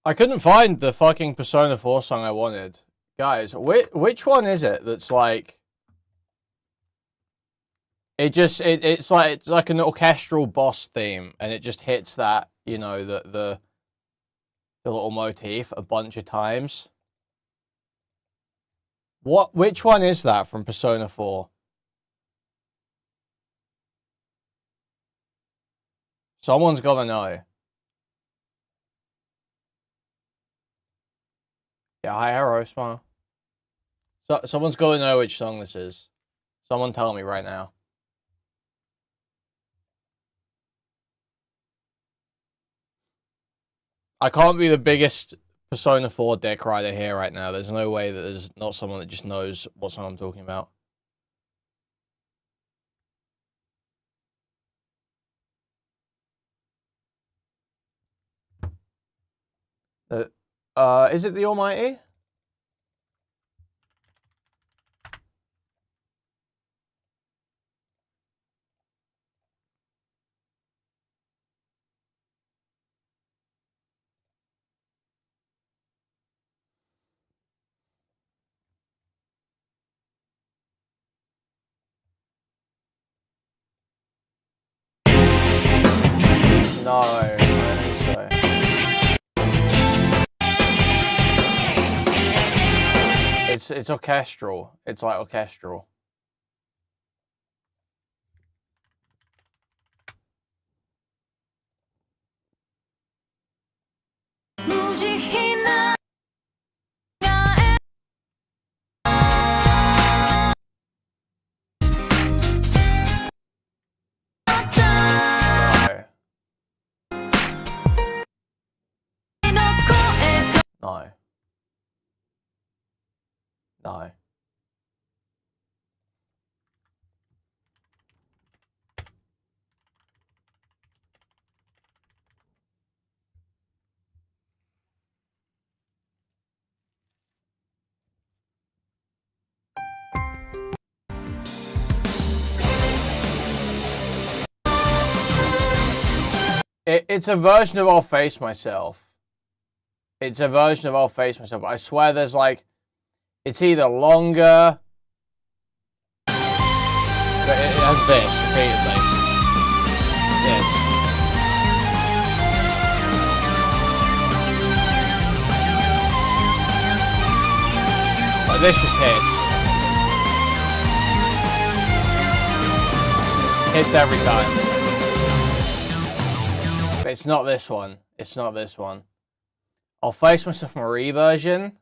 I couldn't find the fucking Persona 4 song I wanted. Guys, which one is it that's like... It's like an orchestral boss theme, and it just hits that, you know, the little motif a bunch of times. Which one is that from Persona 4? Someone's gotta know. Yeah, hi, Arrow, smile. So, someone's gotta know which song this is. Someone tell me right now. I can't be the biggest Persona 4 deck rider here right now. There's no way that there's not someone that just knows what song I'm talking about. Is it the Almighty? No, I don't think so. It's orchestral. It's like orchestral. No. No. It's a version of I'll Face Myself. It's a version of I'll Face Myself. I swear there's like... It's either longer... But it has this repeatedly. This. Like this just hits. Hits every time. But it's not this one. It's not this one. I'll Face Myself Marie version.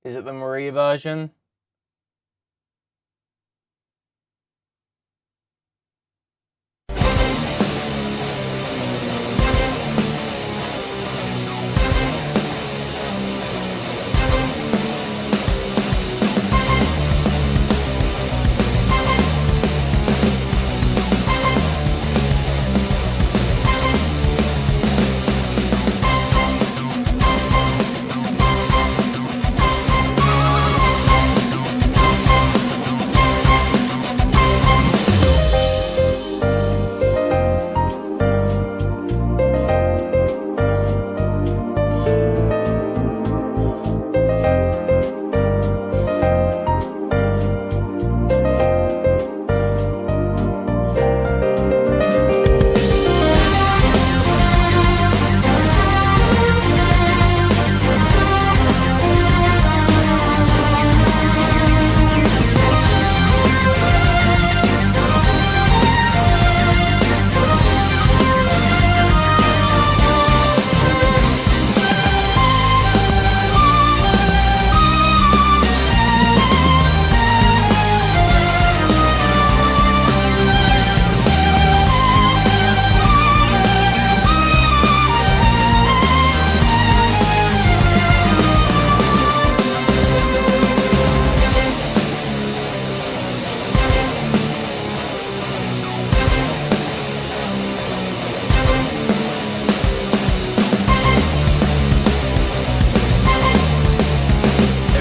Is it the Marie version?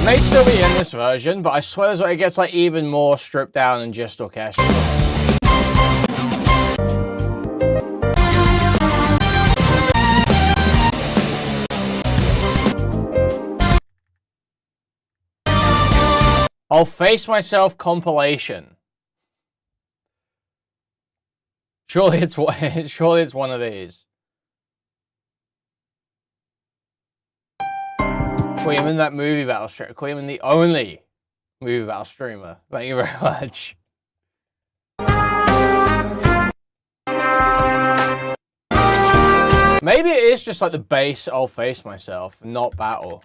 may still be in this version, but I swear it gets like even more stripped down and just orchestral. I'll Face Myself compilation. Surely it's one of these. Kuihman, that movie battle streamer. Kuihman, the only movie battle streamer. Thank you very much. Maybe it is just like the base I'll Face Myself, not battle.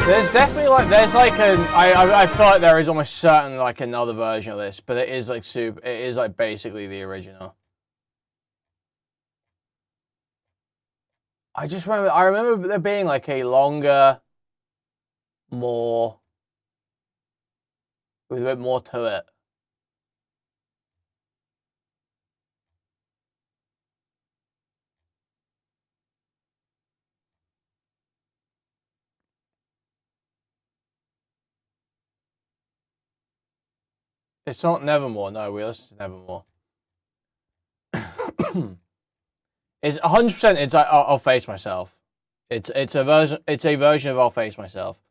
There's definitely like I feel like there is almost certainly like another version of this, but it is like basically the original. I remember there being like a longer, with a bit more to it. It's not Nevermore. No, we listen to Nevermore. It's 100%. It's I'll Face Myself. It's a version. It's a version of I'll Face Myself.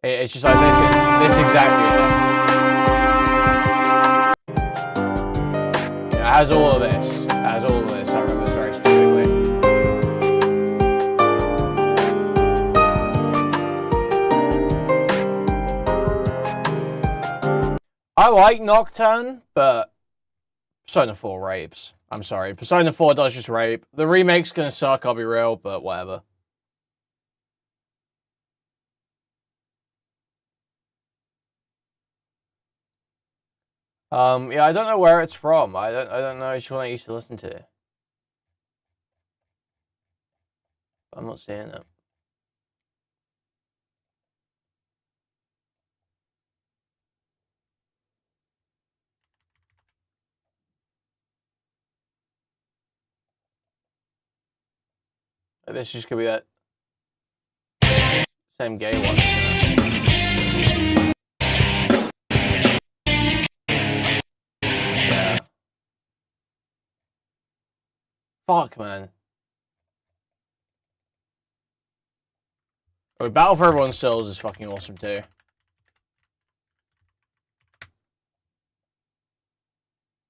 It's just like this exactly. It has all of this. It has all of this. I remember this very specifically. I like Nocturne, but Persona 4 rapes. I'm sorry. Persona 4 does just rape. The remake's gonna suck, I'll be real, but whatever. Yeah, I don't know where it's from. I don't know which one I used to listen to. I'm not seeing it. This just could be that same gay one. Yeah. Fuck, man. Oh, Battle for Everyone's Souls is fucking awesome too.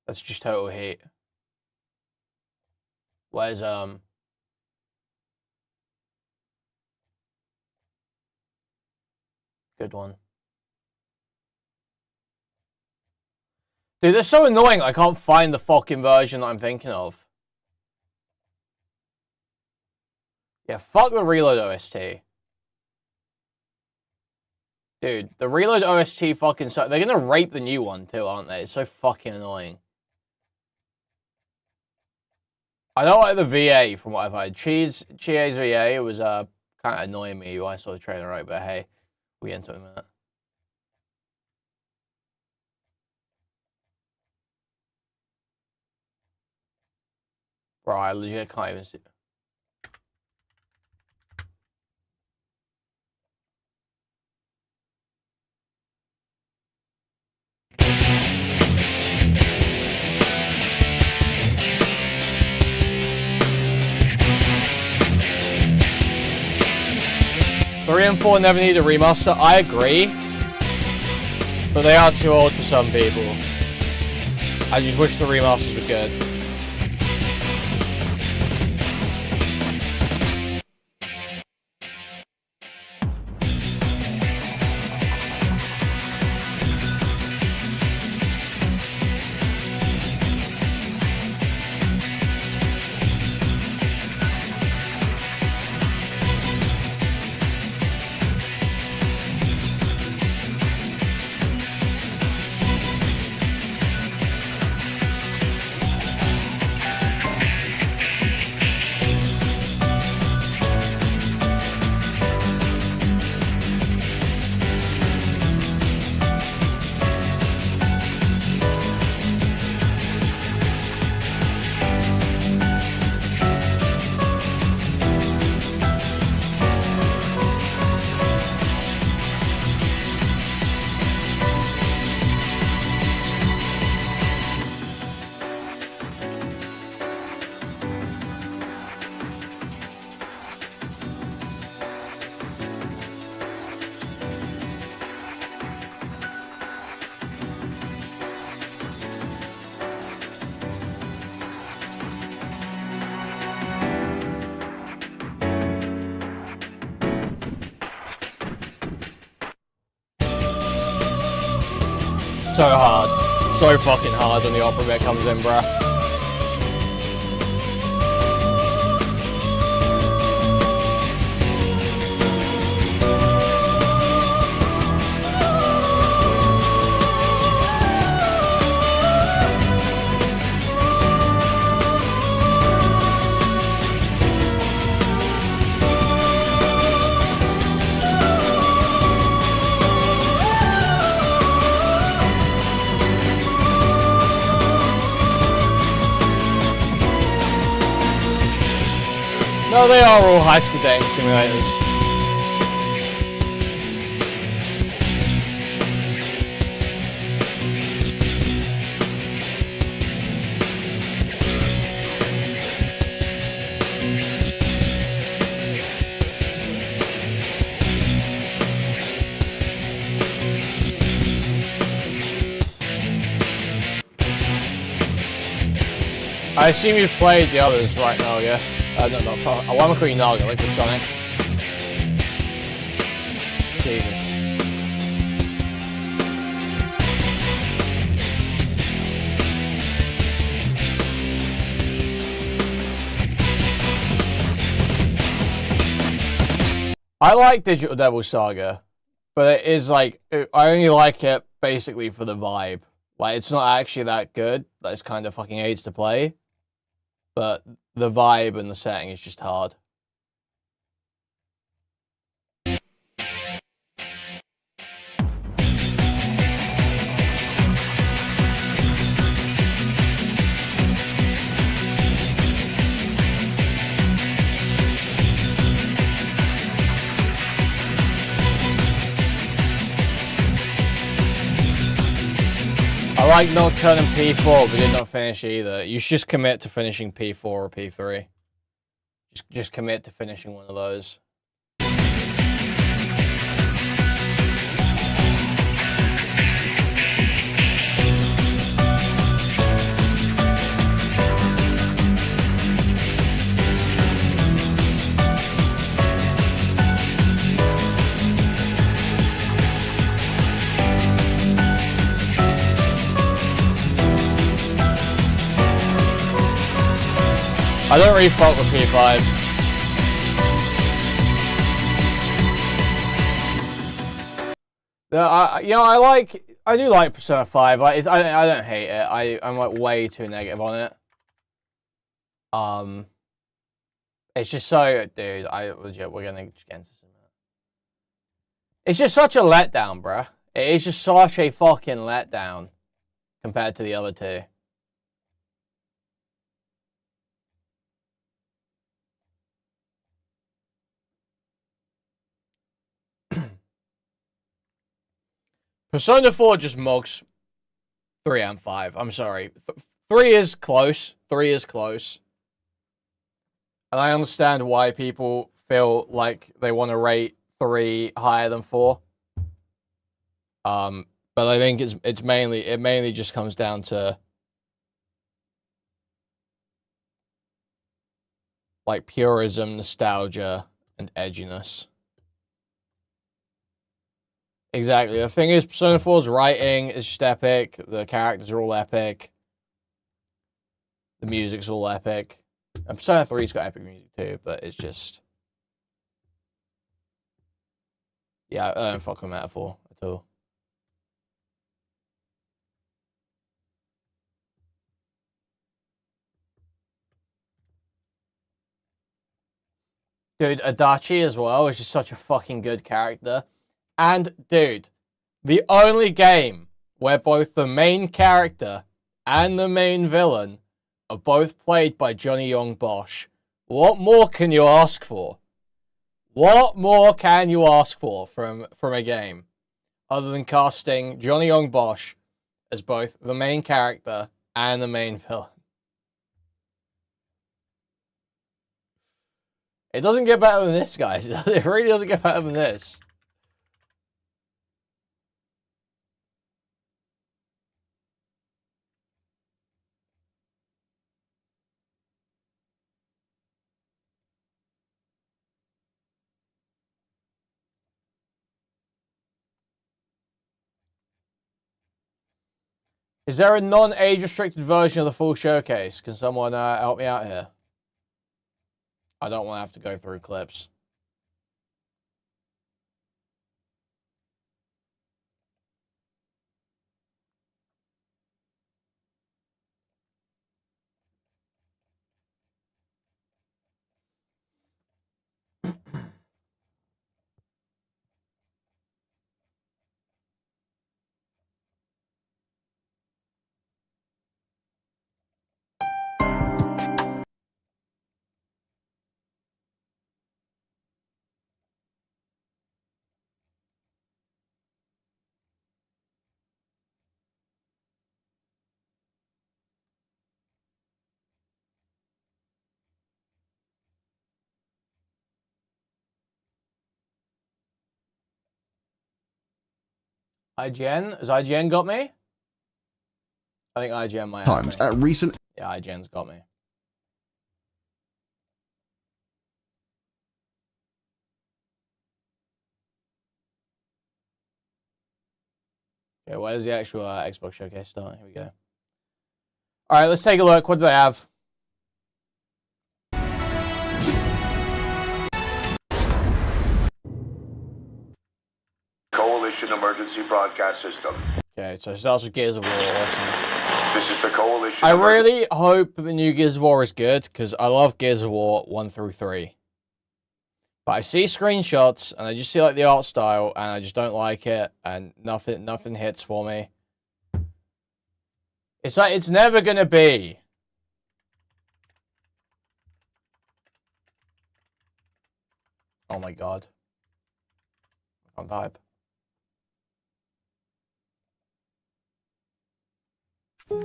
That's just total hate. Where's good one. Dude, they're so annoying. I can't find the fucking version that I'm thinking of. Yeah, fuck the Reload OST. Dude, the Reload OST fucking sucks. They're gonna rape the new one too, aren't they? It's so fucking annoying. I don't like the VA from what I've heard. Chie's VA was kind of annoying me when I saw the trailer, right? But hey, we'll get into it in a minute. Bro, I legit can't even see. 3 and 4 never need a remaster. I agree. But they are too old for some people. I just wish the remasters were good. So hard. So fucking hard when the opera bit comes in, bruh. No, they are all high school dating simulators. I assume you've played the others right now, yeah? No, why am I calling you Naga? Liquid Sonic. Jesus. I like Digital Devil Saga, but it is like, I only like it basically for the vibe. Like, it's not actually that good. That's kind of fucking aids to play. But the vibe and the setting is just hard. I like Nocturne and P4, but did not finish either. You should just commit to finishing P4 or P3. Just commit to finishing one of those. I don't really fuck with P5. I do like Persona 5. Like, I don't hate it. I'm like way too negative on it. It's just so, dude. Legit, we're gonna get into this in a minute. It's just such a letdown, bruh. It is just such a fucking letdown compared to the other two. Persona 4 just mugs 3 and 5. I'm sorry. 3 is close. 3 is close. And I understand why people feel like they want to rate 3 higher than 4. But I think it mainly just comes down to like purism, nostalgia, and edginess. Exactly. The thing is, Persona 4's writing is just epic. The characters are all epic. The music's all epic. And Persona 3's got epic music too, but it's just... Yeah, I don't fuck with Metaphor at all. Dude, Adachi as well is just such a fucking good character. And, dude, the only game where both the main character and the main villain are both played by Johnny Young Bosch. What more can you ask for? What more can you ask for from a game other than casting Johnny Young Bosch as both the main character and the main villain? It doesn't get better than this, guys. It really doesn't get better than this. Is there a non-age restricted version of the full showcase? Can someone help me out here? I don't want to have to go through clips. IGN? Has IGN got me? I think IGN might have times me. at recent. Yeah, IGN's got me. Okay, where's the actual Xbox showcase start? Here we go. All right, let's take a look. What do they have? Coalition Emergency Broadcast System. Okay, so it starts with Gears of War. Awesome. This is the Coalition. I really hope the new Gears of War is good, because I love Gears of War 1 through 3. But I see screenshots, and I just see like the art style, and I just don't like it, and nothing hits for me. It's like, it's never gonna be. Oh my god. I can't type. Wait,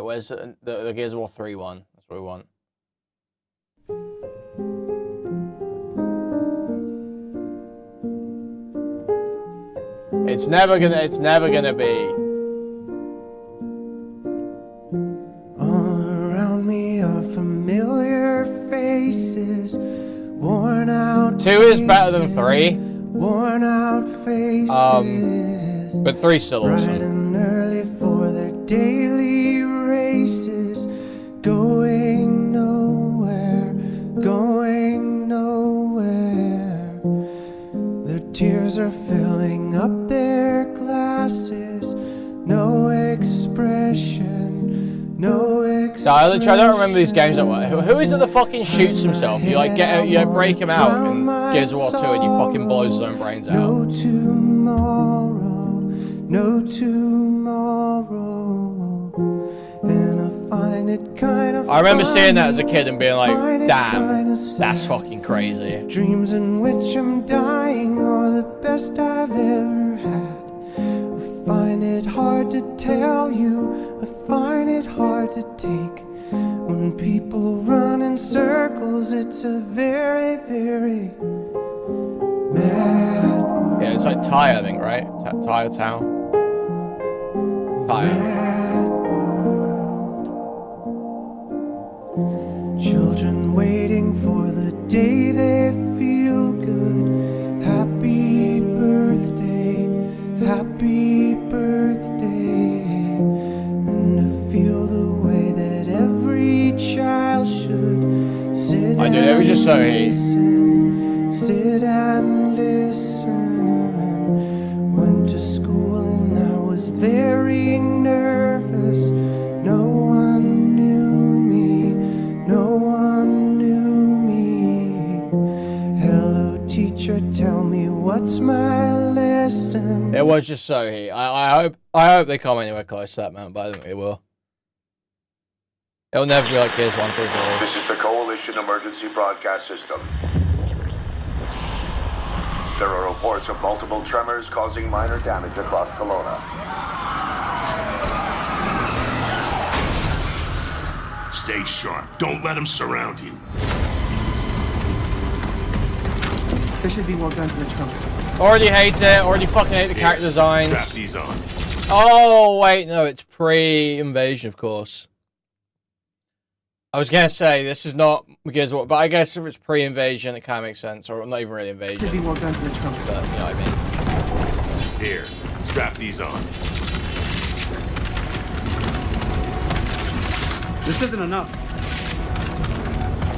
where's the Gears of War 3 one? That's what we want. It's never gonna be. All around me are familiar faces, worn out. 2 is better than 3. Worn out faces. But 3's still Bright awesome. and early for their daily races, going nowhere, going nowhere. Their tears are filling up their glasses, no expression, no expression. I don't remember these games that well. Who is it that fucking shoots himself? You like break him out in Gears of War 2 and he fucking blows his own brains out. No tomorrow, no tomorrow. And I find it kind of I remember seeing that as a kid and being like, find it damn, kinda sad. that's fucking crazy. Dreams in which I'm dying are the best I've ever had. I find it hard to tell you, I find it hard to take. When people run in circles, it's a very, very mad world. Yeah, it's like Ty, I think, right? Ty or Tao? Ty. Mad world. Children waiting for the day they feel good. Happy birthday, happy birthday. And to feel the way that every child should sit I do, it was just so heat. sit and listen. Went to school and I was very nervous. No one knew me, no one knew me. Hello teacher, tell me what's my lesson. It was just so heat. I hope they come anywhere close to that, man, but I don't think they will. It'll never be like Gears 1 through 4. This is the Coalition Emergency Broadcast System. There are reports of multiple tremors causing minor damage across Kelowna. Stay sharp. Don't let them surround you. There should be more guns in the trunk. Already hate it. Already fucking hate the character Strap designs. these on. Oh, wait, no, it's pre-invasion, of course. I was gonna say, this is not Gears of War, but I guess if it's pre-invasion, it kind of makes sense. Or not even really There should be invasion, more guns in the trunk. but you know what I mean. Here, strap these on. This isn't enough.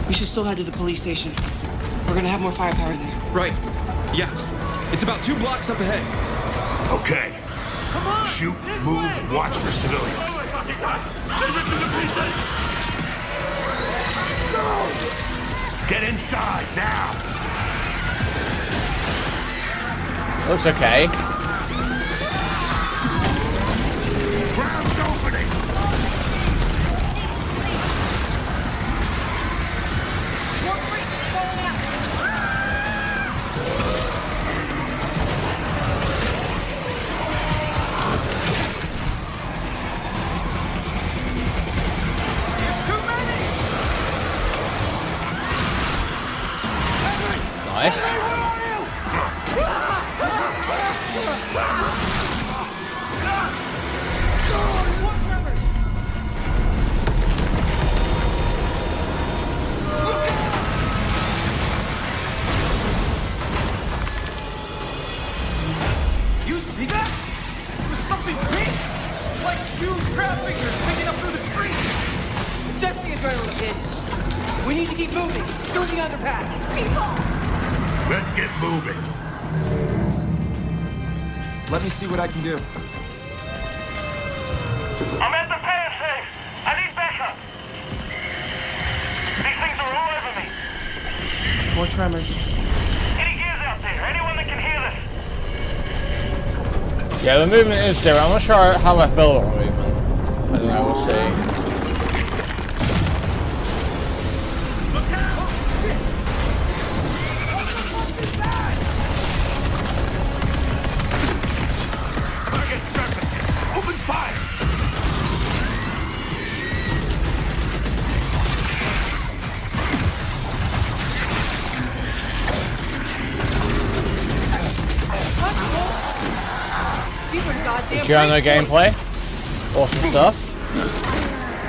We should still head to the police station. We're gonna have more firepower there. Right. Yes. It's about 2 blocks up ahead. Okay. Come on! Shoot, move, watch for civilians. Get inside now. Looks okay. Ground's opening. Nice. You see that? There's something big! Like huge crab figures picking up through the street! Just the adrenaline kid. We need to keep moving through the underpass. Let's get moving. Let me see what I can do. I'm at the fire safe. I need backup. These things are all over me. More tremors. Any gears out there? Anyone that can hear this? Yeah, the movement is different. I'm not sure how I feel about the movement. I don't know, we'll see. Look out! Oh, shit! goddamn Journal bridge point. gameplay. Awesome stuff.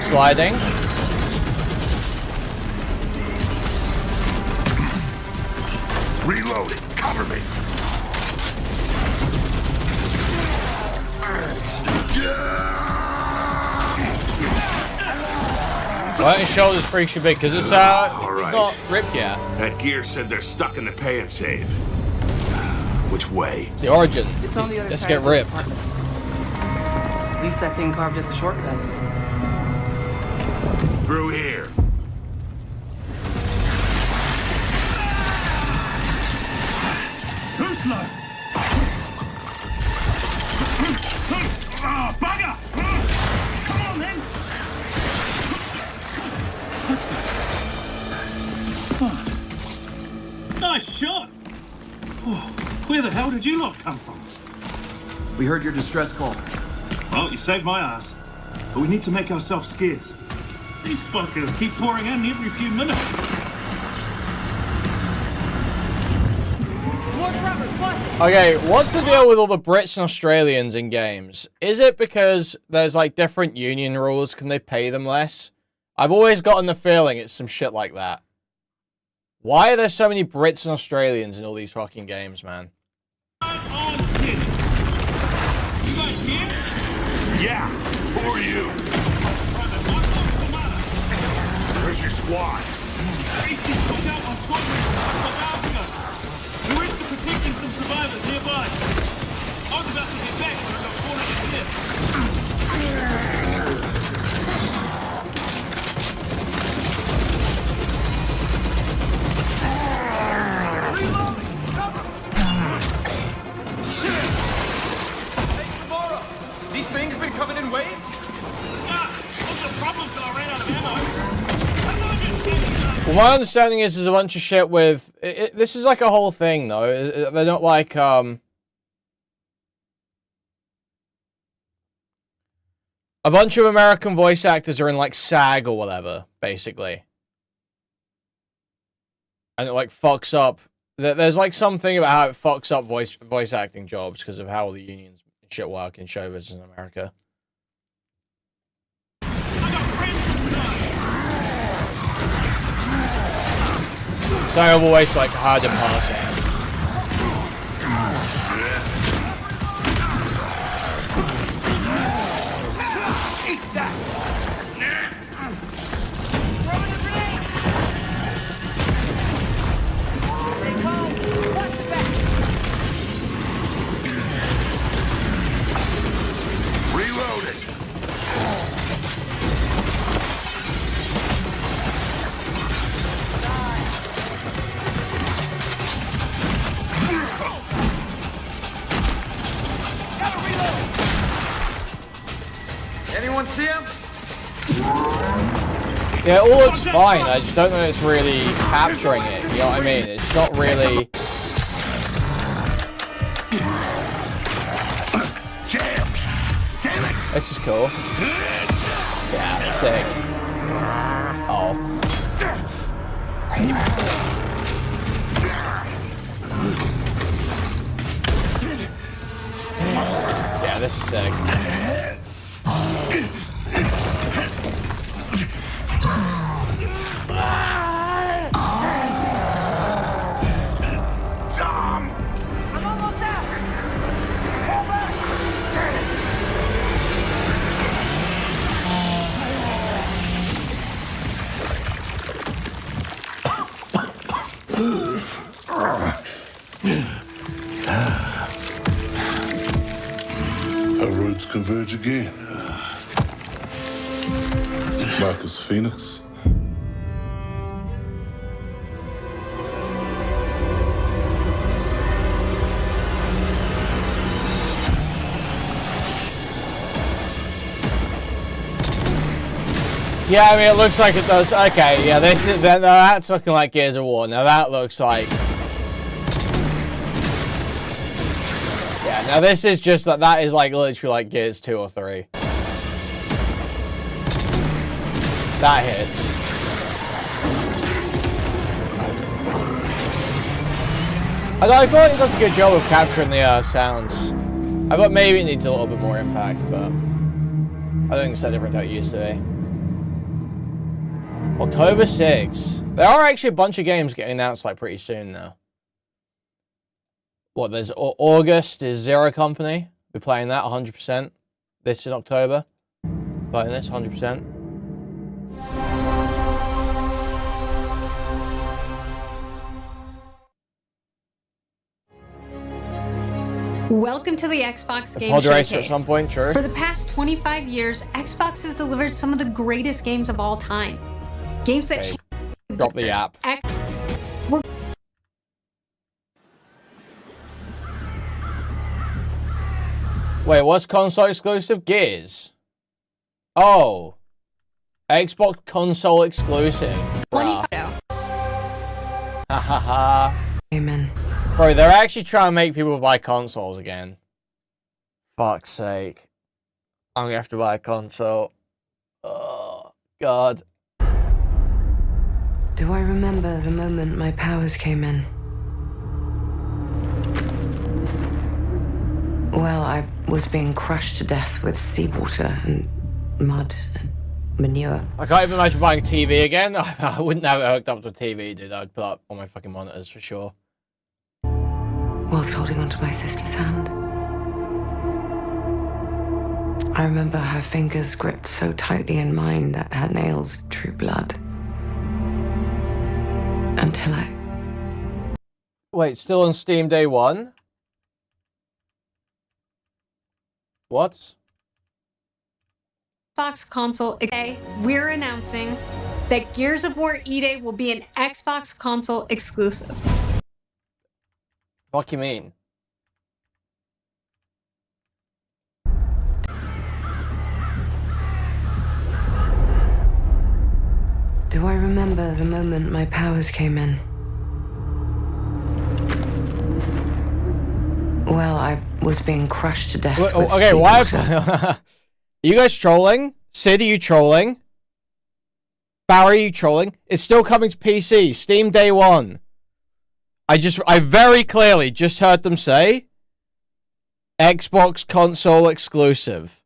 Sliding. Reloading. Cover me. Right, his shoulders freak should be because it's right. not ripped yet. That gear said they're stuck in the pay and save. Which way? It's the origin. It's on the other Let's side get of those ripped. apartments. At least that thing carved us a shortcut. Through here. Too slow. Oh, bugger! Come on, then. Nice shot. Oh, where the hell did you lot come from? We heard your distress call. Well, you saved my ass. But we need to make ourselves scarce. These fuckers keep pouring in every few minutes. More trappers, watch it! Okay, what's the deal with all the Brits and Australians in games? Is it because there's like different union rules? Can they pay them less? I've always gotten the feeling it's some shit like that. Why are there so many Brits and Australians in all these fucking games, man? On schedule. You guys here? Yeah. Who are you? Where's your squad? Hasty took out on squad race a couple of hours ago. We went to protecting some survivors nearby. I was about to get back when I got cornered in here. Reloading! Cover! Hey, tomorrow! These things been coming in waves? What's the problem till I ran out of ammo? Well, my understanding is there's a bunch of shit with... this is like a whole thing, though. They're not like, a bunch of American voice actors are in, like, SAG or whatever, basically. And it, like, fucks up... There's, like, something about how it fucks up voice acting jobs because of how the unions and shit work in show business in America. So I've always like hard to pass it. Reloading. Anyone see him? Yeah, it all looks fine. I just don't know if it's really capturing it. You know what I mean? It's not really. Jams. Damn it. This is cool. Yeah, sick. Oh. Yeah, this is sick. Tom. I'm almost out. Hold back. Our roads converge again. Marcus Phoenix. Yeah, I mean, it looks like it does. Okay, yeah, this is that's looking like Gears of War. Now that looks like. Yeah, now this is just that is like literally like Gears 2 or 3. That hits. I feel like it does a good job of capturing the sounds. I thought maybe it needs a little bit more impact, but I think it's that different how it used to be. October 6th. There are actually a bunch of games getting announced like pretty soon now. What, there's August is Zero Company. We're playing that 100%. This in October. Playing this 100%. Welcome to the Xbox Game Pod Racer Showcase. at some point, true. For the past 25 years, Xbox has delivered some of the greatest games of all time. Games that drop the app. Wait, what's console exclusive? Gears. Oh. Xbox console exclusive. Hahaha. Amen. Bro, they're actually trying to make people buy consoles again. Fuck's sake. I'm gonna have to buy a console. Oh, God. Do I remember the moment my powers came in? Well, I was being crushed to death with seawater and mud and manure. I can't even imagine buying a TV again. I wouldn't have it hooked up to a TV, dude. I'd put up on my fucking monitors for sure. Whilst holding onto my sister's hand. I remember her fingers gripped so tightly in mine that her nails drew blood. Until I... Wait, still on Steam day one? What? Xbox console. Today, we're announcing that Gears of War E-Day will be an Xbox console exclusive. Fuck you mean? Do I remember the moment my powers came in? Well, I was being crushed to death with okay, why? seawater. You guys trolling? Sid, are you trolling? Barry, are you trolling? It's still coming to PC. Steam day one. I very clearly just heard them say Xbox console exclusive.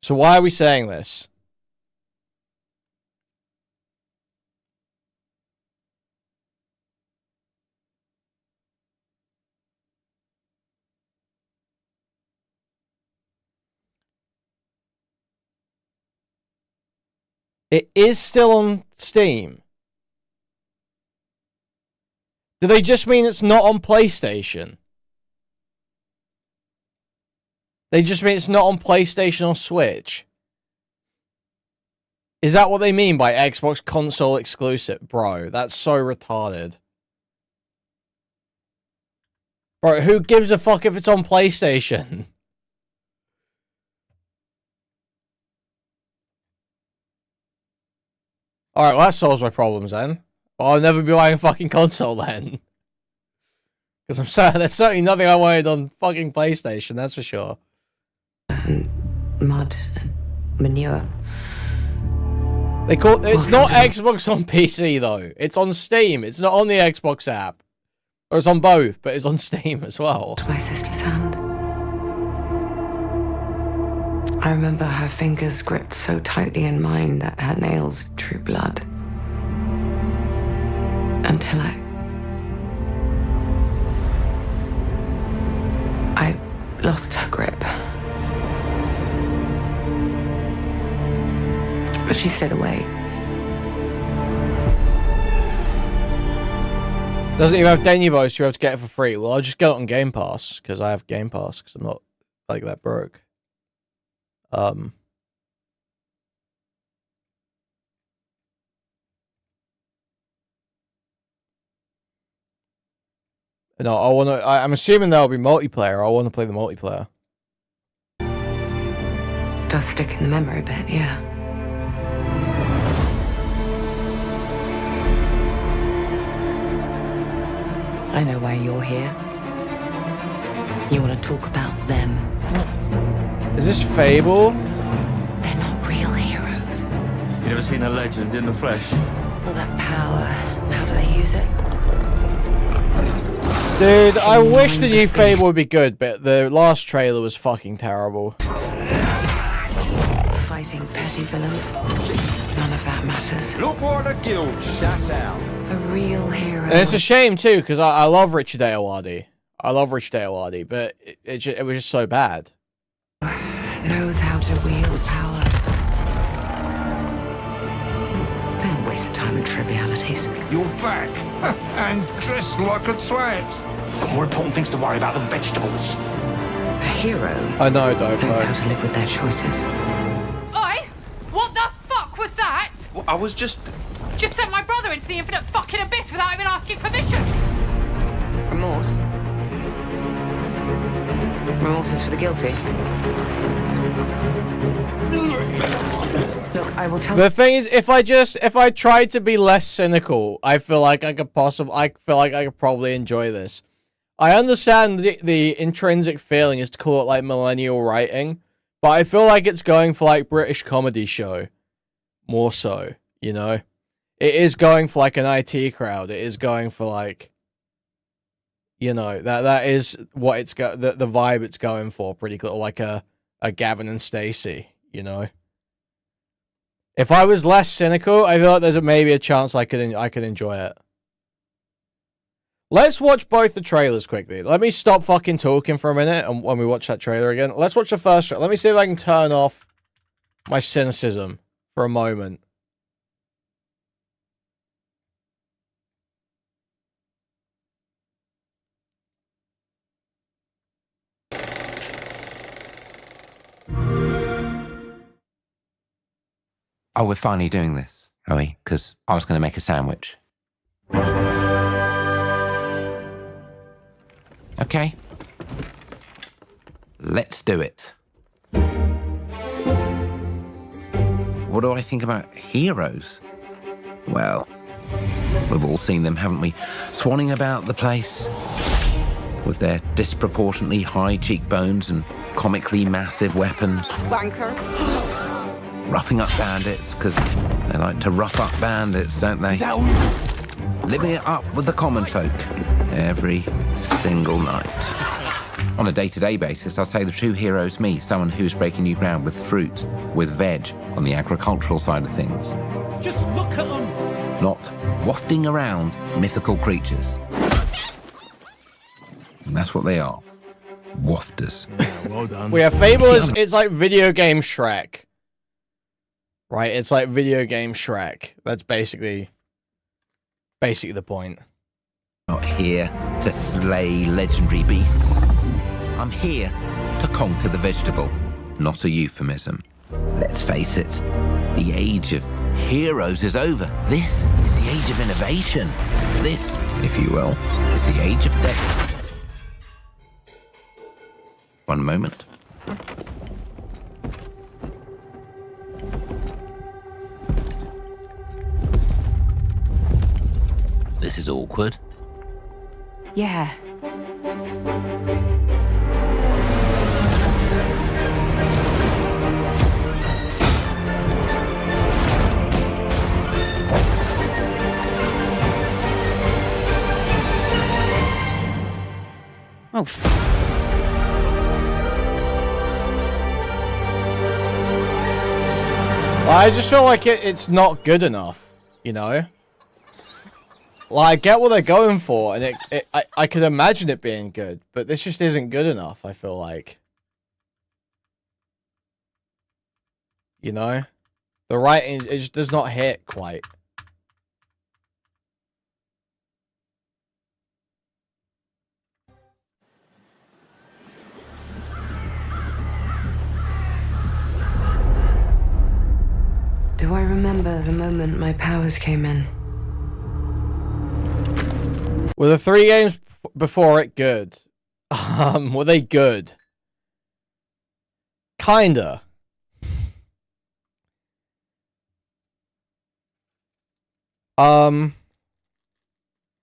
So why are we saying this? It is still on Steam. Do they just mean it's not on PlayStation? They just mean it's not on PlayStation or Switch? Is that what they mean by Xbox console exclusive? Bro, that's so retarded. Bro, who gives a fuck if it's on PlayStation? Alright, well that solves my problems then. Well, I'll never be buying a fucking console then. Because I'm sorry, there's certainly nothing I wanted on fucking PlayStation, that's for sure. Mud and manure. They call it's not Xbox on PC though. It's on Steam. It's not on the Xbox app. Or it's on both, but it's on Steam as well. To my sister's hand. I remember her fingers gripped so tightly in mine that her nails drew blood. Until I lost her grip. But she stayed away. Doesn't even have Denuvo's, you're able to get it for free. Well, I'll just get it on Game Pass, because I have Game Pass, because I'm not like that broke. No, I'm assuming there'll be multiplayer. I want to play the multiplayer. Does stick in the memory bit, yeah. I know why you're here. You want to talk about them. Is this Fable? They're not real heroes. You never seen a legend in the flesh? All that power. How do they use it? Dude, I wish the new Fable would be good, but the last trailer was fucking terrible. Fighting petty villains. None of that matters. Look what the guild shut out. A real hero. And it's a shame too, because I love Richard Ayoade. I love Richard Ayoade, but it was just so bad. Knows how to wield power. Don't waste time on trivialities. You're back and dressed like a twat. Got more important things to worry about than vegetables. A hero I know, Dove. knows how to live with their choices. Oi! What the fuck was that? Well, I was just... Just sent my brother into the infinite fucking abyss without even asking permission. Remorse. Remorse is for the guilty. Look, I will tell. The thing is, if I tried to be less cynical, I feel like I could probably enjoy this. I understand the intrinsic feeling is to call it like millennial writing, but I feel like it's going for like British comedy show, more so, you know. It is going for like an IT crowd. It is going for like, you know, that is what it's got, the vibe it's going for, pretty clear, like a Gavin and Stacey, you know. If I was less cynical, I feel like there's maybe a chance I could enjoy it. Let's watch both the trailers quickly. Let me stop fucking talking for a minute, and when we watch that trailer again, let's watch the first trailer. Let me see if I can turn off my cynicism for a moment. Oh, we're finally doing this, are we? Because I was going to make a sandwich. Okay. Let's do it. What do I think about heroes? Well, we've all seen them, haven't we? Swanning about the place with their disproportionately high cheekbones and comically massive weapons. Wanker. Roughing up bandits, because they like to rough up bandits, don't they? Living it up with the common folk every single night. On a day-to-day basis, I'd say the true hero's me, someone who's breaking new ground with fruit, with veg, on the agricultural side of things. Just look at them. Not wafting around mythical creatures. And that's what they are. Wafters. Yeah, well done. We have Fable is, it's like video game Shrek. Right, it's like video game Shrek. That's basically the point. Not here to slay legendary beasts. I'm here to conquer the vegetable, not a euphemism. Let's face it, the age of heroes is over. This is the age of innovation. This, if you will, is the age of death. One moment. This is awkward. Yeah. Oh. I just feel like it's not good enough, you know? Like, I get what they're going for, and I could imagine it being good, but this just isn't good enough, I feel like. You know? The writing, it just does not hit quite. Do I remember the moment my powers came in? Were the 3 games before it good? Were they good? Kinda. I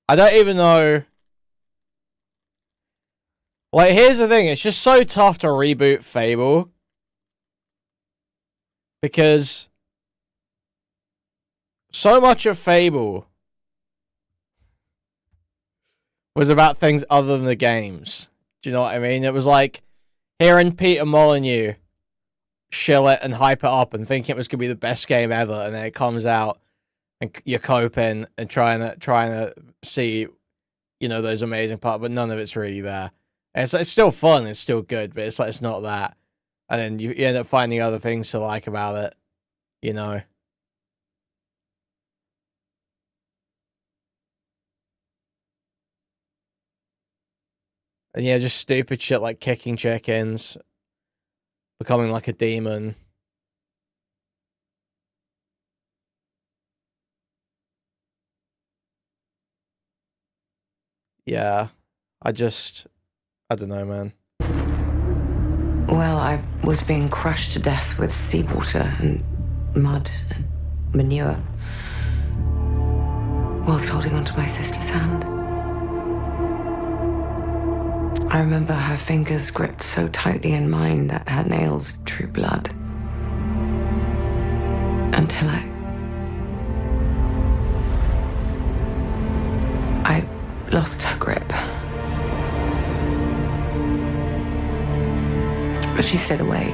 don't even know. Like, here's the thing. It's just so tough to reboot Fable. Because so much of Fable was about things other than the games. Do you know what I mean? It was like hearing Peter Molyneux shill it and hype it up and thinking it was going to be the best game ever, and then it comes out and you're coping and trying to see, you know, those amazing parts, but none of it's really there. And it's still fun, it's still good, but it's like it's not that. And then you end up finding other things to like about it, you know. And yeah, just stupid shit like kicking chickens, becoming like a demon. Yeah, I don't know, man. Well, I was being crushed to death with seawater and mud and manure whilst holding onto my sister's hand. I remember her fingers gripped so tightly in mine that her nails drew blood. Until I lost her grip. But she stayed away.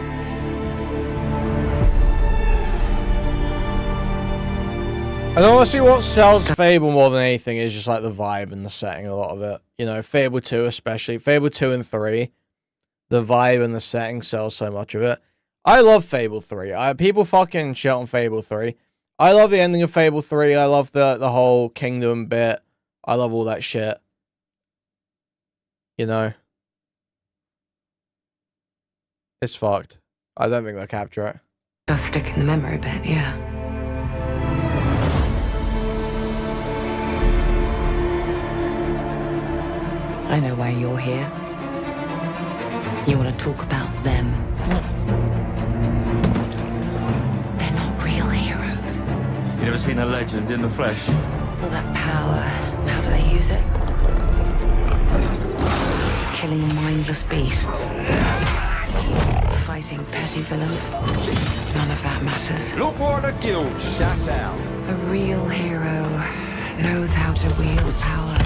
And honestly, what sells Fable more than anything is just like the vibe and the setting, a lot of it. You know, Fable 2 especially. Fable 2 and 3. The vibe and the setting sells so much of it. I love Fable 3. People fucking shit on Fable 3. I love the ending of Fable 3. I love the whole kingdom bit. I love all that shit. You know? It's fucked. I don't think they'll capture it. Does stick in the memory bit, yeah. I know why you're here. You want to talk about them. They're not real heroes. You never seen a legend in the flesh? All that power, how do they use it? Killing mindless beasts. Fighting petty villains. None of that matters. Look what the guild shut out. A real hero knows how to wield power.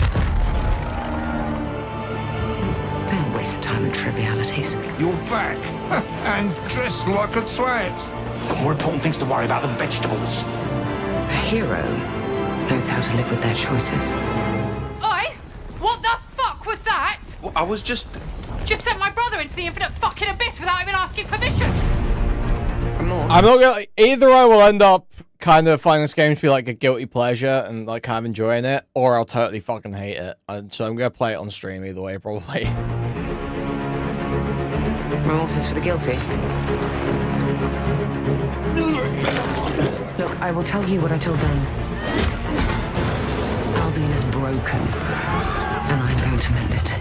Don't waste time on trivialities. You're back, and dressed like a twat. Got more important things to worry about than vegetables. A hero knows how to live with their choices. Oi! What the fuck was that? Well, I was just sent my brother into the infinite fucking abyss without even asking permission. Remorse. I'm not gonna. Either I will end up kind of finding this game to be like a guilty pleasure and like kind of enjoying it, or I'll totally fucking hate it. And so I'm gonna play it on stream either way, probably. Remorse is for the guilty. Look, I will tell you what I told them. Albion is broken, and I'm going to mend it.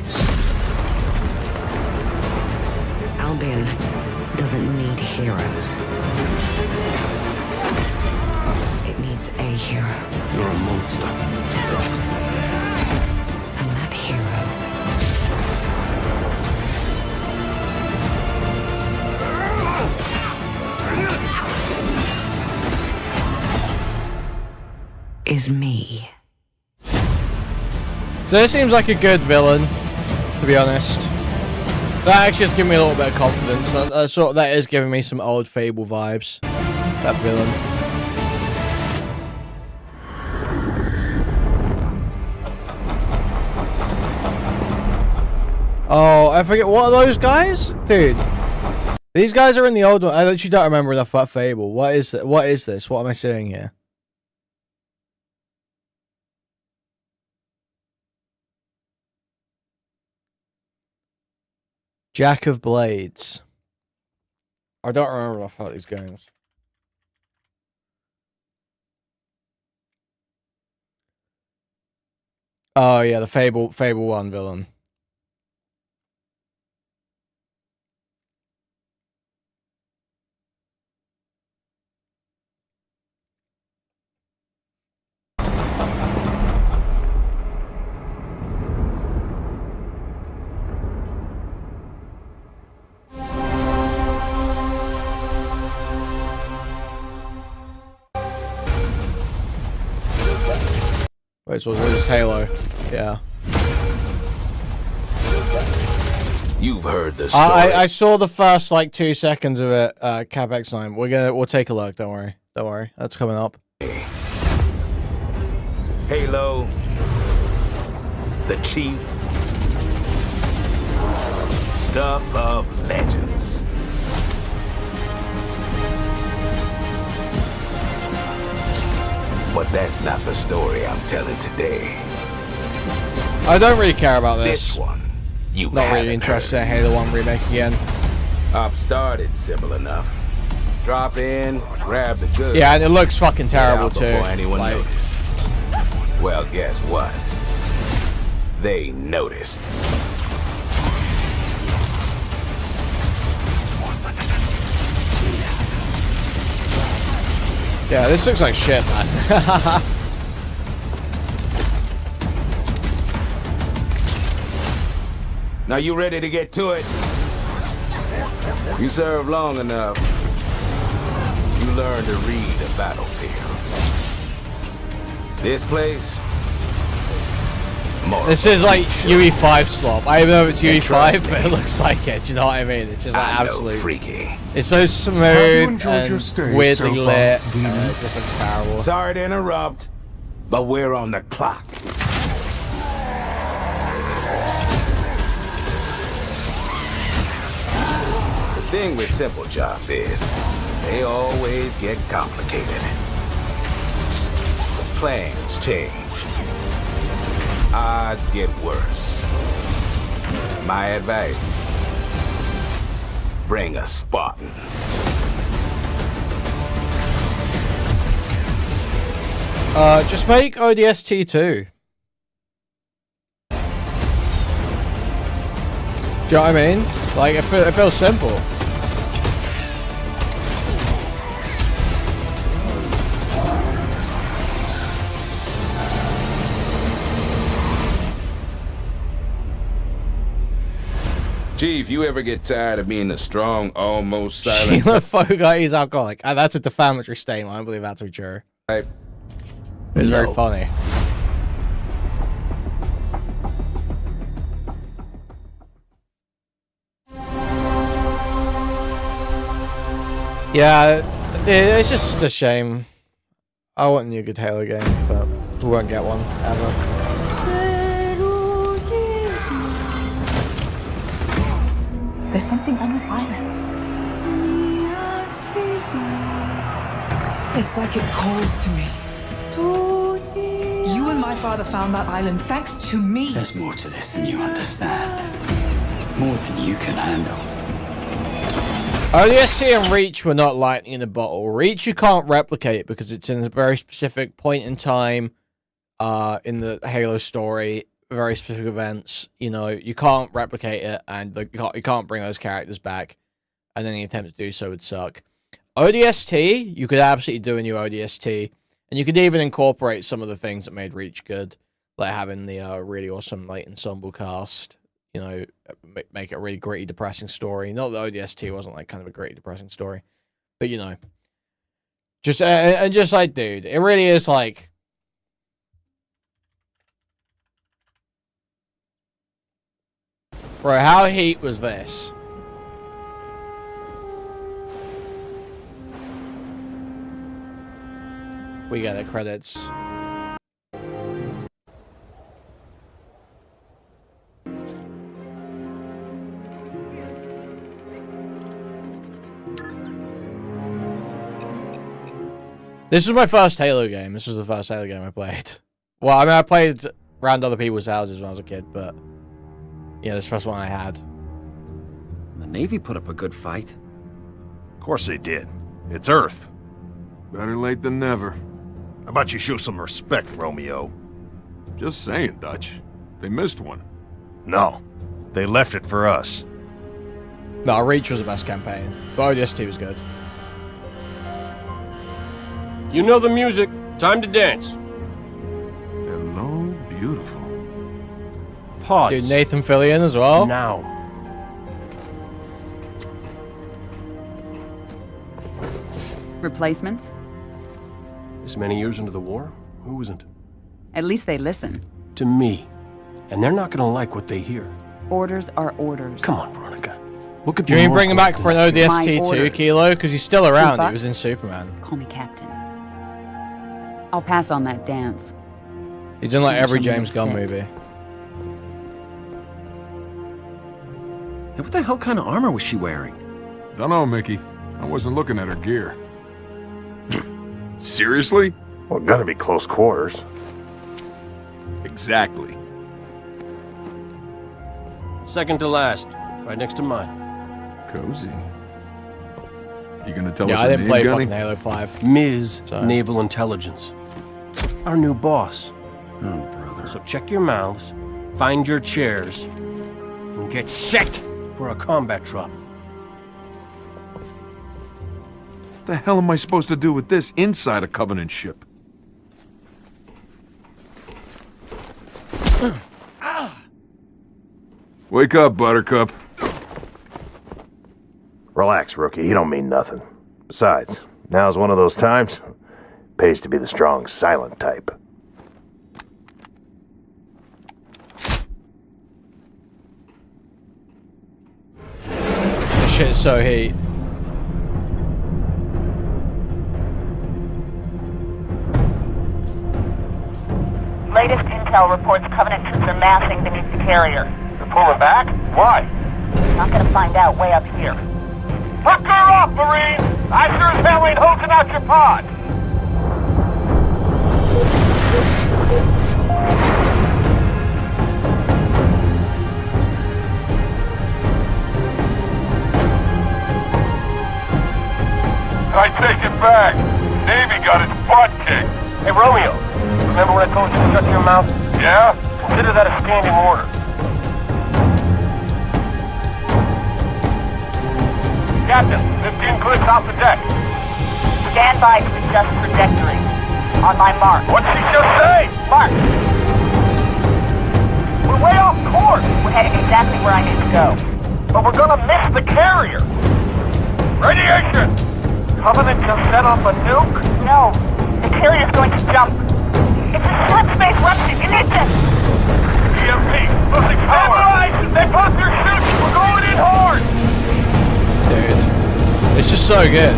Albion doesn't need heroes. It needs a hero. You're a monster. And that hero is me. So this seems like a good villain, to be honest. That actually has given me a little bit of confidence. That is giving me some old Fable vibes. That villain. Oh, I forget. What are those guys? Dude. These guys are in the old one. I actually don't remember enough about Fable. What is that? What is this? What am I seeing here? Jack of Blades. I don't remember enough about these games. Oh yeah, the Fable 1 villain. Wait, so what is Halo? Yeah. You've heard the story. I saw the first like 2 seconds of it. CapX9. We'll take a look. Don't worry. Don't worry. That's coming up. Halo, the Chief, stuff of legends. But that's not the story I'm telling today. I don't really care about this. This one, you not really interested in Halo 1 remake again. I've started simple enough. Drop in, grab the goods. Yeah, and it looks fucking terrible too. Before anyone like, noticed. Well, guess what? They noticed. Yeah, this looks like shit, man. Now you ready to get to it? You serve long enough, you learn to read a battlefield. This place, this is like UE5 slop. I don't know if it's UE5, but it looks like it. Do you know what I mean? It's just like absolute freaky. It's so smooth and weirdly lit. It just looks terrible. Sorry to interrupt, but we're on the clock. The thing with simple jobs is they always get complicated. Plans change. Odds get worse. My advice, bring a Spartan. Just make ODST 2. Do you know what I mean? Like, it feels simple. Chief, you ever get tired of being a strong, almost silent... Sheila Fogarty is alcoholic. That's a defamatory statement. I don't believe that to be true. It's very funny. Yeah, it's just a shame. I want a new good Halo game, but we won't get one, ever. There's something on this island. It's like it calls to me. You and my father found that island thanks to me. There's more to this than you understand. More than you can handle. ODST and Reach were not lightning in a bottle. Reach you can't replicate because it's in a very specific point in time in the Halo story. Very specific events, you know, you can't replicate it, and you can't bring those characters back, and any attempt to do so would suck. ODST, you could absolutely do a new ODST, and you could even incorporate some of the things that made Reach good, like having the really awesome like ensemble cast, you know, make it a really gritty, depressing story. Not that ODST wasn't like kind of a gritty, depressing story, but you know, just and just like, dude, it really is like. Bro, how heat was this? We get the credits. This was my first Halo game. This was the first Halo game I played. Well, I mean, I played around other people's houses when I was a kid, but... yeah, this first one I had. The Navy put up a good fight. Of course they did. It's Earth. Better late than never. How about you show some respect, Romeo? Just saying, Dutch. They missed one. No. They left it for us. No, Reach was the best campaign. But ODST was good. You know the music. Time to dance. Hello, beautiful. Pods. Dude, Nathan Fillion as well. Now. Replacements? This many years into the war? Who isn't? At least they listen. To me. And they're not gonna like what they hear. Orders are orders. Come on, Veronica. What could Do you be mean more bring him back for an important than ODST My too, orders. Kilo? Because he's still around. Buck? He was in Superman. Call me Captain. I'll pass on that dance. He's in like You every show me James Gunn upset. movie. Hey, what the hell kind of armor was she wearing? Dunno, Mickey. I wasn't looking at her gear. Seriously? Well, gotta be close quarters. Exactly. Second to last. Right next to mine. Cozy. You gonna tell Yeah, us I her didn't name, play Gunny? fucking Halo 5. Ms. So- Naval Intelligence. Our new boss. Oh, brother. So check your mouths, find your chairs, and get set for a combat drop. What the hell am I supposed to do with this inside a Covenant ship? Wake up, Buttercup. Relax, rookie. He don't mean nothing. Besides, now's one of those times. Pays to be the strong, silent type. This shit is so heat. Latest intel reports Covenant troops are massing beneath the carrier. They're pulling back? Why? Not gonna find out way up here. Fuck her off, Marine! I sure as hell ain't hosing out your pod! I take it back. Navy got its butt kicked. Hey, Romeo. Remember when I told you to shut your mouth? Yeah? Consider that a standing order. Captain, 15 clicks off the deck. Stand by to adjust trajectory. On my mark. What'd she just say? Mark. We're way off course. We're heading exactly where I need to go. But we're gonna miss the carrier. Radiation! Covenant just set off a nuke? No. The carrier's going to jump. It's a slip-space rupture. Ignition! EMP! Losing power! They popped their chutes! We're going in hard! Dude. It's just so good.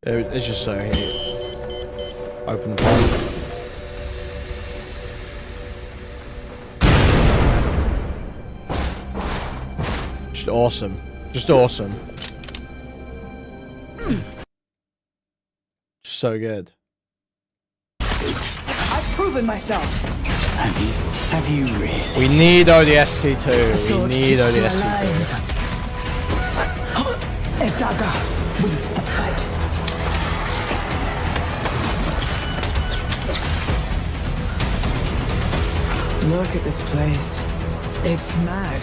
It's just so heat. Open the pod. Just awesome. Just awesome. Just so good. I've proven myself. Have you really? We need ODST The 2. We sword need keeps you ODST alive. 2. A dagger wins the fight. Look at this place. It's mad.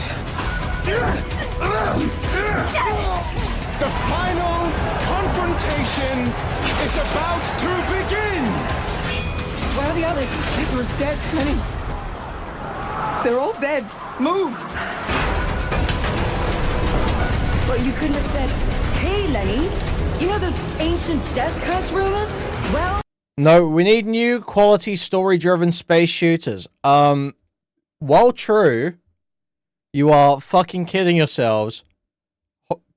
The final confrontation is about to begin! Where are the others? This was dead, Lenny. They're all dead. Move! But you couldn't have said, hey, Lenny, you know those ancient death curse rumors? Well... No, we need new quality story-driven space shooters. While true, you are fucking kidding yourselves.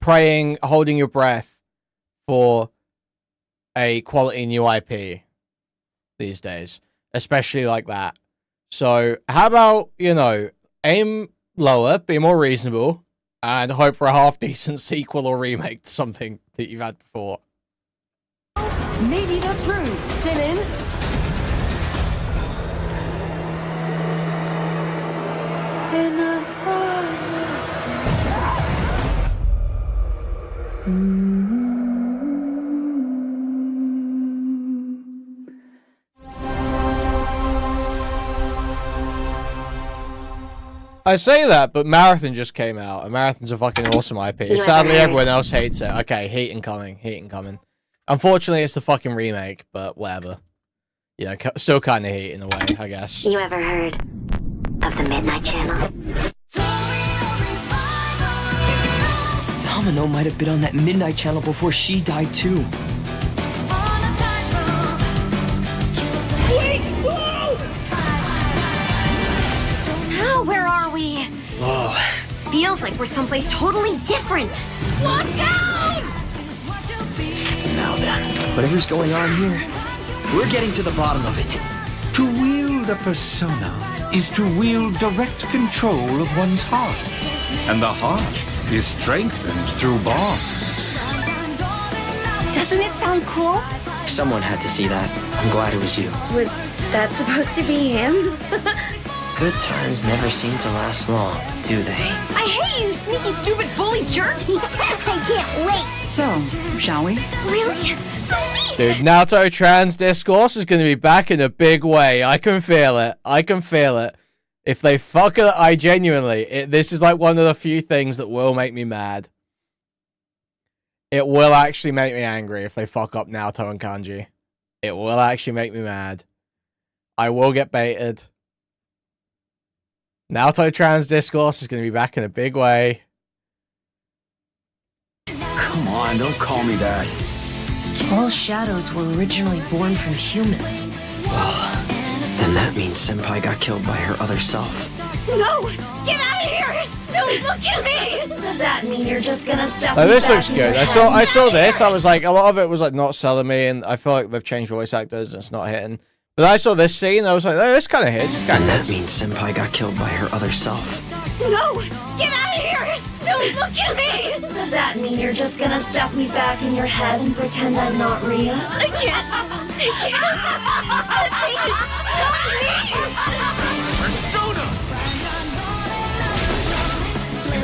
praying, holding your breath for a quality new IP these days, especially like that. So how about, you know, aim lower, be more reasonable, and hope for a half-decent sequel or remake to something that you've had before. Maybe the truth, Sinin. In a I say that, but Marathon just came out, and Marathon's a fucking awesome IP. Sadly, everyone else hates it. Okay, heat incoming. Unfortunately, it's the fucking remake, but whatever. You know, still kind of heat in a way, I guess. You ever heard of the Midnight Channel? Domino might have been on that Midnight Channel before she died too. Wait! Oh, where are we? Whoa. Feels like we're someplace totally different. Look out! Now then, whatever's going on here, we're getting to the bottom of it. To wield a persona is to wield direct control of one's heart. And the heart is strengthened through bonds. Doesn't it sound cool? Someone had to see that. I'm glad it was you. Was that supposed to be him? Good times never seem to last long, do they? I hate you, sneaky, stupid, bully jerk! I can't wait! So, shall we? Really? So neat! Dude, Naruto trans discourse is going to be back in a big way. I can feel it. If they fuck it, I genuinely... this is like one of the few things that will make me mad. It will actually make me angry if they fuck up Naruto and Kanji. It will actually make me mad. I will get baited. Naruto trans discourse is going to be back in a big way. Come on, don't call me that. All shadows were originally born from humans. Well, then that means Senpai got killed by her other self. No! Get out of here! Don't look at me! Does that mean you're just gonna stuff me This back looks in good. your I head? saw this. I was like, a lot of it was like not selling me, and I feel like they've changed voice actors and it's not hitting. But I saw this scene, I was like, oh, this kind of hits. And that means Senpai got killed by her other self. No! Get out of here! Don't look at me! Does that mean you're just gonna stuff me back in your head and pretend I'm not real? I can't!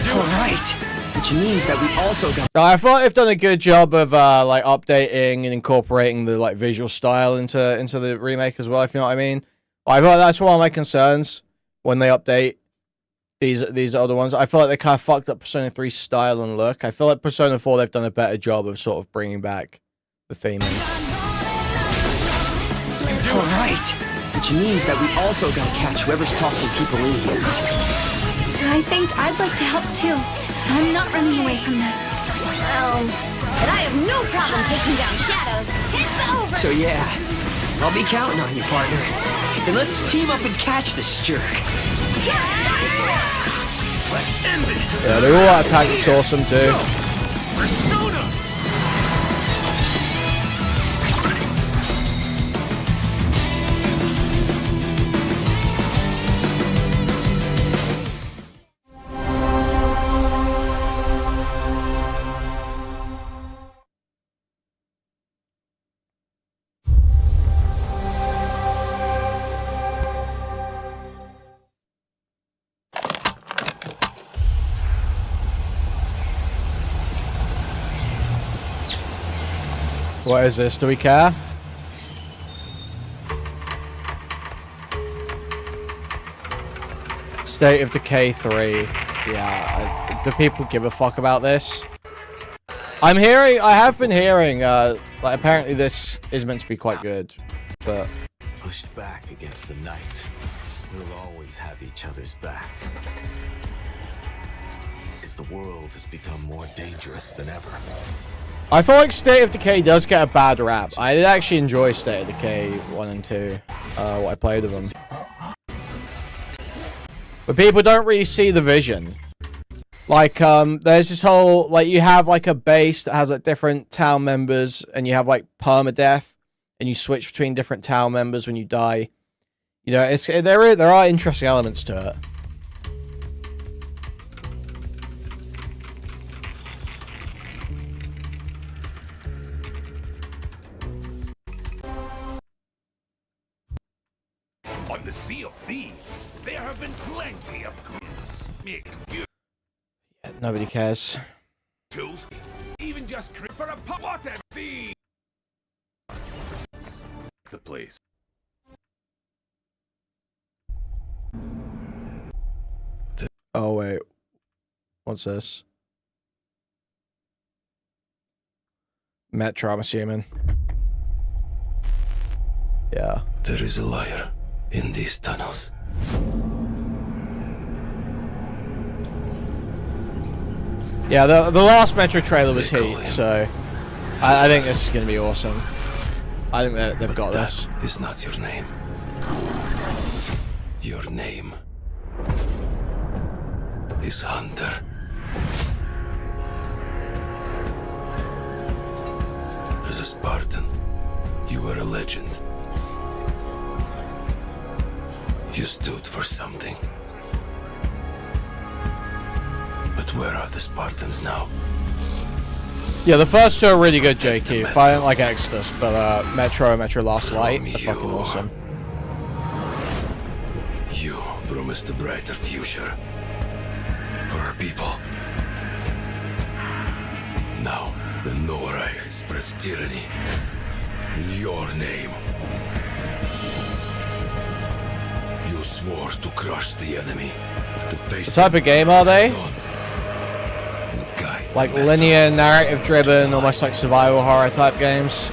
Alright! Which means that we also got... I thought they've done a good job of like updating and incorporating the like visual style into the remake as well, if you know what I mean. I thought that's one of my concerns when they update these other ones. I feel like they kind of fucked up Persona 3's style and look. I feel like Persona 4 they've done a better job of sort of bringing back the theming. Alright! Which means that we also gotta catch whoever's tossing people in here. I think I'd like to help too. I'm not running away from this. But I have no problem taking down shadows. It's over! So yeah, I'll be counting on you, partner. And let's team up and catch this jerk. Let's end this! Yeah, they all attack it's awesome too. Persona! What is this? Do we care? State of Decay 3. Yeah, do people give a fuck about this? I have been hearing, like, apparently this is meant to be quite good, but... Pushed back against the night, we'll always have each other's back. Because the world has become more dangerous than ever. I feel like State of Decay does get a bad rap. I did actually enjoy State of Decay 1 and 2, what I played of them. But people don't really see the vision. Like, there's this whole, like, you have, like, a base that has, like, different town members, and you have, like, permadeath, and you switch between different town members when you die. You know, there are interesting elements to it. On the Sea of Thieves, there have been plenty of goods. Yeah, nobody cares. Tools, even just for a what and see the place. Oh wait, what's this? Metro, I'm assuming. Yeah. There is a liar in these tunnels. Yeah, the last Metro trailer was Heat, so I think this is going to be awesome. I think that they've got this. Is not your name. Your name is Hunter. As a Spartan, you were a legend. You stood for something. But where are the Spartans now? Yeah, the first two are really good, JQ. I don't like Exodus, but Metro and Metro Last Light are fucking awesome. You promised a brighter future for our people. Now, the Norai spreads tyranny in your name. You swore to crush the enemy, to face What type of game are they? Like linear, narrative-driven, almost like survival horror type games.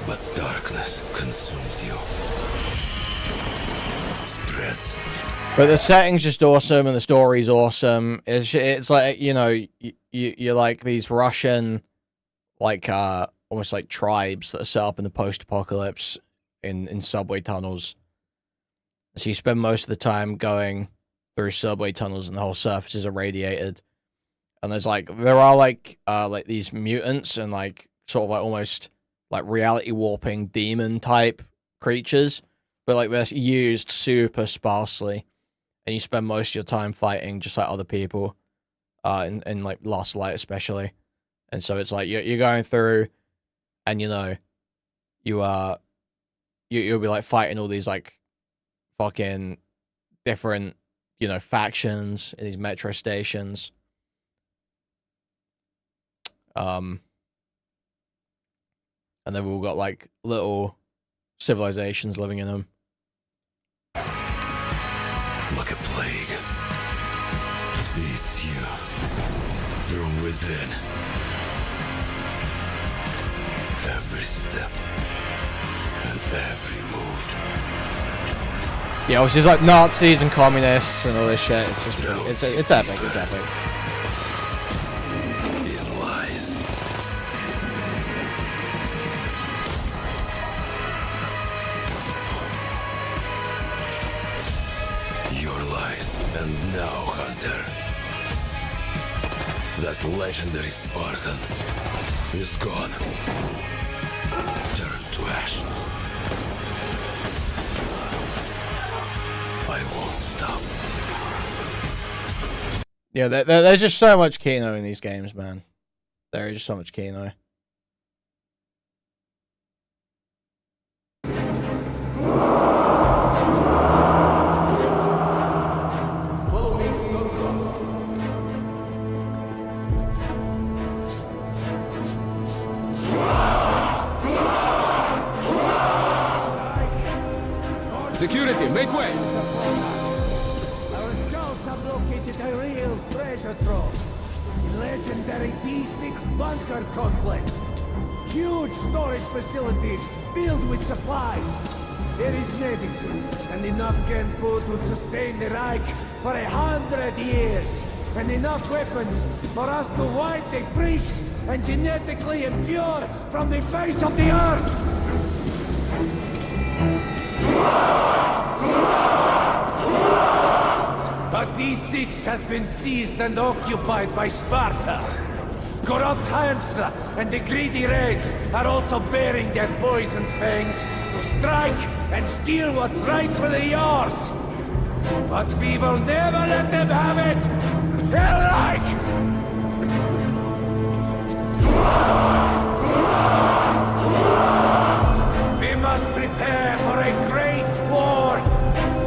But darkness consumes you. Spreads. But the setting's just awesome and the story's awesome. It's like, you know, you're like these Russian, like, almost like tribes that are set up in the post-apocalypse in subway tunnels. So you spend most of the time going through subway tunnels and the whole surface is irradiated. And there are like these mutants and like sort of like almost like reality warping demon type creatures, but like they're used super sparsely. And you spend most of your time fighting just like other people, in like Last Light especially. And so it's like you're going through and you know, you'll be like fighting all these like fucking different, you know, factions in these metro stations. And they've all got like little civilizations living in them. Like a plague. Eats you from within. Every step and every move. Yeah, obviously it's like Nazis and communists and all this shit. It's just it's epic. It's epic. In lies. Your lies, and now, Hunter, that legendary Spartan is gone. Turn to ash. I won't stop. Yeah, there's just so much Kino in these games, man. There is just so much Kino. Follow me, Security, make way! Our scouts have located a real treasure trove. A legendary B6 bunker complex. Huge storage facility filled with supplies. There is medicine and enough canned food to sustain the Reich for 100 years. And enough weapons for us to wipe the freaks and genetically impure from the face of the earth. D6 has been seized and occupied by Sparta. Corrupt Hansa and the greedy Reds are also bearing their poisoned fangs to strike and steal what's right for the yours. But we will never let them have it! Hellreich! We must prepare for a great war!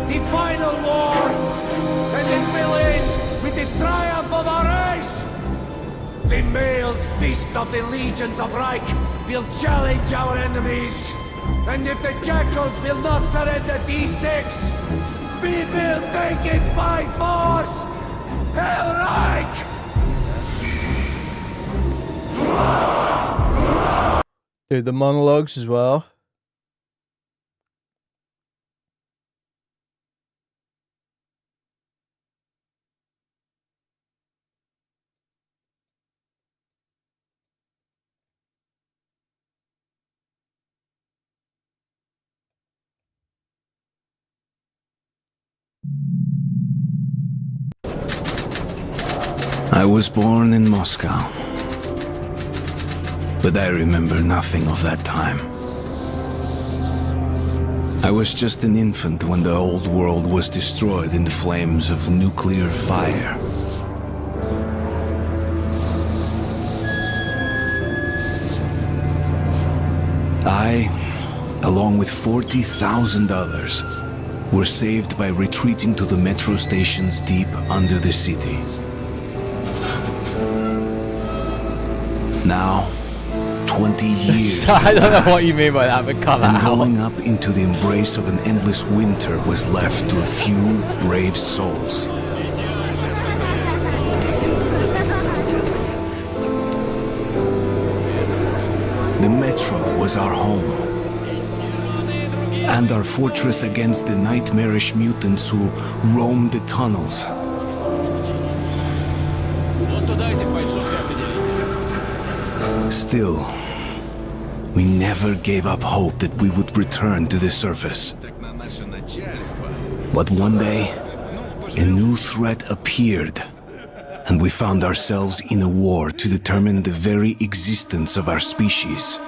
The final war! And it will end with the triumph of our race! The mailed fist of the legions of Reich will challenge our enemies! And if the Jackals will not surrender D6, we will take it by force! Hellreich! Dude, the monologues as well. I was born in Moscow, but I remember nothing of that time. I was just an infant when the old world was destroyed in the flames of nuclear fire. I, along with 40,000 others, were saved by retreating to the metro stations deep under the city. Now, 20 years I don't know what passed, you mean by that, but cut that and out. going up into the embrace of an endless winter was left to a few brave souls. The metro was our home, and our fortress against the nightmarish mutants who roamed the tunnels. Still, we never gave up hope that we would return to the surface. But one day, a new threat appeared, and we found ourselves in a war to determine the very existence of our species.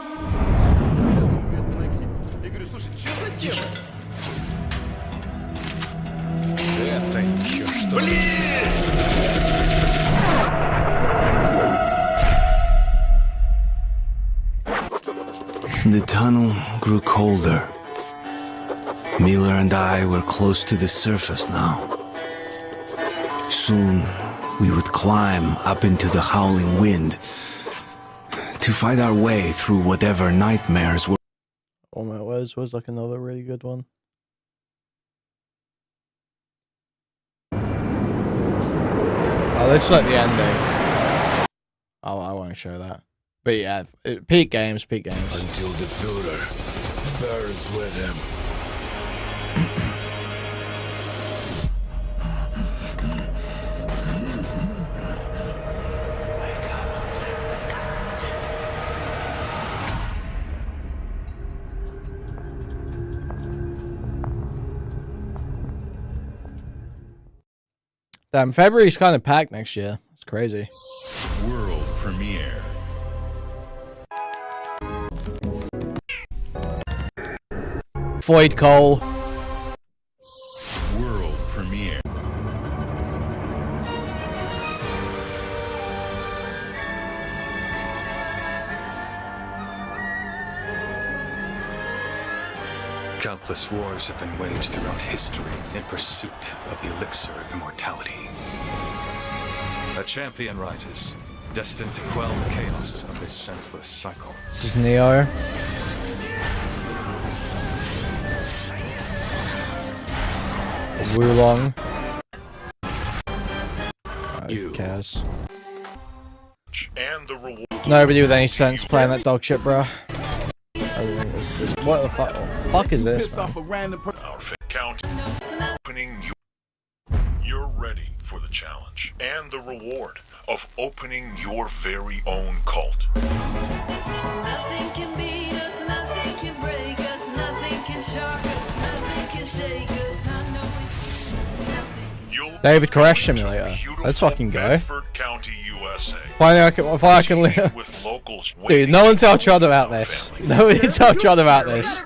The tunnel grew colder. Miller and I were close to the surface now. Soon, we would climb up into the howling wind to fight our way through whatever nightmares were. Oh my words, was like another really good one. Oh, let's let the ending. Oh, I won't show that. But yeah, peak games, peak games. Until the Führer burns with him. Damn, February's kind of packed next year. It's crazy. World premiere. Void Cole. World premiere. Countless wars have been waged throughout history in pursuit of the elixir of immortality. A champion rises, destined to quell the chaos of this senseless cycle. This is Neo. Wulong. Who cares? And the reward. Nobody with any sense playing that dog shit, bro. What the fuck? Fuck is this? Man? Our count. Opening. You're ready for the challenge and the reward of opening your very own cult. Nothing can beat us, nothing can break us, nothing can shock us, nothing can shake us. I know it's nothing. David Koresh Simulator. Let's fucking go. Bedford County, USA. If I can live. With locals Dude, no one tell Chod about this. Nobody tell Chod about this.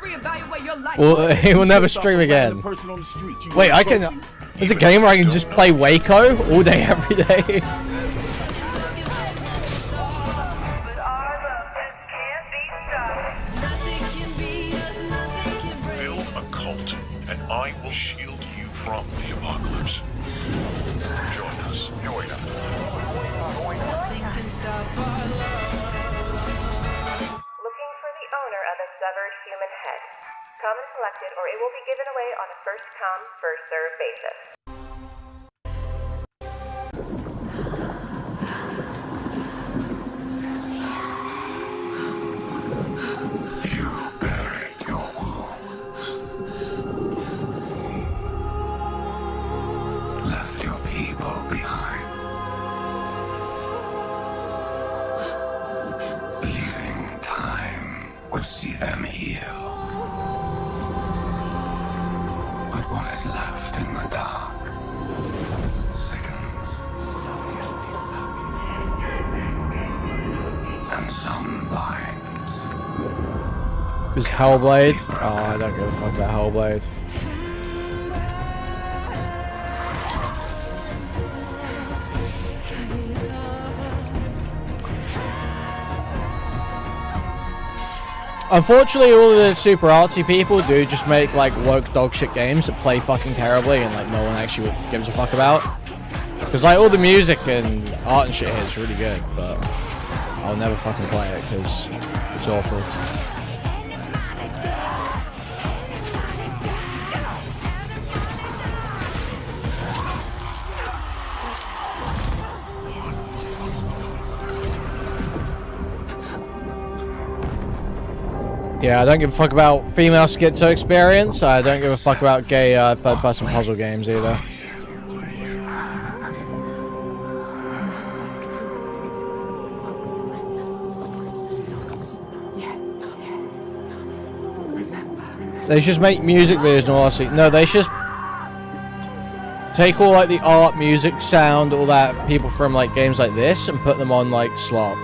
Well, he will never stream again. Wait, I can. There's a game where I can just play Waco all day, every day. Build a cult, and I will shield you from the apocalypse. Join us. Join us. Looking for the owner of a severed human head. Come and collect it, or it will be given away on a first-come, first-served basis. Left your people behind. Believing time would see them heal. But what is left in the dark sickens. And some binds. Is Hellblade? Oh, I don't give a fuck about Hellblade. Unfortunately, all of the super artsy people do just make like woke dog shit games that play fucking terribly and like no one actually gives a fuck about. Because like all the music and art and shit here is really good, but I'll never fucking play it because it's awful. Yeah, I don't give a fuck about female schizo experience. I don't give a fuck about gay third-person puzzle games either. They just make music videos and all that. No, they just take all like the art, music, sound, all that people from like games like this and put them on like slop.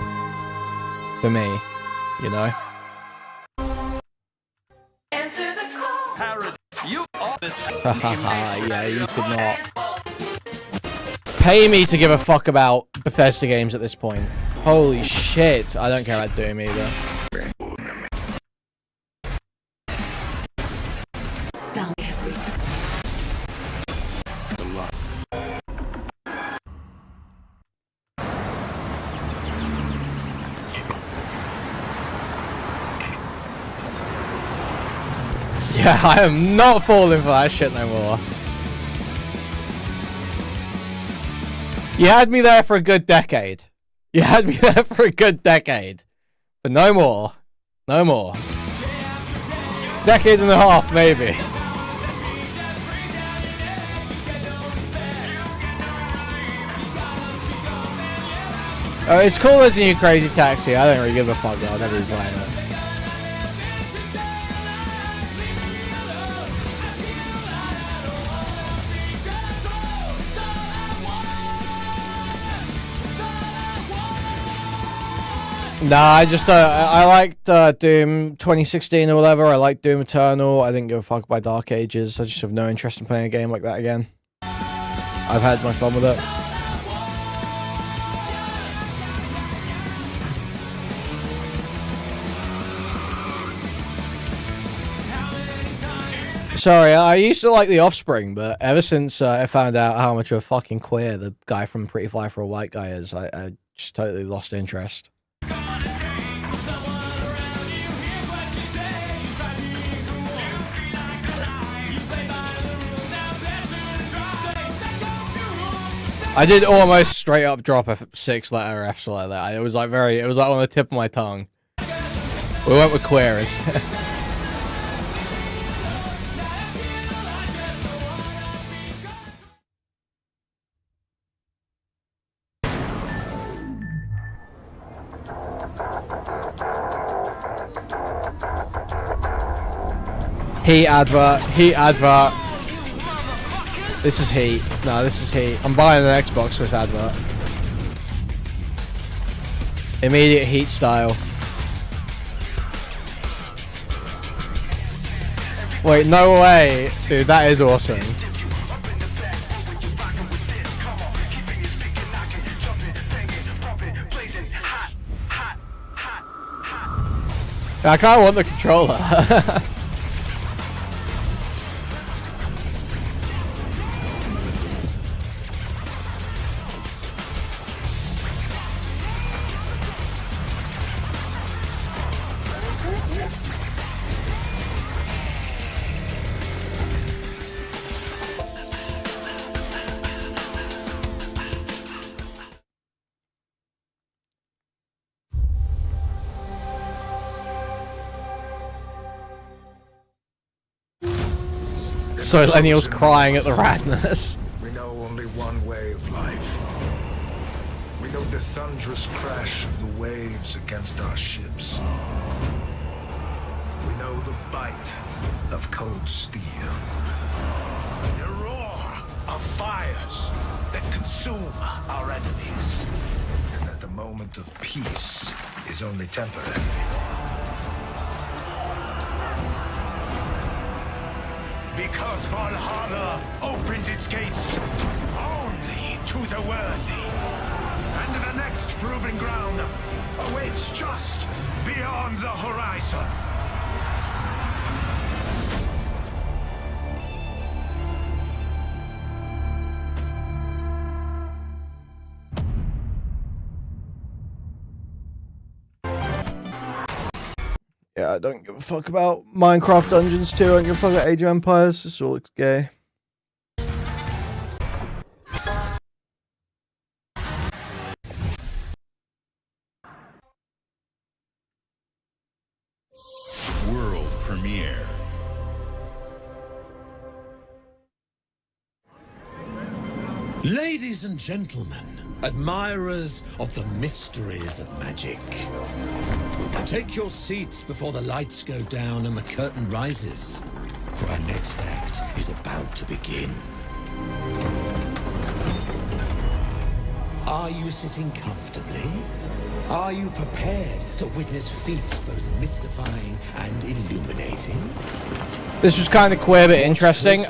For me, you know. Hahaha, yeah, you could not pay me to give a fuck about Bethesda games at this point. Holy shit, I don't care about Doom either. Yeah, I am not falling for that shit no more. You had me there for a good decade. You had me there for a good decade. But no more. No more. Decade and a half, maybe. It's cool as a new Crazy Taxi. I don't really give a fuck though. I'll never be playing it. Nah, I just I liked Doom 2016 or whatever. I liked Doom Eternal. I didn't give a fuck about Dark Ages. I just have no interest in playing a game like that again. I've had my fun with it. Sorry, I used to like The Offspring, but ever since I found out how much of a fucking queer the guy from Pretty Fly for a White Guy is, I just totally lost interest. I did almost straight up drop a 6-letter F like that. It was like it was like on the tip of my tongue. We went with queer instead. Heat advert, heat advert. This is heat. No, this is heat. I'm buying an Xbox for this advert. Immediate heat style. Wait, no way. Dude, that is awesome. I kinda want the controller. So Lenniel's crying at the radness. We know only one way of life. We know the thunderous crash of the waves against our ships. We know the bite of cold steel. The roar of fires that consume our enemies. And that the moment of peace is only temporary. Because Valhalla opens its gates only to the worthy. And the next proving ground awaits just beyond the horizon. Yeah, I don't give a fuck about Minecraft Dungeons 2. I don't give a fuck about Age of Empires. This all looks gay. World premiere. Ladies and gentlemen, admirers of the mysteries of magic, take your seats before the lights go down and the curtain rises, for our next act is about to begin. Are you sitting comfortably? Are you prepared to witness feats both mystifying and illuminating? This was kind of queer but interesting.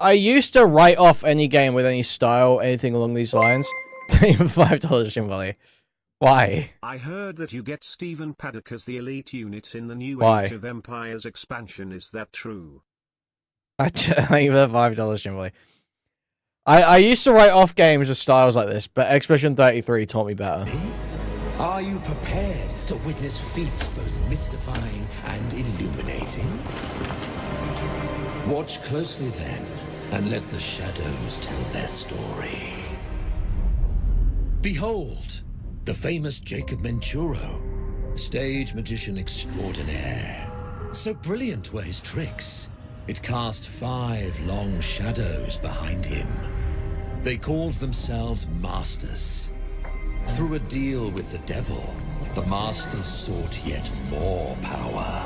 I used to write off any game with any style, anything along these lines. Even $5 Jim Valley. Why? I heard that you get Stephen Paddock as the elite unit in the new Why? Age of Empires expansion. Is that true? I think the $5 Jim Valley. I used to write off games with styles like this, but Expedition 33 taught me better. Are you prepared to witness feats both mystifying and illuminating? Watch closely then, and let the shadows tell their story. Behold, the famous Jacob Menturo, stage magician extraordinaire. So brilliant were his tricks, it cast 5 long shadows behind him. They called themselves Masters. Through a deal with the devil, the Masters sought yet more power.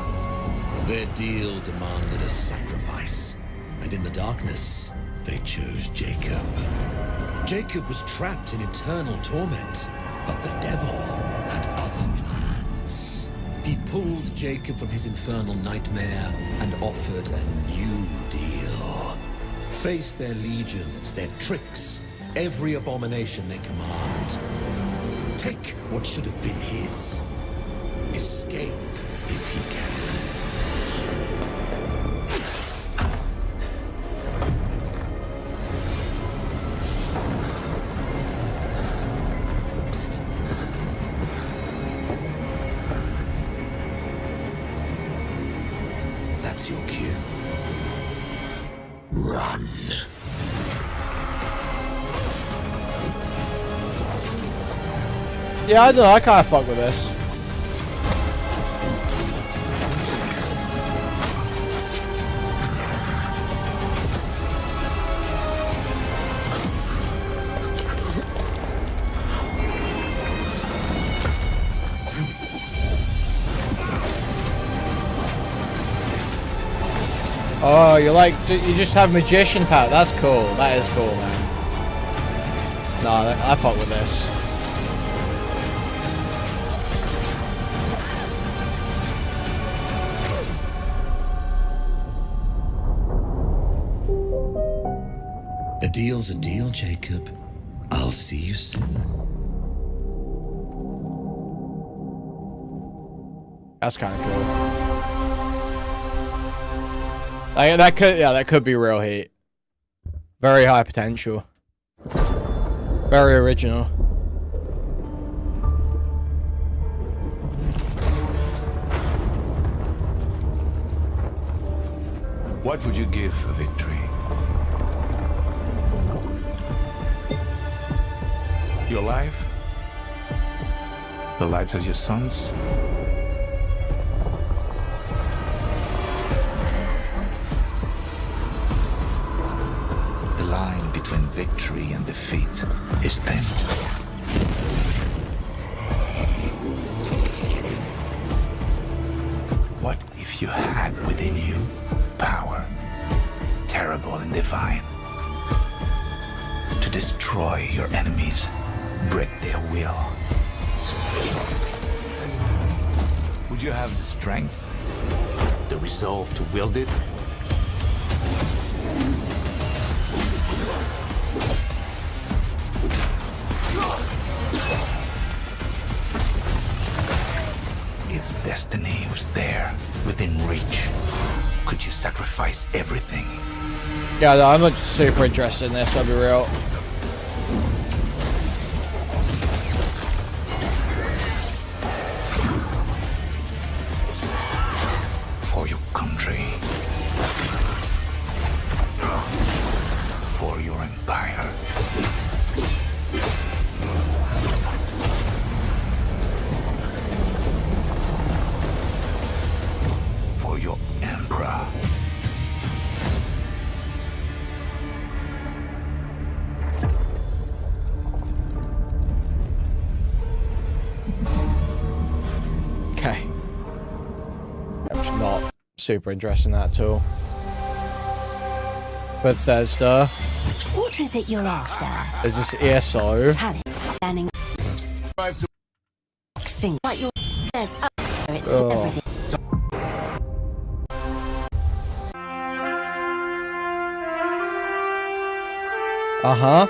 Their deal demanded a sacrifice, and in the darkness, they chose Jacob. Jacob was trapped in eternal torment, but the devil had other plans. He pulled Jacob from his infernal nightmare and offered a new deal. Face their legions, their tricks, every abomination they command. Take what should have been his. Escape if he can. That's your cue. Run. Yeah, I don't know, I kinda fuck with this. Oh, you just have magician power. That's cool. That is cool, man. No, I fuck with this. A deal's a deal, Jacob. I'll see you soon. That's kind of cool. That could be real heat. Very high potential. Very original. What would you give for victory? Your life? The lives of your sons? The line between victory and defeat is thin. What if you had within you power, terrible and divine, to destroy your enemies, break their will? Would you have the strength, the resolve to wield it? If destiny was there, within reach, could you sacrifice everything? Yeah, no, I'm not super interested in this, I'll be real. For your country. For your empire. For your emperor. Okay. I'm not super interested in that at all. Bethesda. What is it you're after? Is this ESO? Talent, planning, thing like your there's up there, it's for everything. Uh-huh.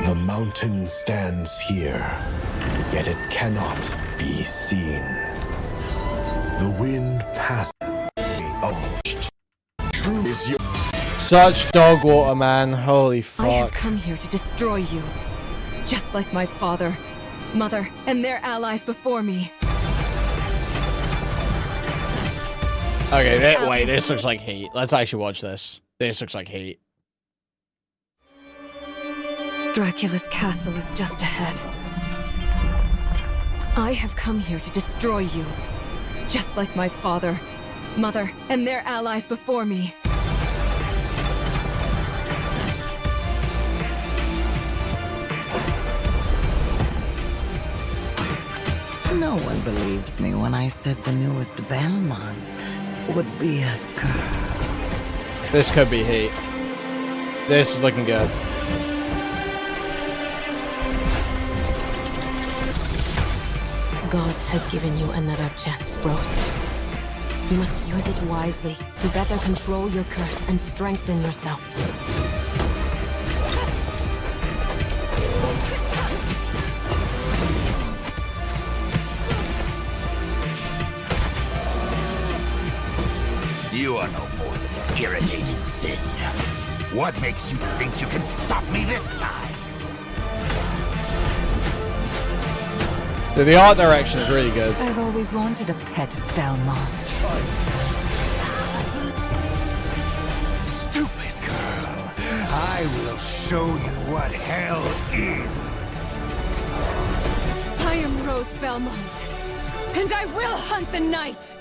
The mountain stands here, yet it cannot be seen. The wind passes. True is your. Such dog water, man. Holy I have fuck. come here to destroy you. Just like my father, mother, and their allies before me. Okay, wait, this looks like heat. Let's actually watch this. This looks like heat. Dracula's castle is just ahead. I have come here to destroy you. Just like my father, mother, and their allies before me. No one believed me when I said the newest Belmont would be a girl. This could be heat. This is looking good. God has given you another chance, Rose. You must use it wisely to better control your curse and strengthen yourself. You are no more than an irritating thing. What makes you think you can stop me this time? Dude, the art direction is really good. I've always wanted a pet Belmont. Stupid girl. I will show you what hell is. I am Rose Belmont, And I will hunt the night!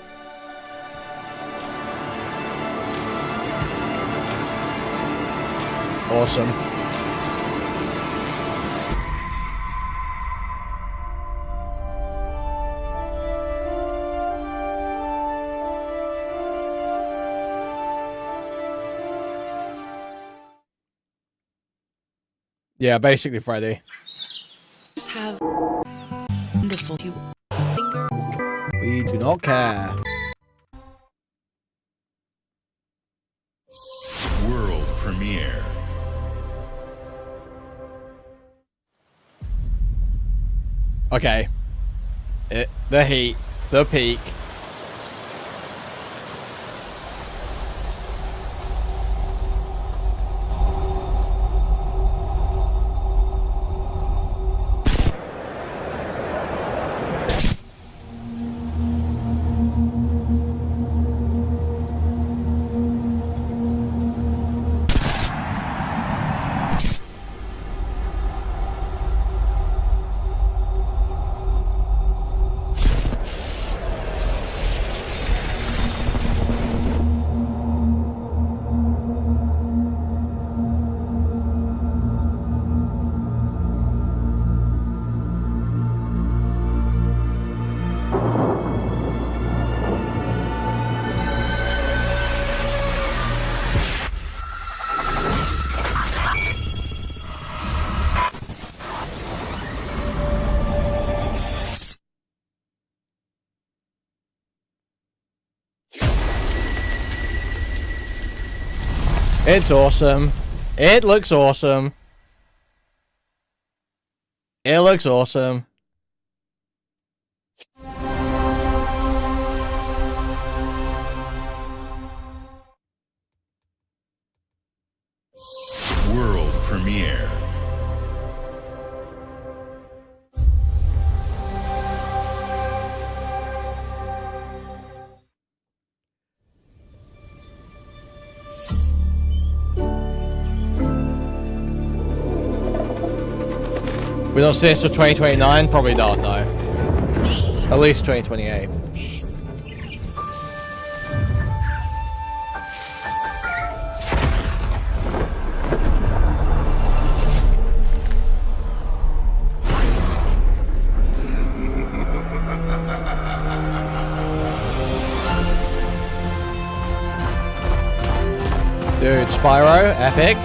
Awesome. Yeah, basically Freddy. Just have wonderful finger. We do not care. World premiere. Okay. The heat, the peak. It's awesome. It looks awesome. It looks awesome. World premiere. We don't see this for 2029? Probably not, no. At least 2028. Dude, Spyro, epic.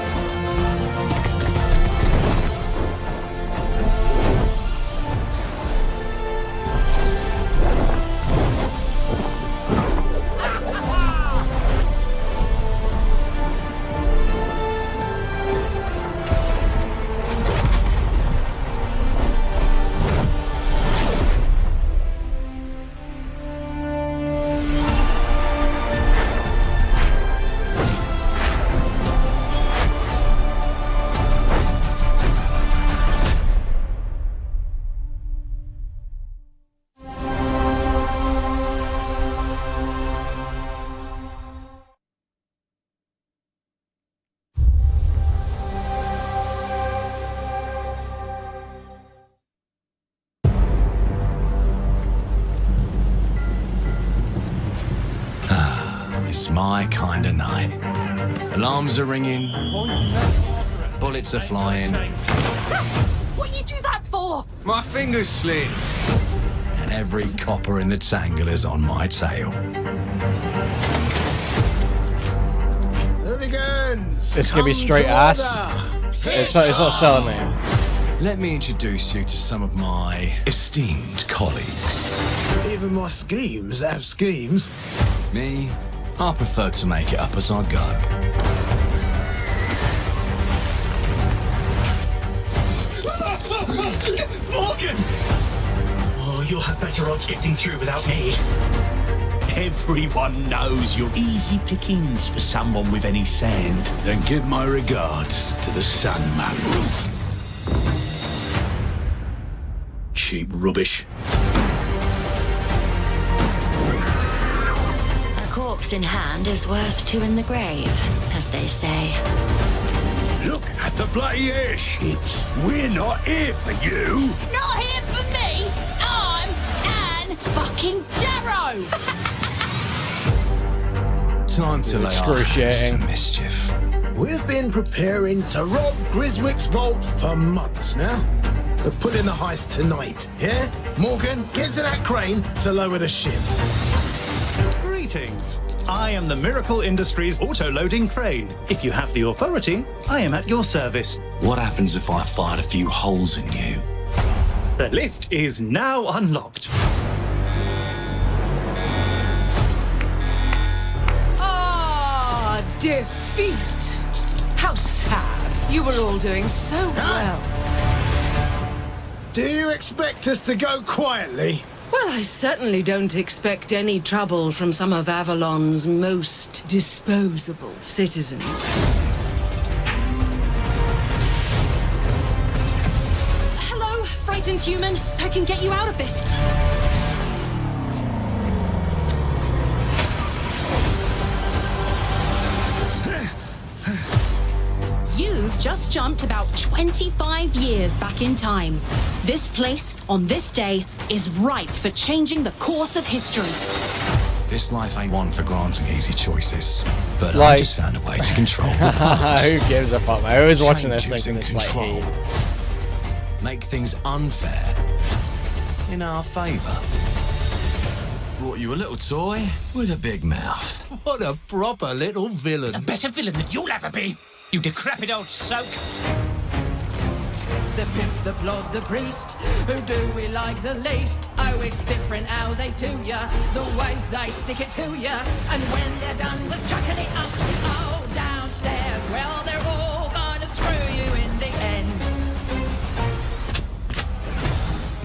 It's my kind of night. Alarms are ringing. Bullets are flying. What you do that for? My fingers slip. And every copper in the tangle is on my tail. Hooligans! It's gonna be straight ass. It's not selling me. Let me introduce you to some of my esteemed colleagues. Even my schemes have schemes. Me, I prefer to make it up as I go. Morgan! Oh, you'll have better odds getting through without me. Everyone knows you're easy pickings for someone with any sand. Then give my regards to the Sandman. Cheap rubbish. A corpse in hand is worth two in the grave, as they say. Look at the bloody airships. We're not here for you. Not here for me! I'm an fucking Time to lay our hands to Excruciating. mischief. We've been preparing to rob Griswick's vault for months now. We're putting the heist tonight, yeah? Morgan, get to that crane to lower the ship. Greetings. I am the Miracle Industries auto-loading crane. If you have the authority, I am at your service. What happens if I find a few holes in you? The lift is now unlocked. Ah, defeat. How sad. You were all doing so well. Do you expect us to go quietly? Well, I certainly don't expect any trouble from some of Avalon's most disposable citizens. Hello, frightened human. I can get you out of this. You've just jumped about 25 years back in time. This place, on this day, is ripe for changing the course of history. This life ain't one for granting easy choices, but I Like- just found a way to control the past. Who gives a fuck, man? Who's watching this Changes thinking in it's like control. he? Make things unfair in our favour. Brought you a little toy with a big mouth. What a proper little villain. A better villain than you'll ever be, you decrepit old soak. The pimp, the plod, the priest. Who do we like the least? Oh, it's different how they do ya. The ways they stick it to ya. And when they're done with chucking it up, oh, downstairs, well, they're all gonna screw you in the end.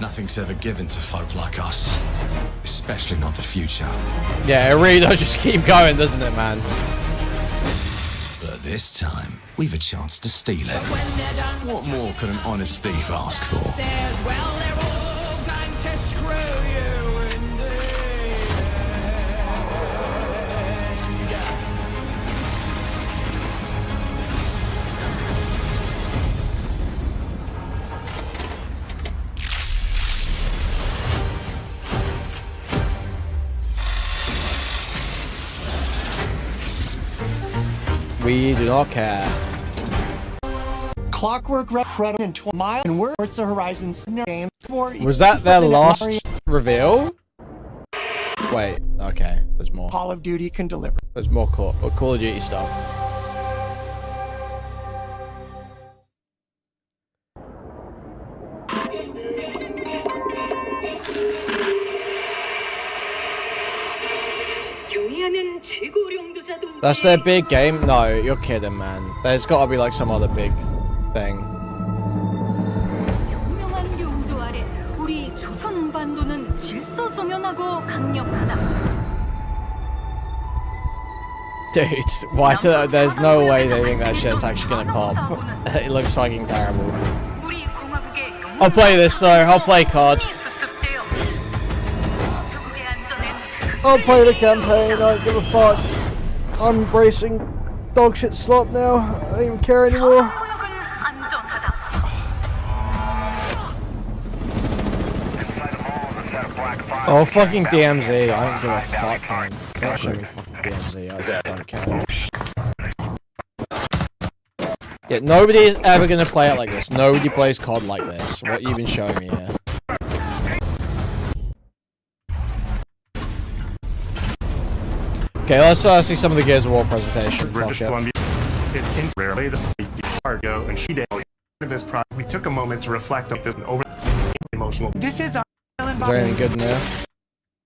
Nothing's ever given to folk like us, especially not the future. Yeah, it really does just keep going, doesn't it, man? But this time, we've a chance to steal it. What more could an honest thief ask for? Downstairs, well, they're all going to screw you in the We do not care. Clockwork Fred and 20 mile and words of Horizon's game for Was that their last reveal? Wait, okay, there's more. Call of Duty can deliver. There's more Call of Duty stuff. That's their big game? No, you're kidding, man. There's gotta be like some other big thing. 유명한 용도 아래 우리 조선 반도는 질서정연하고 강력하다. Dude, why there's no way they think that shit's actually gonna pop. It looks fucking terrible. I'll play this though, I'll play COD. I'll play the campaign, I don't give a fuck. I'm embracing dogshit slop now, I don't even care anymore. Oh, fucking DMZ, I don't give a fuck, man. Don't show me fucking DMZ, I just don't care. Yeah, nobody is ever gonna play it like this. Nobody plays COD like this. What you been showing me here? Okay, let's see some of the Gears of War presentation. British Fuck it. Columbia, it rarely the cargo and she did. This project, we took a moment to reflect on this over emotional. This is our Is there anything good in there?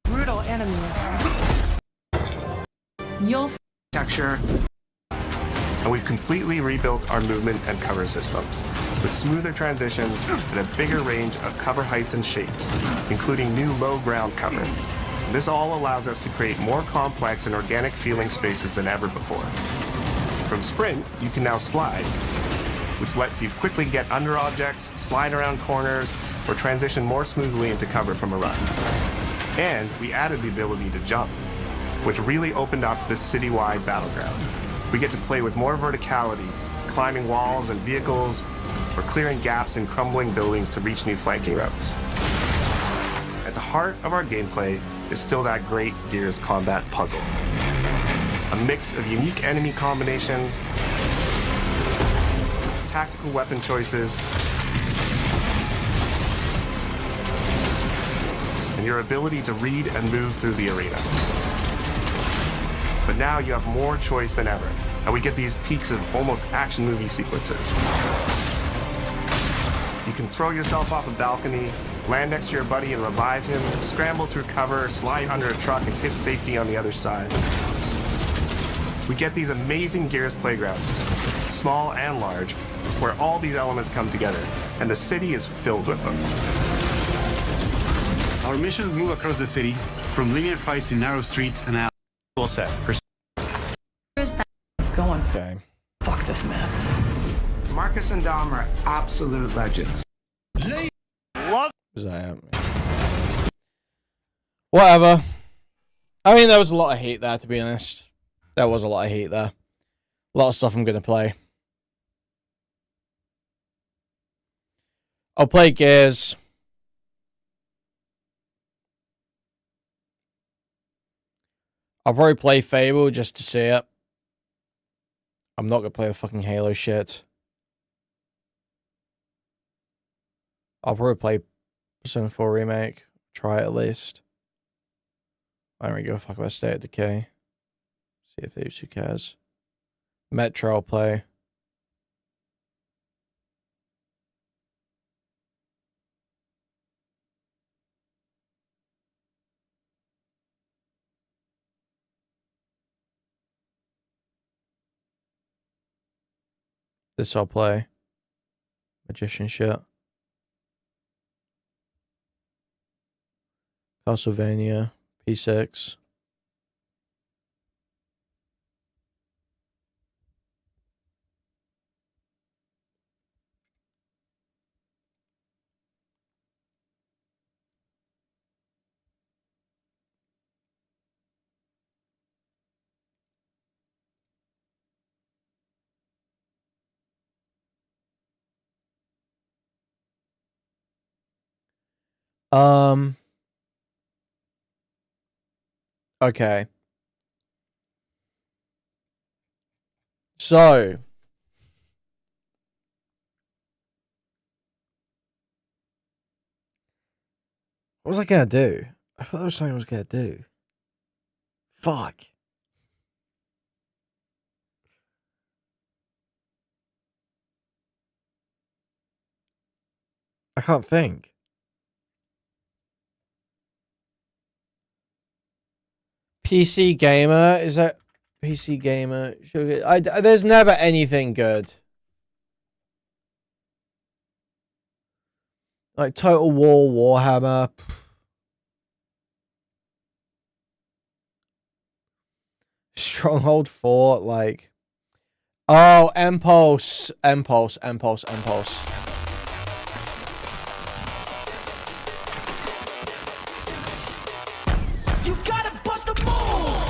brutal enemies. You'll Texture. And we've completely rebuilt our movement and cover systems with smoother transitions and a bigger range of cover heights and shapes, including new low ground cover. This all allows us to create more complex and organic feeling spaces than ever before. From Sprint, you can now slide, which lets you quickly get under objects, slide around corners, or transition more smoothly into cover from a run. And we added the ability to jump, which really opened up this citywide battleground. We get to play with more verticality, climbing walls and vehicles, or clearing gaps in crumbling buildings to reach new flanking routes. At the heart of our gameplay is still that great Gears combat puzzle. a mix of unique enemy combinations, tactical weapon choices, and your ability to read and move through the arena. But now you have more choice than ever, and we get these peaks of almost action movie sequences. You can throw yourself off a balcony, land next to your buddy and revive him, scramble through cover, slide under a truck, and hit safety on the other side. We get these amazing Gears playgrounds, small and large, where all these elements come together, and the city is filled with them. Our missions move across the city, from linear fights in narrow streets and alleys. All set. Where's that going? Okay. Fuck this mess. Marcus and Dom are absolute legends. Love. Whatever. I mean, there was a lot of hate there, to be honest. There was a lot of hate there. A lot of stuff I'm going to play. I'll play Gears. I'll probably play Fable just to see it. I'm not going to play the fucking Halo shit. I'll probably play Persona 4 Remake. Try it at least. I don't really give a fuck about State of Decay. Sea of Thieves, who cares? Metro I'll play. This I'll play. Magician shit. Castlevania. P6. Okay. So. What was I gonna do? I thought there was something I was gonna do. Fuck. I can't think. PC Gamer? Is that PC Gamer? There's never anything good. Like Total War, Warhammer. Stronghold Fort, like. Oh, Impulse. Impulse. You gotta bust a move!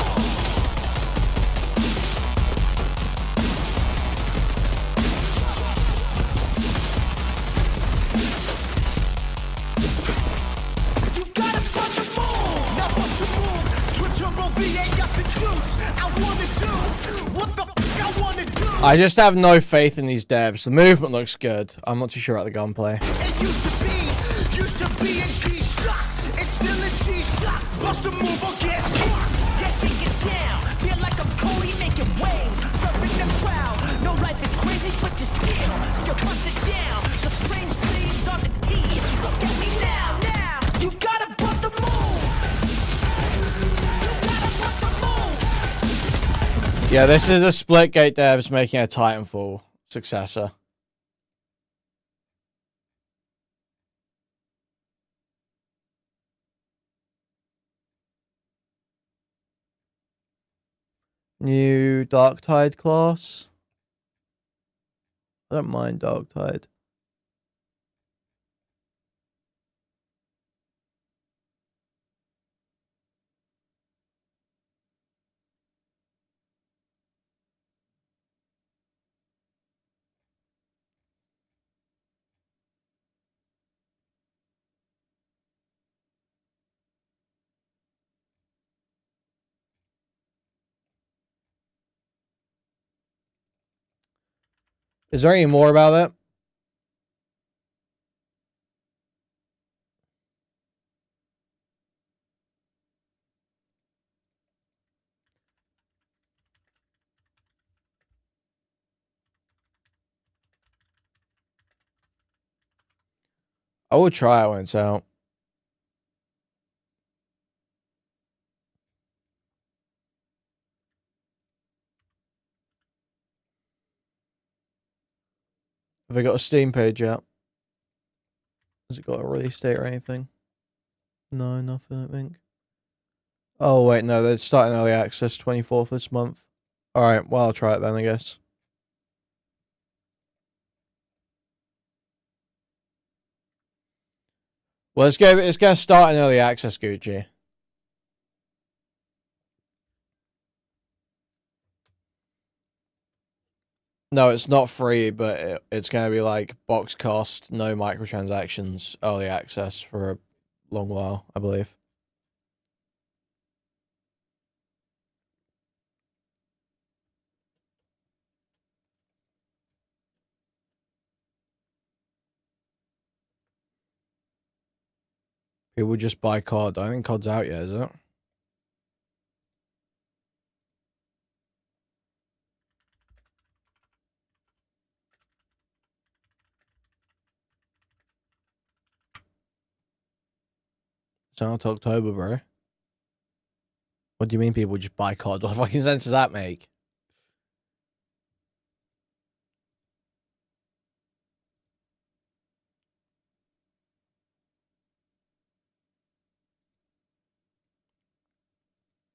You gotta bust a move! Now bust a move! Twitch your V ain't got the juice! I wanna do what the fuck I wanna do! I just have no faith in these devs. The movement looks good. I'm not too sure about the gunplay. It used to be a G-Shock. It's still a G-Shock. Bust a move or get blocked. Yeah, shake it down. Feel like I'm Cody making waves. Surfing the crowd. No life is crazy, but you're still bust it down. Supreme sleeves on the tee. Look at me now. You gotta bust a move. You gotta bust a move. Yeah, this is a Splitgate devs making a Titanfall successor. New Darktide class. I don't mind Darktide. Is there any more about that? I will try it when it's out. Have they got a Steam page out? Has it got a release date or anything? No, nothing, I think. Oh, wait, no, they're starting early access 24th this month. Alright, well, I'll try it then, I guess. Well, it's going to start in early access, Gucci. No, it's not free, but it's going to be like box cost, no microtransactions, early access for a long while, I believe. People just buy COD. I don't think COD's out yet, is it? It's out October, bro. What do you mean people just buy COD? What fucking sense does that make?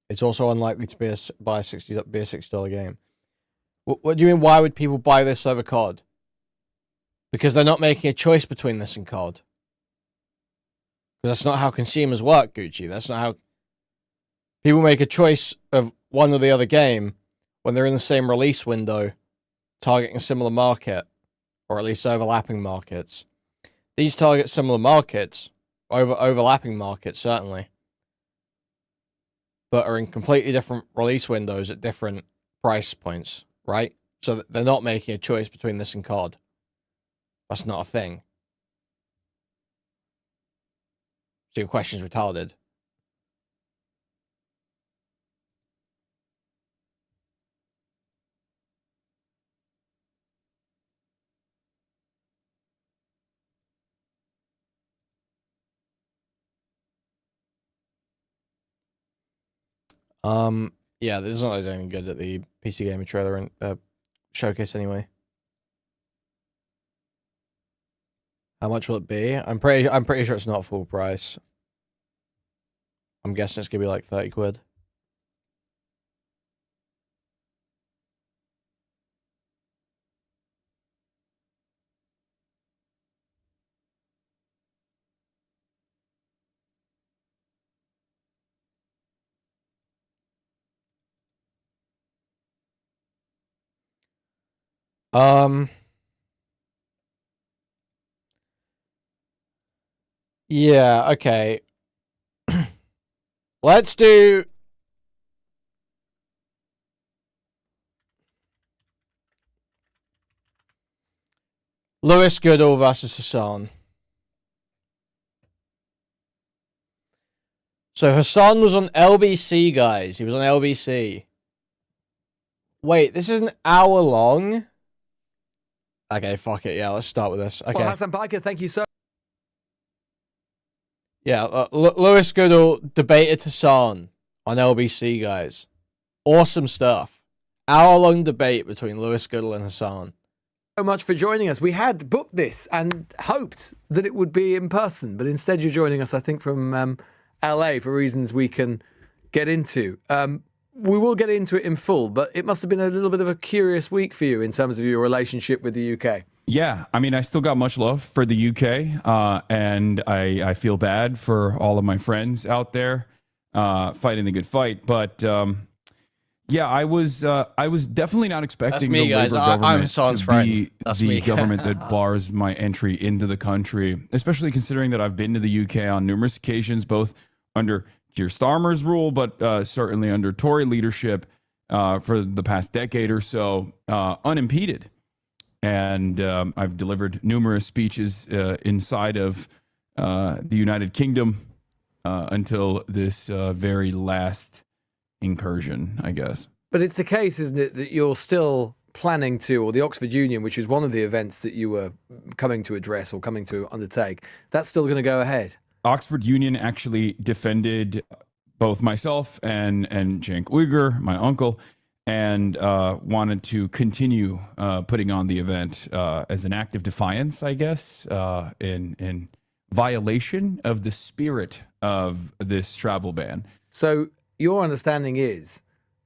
It's also unlikely to be a $60 game. What do you mean? Why would people buy this over COD? Because they're not making a choice between this and COD. Because that's not how consumers work, Gucci. That's not how people make a choice of one or the other game when they're in the same release window, targeting a similar market, or at least overlapping markets. These target similar markets, overlapping markets, certainly, but are in completely different release windows at different price points, right? So they're not making a choice between this and COD. That's not a thing. So your question's retarded. Yeah, there's not anything good at the PC Gamer trailer and showcase anyway. How much will it be? I'm pretty sure it's not full price. I'm guessing it's gonna be like 30 quid. Yeah, okay. Let's do Lewis Goodall versus Hassan. So Hassan was on LBC, guys. He was on LBC. Wait, this is an hour long? Okay, fuck it. Yeah, let's start with this. Okay. Well, Hassan Parker, thank you so much. Yeah, Lewis Goodall debated Hassan on LBC, guys. Awesome stuff. Hour-long debate between Lewis Goodall and Hassan. So much for joining us. We had booked this and hoped that it would be in person, but instead you're joining us, I think, from LA for reasons we can get into. We will get into it in full, but it must have been a little bit of a curious week for you in terms of your relationship with the UK. Yeah, I mean, I still got much love for the UK, and I feel bad for all of my friends out there fighting the good fight. But yeah, I was definitely not expecting me, the Labour I'm government Hassan's to friend. be That's the me. government that bars my entry into the country, especially considering that I've been to the UK on numerous occasions, both under Keir Starmer's rule, but certainly under Tory leadership for the past decade or so, unimpeded. and I've delivered numerous speeches inside of the United Kingdom until this very last incursion, I guess. But it's the case, isn't it, that you're still planning to, or the Oxford Union, which is one of the events that you were coming to address or coming to undertake, that's still going to go ahead? Oxford Union actually defended both myself and Cenk Uygur, my uncle, and wanted to continue putting on the event as an act of defiance, I guess, in violation of the spirit of this travel ban. So your understanding is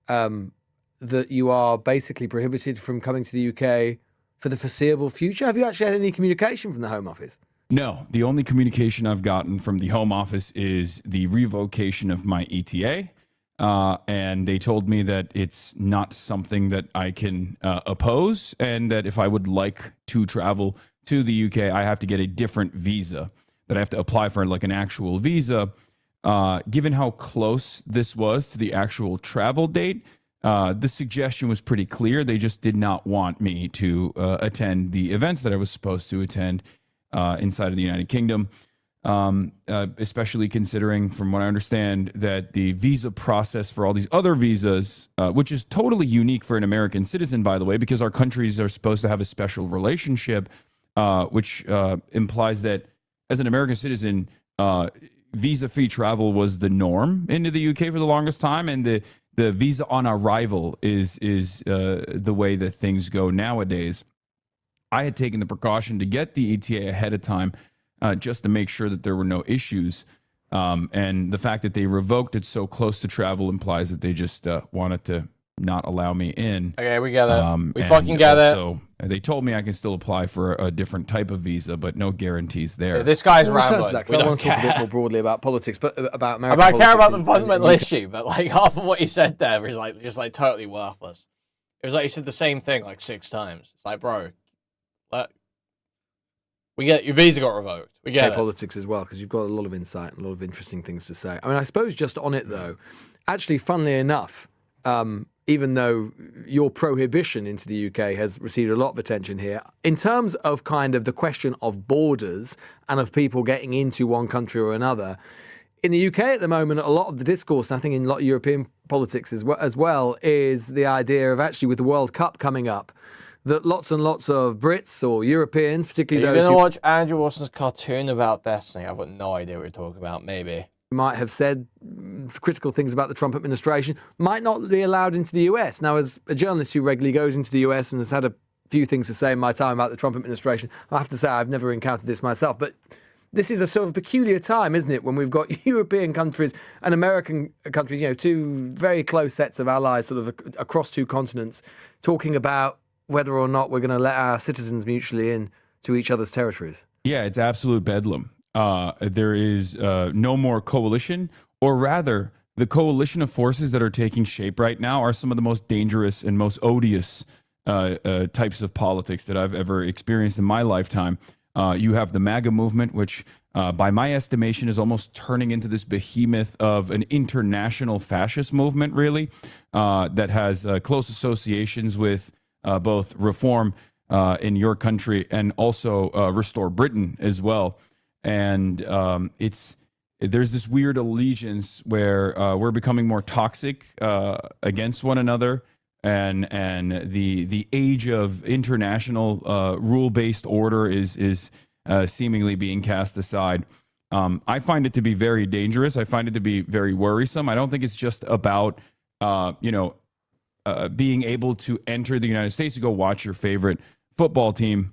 that you are basically prohibited from coming to the UK for the foreseeable future? Have you actually had any communication from the Home Office? No, the only communication I've gotten from the Home Office is the revocation of my ETA. And they told me that it's not something that I can oppose, and that if I would like to travel to the UK, I have to get a different visa, that I have to apply for like an actual visa. Given how close this was to the actual travel date, the suggestion was pretty clear. They just did not want me to attend the events that I was supposed to attend inside of the United Kingdom. Especially considering, from what I understand, that the visa process for all these other visas, which is totally unique for an American citizen, by the way, because our countries are supposed to have a special relationship, which implies that as an American citizen, visa-free travel was the norm into the UK for the longest time, and the visa on arrival is the way that things go nowadays. I had taken the precaution to get the ETA ahead of time, just to make sure that there were no issues. And the fact that they revoked it so close to travel implies that they just wanted to not allow me in. Okay, we get it. We fucking get it. So they told me I can still apply for a different type of visa, but no guarantees there. Yeah, this guy's rambling. I want to talk a bit more broadly about politics, but about American I politics. care about the fundamental issue, but like half of what he said there is like just like totally worthless. It was like he said the same thing like 6 times. It's like, bro, we get your visa got revoked. We get it. Politics as well, because you've got a lot of insight and a lot of interesting things to say. I mean, I suppose just on it though, actually, funnily enough, even though your prohibition into the UK has received a lot of attention here, in terms of kind of the question of borders and of people getting into one country or another, in the UK at the moment, a lot of the discourse, and I think in a lot of European politics as well, is the idea of actually with the World Cup coming up, that lots and lots of Brits or Europeans, particularly Are you those going to who watch Andrew Wilson's cartoon about Destiny? I've got no idea what you're talking about, maybe. might have said critical things about the Trump administration might not be allowed into the US. Now, as a journalist who regularly goes into the US and has had a few things to say in my time about the Trump administration, I have to say I've never encountered this myself, but this is a sort of peculiar time, isn't it, when we've got European countries and American countries, you know, two very close sets of allies sort of across 2 continents, talking about whether or not we're going to let our citizens mutually in to each other's territories. Yeah, it's absolute bedlam. There is no more coalition, or rather, the coalition of forces that are taking shape right now are some of the most dangerous and most odious types of politics that I've ever experienced in my lifetime. You have the MAGA movement, which by my estimation is almost turning into this behemoth of an international fascist movement, really, that has close associations with both reform in your country and also Restore Britain as well. And there's this weird allegiance where we're becoming more toxic against one another, and the age of international rule-based order is seemingly being cast aside. I find it to be very dangerous. I find it to be very worrisome. I don't think it's just about being able to enter the United States to go watch your favorite football team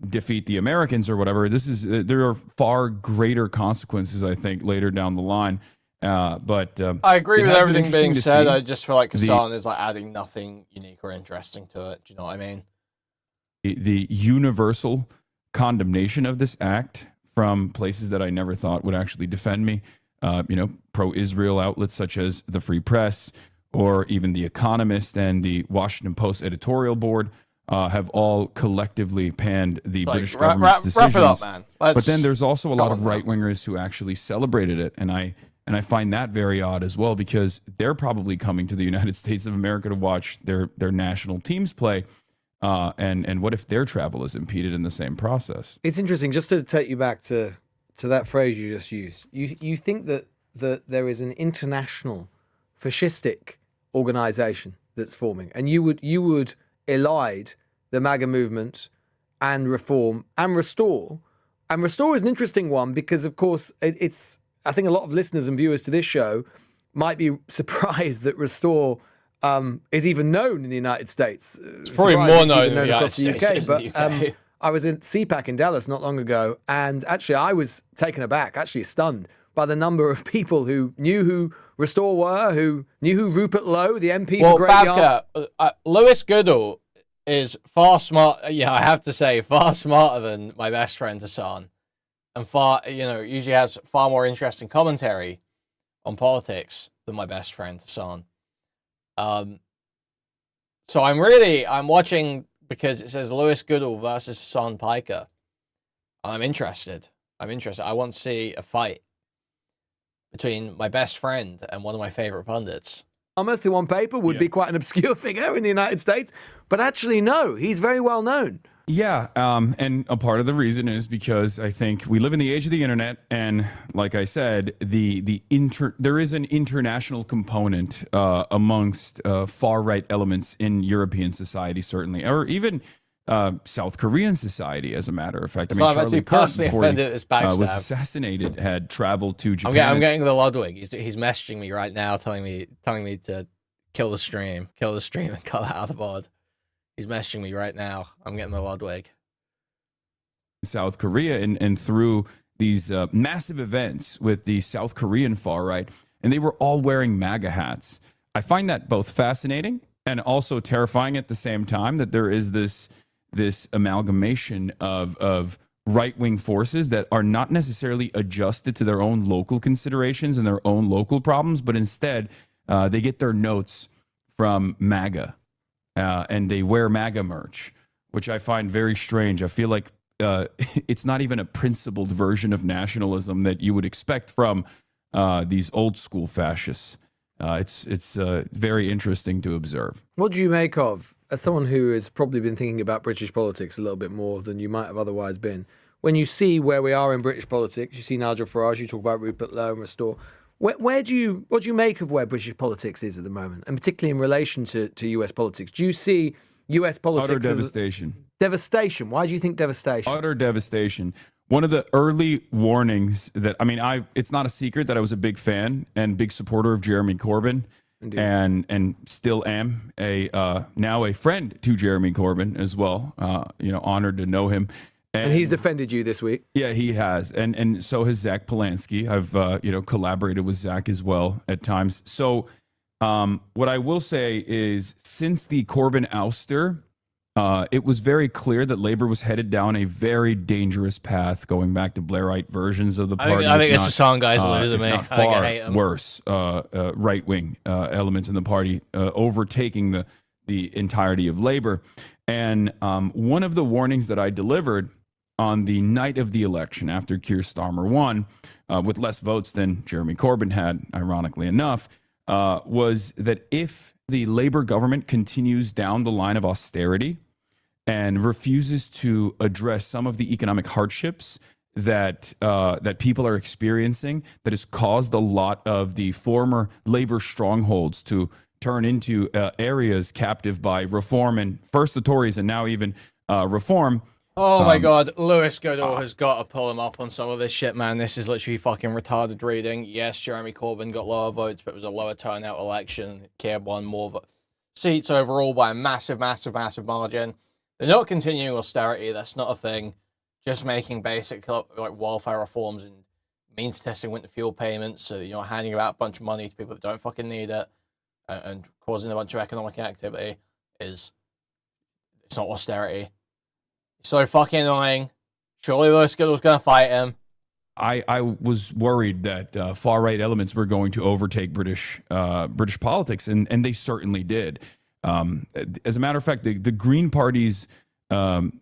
defeat the Americans or whatever. There are far greater consequences, I think, later down the line. But I agree with everything being said. See. I just feel like Kassan is like adding nothing unique or interesting to it. Do you know what I mean? The universal condemnation of this act from places that I never thought would actually defend me, pro-Israel outlets such as the Free Press or even The Economist and the Washington Post editorial board, have all collectively panned the British government's decisions. Wrap it up, man. But then there's also a lot of right-wingers who actually celebrated it, and I find that very odd as well, because they're probably coming to the United States of America to watch their national teams play. And what if their travel is impeded in the same process? It's interesting, just to take you back to that phrase you just used. You think that there is an international fascistic organization that's forming, and you would elide the MAGA movement and reform and restore. And restore is an interesting one because, of course, it's. I think a lot of listeners and viewers to this show might be surprised that restore is even known in the United States. It's probably more known in the United States, but I was in CPAC in Dallas not long ago, and actually I was taken aback, actually stunned, by the number of people who knew who Restore were, who knew who Rupert Lowe, the MP for Great Yarmouth. Lewis Goodall is far smart. Yeah, I have to say, far smarter than my best friend Hassan, and usually has far more interesting commentary on politics than my best friend Hassan. So I'm watching because it says Lewis Goodall versus Hassan Piker. I'm interested. I want to see a fight between my best friend and one of my favorite pundits. Yarmouth, who on paper would be quite an obscure figure in the United States, but actually no, he's very well known. Yeah, and a part of the reason is because I think we live in the age of the internet, and like I said, there is an international component amongst far right elements in European society, certainly, or even South Korean society, as a matter of fact. Charlie Kirk, before he was assassinated, had traveled to Japan. I'm getting the Ludwig. He's messaging me right now, telling me to kill the stream, and cut out of the pod. He's messaging me right now. I'm getting the Ludwig. South Korea and through these massive events with the South Korean far right, and they were all wearing MAGA hats. I find that both fascinating and also terrifying at the same time, that there is this amalgamation of right-wing forces that are not necessarily adjusted to their own local considerations and their own local problems, but instead they get their notes from MAGA, and they wear MAGA merch, which I find very strange. I feel like it's not even a principled version of nationalism that you would expect from these old school fascists. It's very interesting to observe. What do you make of, as someone who has probably been thinking about British politics a little bit more than you might have otherwise been, when you see where we are in British politics, you see Nigel Farage, you talk about Rupert Lowe and Restore. What do you make of where British politics is at the moment, and particularly in relation to US politics? Do you see US politics utter devastation? Devastation. Why do you think devastation? Utter devastation. One of the early warnings that, it's not a secret that I was a big fan and big supporter of Jeremy Corbyn. Indeed. And still am now a friend to Jeremy Corbyn as well. Honored to know him. And he's defended you this week. Yeah, he has. And so has Zach Polanski. I've collaborated with Zach as well at times. So what I will say is, since the Corbyn ouster, it was very clear that Labour was headed down a very dangerous path, going back to Blairite versions of the party. I think it's a song guys losing me. Not far worse, right-wing elements in the party overtaking the entirety of Labour. And one of the warnings that I delivered on the night of the election, after Keir Starmer won, with less votes than Jeremy Corbyn had, ironically enough, was that if the Labour government continues down the line of austerity and refuses to address some of the economic hardships that people are experiencing, that has caused a lot of the former Labour strongholds to turn into areas captive by reform, and first the Tories and now even reform. Oh my God, Lewis Goodall has got to pull him up on some of this shit, man. This is literally fucking retarded reading. Yes, Jeremy Corbyn got lower votes, but it was a lower turnout election. Keir won more seats overall by a massive, massive, massive margin. They're not continuing austerity. That's not a thing. Just making basic welfare reforms and means testing winter fuel payments, so that you're not handing out a bunch of money to people that don't fucking need it, and causing a bunch of economic activity. It's not austerity. It's so fucking annoying. Surely Lewis Goodall's gonna fight him. I was worried that far right elements were going to overtake British politics, and they certainly did. As a matter of fact, the Green Party's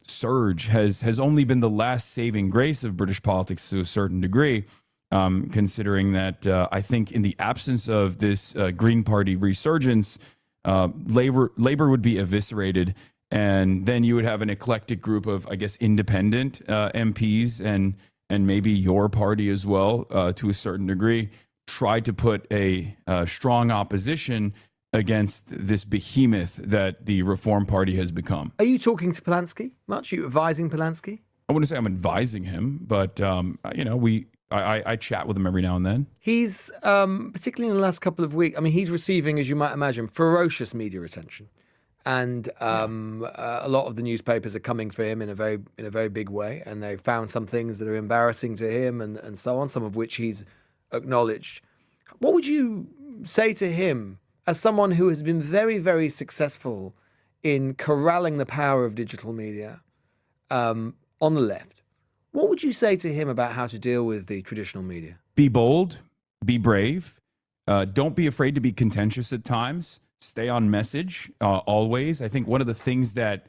surge has only been the last saving grace of British politics to a certain degree, considering that I think in the absence of this Green Party resurgence, Labour would be eviscerated and then you would have an eclectic group of, I guess, independent MPs and maybe your party as well, to a certain degree, try to put a strong opposition against this behemoth that the Reform Party has become. Are you talking to Polanski much? Are you advising Polanski? I wouldn't say I'm advising him, but I chat with him every now and then. He's particularly in the last couple of weeks. I mean, he's receiving, as you might imagine, ferocious media attention, and a lot of the newspapers are coming for him in a very big way, and they found some things that are embarrassing to him, and so on. Some of which he's acknowledged. What would you say to him as someone who has been very, very successful in corralling the power of digital media on the left? What would you say to him about how to deal with the traditional media? Be bold, be brave. Don't be afraid to be contentious at times. Stay on message always. I think one of the things that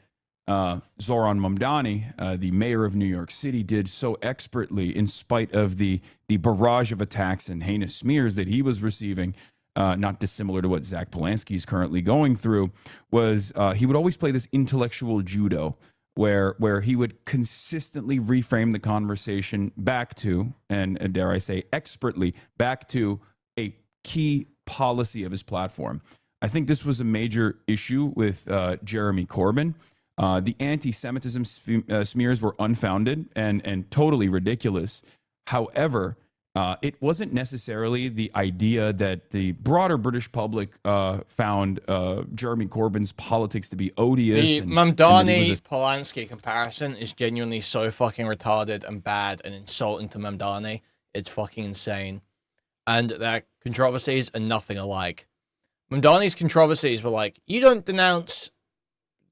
Zoran Mamdani, the mayor of New York City, did so expertly in spite of the barrage of attacks and heinous smears that he was receiving, not dissimilar to what Zach Polanski is currently going through, was he would always play this intellectual judo where he would consistently reframe the conversation back to, and dare I say expertly, back to a key policy of his platform. I think this was a major issue with Jeremy Corbyn. The anti-Semitism smears were unfounded and totally ridiculous. However, it wasn't necessarily the idea that the broader British public found Jeremy Corbyn's politics to be odious. The Mamdani Polanski comparison is genuinely so fucking retarded and bad and insulting to Mamdani. It's fucking insane. And their controversies are nothing alike. Mamdani's controversies were like, you don't denounce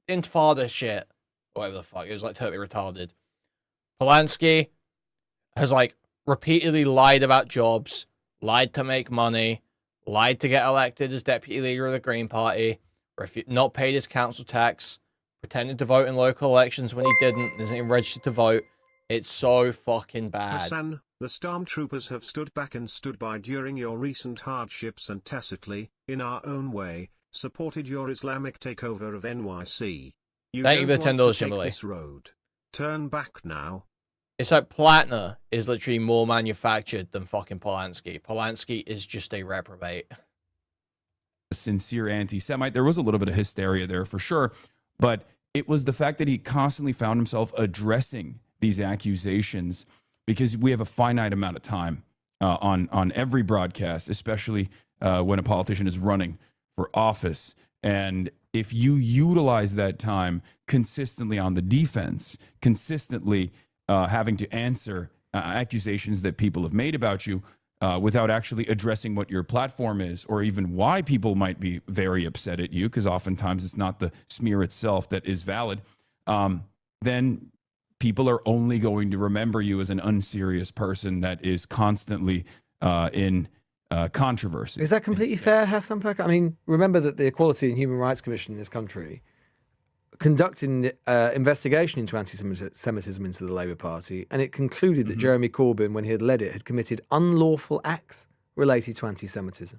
Intifada shit. Whatever the fuck. It was like totally retarded. Polanski has like repeatedly lied about jobs, lied to make money, lied to get elected as deputy leader of the Green Party, not paid his council tax, pretended to vote in local elections when he didn't, isn't even registered to vote. It's so fucking bad. Hassan, the stormtroopers have stood back and stood by during your recent hardships and tacitly, in our own way, supported your Islamic takeover of NYC. You Thank you for the don't $10, want to take Shimmerly. this road. Turn back now. It's like Platner is literally more manufactured than fucking Polanski. Polanski is just a reprobate. A sincere anti-Semite. There was a little bit of hysteria there for sure, but it was the fact that he constantly found himself addressing these accusations because we have a finite amount of time on every broadcast, especially when a politician is running for office. And if you utilize that time consistently on the defense, consistently having to answer accusations that people have made about you without actually addressing what your platform is or even why people might be very upset at you, because oftentimes it's not the smear itself that is valid, then people are only going to remember you as an unserious person that is constantly in controversy. Is that completely fair, Hassan Parker? I mean, remember that the Equality and Human Rights Commission in this country conducted an investigation into anti-Semitism into the Labour Party, and it concluded that Jeremy Corbyn, when he had led it, had committed unlawful acts related to anti-Semitism.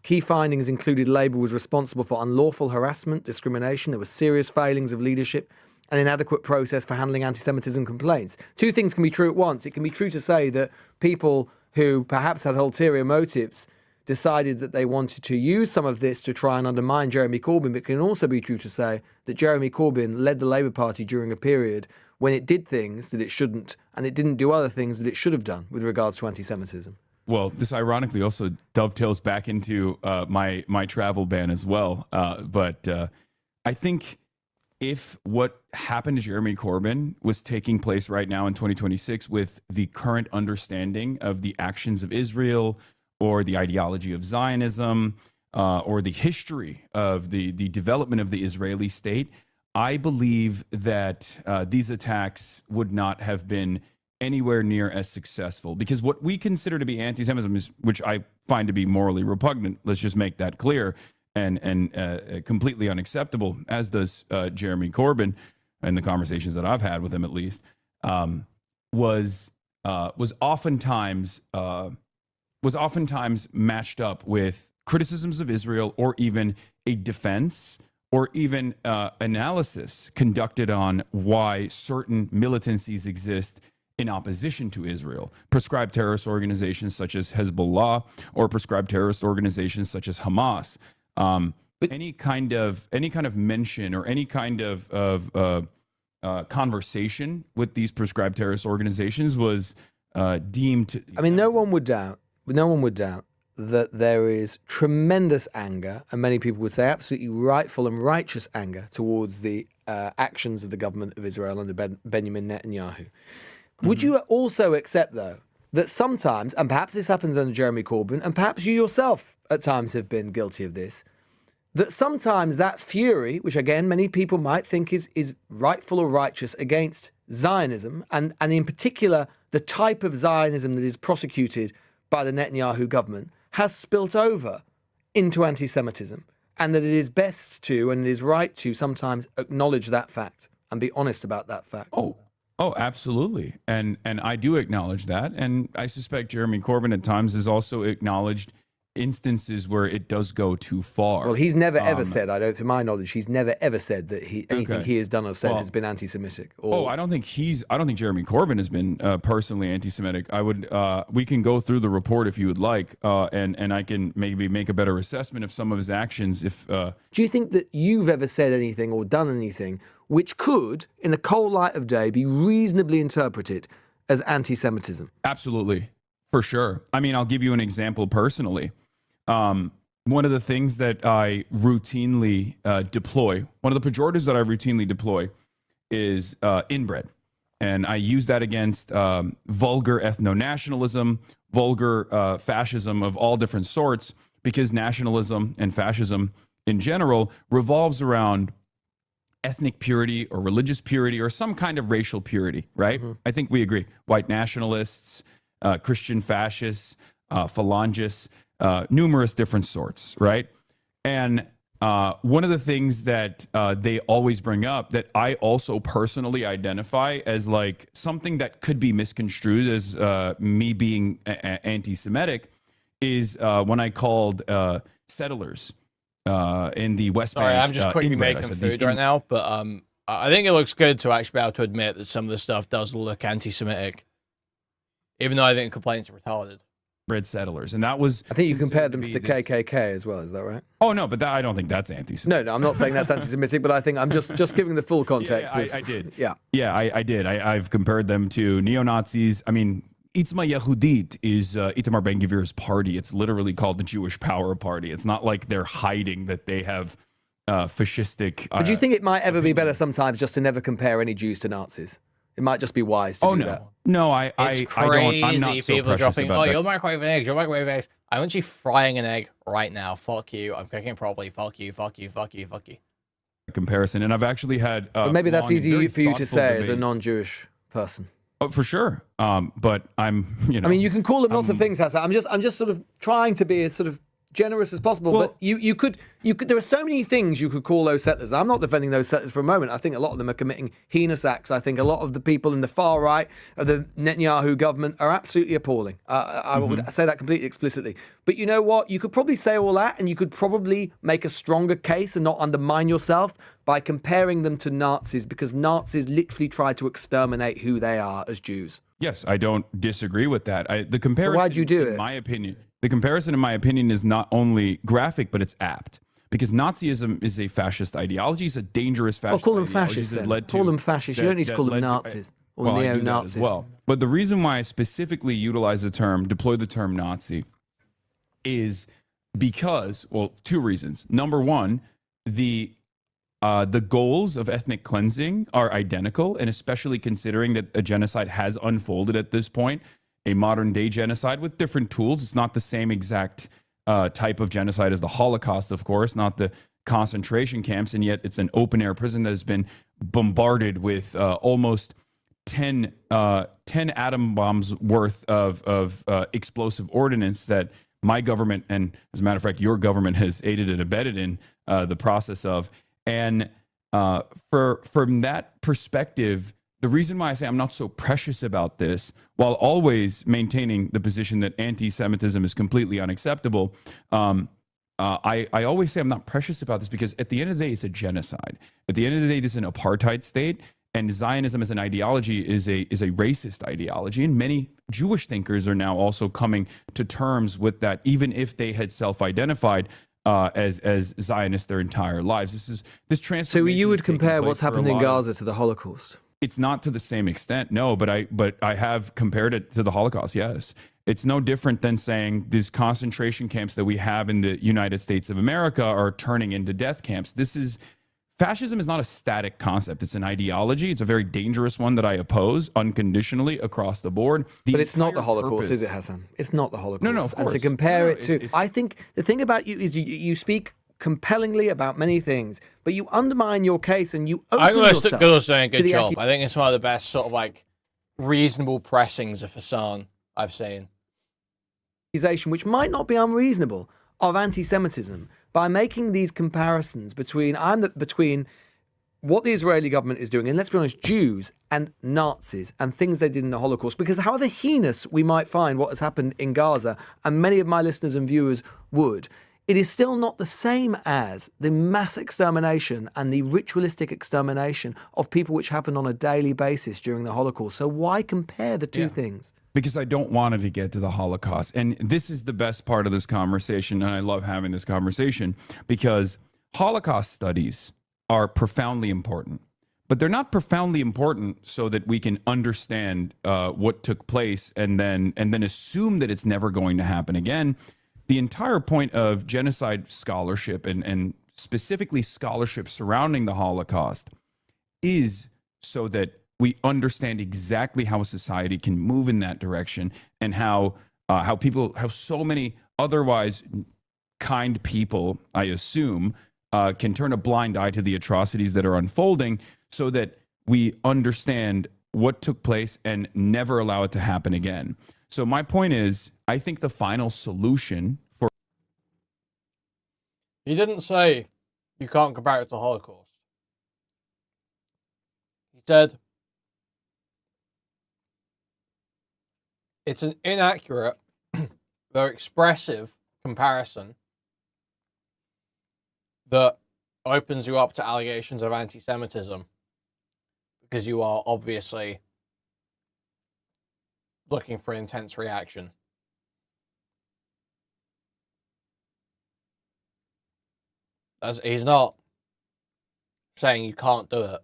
Key findings included Labour was responsible for unlawful harassment, discrimination, there were serious failings of leadership, an inadequate process for handling anti-Semitism complaints. Two things can be true at once. It can be true to say that people who perhaps had ulterior motives decided that they wanted to use some of this to try and undermine Jeremy Corbyn, but it can also be true to say that Jeremy Corbyn led the Labour Party during a period when it did things that it shouldn't, and it didn't do other things that it should have done with regards to anti-Semitism. Well, this ironically also dovetails back into my travel ban as well. But I think if what happened to Jeremy Corbyn was taking place right now in 2026 with the current understanding of the actions of Israel or the ideology of Zionism or the history of the development of the Israeli state, I believe that these attacks would not have been anywhere near as successful, because what we consider to be anti-Semitism is, which I find to be morally repugnant, let's just make that clear, and completely unacceptable, as does Jeremy Corbyn, in the conversations that I've had with him at least, was oftentimes matched up with criticisms of Israel or even a defense or even analysis conducted on why certain militancies exist in opposition to Israel. Prescribed terrorist organizations such as Hezbollah or prescribed terrorist organizations such as Hamas. Any kind of mention or any kind of conversation with these prescribed terrorist organizations was deemed. I mean, no one would doubt that there is tremendous anger, and many people would say absolutely rightful and righteous anger towards the actions of the government of Israel under Benjamin Netanyahu. Would you also accept, though, that sometimes, and perhaps this happens under Jeremy Corbyn, and perhaps you yourself at times have been guilty of this, that sometimes that fury, which again many people might think is rightful or righteous against Zionism, and in particular the type of Zionism that is prosecuted by the Netanyahu government, has spilt over into anti-Semitism, and that it is best to, and it is right to sometimes acknowledge that fact and be honest about that fact? Oh, absolutely. And I do acknowledge that. And I suspect Jeremy Corbyn at times has also acknowledged instances where it does go too far. Well, he's never ever said, to my knowledge, he's never ever said that anything he has done or said has been anti-Semitic. I don't think Jeremy Corbyn has been personally anti-Semitic. We can go through the report if you would like, and I can maybe make a better assessment of some of his actions. Do you think that you've ever said anything or done anything which could, in the cold light of day, be reasonably interpreted as anti-Semitism? Absolutely, for sure. I mean, I'll give you an example personally. One of the things that I routinely deploy, one of the pejoratives that I routinely deploy is inbred. And I use that against vulgar ethno-nationalism, vulgar fascism of all different sorts, because nationalism and fascism in general revolves around ethnic purity or religious purity or some kind of racial purity, right? Mm-hmm. I think we agree. White nationalists, Christian fascists, phalangists, numerous different sorts, right? And one of the things that they always bring up that I also personally identify as like something that could be misconstrued as me being anti-Semitic is when I called settlers in the West Bank. Sorry, I'm just quickly making food right now, but I think it looks good to actually be able to admit that some of the stuff does look anti-Semitic, even though I think complaints are retarded. Bred settlers, and that was. I think you compared them to the KKK as well. Is that right? Oh no, but I don't think that's anti-Semitic. No, I'm not saying that's anti-Semitic, but I think I'm just giving the full context. I did. Yeah, I did. I've compared them to neo-Nazis. I mean, Itzma Yehudit is Itamar Ben-Gvir's party. It's literally called the Jewish Power Party. It's not like they're hiding that they have fascistic. But do you think it might ever be better sometimes just to never compare any Jews to Nazis? It might just be wise to do that. No, I don't. I'm not so people dropping. About you're microwaving eggs. You're microwaving eggs. I'm actually frying an egg right now. Fuck you. I'm cooking properly. Fuck you. Fuck you. Fuck you. Fuck you. Comparison, and I've actually had. But maybe that's easy for you to say as a non-Jewish person. Oh, for sure. But I'm. I mean, you can call them lots of things, Hassan. I'm just sort of trying to be as sort of generous as possible. Well, but you could. There are so many things you could call those settlers. I'm not defending those settlers for a moment. I think a lot of them are committing heinous acts. I think a lot of the people in the far right of the Netanyahu government are absolutely appalling. I would say that completely explicitly. But you know what? You could probably say all that, and you could probably make a stronger case and not undermine yourself by comparing them to Nazis, because Nazis literally tried to exterminate who they are as Jews. Yes, I don't disagree with that. The comparison, so why'd you do it? In my opinion, the comparison, in my opinion, is not only graphic, but it's apt. Because Nazism is a fascist ideology. It's a dangerous fascist call them fascists then. Call them fascists. You don't need to call them Nazis or neo-Nazis. Well, but the reason why I specifically utilize the term, deploy the term Nazi, is because, well, two reasons. Number one, the goals of ethnic cleansing are identical, and especially considering that a genocide has unfolded at this point, a modern day genocide with different tools. It's not the same exact type of genocide as the Holocaust, of course, not the concentration camps, and yet it's an open air prison that has been bombarded with almost 10 atom bombs worth of explosive ordnance that my government, and as a matter of fact, your government has aided and abetted in the process of. And from that perspective, the reason why I say I'm not so precious about this, while always maintaining the position that anti-Semitism is completely unacceptable, I always say I'm not precious about this because at the end of the day, it's a genocide. At the end of the day, this is an apartheid state, and Zionism as an ideology is a racist ideology. And many Jewish thinkers are now also coming to terms with that, even if they had self-identified as Zionists their entire lives. This transformation. So you would compare what's happened in Gaza to the Holocaust? It's not to the same extent, no, but I have compared it to the Holocaust, yes. It's no different than saying these concentration camps that we have in the United States of America are turning into death camps. Fascism is not a static concept. It's an ideology. It's a very dangerous one that I oppose unconditionally across the board. But it's not the Holocaust, is it, Hassan? It's not the Holocaust. No, of course. And to compare it to... I think the thing about you is you speak compellingly about many things, but you undermine your case and you open yourself I think Gula's doing a good job. I think it's one of the best sort of like reasonable pressings of Hassan I've seen. Which might not be unreasonable, of anti-Semitism by making these comparisons between what the Israeli government is doing, and let's be honest, Jews and Nazis and things they did in the Holocaust, because however heinous we might find what has happened in Gaza, and many of my listeners and viewers would, it is still not the same as the mass extermination and the ritualistic extermination of people which happened on a daily basis during the Holocaust. So why compare the two things? Because I don't want it to get to the Holocaust. And this is the best part of this conversation, and I love having this conversation, because Holocaust studies are profoundly important. But they're not profoundly important so that we can understand what took place and then assume that it's never going to happen again. The entire point of genocide scholarship and specifically scholarship surrounding the Holocaust is so that we understand exactly how a society can move in that direction, and how so many otherwise kind people, I assume, can turn a blind eye to the atrocities that are unfolding, so that we understand what took place and never allow it to happen again. So my point is, I think the final solution for... He didn't say you can't compare it to the Holocaust. He said it's an inaccurate, though expressive, comparison that opens you up to allegations of anti-Semitism, because you are obviously looking for intense reaction. He's not saying you can't do it.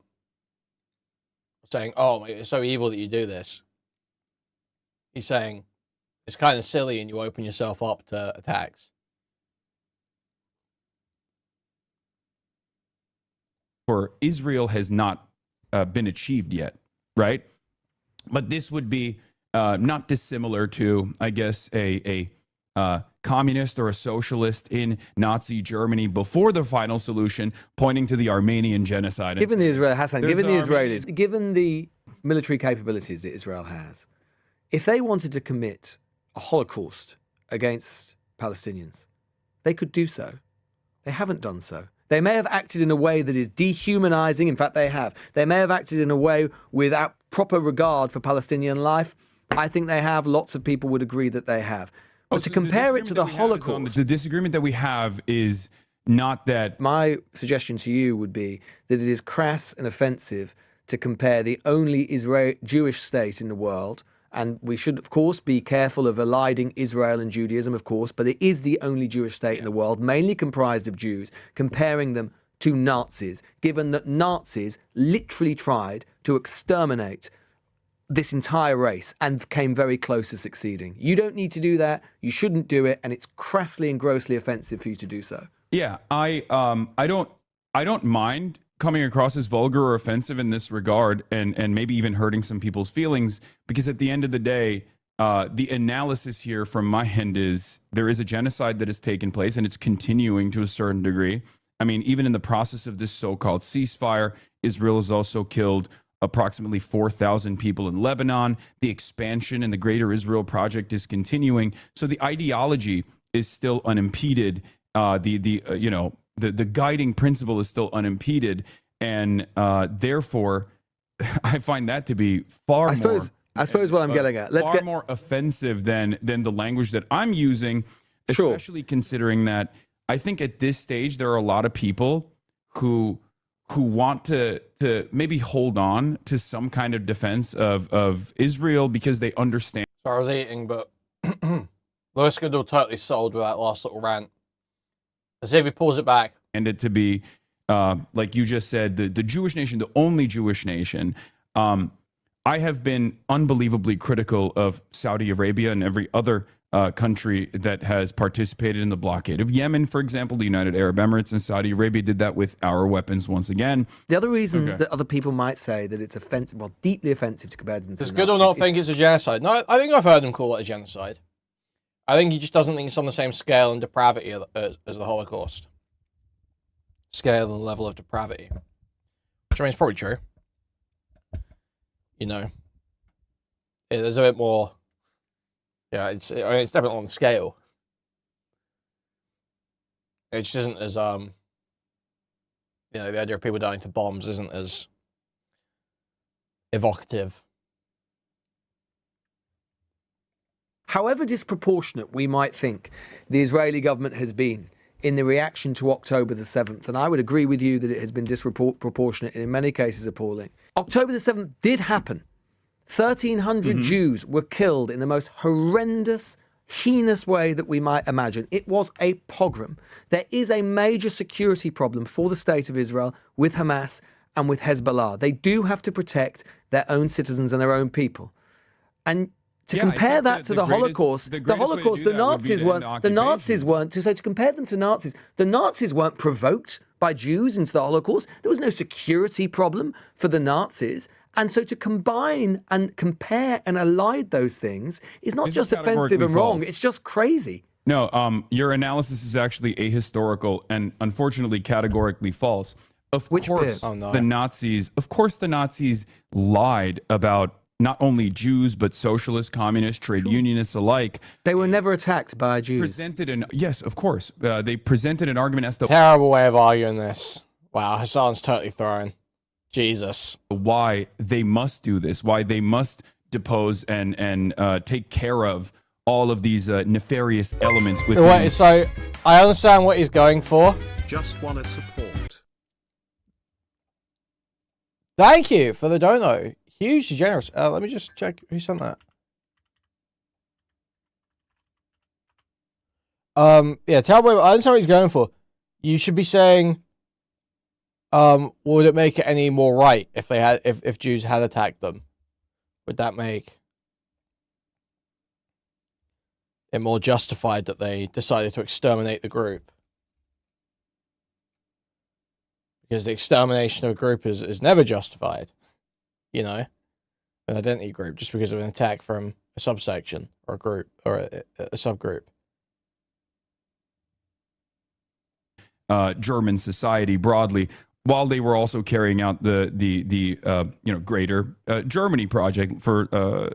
Saying, oh, it's so evil that you do this. He's saying it's kind of silly and you open yourself up to attacks. For Israel has not been achieved yet, right? But this would be not dissimilar to, I guess, a communist or a socialist in Nazi Germany before the final solution, pointing to the Armenian genocide. Given the Israelis, given the military capabilities that Israel has, if they wanted to commit a Holocaust against Palestinians, they could do so. They haven't done so. They may have acted in a way that is dehumanizing. In fact, they have. They may have acted in a way without proper regard for Palestinian life. I think they have. Lots of people would agree that they have. But to compare it to the Holocaust... The disagreement that we have is not that... My suggestion to you would be that it is crass and offensive to compare the only Jewish state in the world, and we should, of course, be careful of eliding Israel and Judaism, of course, but it is the only Jewish state in the world, mainly comprised of Jews, comparing them to Nazis, given that Nazis literally tried to exterminate this entire race and came very close to succeeding. You don't need to do that. You shouldn't do it, and it's crassly and grossly offensive for you to do so. Yeah, I don't mind coming across as vulgar or offensive in this regard, and maybe even hurting some people's feelings, because at the end of the day, the analysis here from my end is there is a genocide that has taken place, and it's continuing to a certain degree. I mean, even in the process of this so-called ceasefire, Israel has also killed approximately 4,000 people in Lebanon. The expansion and the Greater Israel Project is continuing. So the ideology is still unimpeded. The guiding principle is still unimpeded, and therefore, I find that to be far more. I suppose what I'm getting at. Far more offensive than the language that I'm using, especially considering that I think at this stage there are a lot of people who want to maybe hold on to some kind of defense of Israel because they understand. Sorry, I was eating, but Lewis Goodall totally sold with that last little rant. As if he pulls it back. And it to be, like you just said, the Jewish nation, the only Jewish nation. I have been unbelievably critical of Saudi Arabia and every other country that has participated in the blockade of Yemen, for example. The United Arab Emirates and Saudi Arabia did that with our weapons once again. The other reason that other people might say that it's offensive, well, deeply offensive to compare them to Does Goodall not think it's a genocide? No, I think I've heard him call it a genocide. I think he just doesn't think it's on the same scale and depravity as the Holocaust. Scale and level of depravity. Which I mean, is probably true. You know. Yeah, there's a bit more... Yeah, it's definitely on the scale. It just isn't as, the idea of people dying to bombs isn't as evocative. However disproportionate we might think the Israeli government has been in the reaction to October the 7th, and I would agree with you that it has been disproportionate and in many cases appalling. October the 7th did happen. 1,300 Jews were killed in the most horrendous, heinous way that we might imagine. It was a pogrom. There is a major security problem for the state of Israel with Hamas and with Hezbollah. They do have to protect their own citizens and their own people. And to compare that to the Holocaust, the Nazis weren't, so to compare them to Nazis, the Nazis weren't provoked by Jews into the Holocaust. There was no security problem for the Nazis. And so to combine and compare and allied those things is not just offensive and wrong, it's just crazy. No, your analysis is actually ahistorical and unfortunately categorically false. Of course, the Nazis lied about not only Jews, but socialists, communists, trade unionists alike. They were never attacked by Jews. Yes, of course. They presented an argument as to... Terrible way of arguing this. Wow, Hassan's totally thrown. Jesus. Why they must do this, why they must depose and take care of all of these nefarious elements within... Wait, so, I understand what he's going for. Just want to support. Thank you for the dono. Hugely generous. Let me just check who sent that. Yeah, terrible. I understand what he's going for. You should be saying... would it make it any more right if they had if Jews had attacked them? Would that make it more justified that they decided to exterminate the group? Because the extermination of a group is never justified, you know, an identity group just because of an attack from a subsection or a group or a subgroup. German society broadly, while they were also carrying out the Greater Germany project for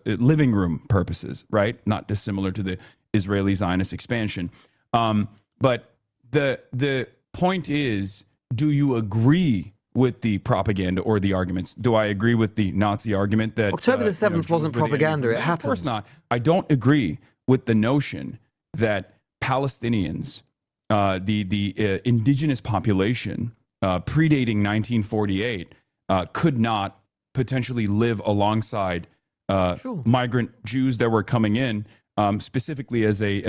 living room purposes, right? Not dissimilar to the Israeli Zionist expansion. But the point is, do you agree with the propaganda or the arguments? Do I agree with the Nazi argument that October the 7th wasn't propaganda? It happened. Of course not. I don't agree with the notion that Palestinians, the indigenous population, predating 1948, could not potentially live alongside migrant Jews that were coming in, specifically as a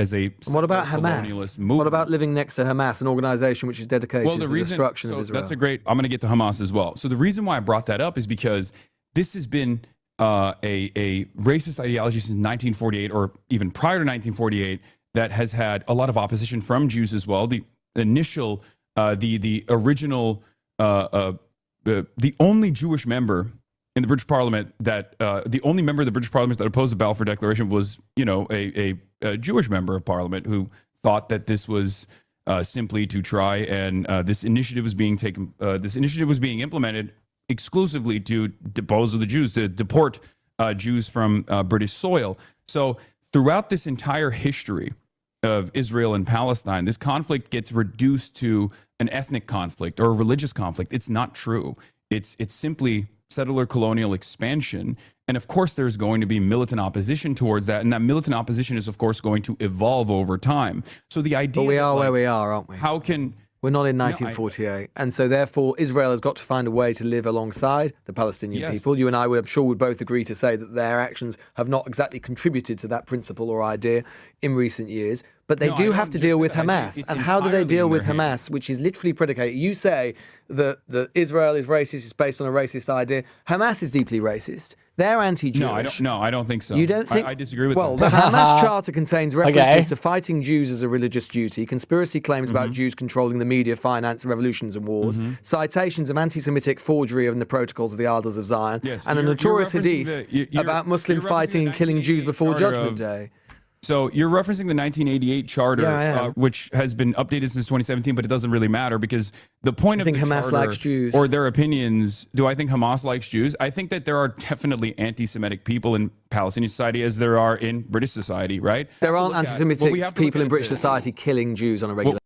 what about Hamas? Movement. What about living next to Hamas, an organization which is dedicated to the destruction of Israel? That's I'm going to get to Hamas as well. So the reason why I brought that up is because this has been a racist ideology since 1948, or even prior to 1948, that has had a lot of opposition from Jews as well. The initial the original, the only Jewish member in the British Parliament the only member of the British Parliament that opposed the Balfour Declaration was, a Jewish member of Parliament who thought that this was simply to try and this initiative was being implemented exclusively to depose of the Jews, to deport Jews from British soil. So throughout this entire history of Israel and Palestine, this conflict gets reduced to an ethnic conflict or a religious conflict. It's not true. It's simply settler colonial expansion, And of course, there's going to be militant opposition towards that. And that militant opposition is, of course, going to evolve over time. So the idea. But we are where we are, aren't we? How can. We're not in 1948. And so therefore, Israel has got to find a way to live alongside the Palestinian people. You and I, I'm sure, would both agree to say that their actions have not exactly contributed to that principle or idea in recent years. But they do have to deal with Hamas. And how do they deal with Hamas, which is literally predicated? You say that Israel is racist, it's based on a racist idea. Hamas is deeply racist. They're anti-Jewish. No, I don't think so. You don't think? I disagree with Well, that. the Hamas Charter contains references to fighting Jews as a religious duty, conspiracy claims about Jews controlling the media, finance, revolutions and wars, citations of anti-Semitic forgery of the protocols of the Elders of Zion, and a notorious hadith about Muslims fighting and killing Jews before Judgment Day. So you're referencing the 1988 charter, which has been updated since 2017, but it doesn't really matter because the point of the Hamas charter likes Jews. Or their opinions. Do I think Hamas likes Jews? I think that there are definitely anti-Semitic people in Palestinian society as there are in British society, right? There aren't anti-Semitic people in British society killing Jews on a regular.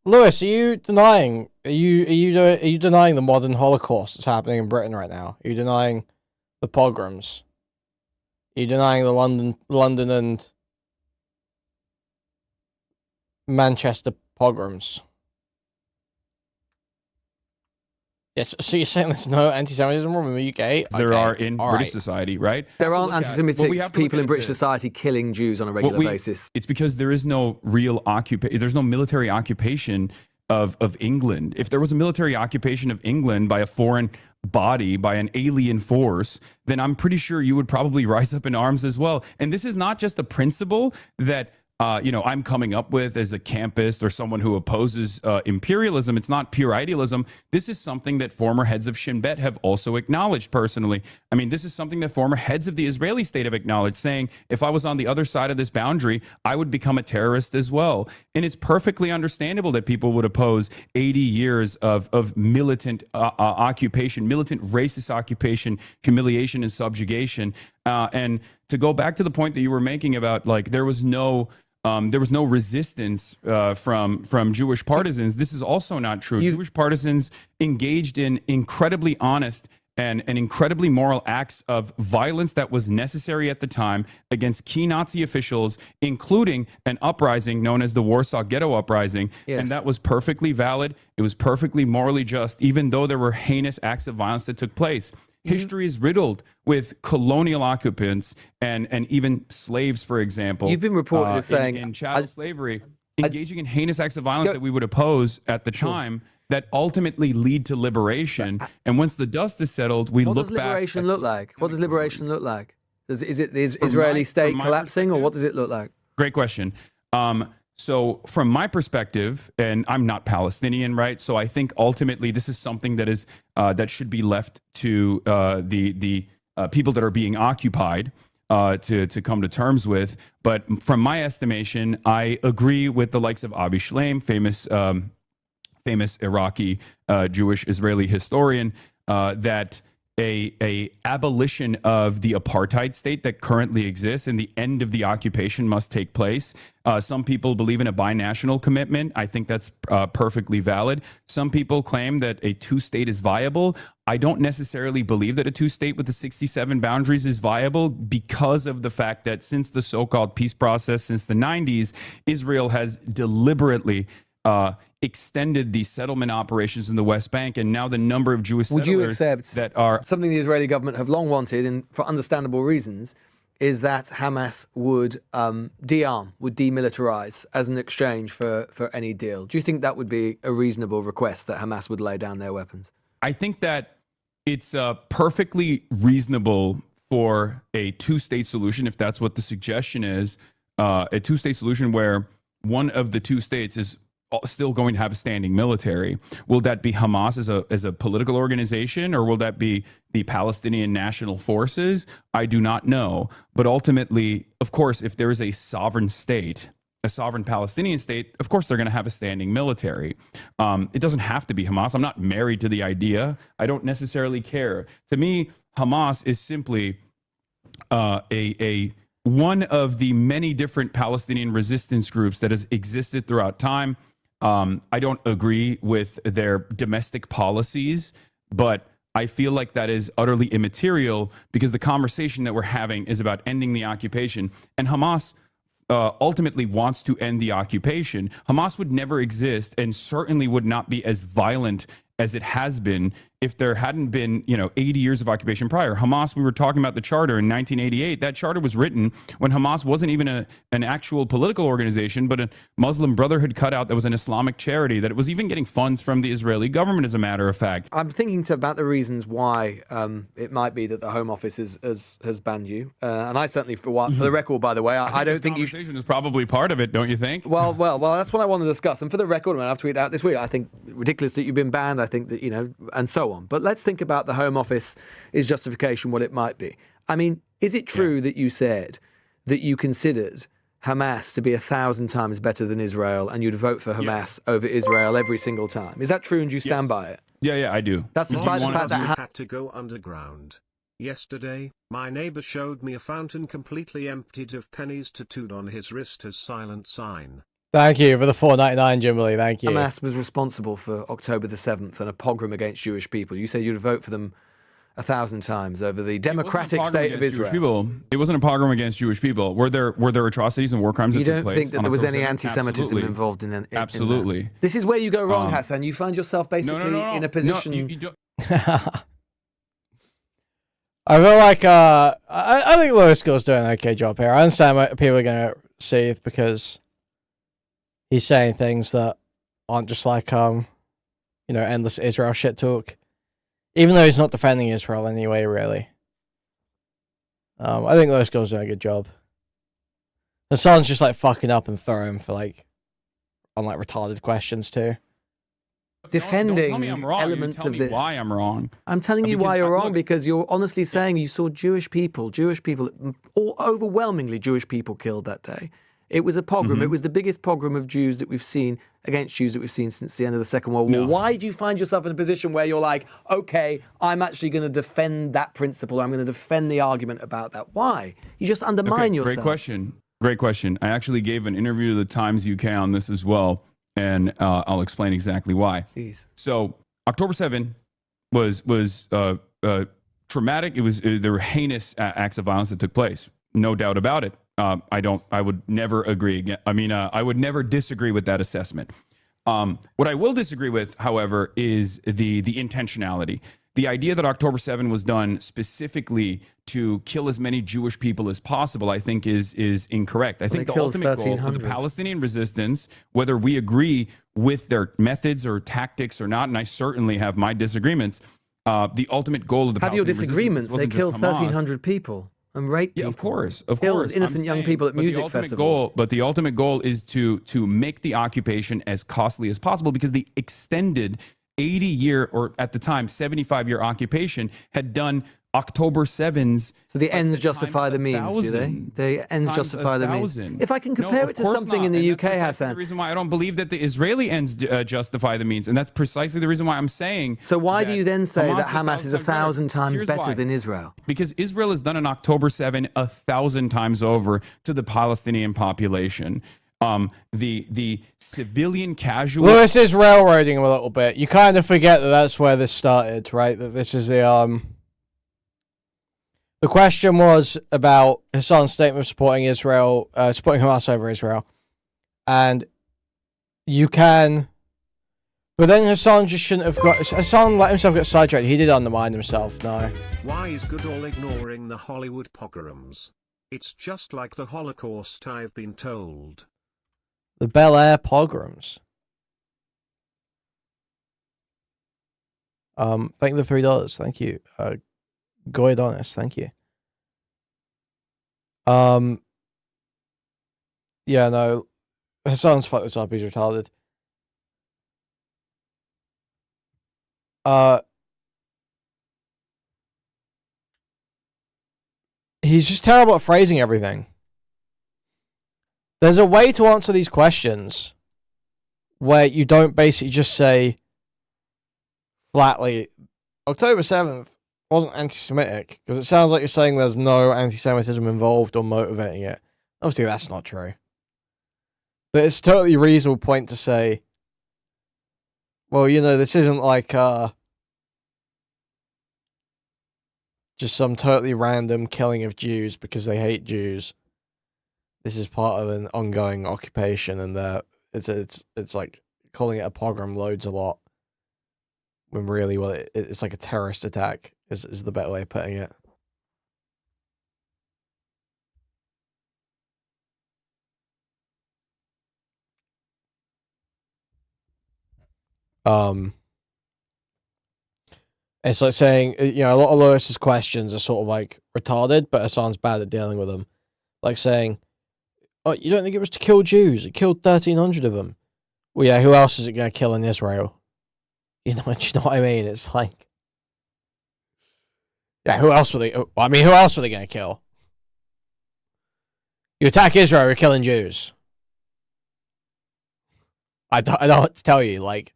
Lewis, are you denying? Are you denying the modern Holocaust that's happening in Britain right now? Are you denying the pogroms? Are you denying the London and Manchester pogroms? Yes, so you're saying there's no anti-Semitism in the UK? There are in British society, right? There aren't anti-Semitic people in British society killing Jews on a regular basis. It's because there is no real occupation. There's no military occupation of England. If there was a military occupation of England by a foreign body, by an alien force, then I'm pretty sure you would probably rise up in arms as well. And this is not just a principle that I'm coming up with as a campist or someone who opposes imperialism. It's not pure idealism. This is something that former heads of Shin Bet have also acknowledged personally. I mean, this is something that former heads of the Israeli state have acknowledged, saying, if I was on the other side of this boundary, I would become a terrorist as well. And it's perfectly understandable that people would oppose 80 years of militant occupation, militant racist occupation, humiliation and subjugation. And to go back to the point that you were making about, like, there was no resistance from Jewish partisans. This is also not true. Jewish partisans engaged in incredibly honest and incredibly moral acts of violence that was necessary at the time against key Nazi officials, including an uprising known as the Warsaw Ghetto Uprising. Yes. And that was perfectly valid. It was perfectly morally just, even though there were heinous acts of violence that took place. History is riddled with colonial occupants and even slaves, for example. You've been reported as saying in chattel slavery, engaging in heinous acts of violence that we would oppose at the time that ultimately lead to liberation. And once the dust is settled, we look back. What does liberation look like? What does liberation look like? Is it the Israeli state collapsing, or what does it look like? Great question. So from my perspective, and I'm not Palestinian, right? So I think ultimately this is something that is that should be left to the people that are being occupied to come to terms with. But from my estimation, I agree with the likes of Avi Shlaim, famous Iraqi Jewish Israeli historian, that a abolition of the apartheid state that currently exists and the end of the occupation must take place. Some people believe in a binational commitment. I think that's perfectly valid. Some people claim that a two-state is viable. I don't necessarily believe that a two-state with the 67 boundaries is viable because of the fact that since the so-called peace process since the 90s, Israel has deliberately extended the settlement operations in the West Bank, and now the number of Jewish settlers Would you accept that are something the Israeli government have long wanted, and for understandable reasons, is that Hamas would de-arm, would demilitarize as an exchange for any deal? Do you think that would be a reasonable request, that Hamas would lay down their weapons? I think that it's perfectly reasonable for a two-state solution, if that's what the suggestion is, a two-state solution where one of the two states is still going to have a standing military. Will that be Hamas as a political organization, or will that be the Palestinian National Forces? I do not know. But ultimately, of course, if there is a sovereign state, a sovereign Palestinian state, of course they're going to have a standing military. It doesn't have to be Hamas. I'm not married to the idea. I don't necessarily care. To me, Hamas is simply a one of the many different Palestinian resistance groups that has existed throughout time. I don't agree with their domestic policies, but I feel like that is utterly immaterial because the conversation that we're having is about ending the occupation. And Hamas ultimately wants to end the occupation. Hamas would never exist and certainly would not be as violent as it has been if there hadn't been, 80 years of occupation prior. Hamas, we were talking about the charter in 1988. That charter was written when Hamas wasn't even an actual political organization, but a Muslim Brotherhood cutout that was an Islamic charity, that it was even getting funds from the Israeli government, as a matter of fact. I'm thinking about the reasons why it might be that the Home Office has banned you. And I certainly, for the record, by the way, I don't think conversation is probably part of it, don't you think? Well, that's what I want to discuss. And for the record, I've tweeted out this week, I think ridiculous that you've been banned. I think that, and so on. But let's think about the Home Office's justification, what it might be. I mean, is it true that you said that you considered Hamas to be 1,000 times better than Israel and you'd vote for Hamas over Israel every single time? Is that true and do you stand by it? Yeah, I do. That's despite the fact that you had to go underground. Yesterday, my neighbor showed me a fountain completely emptied of pennies tattooed on his wrist as silent sign. Thank you for the $4.99, Jimberly. Thank you. Hamas was responsible for October the 7th and a pogrom against Jewish people. You said you'd vote for them 1,000 times over the democratic state of Israel. It wasn't a pogrom against Jewish people. Were there atrocities and war crimes that took place? You don't think that there was any anti-Semitism involved in it? Absolutely. This is where you go wrong, Hassan. You find yourself basically in a position... You don't... I feel like I think Lewis Gill's doing an okay job here. I understand what people are going to seethe because he's saying things that aren't just like endless Israel shit talk. Even though he's not defending Israel anyway, really. I think Lewis Gill's doing a good job. Hassan's just like fucking up and throwing for on retarded questions too. Defending don't tell me I'm wrong. elements you tell of me this. Why I'm wrong? I'm telling you why you're wrong because you're honestly saying you saw Jewish people, overwhelmingly Jewish people killed that day. It was a pogrom. Mm-hmm. It was the biggest pogrom of Jews that we've seen against Jews that we've seen since the end of the Second World War. No. Why do you find yourself in a position where you're like, okay, I'm actually going to defend that principle. I'm going to defend the argument about that. Why? You just undermine yourself. Great question. I actually gave an interview to the Times UK on this as well, and I'll explain exactly why. Please. So October 7 was traumatic. There were heinous acts of violence that took place. No doubt about it. I would never agree again. I would never disagree with that assessment. What I will disagree with, however, is the intentionality. The idea that October 7 was done specifically to kill as many Jewish people as possible, I think is incorrect. I think the ultimate goal of the Palestinian resistance, whether we agree with their methods or tactics or not, and I certainly have my disagreements, the ultimate goal of the Palestinian resistance disagreements. They killed 1,300 people. And rape people. Yeah, of course. Killed innocent young people at music festivals. But the ultimate goal is to make the occupation as costly as possible because the extended 80-year, or at the time, 75-year occupation had done October 7's. So the ends justify the means, do they? The ends justify the means. If I can compare it to something in the UK, Hassan. The reason why I don't believe that the Israeli ends justify the means, and that's precisely the reason why I'm saying. So why do you then say that Hamas is 1,000 times better than Israel? Because Israel has done an October 7 1,000 times over to the Palestinian population. The civilian casual. Lewis is railroading him a little bit. You kind of forget that that's where this started, right? That this is the question was about Hassan's statement of supporting Israel, supporting Hamas over Israel. And you can... But then Hassan just shouldn't have got... Hassan let himself get sidetracked. He did undermine himself, no. Why is Goodall ignoring the Hollywood pogroms? It's just like the Holocaust, I've been told. The Bel Air pogroms. Thank you for the $3. Thank you. Goidonis, thank you. Yeah, no. Hassan's fucked this up, he's retarded. He's just terrible at phrasing everything. There's a way to answer these questions where you don't basically just say flatly, October 7th wasn't anti-Semitic, because it sounds like you're saying there's no anti-Semitism involved or motivating it. Obviously, that's not true. But it's a totally reasonable point to say, well, this isn't like, just some totally random killing of Jews because they hate Jews. This is part of an ongoing occupation, and it's like calling it a pogrom loads a lot. When really, well, it's like a terrorist attack is the better way of putting it. It's like saying, you know, a lot of Lewis's questions are sort of like retarded, but Hassan's bad at dealing with them. Like saying, oh, you don't think it was to kill Jews? It killed 1,300 of them. Well, yeah, who else is it going to kill in Israel? You know, do you know what I mean? It's like, yeah, who else were they? I mean, who else were they going to kill? You attack Israel, you're killing Jews. I don't know what to tell you. Like,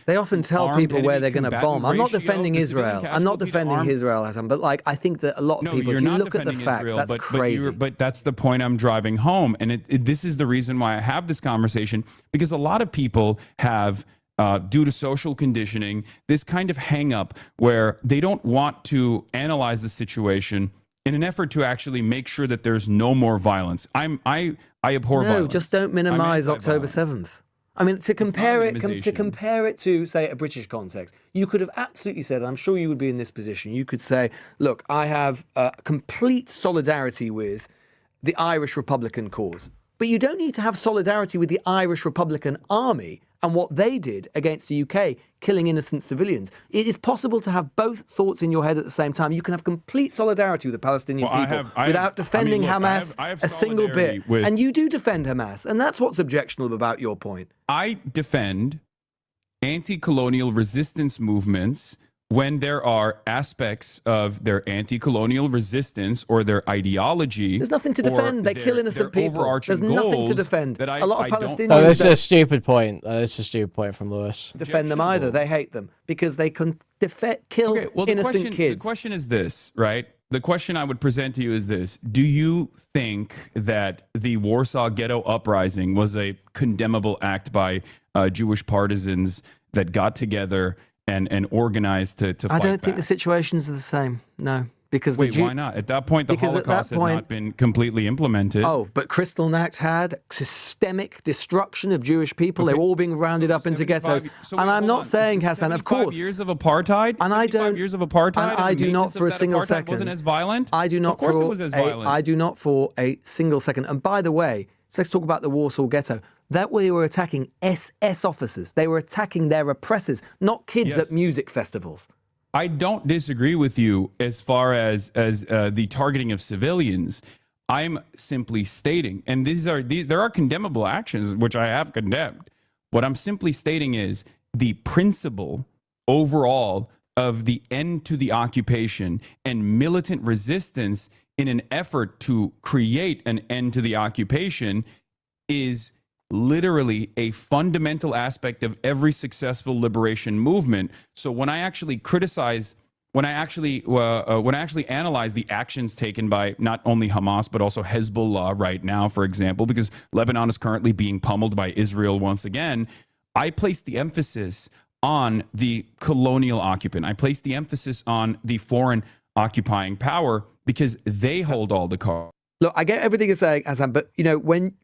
they often tell people where they're going to bomb. I'm not defending Israel. I'm not defending Israel, Hassan, but like I think that a lot of people, if you look at the facts, that's crazy. But that's the point I'm driving home, and this is the reason why I have this conversation, because a lot of people have, due to social conditioning, this kind of hang up where they don't want to analyze the situation in an effort to actually make sure that there's no more violence. I abhor violence. No, just don't minimize October 7th. I mean, to compare it to, say, a British context, you could have absolutely said, and I'm sure you would be in this position, you could say, look, I have complete solidarity with the Irish Republican cause. But you don't need to have solidarity with the Irish Republican Army and what they did against the UK, killing innocent civilians. It is possible to have both thoughts in your head at the same time. You can have complete solidarity with the Palestinian people without defending Hamas a single bit. And you do defend Hamas, and that's what's objectionable about your point. I defend anti-colonial resistance movements when there are aspects of their anti-colonial resistance or their ideology. There's nothing to defend. They kill innocent people. There's nothing to defend. A lot of Palestinians. No, that's a stupid point. That's a stupid point from Lewis. Defend them either. They hate them because they can kill innocent kids. The question is this, right? The question I would present to you is this. Do you think that the Warsaw Ghetto Uprising was a condemnable act by Jewish partisans that got together and organized to fight I don't think back? the situations are the same. No. Because why not? At that point, the Holocaust had not been completely implemented. Oh, but Kristallnacht had systemic destruction of Jewish people. They were all being rounded up into ghettos. And I'm not saying, Hassan, of course. 75 years of apartheid? And I don't. Years of apartheid? And I do not for a single second. Wasn't as violent? I do not. Of course it was as violent. I do not for a single second. And by the way, let's talk about the Warsaw Ghetto. That we were attacking SS officers. They were attacking their oppressors, not kids at music festivals. I don't disagree with you as far as the targeting of civilians. I'm simply stating, and there are condemnable actions which I have condemned. What I'm simply stating is the principle overall of the end to the occupation and militant resistance in an effort to create an end to the occupation is literally a fundamental aspect of every successful liberation movement. So when I actually criticize, when I actually analyze the actions taken by not only Hamas but also Hezbollah right now, for example, because Lebanon is currently being pummeled by Israel once again, I place the emphasis on the colonial occupant. I place the emphasis on the foreign occupying power because they hold all the cards. Look, I get everything you're saying, Hassan, but you know when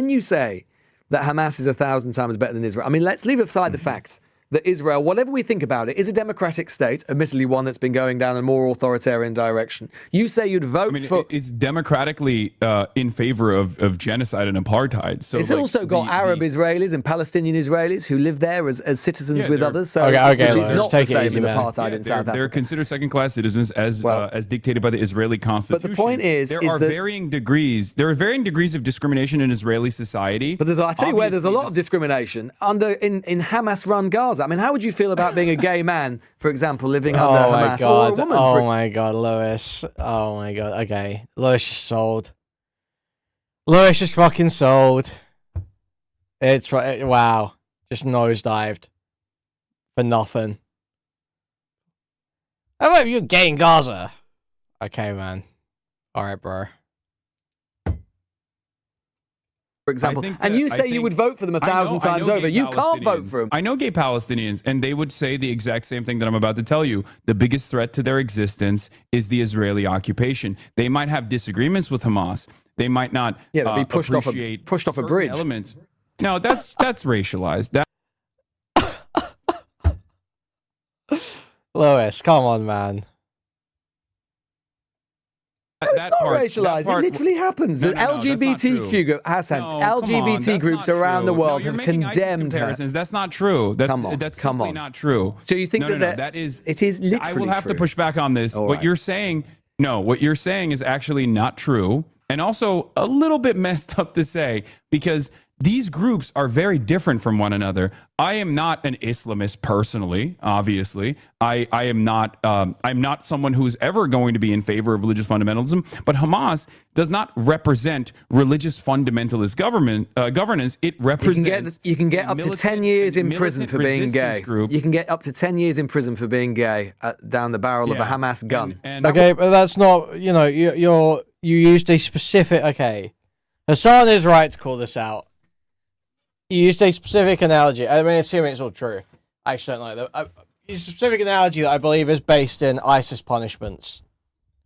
you say that Hamas is 1,000 times better than Israel. I mean, let's leave aside the facts that Israel, whatever we think about it, is a democratic state, admittedly one that's been going down a more authoritarian direction. You say you'd vote for... It's democratically in favor of genocide and apartheid. So it's also got Arab Israelis and Palestinian Israelis who live there as citizens with others, so okay, which is not the same as easy, apartheid in South Africa. They're considered second-class citizens as dictated by the Israeli constitution. But the point is... There are varying degrees of discrimination in Israeli society. But I tell you where there's a lot of discrimination in Hamas-run Gaza. I mean, how would you feel about being a gay man, for example, living under Hamas, or a woman? Oh my God, Lewis. Oh my God. Okay, Lewis just sold. Lewis just fucking sold. It's right. Wow, just nosedived for nothing. How about you gay in Gaza? Okay, man. All right, bro. for example. And you say you would vote for them 1,000 times over. You can't vote for them. I know gay Palestinians, and they would say the exact same thing that I'm about to tell you. The biggest threat to their existence is the Israeli occupation. They might have disagreements with Hamas. They might not they'll be pushed off a bridge. Elements. No, that's racialized. Lois, come on, man. It's not racialized. It literally happens. The LGBTQ group, Hassan, LGBT groups around the world have condemned her. That's not true. That's simply not true. So you think that is? It is literally I will have to true. push back on this. What you're saying is actually not true, and also a little bit messed up to say, because these groups are very different from one another. I am not an Islamist personally, obviously. I am not. I'm not someone who's ever going to be in favor of religious fundamentalism. But Hamas does not represent religious fundamentalist governance. It represents. You can get up to 10 years in prison for being gay. You can get up to 10 years in prison for being gay down the barrel of a Hamas gun. Okay, but that's not. You used a specific. Okay, Hassan is right to call this out. You used a specific analogy. I mean, assuming it's all true. I actually don't like that. It's a specific analogy that I believe is based in ISIS punishments.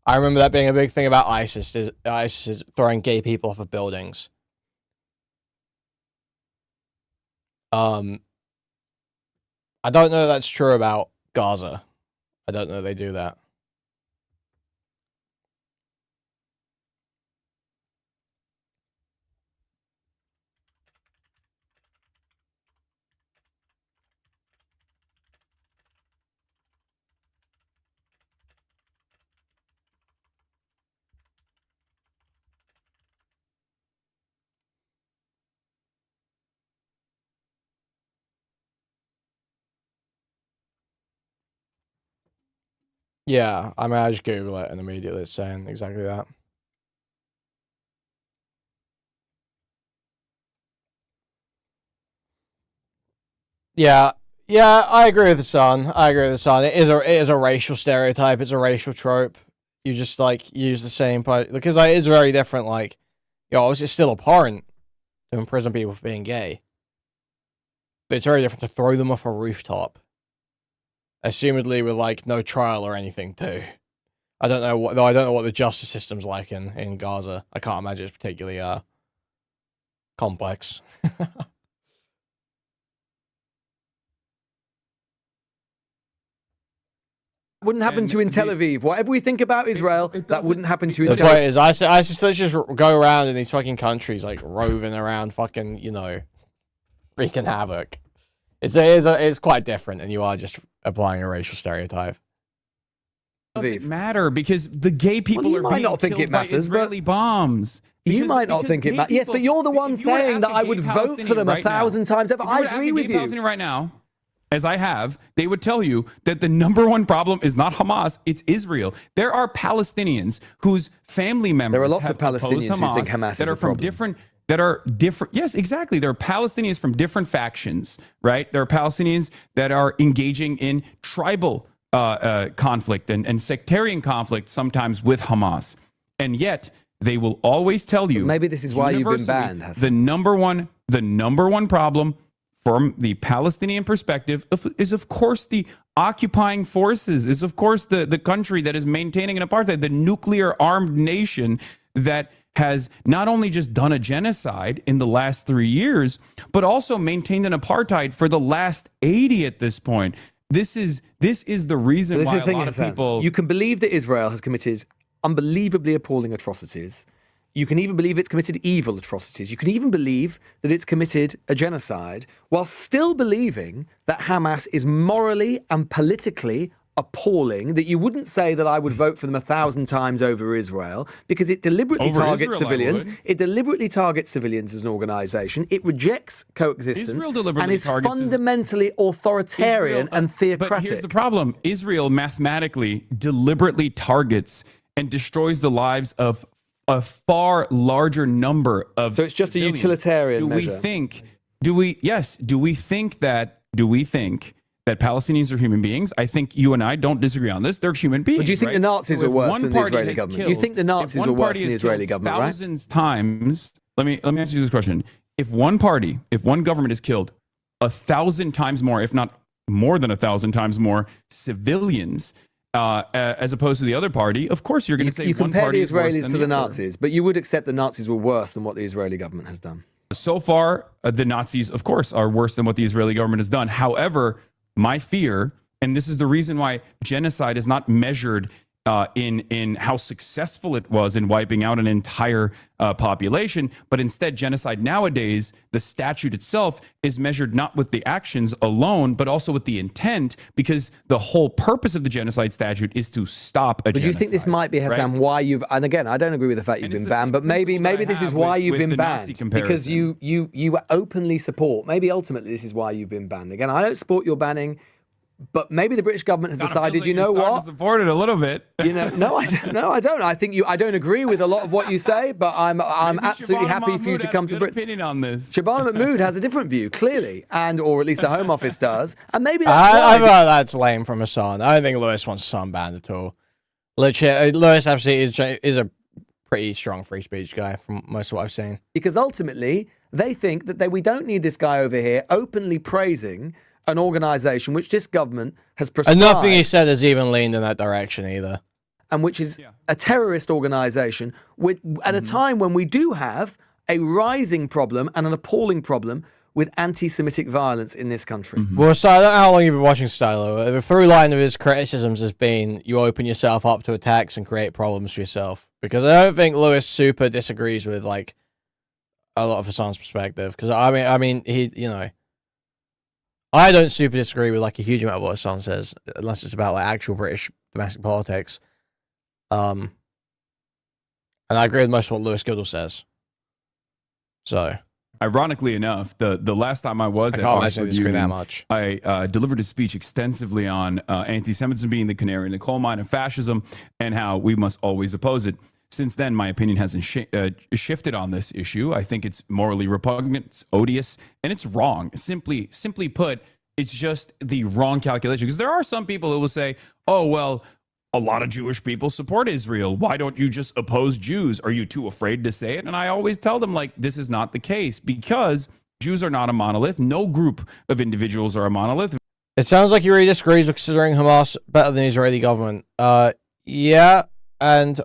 I remember that being a big thing about ISIS. ISIS is throwing gay people off of buildings. I don't know that's true about Gaza. I don't know they do that. Yeah, I mean, I just Google it and immediately it's saying exactly that. Yeah, I agree with Hassan. It is a racial stereotype. It's a racial trope. You just use the same part because it is very different. It's still abhorrent to imprison people for being gay, but it's very different to throw them off a rooftop. Assumedly with no trial or anything too. I don't know what the justice system's like in Gaza. I can't imagine it's particularly complex. Wouldn't happen to you in Tel Aviv. Whatever we think about Israel, that wouldn't happen to you in The Tel point Aviv. is, ISIS let's just go around in these fucking countries roving around fucking wreaking havoc. It's quite different, and you are just applying a racial stereotype. Does it matter? Because the gay people are being killed by Israeli bombs. You might not think it matters. Yes, but you're the one saying that I would vote for them 1,000 times over. I agree with you. Right now, as I have, they would tell you that the number one problem is not Hamas, it's Israel. There are Palestinians whose family members There are lots of Palestinians who think Hamas that is are a from problem. different. Yes, exactly. There are Palestinians from different factions, right? There are Palestinians that are engaging in tribal conflict and sectarian conflict, sometimes with Hamas. And yet, they will always tell you. Maybe this is why you've been banned, Hassan. The number one problem from the Palestinian perspective is, of course, the occupying forces, is, of course, the country that is maintaining an apartheid, the nuclear armed nation that has not only just done a genocide in the last 3 years, but also maintained an apartheid for the last 80 at this point. This is the reason why a lot of people... You can believe that Israel has committed unbelievably appalling atrocities. You can even believe it's committed evil atrocities. You can even believe that it's committed a genocide while still believing that Hamas is morally and politically appalling, that you wouldn't say that I would vote for them 1,000 times over Israel because it deliberately targets civilians. It deliberately targets civilians as an organization. It rejects coexistence and is fundamentally authoritarian and theocratic. But here's the problem. Israel mathematically deliberately targets and destroys the lives of a far larger number of So it's just civilians. a utilitarian measure. Do we think that Palestinians are human beings? I think you and I don't disagree on this. They're human beings. But do you think the Nazis were worse than the Israeli government? You think the Nazis were worse than the Israeli government, right? Thousands times let me ask you this question. If one government has killed 1,000 times more, if not more than 1,000 times more civilians, as opposed to the other party, of course you're going to say you one compare party the is worse Israelis than to the other. Nazis, but you would accept the Nazis were worse than what the Israeli government has done. So far, the Nazis, of course, are worse than what the Israeli government has done. However, my fear, and this is the reason why genocide is not measured in how successful it was in wiping out an entire population, but instead genocide nowadays, the statute itself is measured not with the actions alone, but also with the intent, because the whole purpose of the genocide statute is to stop a genocide. But do you think this might be, Hassan, right? why you've, and again, I don't agree with the fact you've been banned, but maybe this is why you've been banned, because you openly support, maybe ultimately this is why you've been banned. Again, I don't support your banning, but maybe the British government has decided, you know what? To support it a little bit. You know, no, I don't. I don't agree with a lot of what you say, but I'm absolutely happy for you to come to Britain. Opinion on this. Shabana Mahmood has a different view, clearly, or at least the Home Office does, and maybe that's I why. thought that's lame from Hassan. I don't think Lewis wants Hassan banned at all. Legit, Lewis absolutely is a pretty strong free speech guy from most of what I've seen. Because ultimately, they think that we don't need this guy over here openly praising an organisation which this government has prescribed. And nothing he said has even leaned in that direction either. And which is a terrorist organisation at a time when we do have a rising problem and an appalling problem with anti-Semitic violence in this country. Well, so I don't know how long you've been watching Stylo. The through line of his criticisms has been you open yourself up to attacks and create problems for yourself. Because I don't think Lewis super disagrees with like a lot of Hassan's perspective. Because I mean, he, you know, I don't super disagree with like a huge amount of what Hassan says, unless it's about like actual British domestic politics. And I agree with most of what Lewis Goodall says. So, ironically enough, the last time I was at Oxford disagree that Union, much. I delivered a speech extensively on anti-Semitism being the canary in the coal mine of fascism and how we must always oppose it. Since then, my opinion hasn't shifted on this issue. I think it's morally repugnant, it's odious, and it's wrong. Simply put, it's just the wrong calculation. Because there are some people who will say, oh, well, a lot of Jewish people support Israel. Why don't you just oppose Jews? Are you too afraid to say it? And I always tell them, like, this is not the case, because Jews are not a monolith. No group of individuals are a monolith. It sounds like he really disagrees with considering Hamas better than the Israeli government. Yeah, and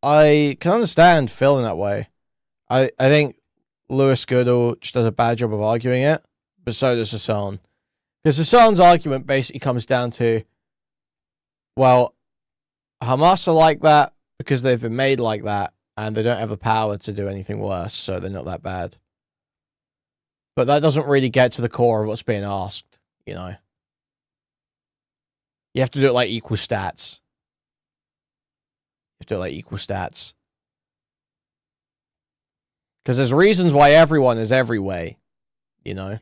I can understand feeling that way. I think Lewis Goodall just does a bad job of arguing it, but so does Hassan. Because Hassan's argument basically comes down to, well, Hamas are like that because they've been made like that, and they don't have the power to do anything worse, so they're not that bad. But that doesn't really get to the core of what's being asked, you know. You have to do it like equal stats. You have to do it like equal stats. Because there's reasons why everyone is every way, you know.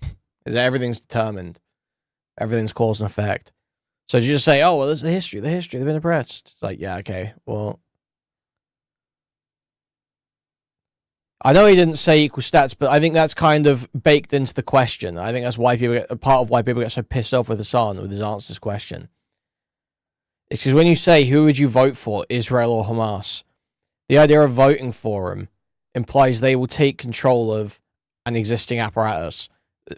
Because everything's determined. Everything's cause and effect. So you just say, oh, well, there's the history, they've been oppressed. It's like, yeah, okay, well. I know he didn't say equal stats, but I think that's kind of baked into the question. I think that's why part of why people get so pissed off with Hassan with his answer to this question. It's because when you say, who would you vote for, Israel or Hamas? The idea of voting for them implies they will take control of an existing apparatus,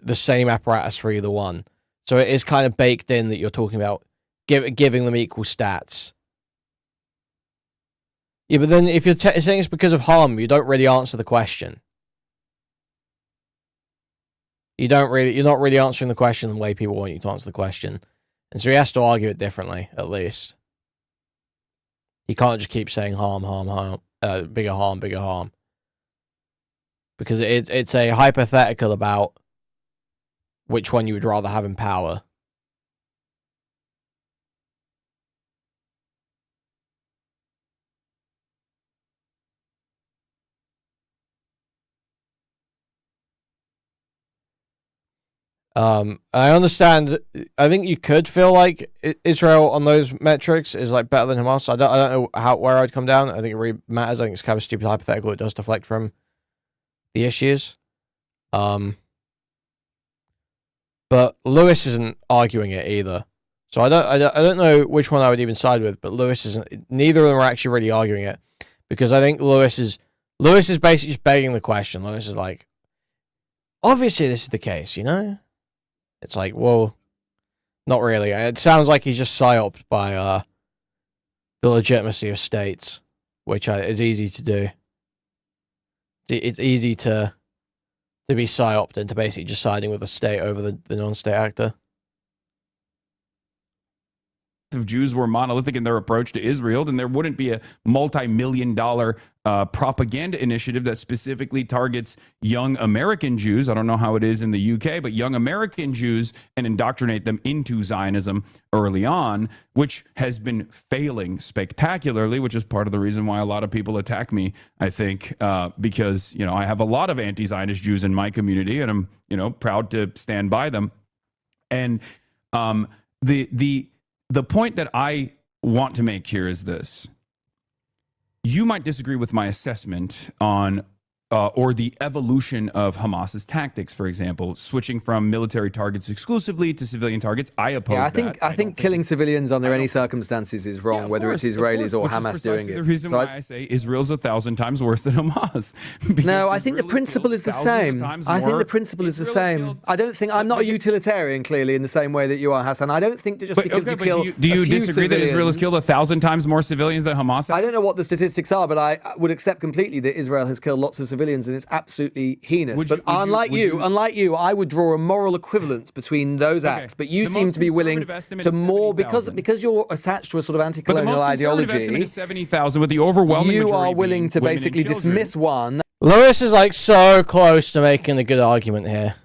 the same apparatus for either one. So it is kind of baked in that you're talking about giving them equal stats. Yeah, but then if you're saying it's because of harm, you don't really answer the question. You're not really answering the question the way people want you to answer the question. And so he has to argue it differently, at least. He can't just keep saying harm, bigger harm, bigger harm. Because it's a hypothetical about which one you would rather have in power. I understand. I think you could feel like Israel on those metrics is like better than Hamas. I don't know where I'd come down. I think it really matters. I think it's kind of a stupid hypothetical. It does deflect from the issues. But Lewis isn't arguing it either. So I don't know which one I would even side with. But Lewis isn't. Neither of them are actually really arguing it, because I think Lewis is Lewis is basically just begging the question. Lewis is like, obviously this is the case, you know? It's like, well, not really. It sounds like he's just psyoped by the legitimacy of states, which is easy to do. It's easy to be psyoped into basically just siding with the state over the non-state actor. If Jews were monolithic in their approach to Israel, then there wouldn't be a multi-million-dollar propaganda initiative that specifically targets young American Jews. I don't know how it is in the UK, but young American Jews, and indoctrinate them into Zionism early on, which has been failing spectacularly, which is part of the reason why a lot of people attack me, I think, because, you know, I have a lot of anti-Zionist Jews in my community, and I'm, you know, proud to stand by them. And the point that I want to make here is this. You might disagree with my assessment on or the evolution of Hamas's tactics, for example, switching from military targets exclusively to civilian targets. I oppose that. I think killing civilians under any circumstances is wrong, whether it's Israelis or Hamas doing it. The reason why I say Israel's 1,000 times worse than Hamas. No, I think the principle is the same. I think the principle is the same. I don't think I'm not a utilitarian, clearly, in the same way that you are, Hassan. I don't think that just because you kill do you disagree that Israel has killed 1,000 times more civilians than Hamas has? I don't know what the statistics are, but I would accept completely that Israel has killed lots of civilians, and it's absolutely heinous. Unlike you, I would draw a moral equivalence between those acts. But you seem to be willing to more because you're attached to a sort of anti-colonial ideology. Estimate is 70,000, with the overwhelming you majority are willing to basically dismiss one. Lewis is like so close to making a good argument here.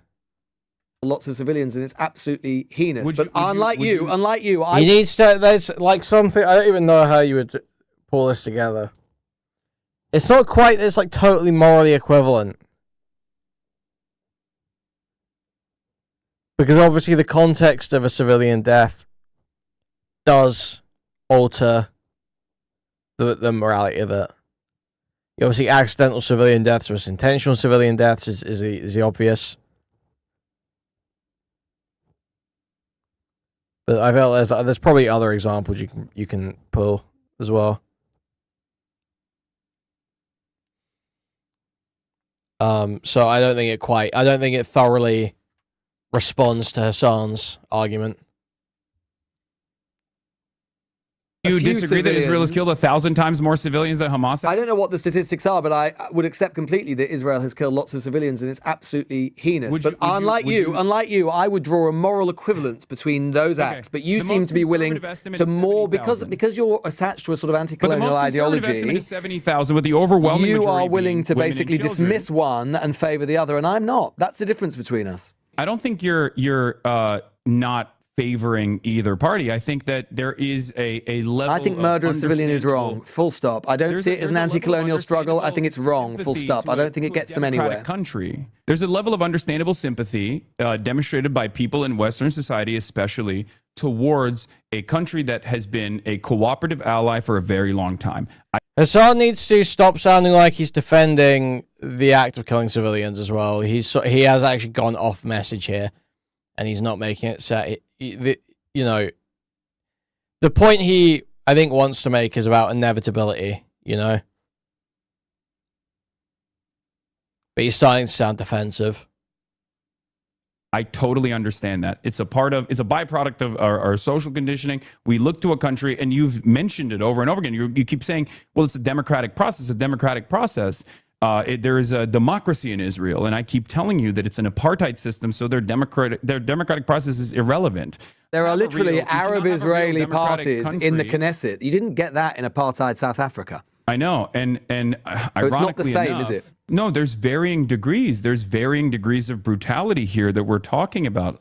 Lots of civilians, and it's absolutely heinous. Unlike you, I need to. There's like something. I don't even know how you would pull this together. It's not quite. It's like totally morally equivalent. Because obviously the context of a civilian death does alter the morality of it. Obviously, accidental civilian deaths versus intentional civilian deaths is the obvious. But I felt there's probably other examples you can pull as well. So I don't think it thoroughly responds to Hassan's argument. You disagree that Israel has killed 1,000 times more civilians than Hamas has? I don't know what the statistics are, but I would accept completely that Israel has killed lots of civilians, and it's absolutely heinous. Unlike you, I would draw a moral equivalence between those acts. But you seem to be willing to more because you're attached to a sort of anti-colonial ideology. The estimate is 70,000, with the overwhelming majority. You are willing to basically dismiss one and favor the other, and I'm not. That's the difference between us. I don't think you're not favoring either party. I think that there is a level. I think murder of civilian is wrong. Full stop. I don't see it as an anti-colonial struggle. I think it's wrong. Full stop. I don't think it gets them anywhere. Country. There's a level of understandable sympathy demonstrated by people in Western society, especially towards a country that has been a cooperative ally for a very long time. Hassan needs to stop sounding like he's defending the act of killing civilians as well. He has actually gone off message here, and he's not making it set. The point he, I think, wants to make is about inevitability, but he's starting to sound defensive. I totally understand that. It's a byproduct of our social conditioning. We look to a country, and you've mentioned it over and over again. You keep saying, well, it's a democratic process. There is a democracy in Israel, and I keep telling you that it's an apartheid system, so their democratic process is irrelevant. There are literally Arab-Israeli parties in the Knesset. You didn't get that in apartheid South Africa. I know, and ironically it's not the same, enough, is it? No, there's varying degrees. There's varying degrees of brutality here that we're talking about.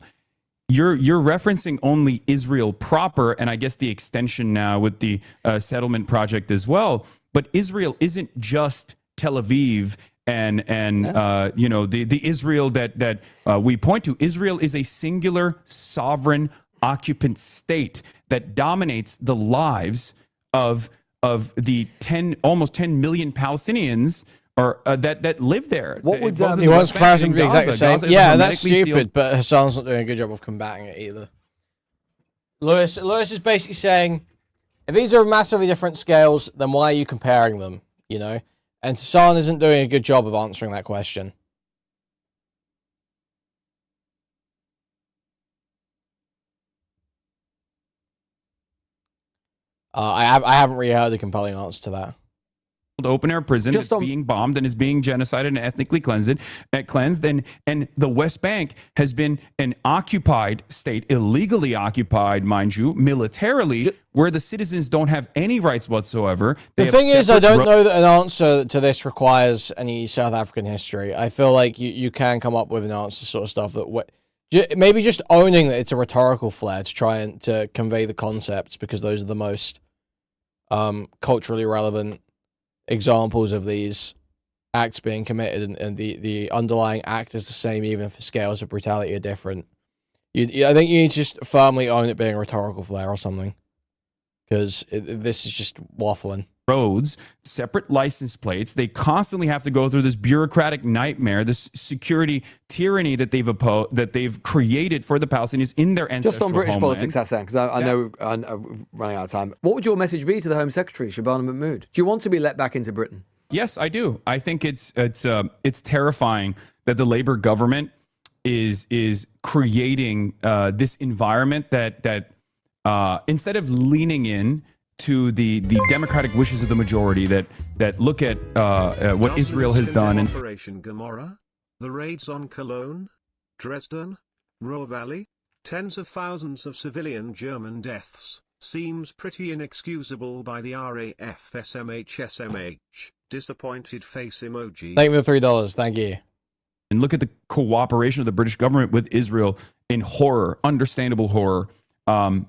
You're referencing only Israel proper, and I guess the extension now with the settlement project as well. But Israel isn't just Tel Aviv and the Israel that we point to. Israel is a singular sovereign occupant state that dominates the lives of the almost 10 million Palestinians that live there. What would he wants comparison to be exactly the same? Yeah, that's stupid. But Hassan's not doing a good job of combating it either. Lewis is basically saying, if these are massively different scales, then why are you comparing them? And Hassan isn't doing a good job of answering that question. I haven't really heard a compelling answer to that. Open air prison that's being bombed and is being genocided and ethnically cleansed, and the West Bank has been an occupied state, illegally occupied, mind you, militarily, where the citizens don't have any rights whatsoever. The thing is, I don't know that an answer to this requires any South African history. I feel like you can come up with an answer to sort of stuff that maybe just owning that it's a rhetorical flair to try and to convey the concepts, because those are the most culturally relevant examples of these acts being committed, and the underlying act is the same even if the scales of brutality are different. I think you need to just firmly own it being a rhetorical flair or something, because this is just waffling. Roads, separate license plates. They constantly have to go through this bureaucratic nightmare, this security tyranny that they've created for the Palestinians in their ancestral Just on British homeland. politics, Hassan, because I know I'm running out of time. What would your message be to the Home Secretary, Shabana Mahmood? Do you want to be let back into Britain? Yes, I do. I think it's terrifying that the Labour government is creating this environment that instead of leaning in to the democratic wishes of the majority that look at what Israel has done. And Operation Gomorrah, the raids on Cologne, Dresden, Ruhr Valley, tens of thousands of civilian German deaths, seems pretty inexcusable by the RAF SMH. Disappointed face emoji. Thank you for the $3. Thank you. And look at the cooperation of the British government with Israel in horror, understandable horror, and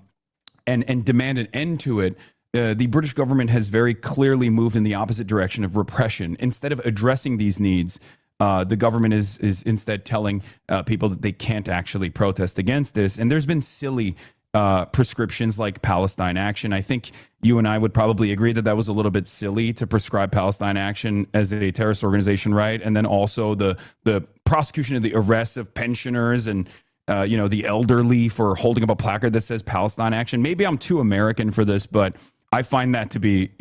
demand an end to it. The British government has very clearly moved in the opposite direction of repression. Instead of addressing these needs, the government is instead telling people that they can't actually protest against this. And there's been silly prescriptions like Palestine Action. I think you and I would probably agree that was a little bit silly to prescribe Palestine Action as a terrorist organization, right? And then also the prosecution of the arrests of pensioners and the elderly for holding up a placard that says Palestine Action. Maybe I'm too American for this, but I find that to be,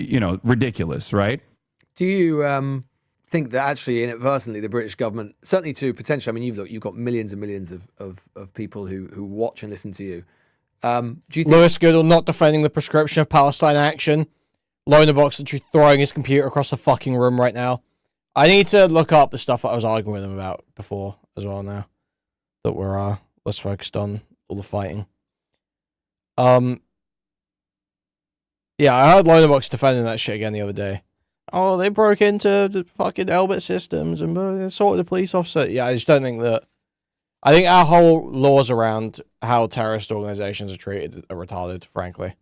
ridiculous, right? Do you think that actually inadvertently the British government, certainly to potentially, I mean, you've got millions and millions of people who watch and listen to you. Do you think Lewis Goodall not defending the prescription of Palestine Action? Lonerbox literally throwing his computer across the fucking room right now. I need to look up the stuff that I was arguing with him about before as well now that we're less focused on all the fighting. Yeah, I heard Lonerbox defending that shit again the other day. Oh, they broke into the fucking Elbit systems and assaulted a police officer. Yeah, I just don't think that... I think our whole laws around how terrorist organizations are treated are retarded, frankly.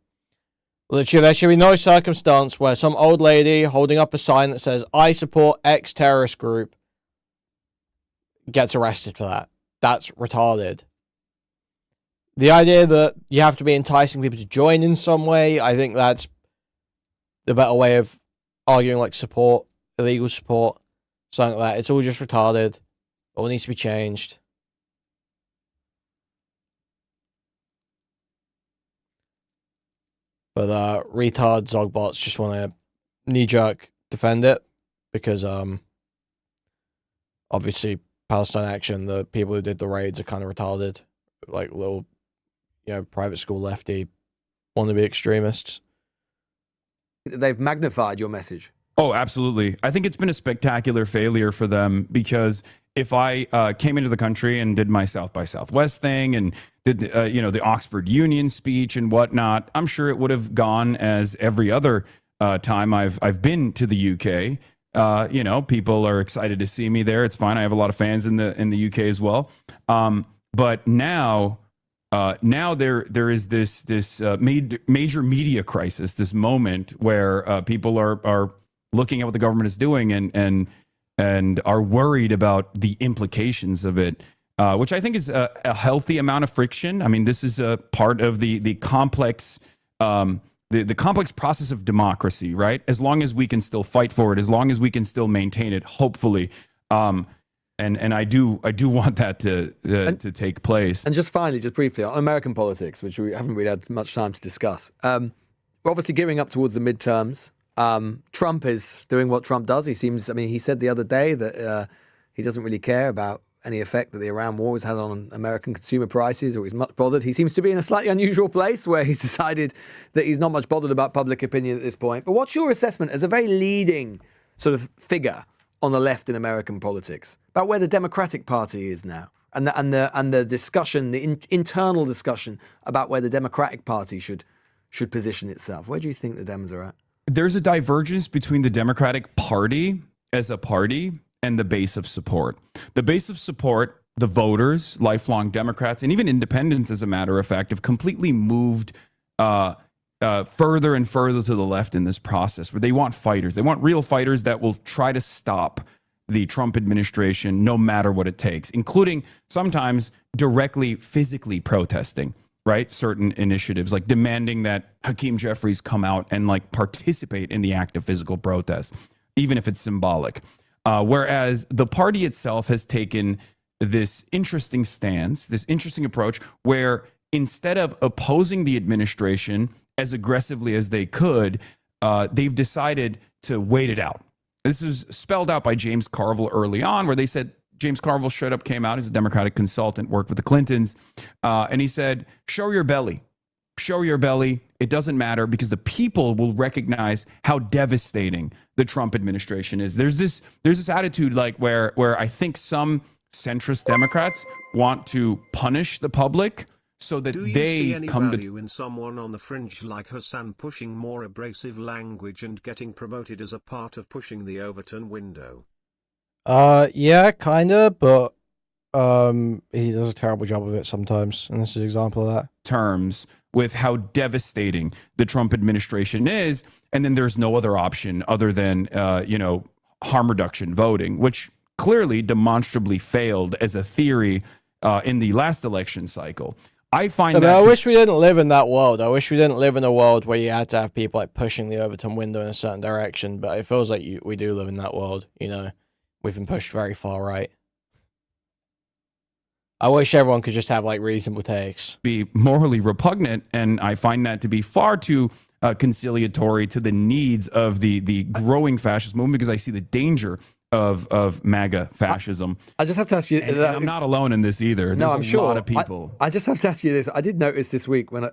Literally, there should be no circumstance where some old lady holding up a sign that says, I support X terrorist group, gets arrested for that. That's retarded. The idea that you have to be enticing people to join in some way, I think that's the better way of arguing, like support, illegal support, something like that. It's all just retarded. All needs to be changed. But retard Zogbots just want to knee-jerk defend it because obviously Palestine Action, the people who did the raids are kind of retarded, like little, private school lefty wannabe extremists. They've magnified your message. Oh, absolutely. I think it's been a spectacular failure for them because if I came into the country and did my South by Southwest thing and did the Oxford Union speech and whatnot, I'm sure it would have gone as every other time I've been to the UK. People are excited to see me there. It's fine. I have a lot of fans in the UK as well. But now there is this major media crisis, this moment where people are looking at what the government is doing and are worried about the implications of it, which I think is a healthy amount of friction. I mean, this is a part of the complex the complex process of democracy, right? As long as we can still fight for it, as long as we can still maintain it, hopefully. And I do want that to take place. And just finally, just briefly, on American politics, which we haven't really had much time to discuss. We're obviously gearing up towards the midterms. Trump is doing what Trump does. He said the other day that he doesn't really care about any effect that the Iran war has had on American consumer prices, or he's much bothered. He seems to be in a slightly unusual place where he's decided that he's not much bothered about public opinion at this point. But what's your assessment as a very leading sort of figure on the left in American politics about where the Democratic Party is now, and the discussion, the internal discussion about where the Democratic Party should position itself? Where do you think the Dems are at? There's a divergence between the Democratic Party as a party and the base of support. The base of support, the voters, lifelong Democrats, and even independents, as a matter of fact, have completely moved further and further to the left in this process, where they want fighters. They want real fighters that will try to stop the Trump administration no matter what it takes, including sometimes directly physically protesting, right? Certain initiatives, like demanding that Hakeem Jeffries come out and like participate in the act of physical protest, even if it's symbolic. Whereas the party itself has taken this interesting stance, this interesting approach, where instead of opposing the administration as aggressively as they could, they've decided to wait it out. This was spelled out by James Carville early on, where they said, James Carville straight up came out, he's a Democratic consultant, worked with the Clintons, and he said, show your belly. Show your belly. It doesn't matter, because the people will recognize how devastating the Trump administration is. There's this attitude like where I think some centrist Democrats want to punish the public so that Do you they see any come value in someone on the fringe like Hassan pushing more abrasive language and getting promoted as a part of pushing the Overton window? Yeah, kinda, but he does a terrible job of it sometimes, and this is an example of that. terms with how devastating the Trump administration is, and then there's no other option other than harm reduction voting, which clearly demonstrably failed as a theory in the last election cycle. I find I wish we didn't live in that world. I wish we didn't live in a world where you had to have people like pushing the Overton window in a certain direction, but it feels like we do live in that world. We've been pushed very far right. I wish everyone could just have like reasonable takes. Be morally repugnant, and I find that to be far too conciliatory to the needs of the growing fascist movement, because I see the danger of MAGA fascism. I just have to ask you. And I'm not alone in this either. No, There's I'm a sure. lot of people. I just have to ask you this. I did notice this week when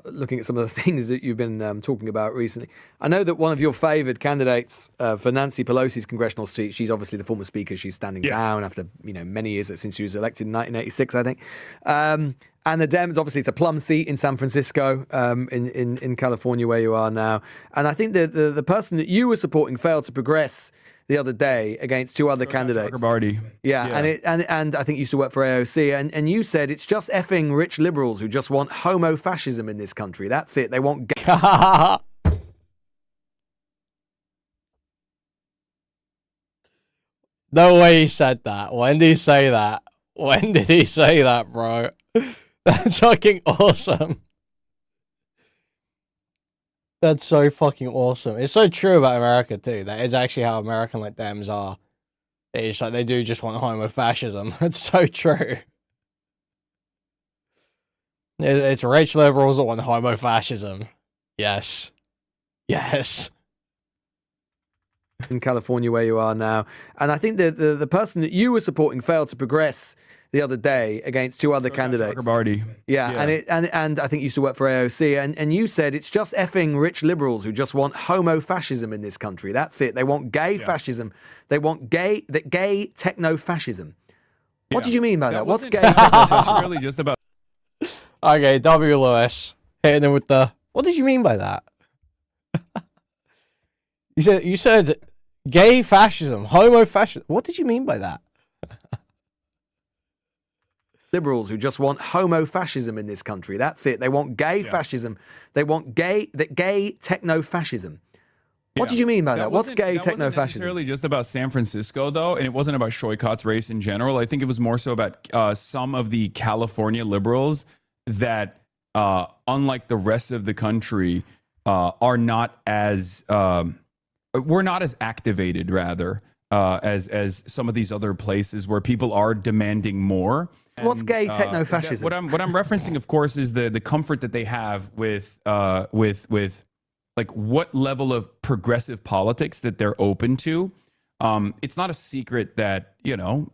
looking at some of the things that you've been talking about recently. I know that one of your favoured candidates for Nancy Pelosi's congressional seat, she's obviously the former speaker. She's standing down after many years since she was elected in 1986, I think. And the Dems, obviously, it's a plum seat in San Francisco, in California, where you are now. And I think the person that you were supporting failed to progress the other day against two other candidates. And I think you used to work for AOC, and you said it's just effing rich liberals who just want homo-fascism in this country. That's it. They want No way he said that. When did he say that? When did he say that, bro? That's fucking awesome. That's so fucking awesome. It's so true about America too. That is actually how American like Dems are. It's like they do just want homo-fascism. That's so true. It's rich liberals that want homo-fascism. Yes. Yes. In California, where you are now. And I think the person that you were supporting failed to progress the other day against two other candidates. And I think you used to work for AOC, and you said it's just effing rich liberals who just want homo-fascism in this country. That's it. They want gay fascism. They want gay techno-fascism. What did you mean by that? What's gay techno-fascism? It's really just about... Okay, W. Lewis hitting him with the... What did you mean by that? You said gay fascism, homo-fascism. What did you mean by that? Liberals who just want homo-fascism in this country. That's it. They want gay fascism. They want gay techno-fascism. What did you mean by that? What's gay techno-fascism? That wasn't necessarily just about San Francisco, though, and it wasn't about Shoykot's race in general. I think it was more so about some of the California liberals that, unlike the rest of the country, are not as... we're not as activated, rather, as some of these other places where people are demanding more. What's gay techno-fascism? What I'm referencing, of course, is the comfort that they have with like what level of progressive politics that they're open to. It's not a secret that,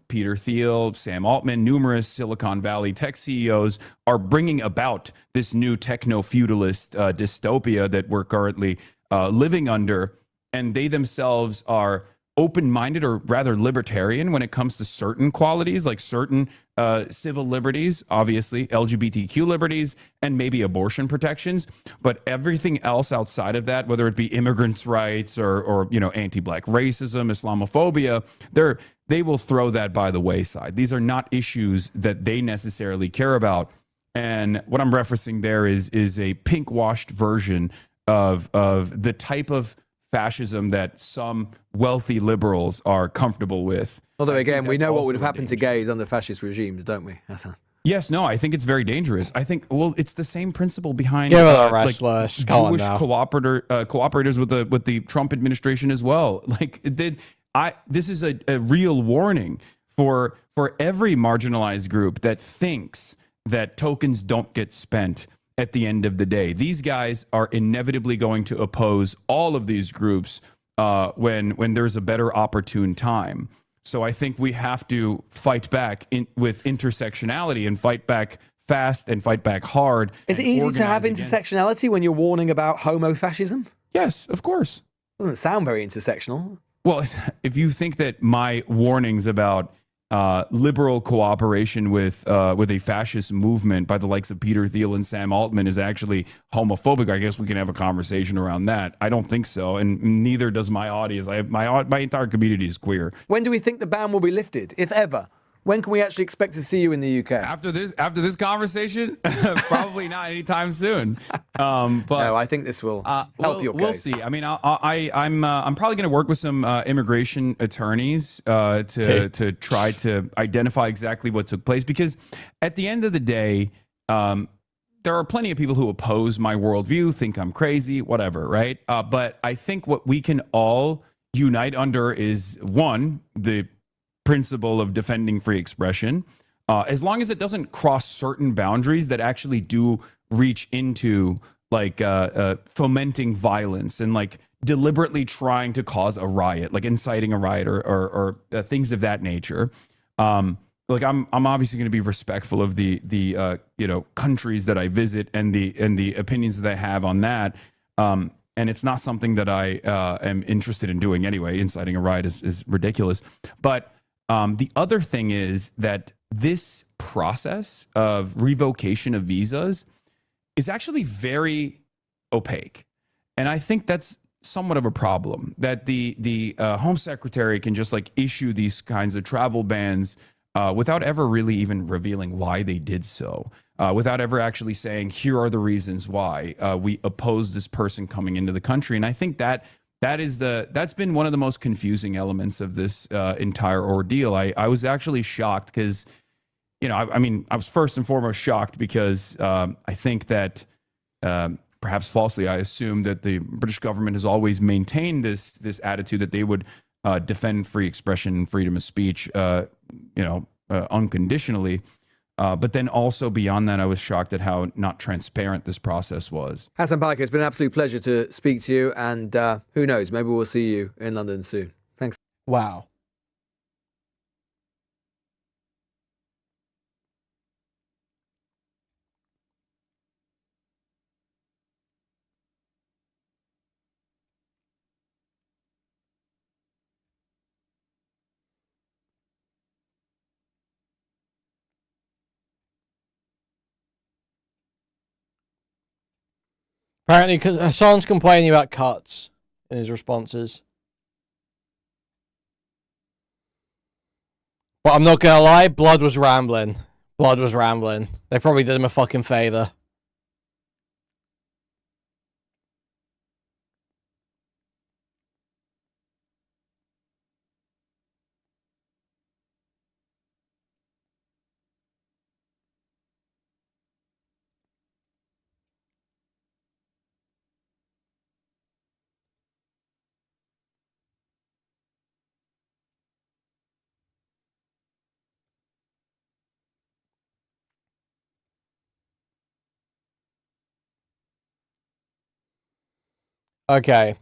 Peter Thiel, Sam Altman, numerous Silicon Valley tech CEOs are bringing about this new techno-feudalist dystopia that we're currently living under. And they themselves are open-minded, or rather libertarian, when it comes to certain qualities, like certain civil liberties, obviously LGBTQ liberties, and maybe abortion protections. But everything else outside of that, whether it be immigrants' rights or anti-black racism, Islamophobia, they will throw that by the wayside. These are not issues that they necessarily care about. And what I'm referencing there is a pink-washed version of the type of fascism that some wealthy liberals are comfortable with. Although, again, we know what would have happened to gays under fascist regimes, don't we, Hassan? Yes, no, I think it's very dangerous. I think, it's the same principle behind Give it a rest, Lewis. Jewish cooperators with the Trump administration as well. This is a real warning for every marginalized group that thinks that tokens don't get spent at the end of the day. These guys are inevitably going to oppose all of these groups when there's a better opportune time. So I think we have to fight back with intersectionality and fight back fast and fight back hard. Is it easy to have intersectionality when you're warning about homo-fascism? Yes, of course. Doesn't sound very intersectional. Well, if you think that my warnings about liberal cooperation with a fascist movement by the likes of Peter Thiel and Sam Altman is actually homophobic, I guess we can have a conversation around that. I don't think so, and neither does my audience. My entire community is queer. When do we think the ban will be lifted, if ever? When can we actually expect to see you in the UK? After this conversation, probably not anytime soon. But no, I think this will help your case. We'll see. I mean, I'm probably going to work with some immigration attorneys to try to identify exactly what took place, because at the end of the day, there are plenty of people who oppose my worldview, think I'm crazy, whatever, right? But I think what we can all unite under is, one, the principle of defending free expression, as long as it doesn't cross certain boundaries that actually do reach into fomenting violence and deliberately trying to cause a riot, like inciting a riot or things of that nature. I'm obviously going to be respectful of the countries that I visit and the opinions that I have on that. And it's not something that I am interested in doing anyway. Inciting a riot is ridiculous. But the other thing is that this process of revocation of visas is actually very opaque. And I think that's somewhat of a problem, that the Home Secretary can just issue these kinds of travel bans without ever really even revealing why they did so, without ever actually saying, here are the reasons why we oppose this person coming into the country. And I think that's been one of the most confusing elements of this entire ordeal. I was actually shocked because, I was first and foremost shocked because I think that perhaps falsely, I assumed that the British government has always maintained this attitude that they would defend free expression and freedom of speech, unconditionally. But then also beyond that, I was shocked at how not transparent this process was. Hassan Parker, it's been an absolute pleasure to speak to you. And who knows, maybe we'll see you in London soon. Thanks. Wow. Apparently, Hassan's complaining about cuts in his responses. But I'm not gonna lie, Blood was rambling. Blood was rambling. They probably did him a fucking favor. Okay.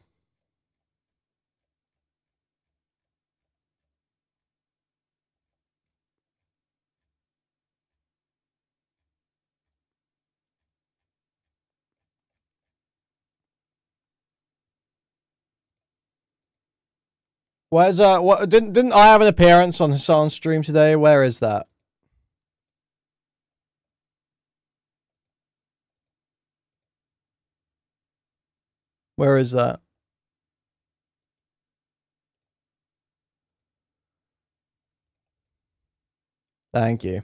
Where's what didn't I have an appearance on Hassan's stream today? Where is that? Where is that? Thank you.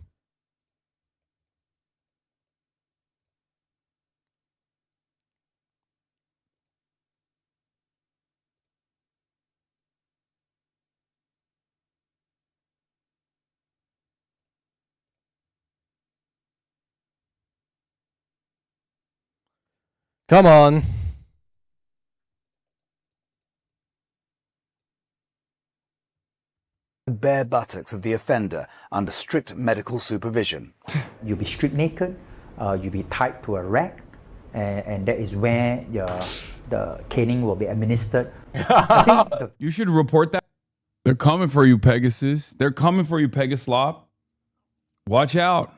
Come on. Bare buttocks of the offender under strict medical supervision. You'll be stripped naked, you'll be tied to a rack, and that is where the caning will be administered. You should report that. They're coming for you, Pegasus. They're coming for you, Pegaslop. Watch out.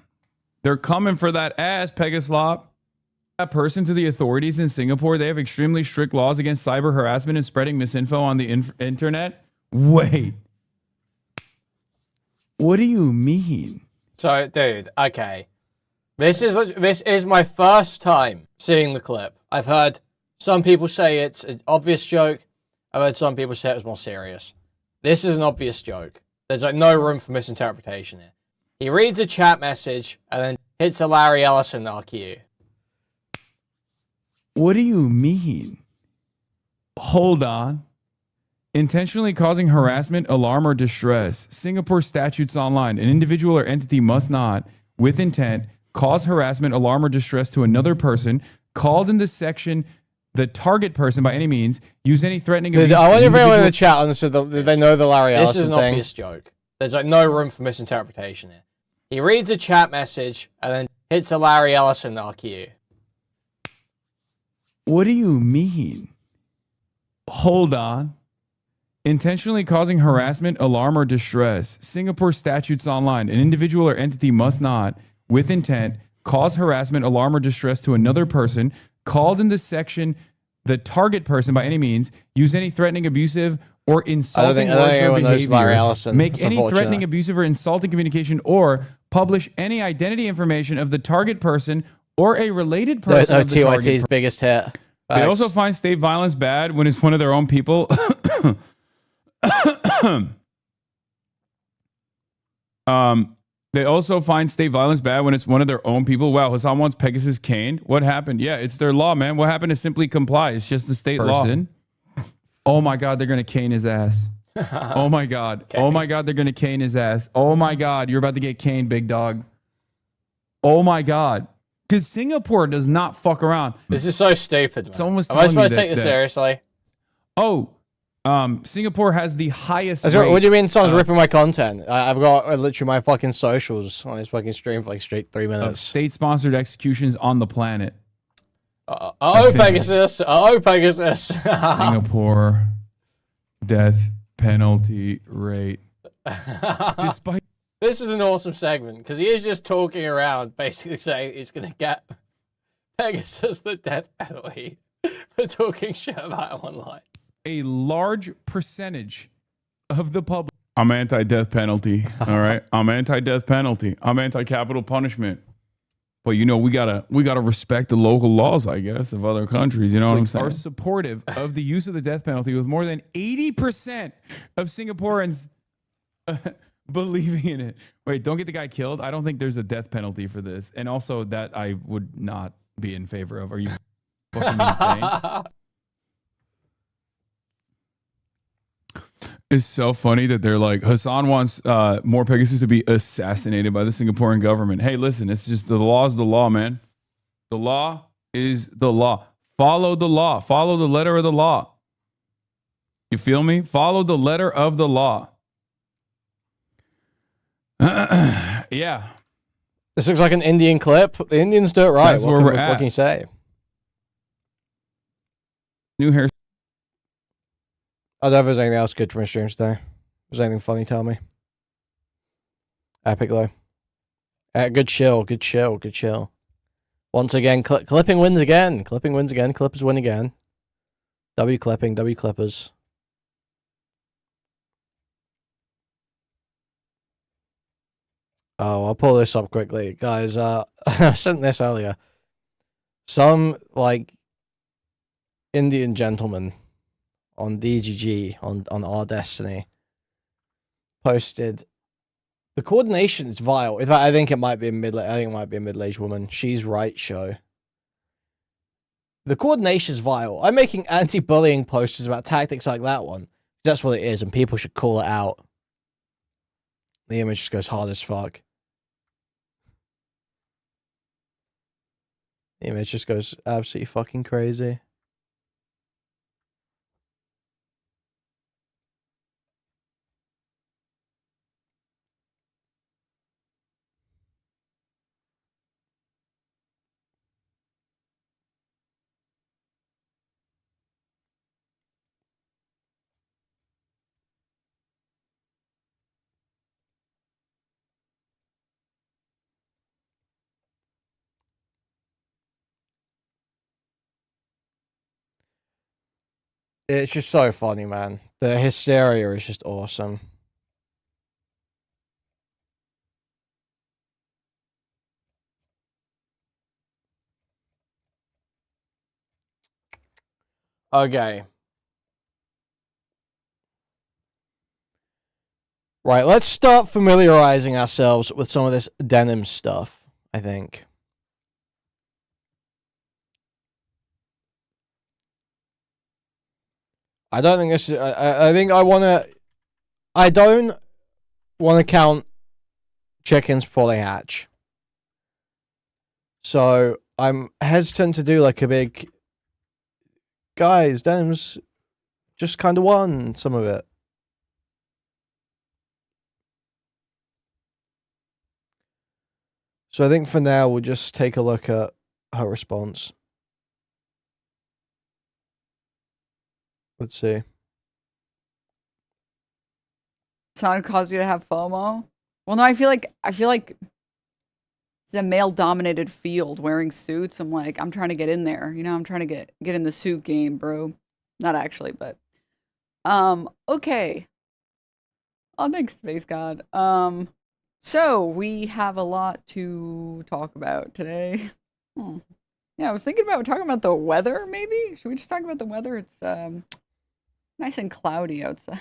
They're coming for that ass, Pegaslop. That person to the authorities in Singapore, they have extremely strict laws against cyber harassment and spreading misinfo on the internet. Wait. What do you mean? So, dude, okay. This is my first time seeing the clip. I've heard some people say it's an obvious joke. I've heard some people say it was more serious. This is an obvious joke. There's like no room for misinterpretation here. He reads a chat message and then hits a Larry Ellison RQ. What do you mean? Hold on. Intentionally causing harassment, alarm, or distress. Singapore statutes online. An individual or entity must not, with intent, cause harassment, alarm, or distress to another person called in the section the target person by any means, use any threatening abuse. I wonder if anyone in the chat understood they know the Larry Ellison thing. This is an thing. obvious joke. There's like no room for misinterpretation here. He reads a chat message and then hits a Larry Ellison RQ. What do you mean? Hold on. Intentionally causing harassment, alarm, or distress. Singapore statutes online. An individual or entity must not, with intent, cause harassment, alarm, or distress to another person called in the section the target person by any means, use any threatening, abusive, or insulting words or behavior, make any threatening, abusive, or insulting communication, or publish any identity information of the target person or a related person of the target TYT's biggest hit. They also find state violence bad when it's one of their own people. They also find state violence bad when it's one of their own people. Wow, Hassan wants Pegasus caned. What happened? Yeah, it's their law, man. What happened to simply comply? It's just the state law. Oh my God, they're going to cane his ass. Oh my God. Okay. Oh my God, they're going to cane his ass. Oh my God, you're about to get caned, big dog. Oh my God. Because Singapore does not fuck around. This is so stupid, man. Someone was Am I telling me supposed to take this seriously? Oh, Singapore has the highest rate. What do you mean someone's ripping my content? I've got literally my fucking socials on this fucking stream for like straight 3 minutes. State-sponsored executions on the planet. Oh, Pegasus. Oh, Pegasus. Singapore death penalty rate. Despite This is an awesome segment because he is just talking around, basically saying he's going to get Pegasus the death penalty for talking shit about him online. A large percentage of the public. I'm anti-death penalty. All right, I'm anti-death penalty. I'm anti-capital punishment. But you know, we gotta respect the local laws, I guess, of other countries. You know what I'm saying? Are supportive of the use of the death penalty, with more than 80% of Singaporeans believing in it. Wait, don't get the guy killed. I don't think there's a death penalty for this, and also that I would not be in favor of. Are you fucking insane? It's so funny that they're like, Hassan wants more Pegasus to be assassinated by the Singaporean government. Hey, listen, it's just the law is the law, man. The law is the law. Follow the law. Follow the letter of the law. You feel me? Follow the letter of the law. Yeah. This looks like an Indian clip. The Indians do it right. That's where we're at. What can you say? New hair. I don't know if there's anything else good from my streams today. If there's anything funny, tell me. Epic though. Good chill. Once again, clipping wins again. Clippers win again. W clipping, W clippers. Oh, I'll pull this up quickly. Guys, I sent this earlier. Some, like, Indian gentleman on DGG, on Our Destiny, posted, the coordination is vile. In fact, I think it might be a middle-aged woman. She's right, show. The coordination is vile. I'm making anti-bullying posters about tactics like that one. That's what it is, and people should call it out. The image just goes hard as fuck. The image just goes absolutely fucking crazy. It's just so funny, man. The hysteria is just awesome. Okay. Right, let's start familiarizing ourselves with some of this denim stuff, I think. I don't think this is... I think I want to... I don't want to count chickens before they hatch. So, I'm hesitant to do like a big... Guys, denim's just kind of won some of it. So I think for now, we'll just take a look at her response. Let's see. It's not cause you to have FOMO. Well, no, I feel like it's a male-dominated field wearing suits. I'm like, I'm trying to get in there. You know, I'm trying to get in the suit game, bro. Not actually, but okay. Oh, thanks, Space God. So we have a lot to talk about today. Yeah, I was thinking about talking about the weather, maybe? Should we just talk about the weather? It's nice and cloudy outside.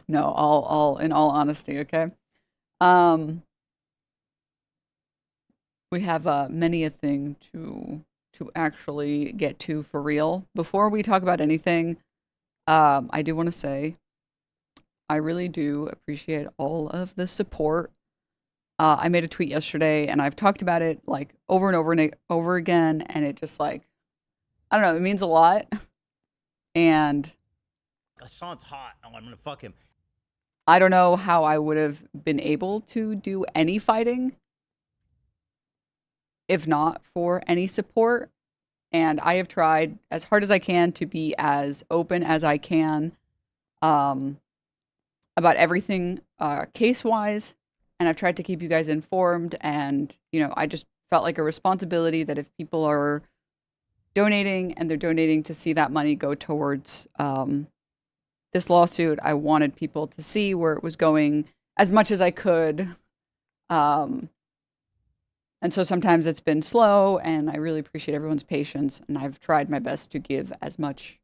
No, all in all honesty, okay? We have many a thing to actually get to for real. Before we talk about anything, I do want to say I really do appreciate all of the support. I made a tweet yesterday, and I've talked about it like over and over again, and it just like, I don't know, it means a lot. And Hassan's hot. Oh, I'm gonna fuck him. I don't know how I would have been able to do any fighting if not for any support. And I have tried as hard as I can to be as open as I can about everything case-wise. And I've tried to keep you guys informed. And, you know, I just felt like a responsibility that if people are donating and they're donating to see that money go towards this lawsuit, I wanted people to see where it was going as much as I could. And so sometimes it's been slow, and I really appreciate everyone's patience, and I've tried my best to give as many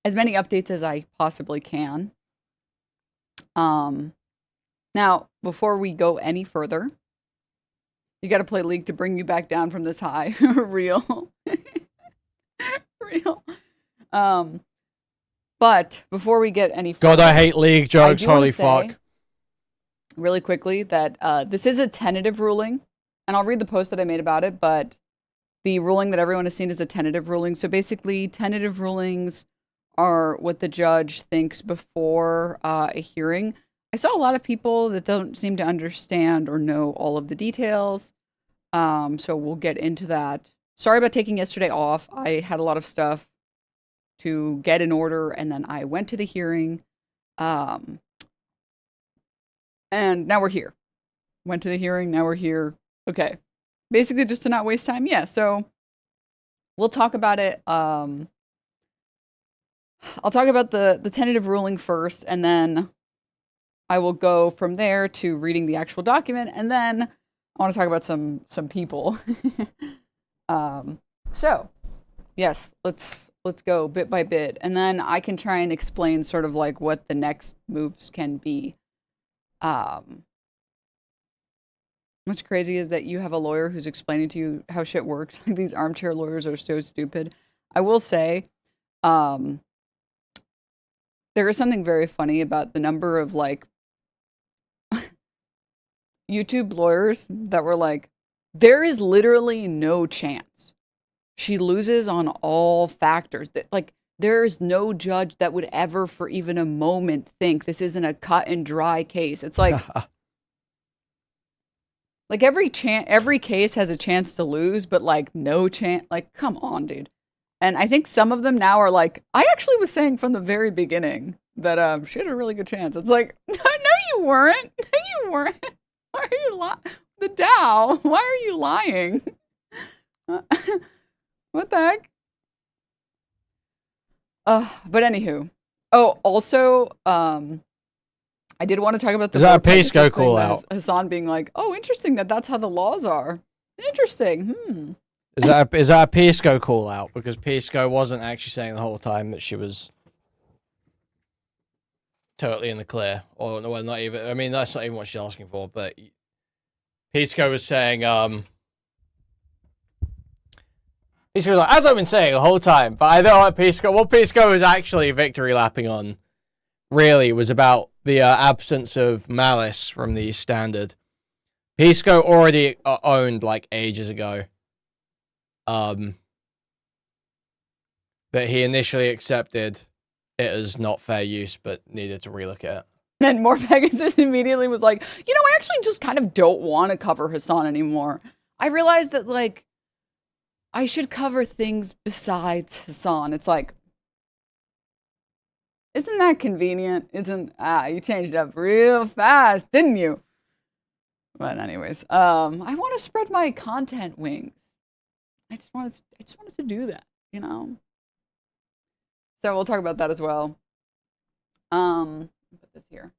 updates as I possibly can. Now, before we go any further, you got to play League to bring you back down from this high. Real. Real. But before we get any further, God, I hate League jokes. Holy fuck. Really quickly that this is a tentative ruling, and I'll read the post that I made about it, but the ruling that everyone has seen is a tentative ruling. So basically, tentative rulings are what the judge thinks before a hearing. I saw a lot of people that don't seem to understand or know all of the details, so we'll get into that sorry about taking yesterday off. I had a lot of stuff to get in order, and then I went to the hearing. And now we're here. Went to the hearing, now we're here. Okay. Basically just to not waste time. Yeah, so we'll talk about it. I'll talk about the tentative ruling first, and then I will go from there to reading the actual document, and then I want to talk about some people. So, yes, let's go bit by bit, and then I can try and explain sort of like what the next moves can be. What's crazy is that you have a lawyer who's explaining to you how shit works. Like, these armchair lawyers are so stupid. I will say, there is something very funny about the number of like YouTube lawyers that were like, there is literally no chance she loses on all factors. That, like, there is no judge that would ever for even a moment think this isn't a cut and dry case. It's like, like every case has a chance to lose, but like no chance. Like, come on, dude. And I think some of them now are like, I actually was saying from the very beginning that she had a really good chance. It's like, no, you weren't. No, you weren't. Why are you lying? The Dow, why are you lying? What the heck? But anywho. Oh, also, I did want to talk about the... Is that a Pisco call out? Hassan being like, oh, interesting that's how the laws are. Interesting. Is that a Pisco call out? Because Pisco wasn't actually saying the whole time that she was totally in the clear. Or, well, not even... I mean, that's not even what she's asking for, but... Pisco was saying, Pisco was like, as I've been saying the whole time, but I know what Pisco was actually victory lapping on, really, was about the absence of malice from the standard. Pisco already owned, like, ages ago, that he initially accepted it as not fair use, but needed to relook at it. And More Pegasus immediately was like, you know, I actually just kind of don't want to cover Hassan anymore. I realized that, like, I should cover things besides Hassan. It's like, isn't that convenient? You changed it up real fast, didn't you? But anyways, I want to spread my content wings. I just wanted to do that, you know? So we'll talk about that as well. Put this here.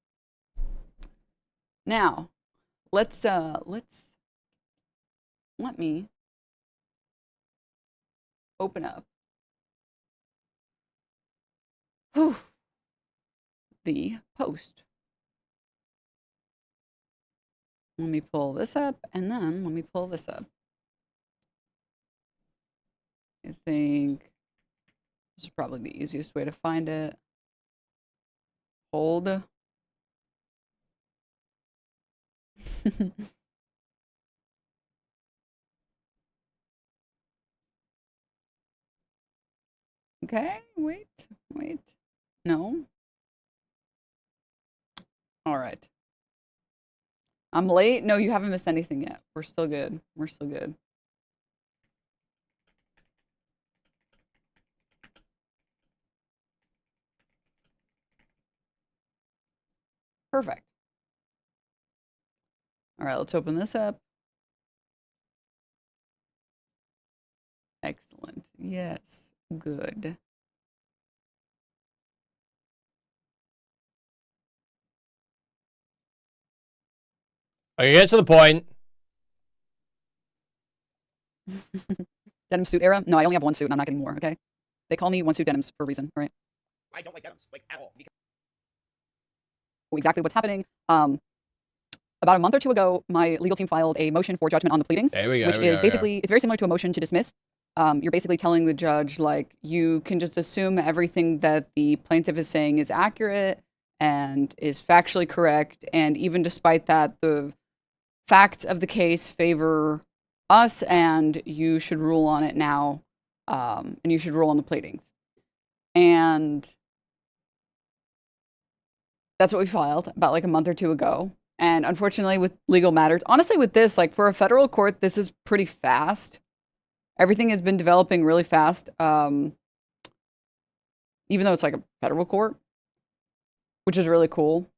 Now, let me open up the post. Let me pull this up, and then let me pull this up. I think this is probably the easiest way to find it. Hold. Okay, wait. No. All right. I'm late. No, you haven't missed anything yet. We're still good. Perfect. All right, let's open this up. Excellent. Yes, good. Okay, get to the point. Denim suit era? No, I only have one suit and I'm not getting more, okay? They call me one suit denims for a reason, all right? I don't like denims, like, at all. Exactly what's happening. About a month or two ago, my legal team filed a motion for judgment on the pleadings, which is basically, it's very similar to a motion to dismiss. You're basically telling the judge, like, you can just assume everything that the plaintiff is saying is accurate and is factually correct, and even despite that, the facts of the case favor us, and you should rule on it now, and you should rule on the pleadings. And that's what we filed about like a month or two ago. And unfortunately with legal matters, honestly with this, like for a federal court, this is pretty fast. everything has been developing really fast. Even though it's like a federal court, which is really cool.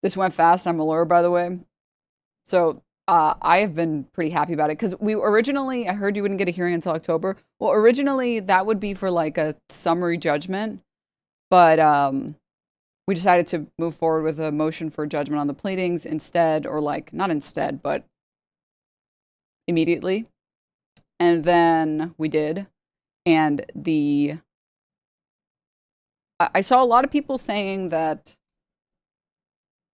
This went fast. I'm a lawyer, by the way. So I have been pretty happy about it because I heard you wouldn't get a hearing until October. Well, originally that would be for like a summary judgment, but we decided to move forward with a motion for judgment on the pleadings instead, or like not instead, but immediately. And then we did, and I saw a lot of people saying that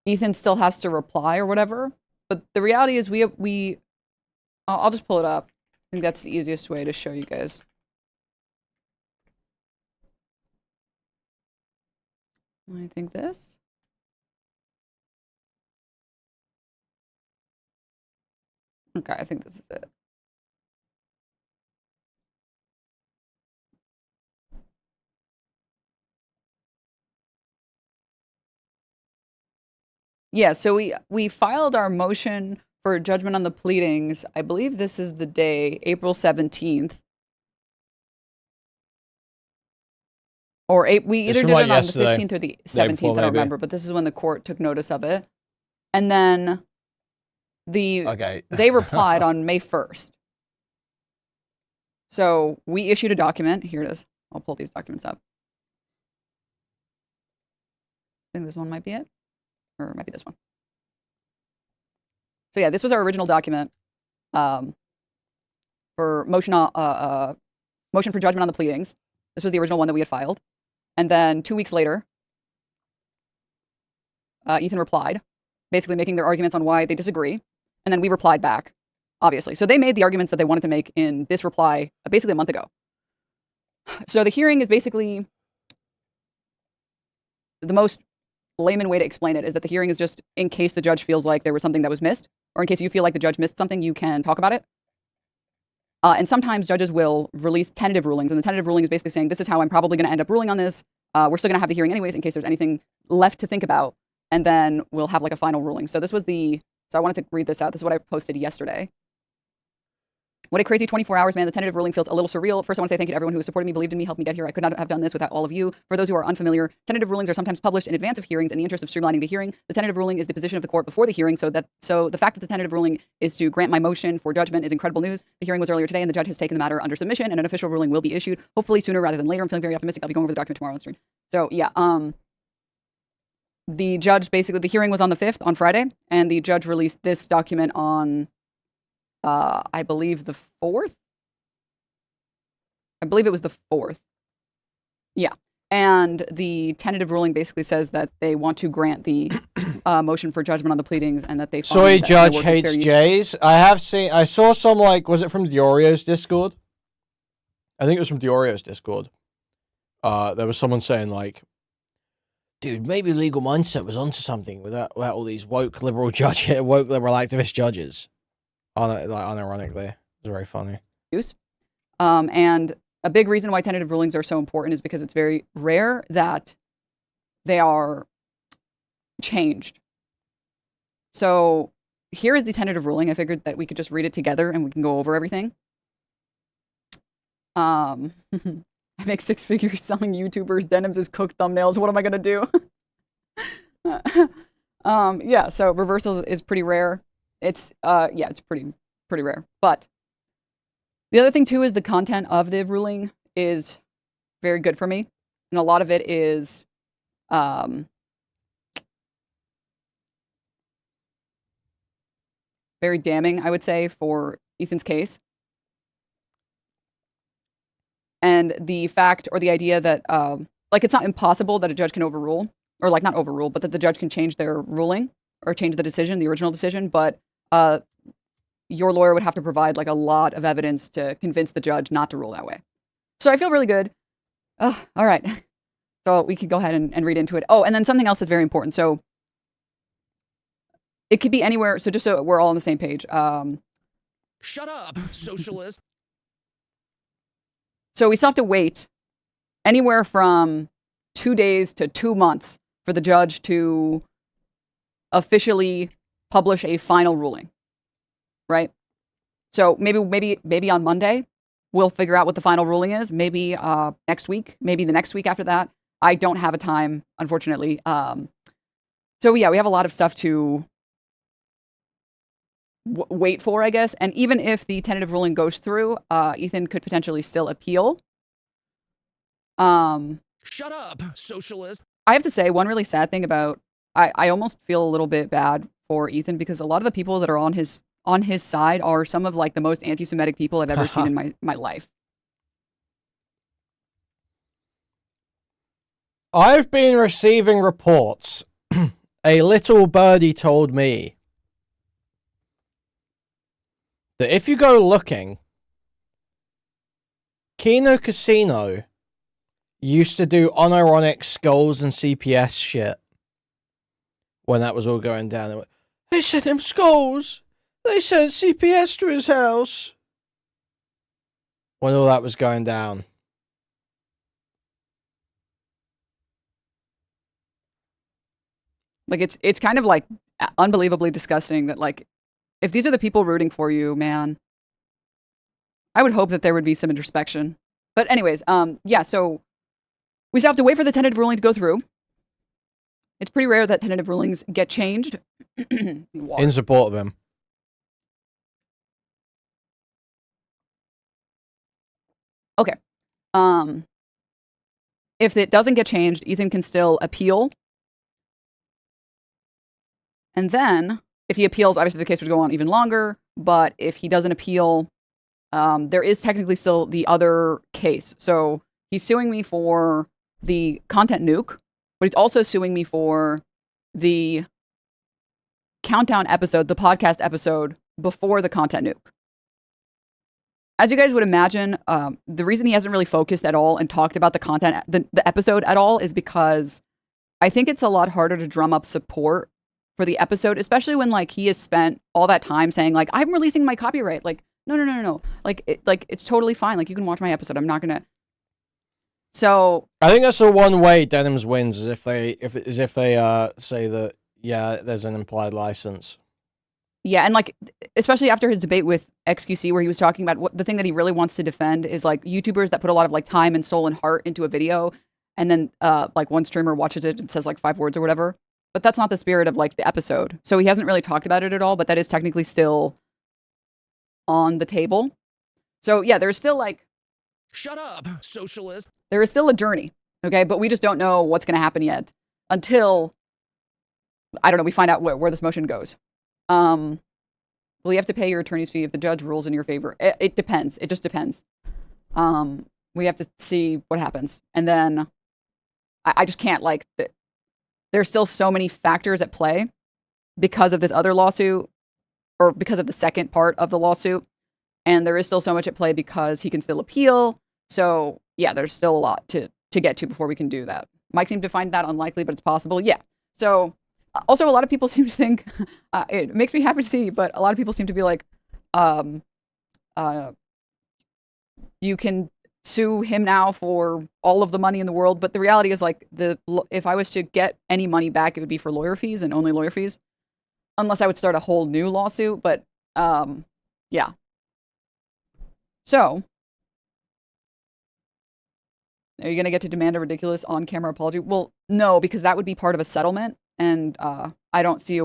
Ethan still has to reply or whatever. But the reality is I'll just pull it up. I think that's the easiest way to show you guys. I think this. Okay, I think this is it. Yeah, so we filed our motion for judgment on the pleadings. I believe this is the day, April 17th. Or we either did it on the 15th or the 17th, I don't remember, but this is when the court took notice of it. And then they replied on May 1st. So we issued a document. Here it is. I'll pull these documents up. I think this one might be it. Or it might be this one. So yeah, this was our original document for motion for judgment on the pleadings. This was the original one that we had filed. And then 2 weeks later, Ethan replied, basically making their arguments on why they disagree. And then we replied back, obviously. So they made the arguments that they wanted to make in this reply basically a month ago. So the hearing is basically the most layman way to explain it is that the hearing is just in case the judge feels like there was something that was missed, or in case you feel like the judge missed something, you can talk about it. And sometimes judges will release tentative rulings, and the tentative ruling is basically saying, this is how I'm probably going to end up ruling on this. We're still going to have the hearing anyways in case there's anything left to think about, and then we'll have like a final ruling. So this was so I wanted to read this out. This is what I posted yesterday. What a crazy 24 hours, man. The tentative ruling feels a little surreal. First, I want to say thank you to everyone who has supported me, believed in me, helped me get here. I could not have done this without all of you. For those who are unfamiliar, tentative rulings are sometimes published in advance of hearings in the interest of streamlining the hearing. The tentative ruling is the position of the court before the hearing, so the fact that the tentative ruling is to grant my motion for judgment is incredible news. The hearing was earlier today, and the judge has taken the matter under submission, and an official ruling will be issued, hopefully sooner rather than later. I'm feeling very optimistic. I'll be going over the document tomorrow on stream. So yeah, the judge basically, the hearing was on the 5th, on Friday, and the judge released this document on, I believe the 4th? I believe it was the 4th. Yeah. And the tentative ruling basically says that they want to grant the motion for judgment on the pleadings, and that they find Soy that Judge my work is hates fair use. Jays. I saw some, like, was it from the Oreos Discord? I think it was from the Oreos Discord. There was someone saying, like, dude, maybe Legal Mindset was onto something without all these woke liberal activist judges. Unironically. It was very funny. And a big reason why tentative rulings are so important is because it's very rare that they are changed. So here is the tentative ruling. I figured that we could just read it together and we can go over everything. I make 6 figures selling YouTubers denims as cooked thumbnails. What am I gonna do? Yeah, so reversal is pretty rare. It's pretty rare. But the other thing too is the content of the ruling is very good for me, and a lot of it is very damning, I would say, for Ethan's case. And the fact or the idea that like it's not impossible that a judge can overrule, or like not overrule, but that the judge can change their ruling or change the decision, the original decision, but your lawyer would have to provide like a lot of evidence to convince the judge not to rule that way. So I feel really good. Oh, all right. So we could go ahead and read into it. Oh, and then something else that's very important. So it could be anywhere. So just so we're all on the same page. Shut up, socialist. So we still have to wait anywhere from 2 days to 2 months for the judge to officially publish a final ruling, right? So maybe on Monday, we'll figure out what the final ruling is. Maybe next week, maybe the next week after that. I don't have a time, unfortunately. So yeah, we have a lot of stuff to wait for, I guess. And even if the tentative ruling goes through, Ethan could potentially still appeal. Shut up, socialist. I have to say, one really sad thing about I almost feel a little bit bad for Ethan because a lot of the people that are on his side are some of like the most anti-Semitic people I've ever seen in my life. I've been receiving reports. A little birdie told me that if you go looking, Kino Casino used to do unironic skulls and CPS shit when that was all going down. They went, "They sent him skulls. They sent CPS to his house." When all that was going down. Like it's kind of like unbelievably disgusting that like if these are the people rooting for you, man, I would hope that there would be some introspection. But anyways, yeah, so we still have to wait for the tentative ruling to go through. It's pretty rare that tentative rulings get changed. In support of him. Okay. If it doesn't get changed, Ethan can still appeal. And then, if he appeals, obviously the case would go on even longer. But if he doesn't appeal, there is technically still the other case. So he's suing me for the content nuke, but he's also suing me for the countdown episode, the podcast episode before the content nuke. As you guys would imagine, the reason he hasn't really focused at all and talked about the content, the episode at all, is because I think it's a lot harder to drum up support for the episode, especially when like he has spent all that time saying like, I'm releasing my copyright. Like, no. Like it's totally fine. Like you can watch my episode. I'm not gonna. So I think that's the one way Denims wins is if they say that yeah, there's an implied license. yeah, and like especially after his debate with XQC where he was talking about what the thing that he really wants to defend is like YouTubers that put a lot of like time and soul and heart into a video and then like one streamer watches it and says like 5 words or whatever. But that's not the spirit of like the episode. So he hasn't really talked about it at all, but that is technically still on the table. So yeah, there's still like shut up, socialist. There is still a journey, okay? But we just don't know what's going to happen yet until, I don't know, we find out where this motion goes. Will you have to pay your attorney's fee if the judge rules in your favor? It depends. It just depends. We have to see what happens. And then I just can't like, there's still so many factors at play because of this other lawsuit or because of the second part of the lawsuit. And there is still so much at play because he can still appeal. So yeah, there's still a lot to get to before we can do that. Mike seemed to find that unlikely, but it's possible. Yeah. So also a lot of people seem to think, it makes me happy to see, but a lot of people seem to be like, you can sue him now for all of the money in the world. But the reality is like if I was to get any money back, it would be for lawyer fees and only lawyer fees, unless I would start a whole new lawsuit. But yeah. So are you going to get to demand a ridiculous on-camera apology? Well, no, because that would be part of a settlement. And I don't see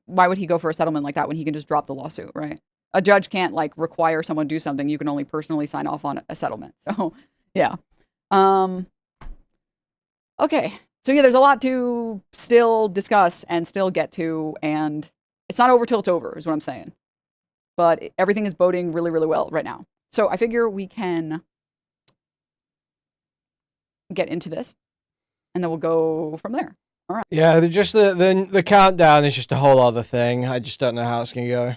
why would he go for a settlement like that when he can just drop the lawsuit, right? A judge can't like require someone to do something. You can only personally sign off on a settlement. So yeah. Okay. So yeah, there's a lot to still discuss and still get to. And it's not over till it's over is what I'm saying. But everything is boding really, really well right now. So I figure we can get into this and then we'll go from there. All right. Yeah, just the countdown is just a whole other thing. I just don't know how it's going to go.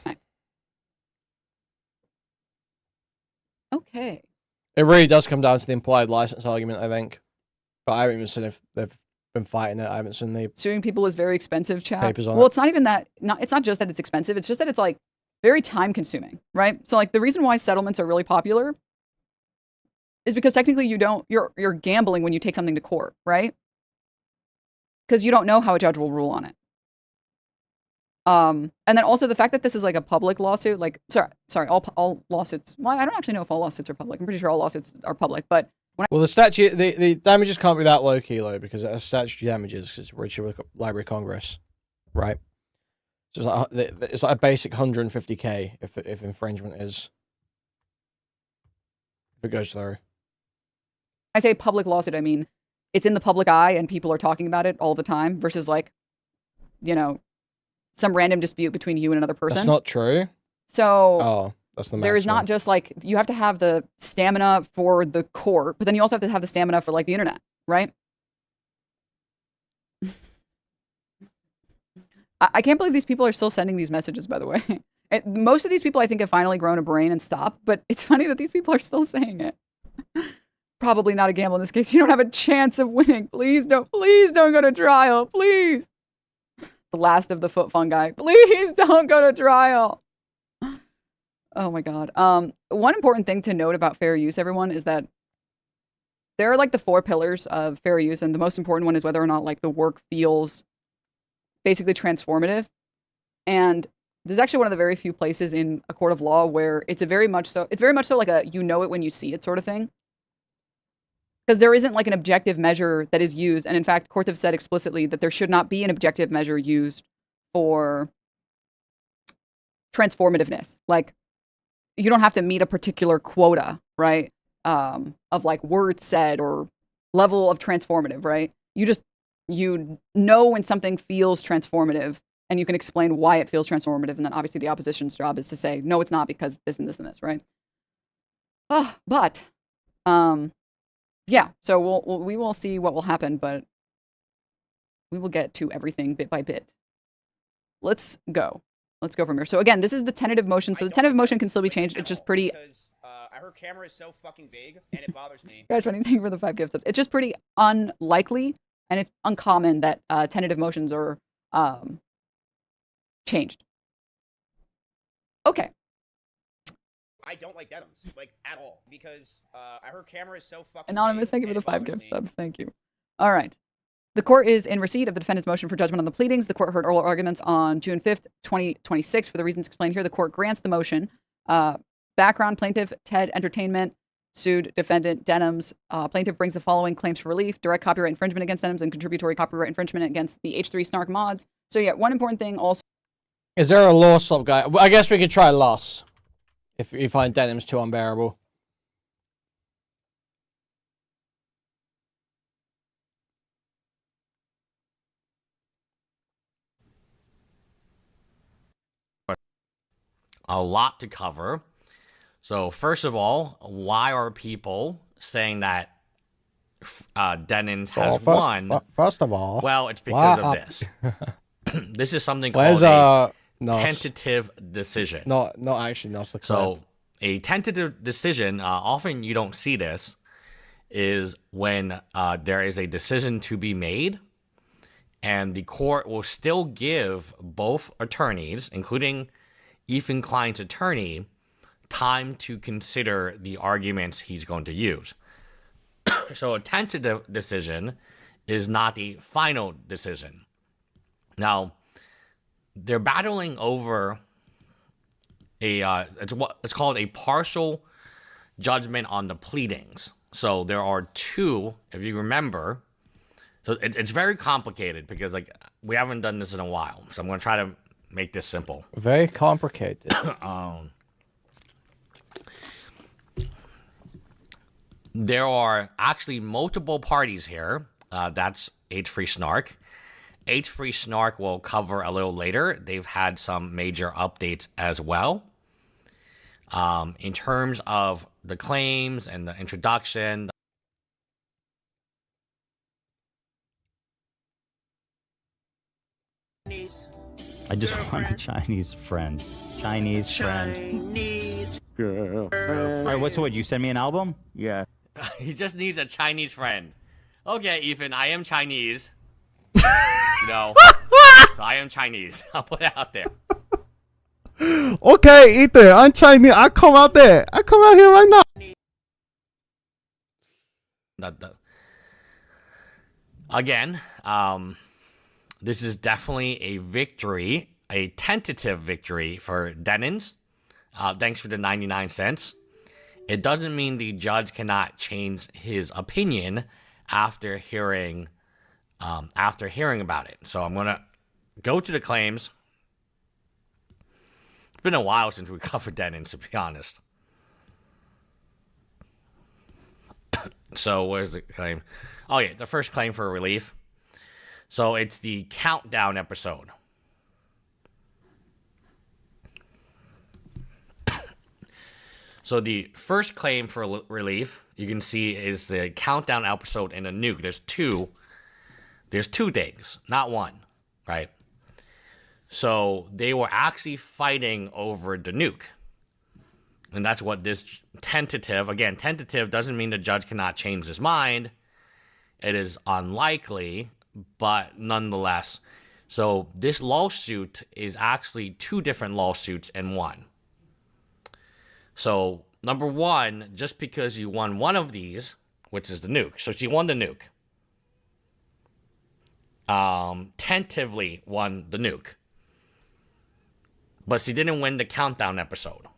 Okay. It really does come down to the implied license argument, I think. But I haven't even seen if they've been fighting it. I haven't seen the suing people is very expensive, chat. Papers on well, it. it's not even that. It's not just that it's expensive. It's just that it's like very time consuming, right? So like the reason why settlements are really popular is because technically you're gambling when you take something to court, right? Because you don't know how a judge will rule on it. And then also the fact that this is like a public lawsuit, like sorry, all lawsuits. Well, I don't actually know if all lawsuits are public. I'm pretty sure all lawsuits are public, but well, the damages can't be that low, Kilo, because it has statutory damages because it's Library of Congress, right? So it's like a basic 150K if infringement is if it goes through. I say public lawsuit, I mean it's in the public eye and people are talking about it all the time versus like, you know, some random dispute between you and another person. That's not true. So that's the there is not just like, you have to have the stamina for the court, but then you also have to have the stamina for like the internet, right? I can't believe these people are still sending these messages, by the way. Most of these people I think have finally grown a brain and stopped, but it's funny that these people are still saying it. Probably not a gamble in this case. You don't have a chance of winning. Please don't go to trial. Please. The last of the foot fungi. Please don't go to trial. Oh my God. One important thing to note about fair use, everyone, is that there are like the 4 pillars of fair use, and the most important one is whether or not like the work feels basically transformative. And this is actually one of the very few places in a court of law where it's very much so like a you know it when you see it sort of thing. Because there isn't like an objective measure that is used. And in fact, courts have said explicitly that there should not be an objective measure used for transformativeness. Like, you don't have to meet a particular quota, right? Of like words said or level of transformative, right? You know when something feels transformative and you can explain why it feels transformative. And then obviously the opposition's job is to say, no, it's not because this and this and this, right? Yeah, so we will see what will happen, but we will get to everything bit by bit. Let's go from here. So again, this is the tentative motion. So the tentative motion can still be changed. It's just pretty. Her camera is so fucking big, and it bothers me. Guys, anything for the 5 gift subs. It's just pretty unlikely, and it's uncommon that tentative motions are changed. Okay. I don't like denims, like, at all, because her camera is so fucking Anonymous, big, thank you for and the it 5 bothers gift me. subs. Thank you. All right. The court is in receipt of the defendant's motion for judgment on the pleadings. The court heard oral arguments on June 5th, 2026. For the reasons explained here, the court grants the motion. Background, plaintiff, TED Entertainment, sued defendant Denims. Plaintiff brings the following claims for relief: direct copyright infringement against Denims and contributory copyright infringement against the H3 Snark mods. So yeah, one important thing also. Is there a loss of guy? I guess we could try loss if you find Denims too unbearable. A lot to cover. So first of all, why are people saying that Denims has won? First of all, well, it's because of this. This is something called a tentative decision. Not actually Nos the clip. So a tentative decision, often you don't see this, is when there is a decision to be made, and the court will still give both attorneys, including Ethan Klein's attorney, time to consider the arguments he's going to use. So a tentative decision is not the final decision. Now, they're battling over it's called a partial judgment on the pleadings. So there are 2, if you remember. So it's very complicated because like we haven't done this in a while. So I'm going to try to make this simple. Very complicated. There are actually multiple parties here. That's H3 Snark. H3 Snark will cover a little later. They've had some major updates as well. In terms of the claims and the introduction. I just want a Chinese friend. Chinese friend. Girl. All right, what's what? You send me an album? Yeah. He just needs a Chinese friend. Okay, Ethan, I am Chinese. So I am Chinese. I'll put it out there. Okay, Ethan, I'm Chinese. I come out there. I come out here right now. Again, this is definitely a victory a tentative victory for Denins. Thanks for the 99 cents. It doesn't mean the judge cannot change his opinion after hearing about it. So I'm gonna go to the claims. It's been a while since we covered Denins, to be honest. So where's the claim? Oh yeah, the first claim for relief. So it's the countdown episode. So the first claim for relief, you can see, is the countdown episode and a nuke. There's two things, not one, right? So they were actually fighting over the nuke. And that's what this tentative doesn't mean the judge cannot change his mind. It is unlikely, but nonetheless. So this lawsuit is actually two different lawsuits in one. So, number one, just because you won one of these, which is the nuke. So she won the nuke. Tentatively won the nuke. But she didn't win the countdown episode.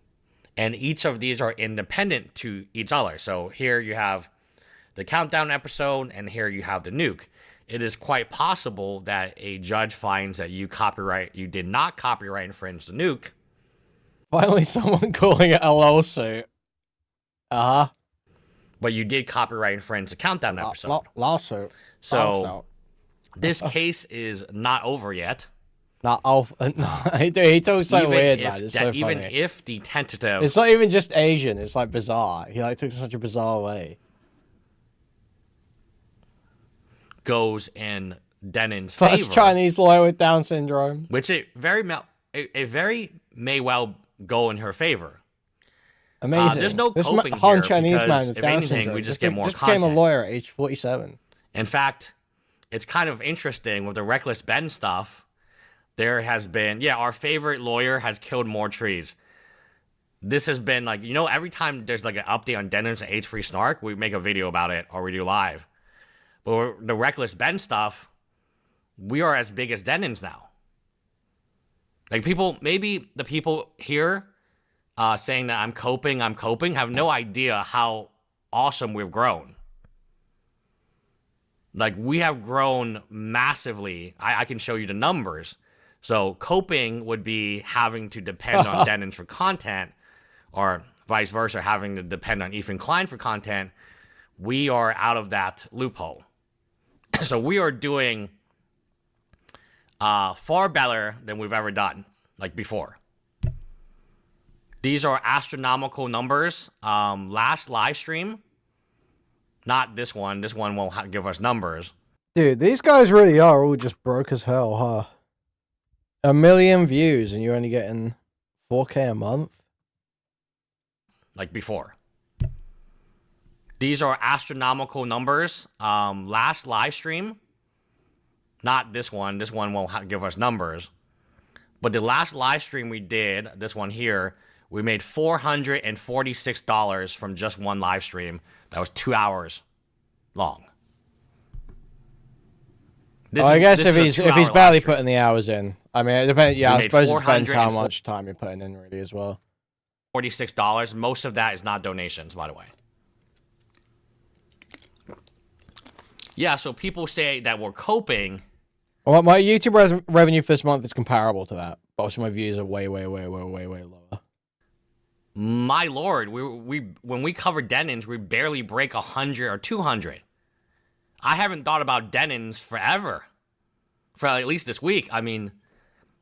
And each of these are independent to each other. So here you have the countdown episode, and here you have the nuke. It is quite possible that a judge finds that you did not copyright infringe the nuke. Finally, someone calling it a lawsuit. But you did copyright infringe the countdown episode. Lawsuit. So this case is not over yet. Not over. He talks so weird, man. It's so funny. Even if the tentative, it's not even just Asian. It's like bizarre. He like took such a bizarre way. Goes in Denin's favor. First Chinese lawyer with Down syndrome, which it very may well go in her favor. Amazing. There's no this coping Han here Chinese because man with if Down anything, syndrome we just get more just content. became a lawyer at age 47. In fact, it's kind of interesting with the Reckless Ben stuff. There has been, our favorite lawyer has killed more trees. This has been like, every time there's like an update on Denin's and Age-Free Snark, we make a video about it or we do live. But the Reckless Ben stuff, we are as big as Denin's now. Like maybe the people here saying that I'm coping, have no idea how awesome we've grown. Like, we have grown massively. I can show you the numbers. So coping would be having to depend on Denin's for content, or vice versa, having to depend on Ethan Klein for content. We are out of that loophole. So we are doing far better than we've ever done, like before. These are astronomical numbers. Last live stream, not this one. This one won't give us numbers. Dude, these guys really are all just broke as hell, huh? 1 million views and you're only getting 4K a month? Like before. These are astronomical numbers. Last live stream, not this one. This one won't give us numbers. But the last live stream we did, this one here, we made $446 from just one live stream. That was 2 hours long. I guess if he's barely putting the hours in. I mean, it depends. Yeah, I suppose it depends how much time you're putting in, really, as well. $46. Most of that is not donations, by the way. Yeah, so people say that we're coping. Well, my YouTube revenue for this month is comparable to that. But also my views are way lower. My lord, we when we cover Denin's, we barely break 100 or 200. I haven't thought about Denin's forever. For at least this week. I mean,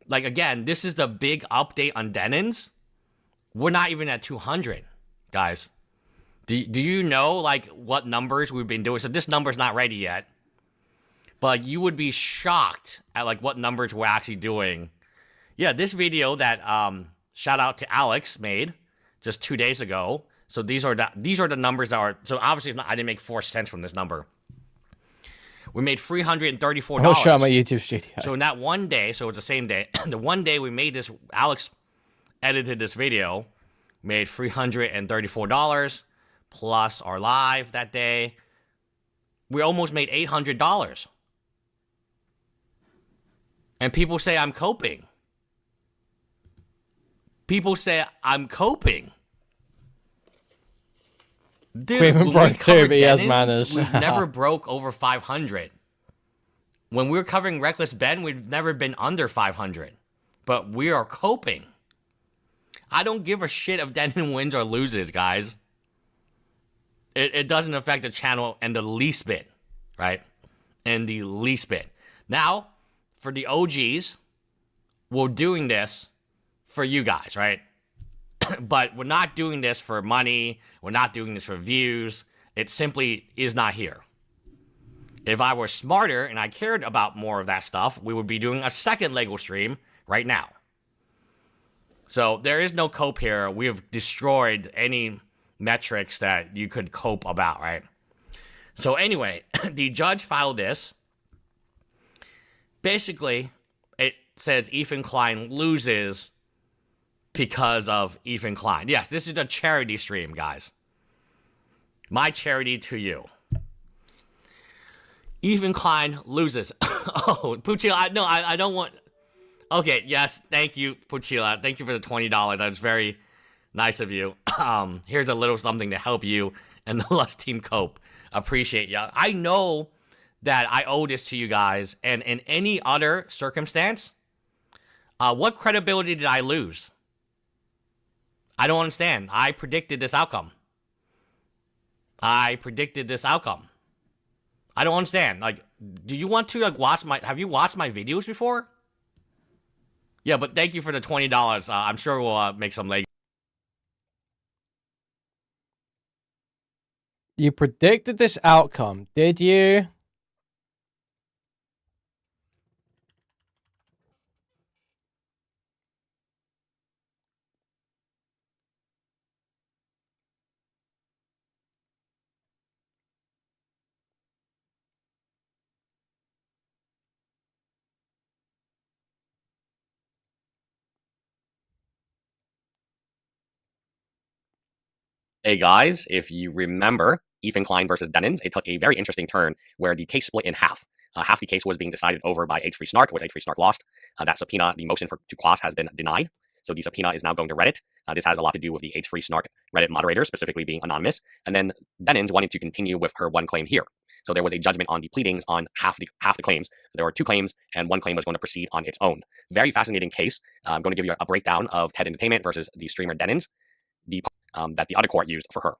like, again, this is the big update on Denin's. We're not even at 200, guys. Do you know, like, what numbers we've been doing? So this number's not ready yet. But you would be shocked at, like, what numbers we're actually doing. Yeah, this video that, shout out to Alex made just 2 days ago. So these are the numbers that are, so obviously I didn't make 4 cents from this number. We made $334. I'll show my YouTube studio. So in that one day, so it's the same day, the one day we made this, Alex edited this video, made $334 plus our live that day. We almost made $800. And people say I'm coping. People say I'm coping. Dude, Kuihman when we broke too, covered but he has Denons, manners. We've never broke over 500. When we were covering Reckless Ben, we've never been under 500. But we are coping. I don't give a shit if Denon wins or loses, guys. It doesn't affect the channel in the least bit, right? In the least bit. Now, for the OGs, we're doing this for you guys, right? But we're not doing this for money. We're not doing this for views. It simply is not here. If I were smarter and I cared about more of that stuff, we would be doing a second Lego stream right now. So there is no cope here. We have destroyed any metrics that you could cope about, right? So anyway, the judge filed this. Basically, it says Ethan Klein loses because of Ethan Klein. Yes, this is a charity stream, guys. My charity to you. Ethan Klein loses. Oh, Puchila, no, I don't want... Okay, yes, thank you, Puchila. Thank you for the $20. That was very nice of you. Here's a little something to help you and the Lust team cope. Appreciate ya. I know that I owe this to you guys, and in any other circumstance, what credibility did I lose? I don't understand. I predicted this outcome. I don't understand. Like, do you want to watch my... Have you watched my videos before? Yeah, but thank you for the $20. I'm sure we'll make some Lego. You predicted this outcome, did you? Hey guys, if you remember Ethan Klein versus Denons, it took a very interesting turn where the case split in half. Half the case was being decided over by AIDS-Free Snark, which AIDS-Free Snark lost. That subpoena, the motion to quash has been denied. So the subpoena is now going to Reddit. This has a lot to do with the AIDS-Free Snark Reddit moderator, specifically being anonymous. And then Denons wanted to continue with her one claim here. So there was a judgment on the pleadings on half the claims. There were two claims, and one claim was going to proceed on its own. Very fascinating case. I'm going to give you a breakdown of TED Entertainment versus the streamer Denons. That the other court used for her.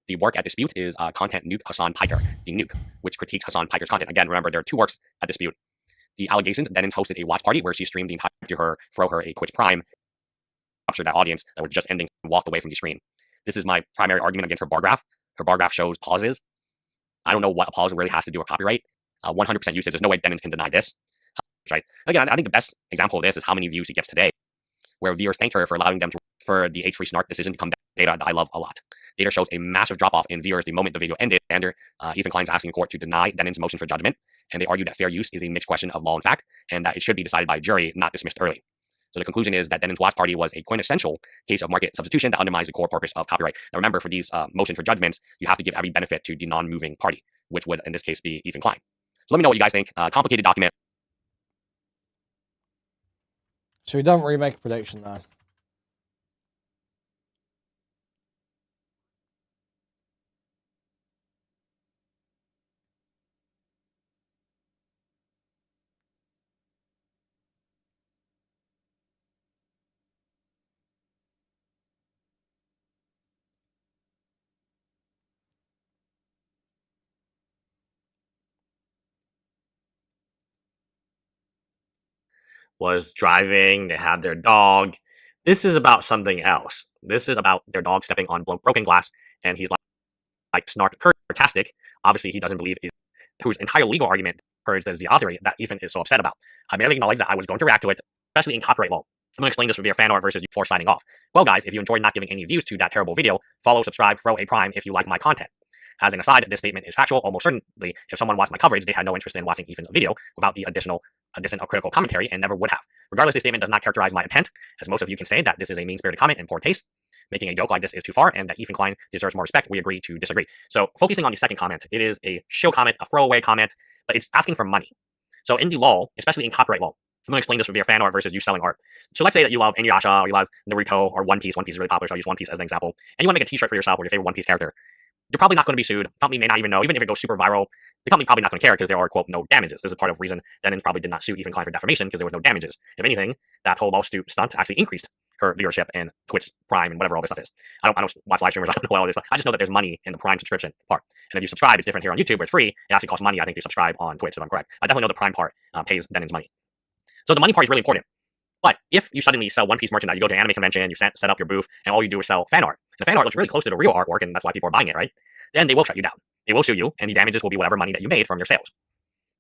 The work at dispute is content nuke Hassan Piker, the nuke, which critiques Hassan Piker's content. Again, remember, there are two works at dispute. The allegations, Denons hosted a watch party where she streamed the entire to her, throw her a Twitch Prime, capture that audience that was just ending and walked away from the screen. This is my primary argument against her bar graph. Her bar graph shows pauses. I don't know what a pause really has to do with copyright. 100% usage. There's no way Denons can deny this. Right? Again, I think the best example of this is how many views she gets today, where viewers thanked her for allowing them to for the AIDS-Free Snark decision to come down. Data that I love a lot. Data shows a massive drop-off in viewers the moment the video ended. Ethan Klein's asking the court to deny Denons' motion for judgment, and they argue that fair use is a mixed question of law and fact, and that it should be decided by a jury, not dismissed early. So the conclusion is that Denons' watch party was a quintessential case of market substitution that undermines the core purpose of copyright. Now remember, for these motion for judgments, you have to give every benefit to the non-moving party, which would, in this case, be Ethan Klein. So let me know what you guys think. Complicated document. So we don't remake a prediction though. Was driving, they had their dog. This is about something else. This is about their dog stepping on broken glass, and he's like sarcastic. Obviously, he doesn't believe whose entire legal argument purged as the author that Ethan is so upset about. I barely acknowledged that I was going to react to it, especially in copyright law. I'm going to explain this with your fan art versus before signing off. Well, guys, if you enjoyed not giving any views to that terrible video, follow, subscribe, throw a prime if you like my content. As an aside, this statement is factual. Almost certainly, if someone watched my coverage, they had no interest in watching Ethan's video without the addition of critical commentary, and never would have. Regardless, this statement does not characterize my intent, as most of you can say that this is a mean-spirited comment in poor taste. Making a joke like this is too far, and that Ethan Klein deserves more respect. We agree to disagree. So, focusing on the second comment, it is a shill comment, a throwaway comment, but it's asking for money. So, in the law, especially in copyright law, I'm going to explain this with your fan art versus you selling art. So let's say that you love Inuyasha, or you love Naruto, or One Piece. One Piece is really popular, so I'll use One Piece as an example. And you want to make a t-shirt for yourself or your favorite One Piece character. You're probably not going to be sued. The company may not even know. Even if it goes super viral, the company probably not going to care because there are, quote, no damages. This is part of the reason Denon probably did not sue Ethan Klein for defamation because there was no damages. If anything, that whole lawsuit stunt actually increased her viewership and Twitch Prime and whatever all this stuff is. I don't watch live streamers. I don't know all this stuff. I just know that there's money in the Prime subscription part. And if you subscribe, it's different here on YouTube where it's free. It actually costs money, I think, to subscribe on Twitch, if I'm correct. I definitely know the Prime part pays Denon's money. So the money part is really important. But if you suddenly sell One Piece merchandise, you go to an anime convention, you set up your booth, and all you do is sell fan art, and the fan art looks really close to the real artwork, and that's why people are buying it, right? Then they will shut you down. They will sue you, and the damages will be whatever money that you made from your sales.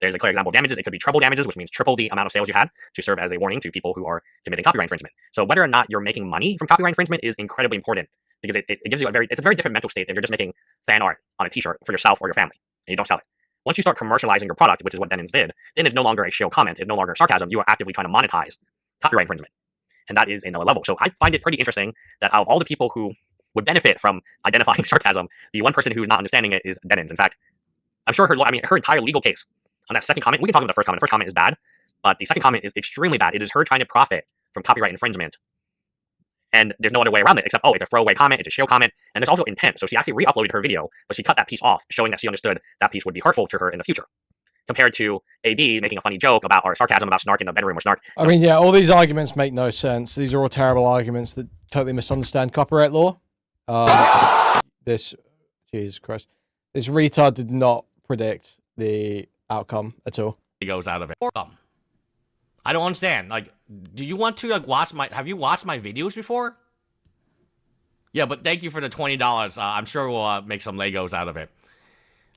There's a clear example of damages. It could be treble damages, which means triple the amount of sales you had to serve as a warning to people who are committing copyright infringement. So whether or not you're making money from copyright infringement is incredibly important because it gives you it's a very different mental state if you're just making fan art on a t-shirt for yourself or your family, and you don't sell it. Once you start commercializing your product, which is what Denon's did, then it's no longer a shill comment. It's no longer sarcasm. You are actively trying to monetize copyright infringement. And that is another level. So I find it pretty interesting that out of all the people who would benefit from identifying sarcasm, the one person who's not understanding it is Denon's. In fact, I'm sure her entire legal case on that second comment, we can talk about the first comment. The first comment is bad, but the second comment is extremely bad. It is her trying to profit from copyright infringement. And there's no other way around it except, it's a throwaway comment, it's a shill comment, and there's also intent. So she actually re-uploaded her video, but she cut that piece off, showing that she understood that piece would be hurtful to her in the future. Compared to AB making a funny joke about, or sarcasm about Snark in the bedroom or Snark. I mean, yeah, all these arguments make no sense. These are all terrible arguments that totally misunderstand copyright law. Jesus Christ. This retard did not predict the outcome at all. He goes out of it. I don't understand. Like, do you want to have you watched my videos before? Yeah, but thank you for the $20. I'm sure we'll make some Legos out of it.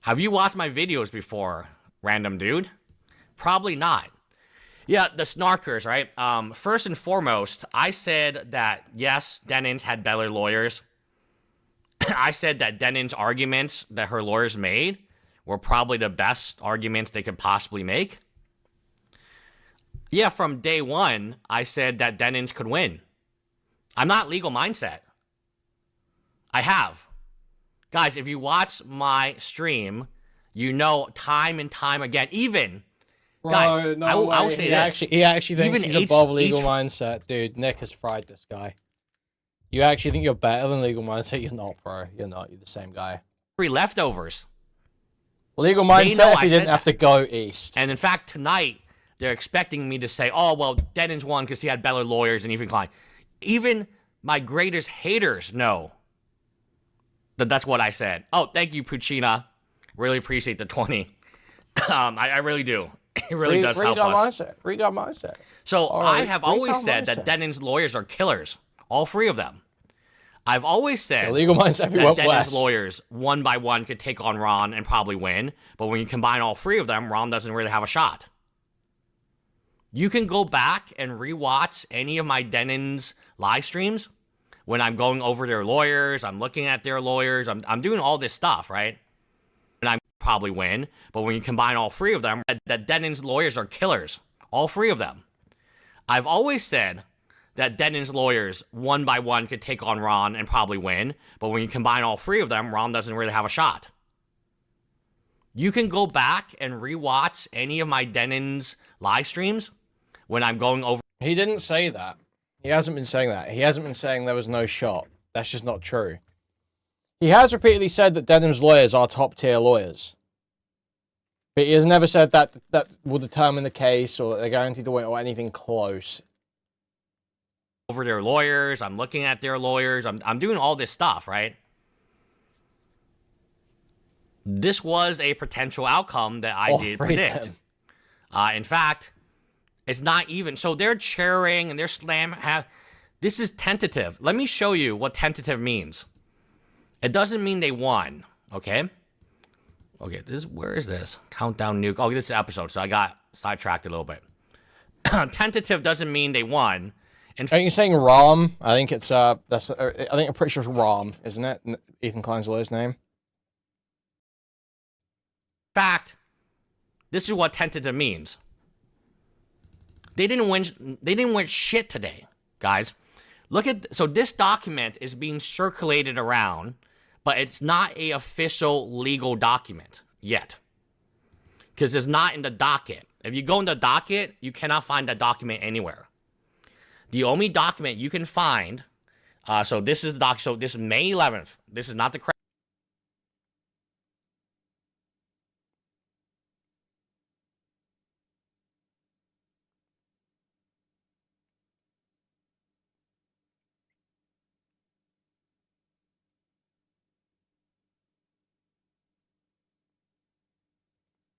Have you watched my videos before, random dude? Probably not. Yeah, the snarkers, right? First and foremost, I said that, yes, Denon's had better lawyers. I said that Denon's arguments that her lawyers made were probably the best arguments they could possibly make. Yeah, from day one, I said that Denon's could win. I'm not legal mindset. I have. Guys, if you watch my stream, you know time and time again, even... Bro, guys, no I will say this. He actually thinks Even he's above legal mindset. Dude, Nick has fried this guy. You actually think you're better than legal mindset? You're not, bro. You're not. You're the same guy. Free leftovers. Legal mindset if he didn't have to go east. And in fact, tonight, they're expecting me to say, oh, well, Denon's won because he had better lawyers and Ethan Klein. Even my greatest haters know that that's what I said. Oh, thank you, Puccina. Really appreciate the 20. I really do. It really does help us. Read mindset. So right, I have always said that Denon's lawyers are killers. All three of them. I've always said legal mindset that Denon's lawyers, one by one, could take on Ron and probably win. But when you combine all three of them, Ron doesn't really have a shot. You can go back and rewatch any of my Denon's live streams when I'm going over their lawyers, I'm looking at their lawyers, I'm doing all this stuff, right? And I probably win, but when you combine all three of them, that Denon's lawyers are killers. All three of them. I've always said that Denon's lawyers, one by one, could take on Ron and probably win, but when you combine all three of them, Ron doesn't really have a shot. You can go back and rewatch any of my Denon's live streams when I'm going over. He didn't say that. He hasn't been saying that. He hasn't been saying there was no shot. That's just not true. He has repeatedly said that Denon's lawyers are top tier lawyers. But he has never said that will determine the case or that they're guaranteed to win or anything close. Over their lawyers, I'm looking at their lawyers, I'm doing all this stuff, right? This was a potential outcome that I did predict. In fact, it's not even. So they're cheering and they're slamming. This is tentative. Let me show you what tentative means. It doesn't mean they won, okay? Okay, where is this? Countdown nuke. Oh, this is episode, so I got sidetracked a little bit. Tentative doesn't mean they won. Are you saying Rom? I think it's I think I'm pretty sure it's Rom, isn't it? Ethan Klein's lawyer's name. Fact. This is what tentative means. They didn't win shit today, guys. Look at so this document is being circulated around, but it's not a official legal document yet. Because it's not in the docket. If you go in the docket, you cannot find that document anywhere. The only document you can find, so this is so this is May 11th. This is not the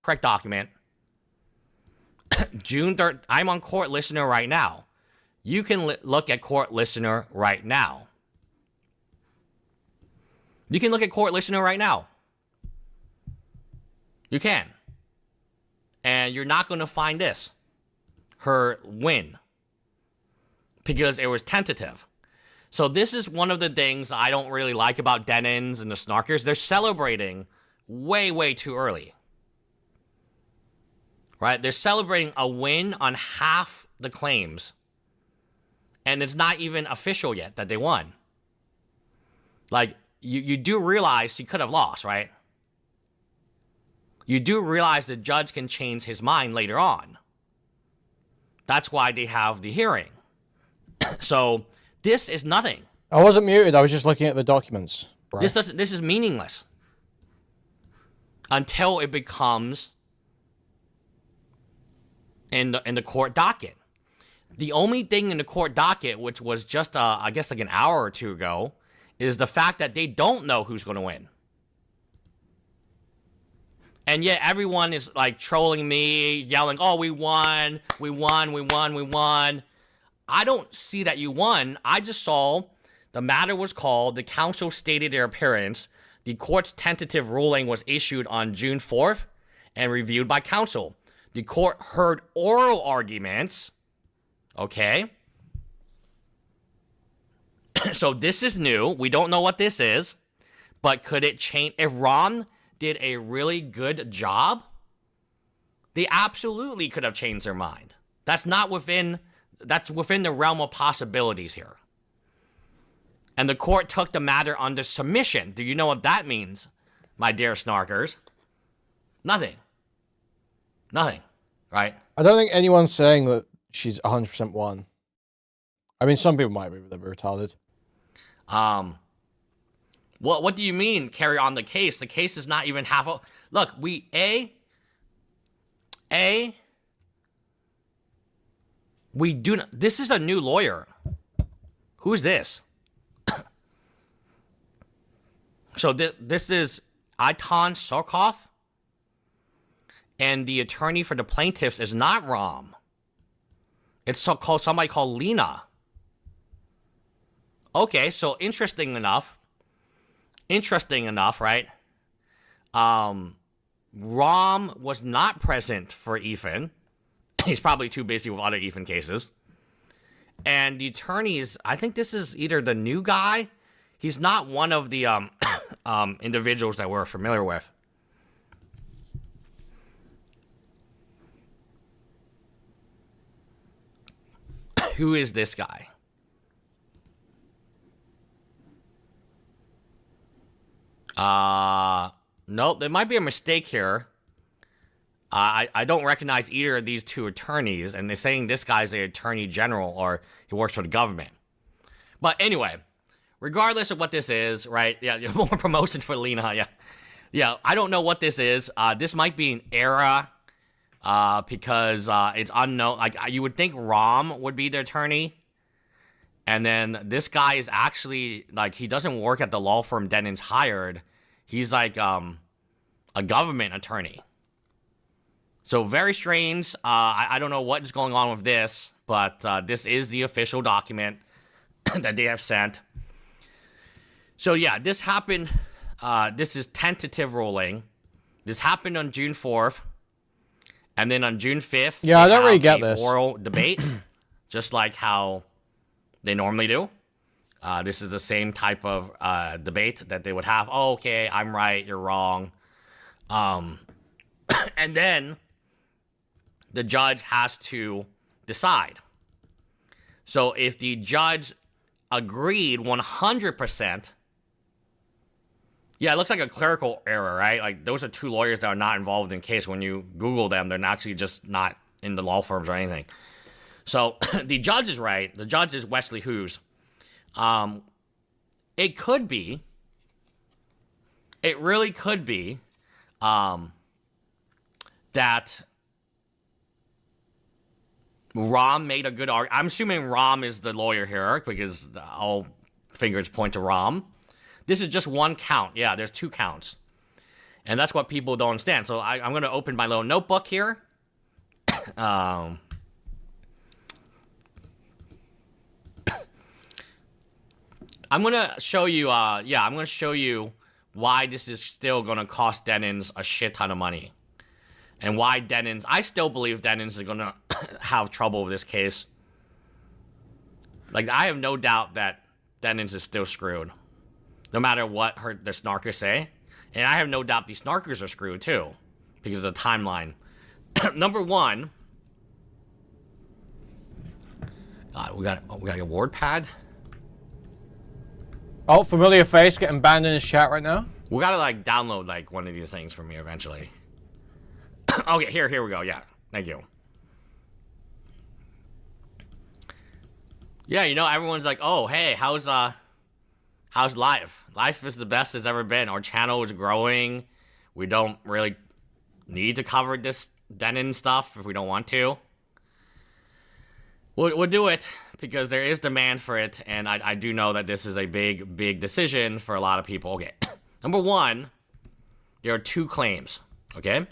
correct document. June 3rd. I'm on Court Listener right now. You can look at Court Listener right now. You can look at Court Listener right now. You can. And you're not going to find this. Her win. Because it was tentative. So this is one of the things I don't really like about Denons and the Snarkers. They're celebrating way, way too early. Right? They're celebrating a win on half the claims. And it's not even official yet that they won. Like, you do realize he could have lost, right? You do realize the judge can change his mind later on. That's why they have the hearing. So, this is nothing. I wasn't muted. I was just looking at the documents. Right? This is meaningless. Until it becomes in the court docket. The only thing in the court docket, which was just, I guess, like an hour or two ago, is the fact that they don't know who's going to win. And yet everyone is, like, trolling me, yelling, oh, we won, we won, we won, we won. I don't see that you won. I just saw the matter was called, the counsel stated their appearance, the court's tentative ruling was issued on June 4th and reviewed by counsel. The court heard oral arguments. Okay. So this is new. We don't know what this is. But could it change? If Ron did a really good job, they absolutely could have changed their mind. That's within the realm of possibilities here. And the court took the matter under submission. Do you know what that means, my dear Snarkers? Nothing. Nothing. Right? I don't think anyone's saying that she's 100% won. I mean, some people might be, but they're retarded. What do you mean, carry on the case? The case is not even half. Look, we do not. This is a new lawyer. Who is this? So this is Aitan Sorkov, and the attorney for the plaintiffs is not Ram. It's somebody called Lena. Okay, so interesting enough, right? Ram was not present for Ethan. He's probably too busy with other Ethan cases. And the attorneys, I think this is either the new guy. He's not one of the individuals that we're familiar with. Who is this guy? Nope, there might be a mistake here. I don't recognize either of these two attorneys, and they're saying this guy's an attorney general or he works for the government. But anyway, regardless of what this is, right? Yeah, more promotion for Lena. Yeah. I don't know what this is. This might be an error because it's unknown. Like you would think Ram would be the attorney, and then this guy is actually like he doesn't work at the law firm Denon's hired. He's like a government attorney. So very strange. I don't know what is going on with this, but this is the official document that they have sent. So yeah, this happened. This is tentative ruling. This happened on June 4th. And then on June 5th, yeah, I don't really get this oral debate, just like how they normally do. This is the same type of debate that they would have. Oh, okay, I'm right, you're wrong. And then the judge has to decide. So if the judge agreed 100% Yeah, it looks like a clerical error, right? Like, those are two lawyers that are not involved in the case. When you Google them, they're actually just not in the law firms or anything. So, the judge is right. The judge is Wesley Hughes. It could be, it really could be, that Rom made a good argument. I'm assuming Rom is the lawyer here, because all fingers point to Rom. This is just one count. Yeah, there's 2 counts. And that's what people don't understand. So I'm going to open my little notebook here. I'm going to show you, I'm going to show you why this is still going to cost Dennons a shit ton of money. And why Dennons, I still believe Dennons is going to have trouble with this case. Like, I have no doubt that Dennons is still screwed. No matter what the snarkers say. And I have no doubt these snarkers are screwed too. Because of the timeline. Number 1. We got a ward pad. Oh, familiar face getting banned in his chat right now. We gotta like download like one of these things from me eventually. Okay, here we go. Yeah, thank you. Yeah, you know, everyone's like, oh, hey, how's life? Life is the best it's ever been. Our channel is growing. We don't really need to cover this Denon stuff if we don't want to. We'll do it because there is demand for it, and I do know that this is a big decision for a lot of people. Okay, number 1, there are 2 claims, okay?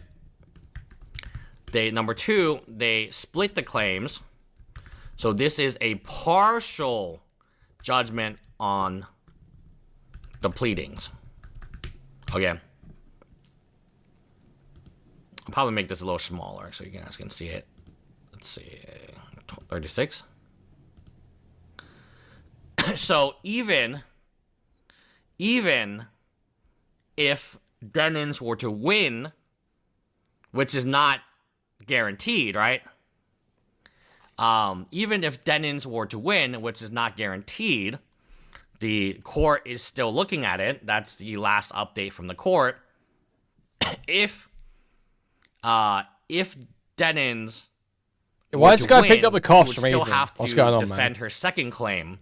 Number 2, they split the claims. So this is a partial judgment on the pleadings. Okay. I'll probably make this a little smaller so you guys can see it. Let's see. 36. So even if Dennons were to win, which is not guaranteed, right? Even if Dennons were to win, which is not guaranteed, the court is still looking at it. That's the last update from the court. If Dennons why has this guy picked up the coughs from still Ethan? have to What's going on, defend man? her second claim.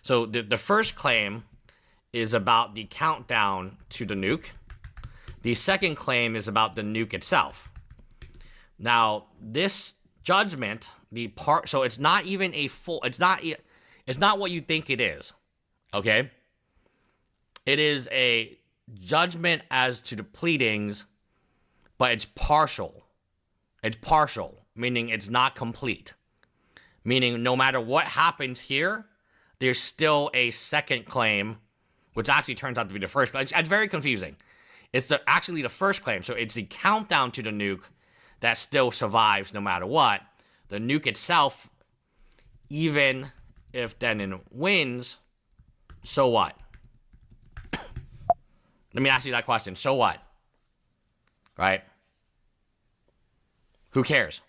So the first claim is about the countdown to the nuke. The second claim is about the nuke itself. Now, this judgment, so it's not even a full, it's not what you think it is, okay? It is a judgment as to the pleadings, but it's partial. It's partial, meaning it's not complete. Meaning no matter what happens here, there's still a second claim, which actually turns out to be the first claim. It's very confusing. It's actually the first claim, so it's the countdown to the nuke that still survives no matter what. The nuke itself, even if Denon wins, so what? Let me ask you that question. So what? Right? Who cares?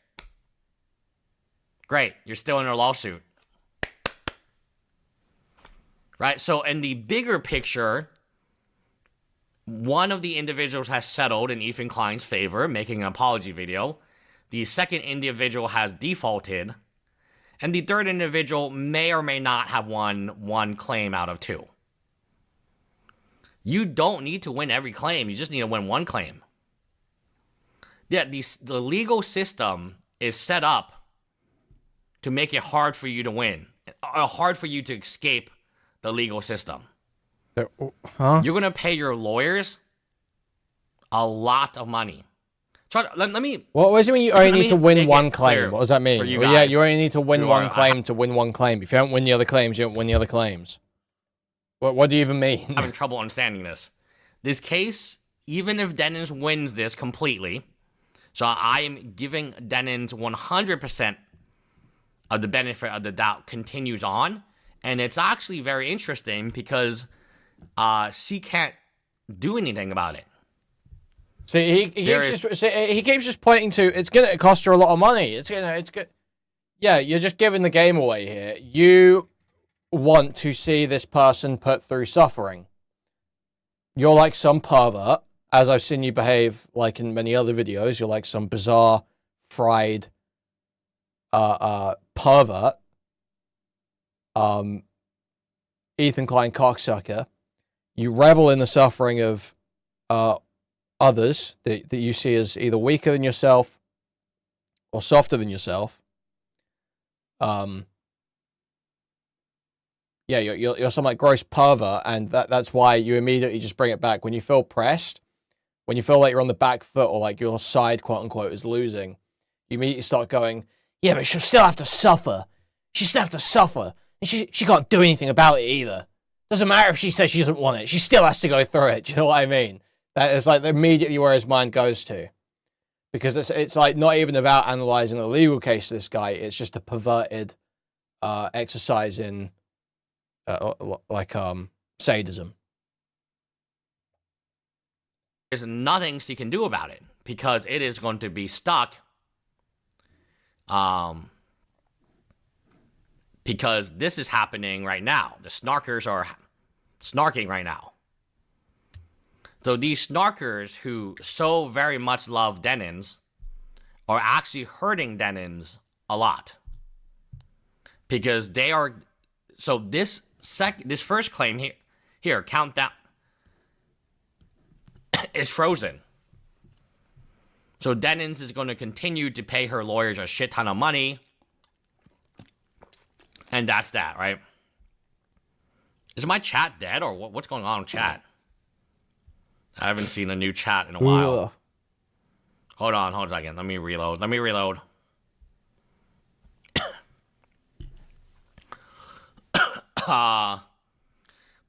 Great. You're still in a lawsuit. Right? So in the bigger picture, one of the individuals has settled in Ethan Klein's favor, making an apology video. The second individual has defaulted. And the third individual may or may not have won one claim out of 2. You don't need to win every claim. You just need to win one claim. Yeah, the legal system is set up to make it hard for you to win. Hard for you to escape the legal system. Huh? You're going to pay your lawyers a lot of money. Let me... What does it mean you only need to win one clear claim? What does that mean? for you Well, yeah, guys you only need to win who one are- claim to win one claim. If you don't win the other claims, you don't win the other claims. What do you even mean? I'm having trouble understanding this. This case, even if Dennons wins this completely, so I am giving Dennons 100% of the benefit of the doubt continues on, and it's actually very interesting because she can't do anything about it. See, he keeps just pointing to it's gonna cost her a lot of money. It's good. Yeah, you're just giving the game away here. You want to see this person put through suffering. you're like some pervert, as I've seen you behave like in many other videos. You're like some bizarre, fried, pervert. Ethan Klein cocksucker. You revel in the suffering of others that you see as either weaker than yourself or softer than yourself. Yeah, you're some like gross pervert, and that's why you immediately just bring it back when you feel pressed, when you feel like you're on the back foot or like your side, quote unquote, is losing. You immediately start going, yeah, but she'll still have to suffer. She still have to suffer, and she can't do anything about it either. Doesn't matter if she says she doesn't want it. She still has to go through it. Do you know what I mean? That is like immediately where his mind goes to, because it's like not even about analyzing the legal case of this guy. It's just a perverted exercise in sadism. There's nothing she can do about it because it is going to be stuck. Because this is happening right now. The snarkers are snarking right now. So these snarkers who so very much love Denins are actually hurting Denins a lot. Because they are... So this first claim here, countdown, is frozen. So Denins is going to continue to pay her lawyers a shit ton of money. And that's that, right? Is my chat dead or what's going on in chat? I haven't seen a new chat in a while. Ugh. Hold on a second. Let me reload.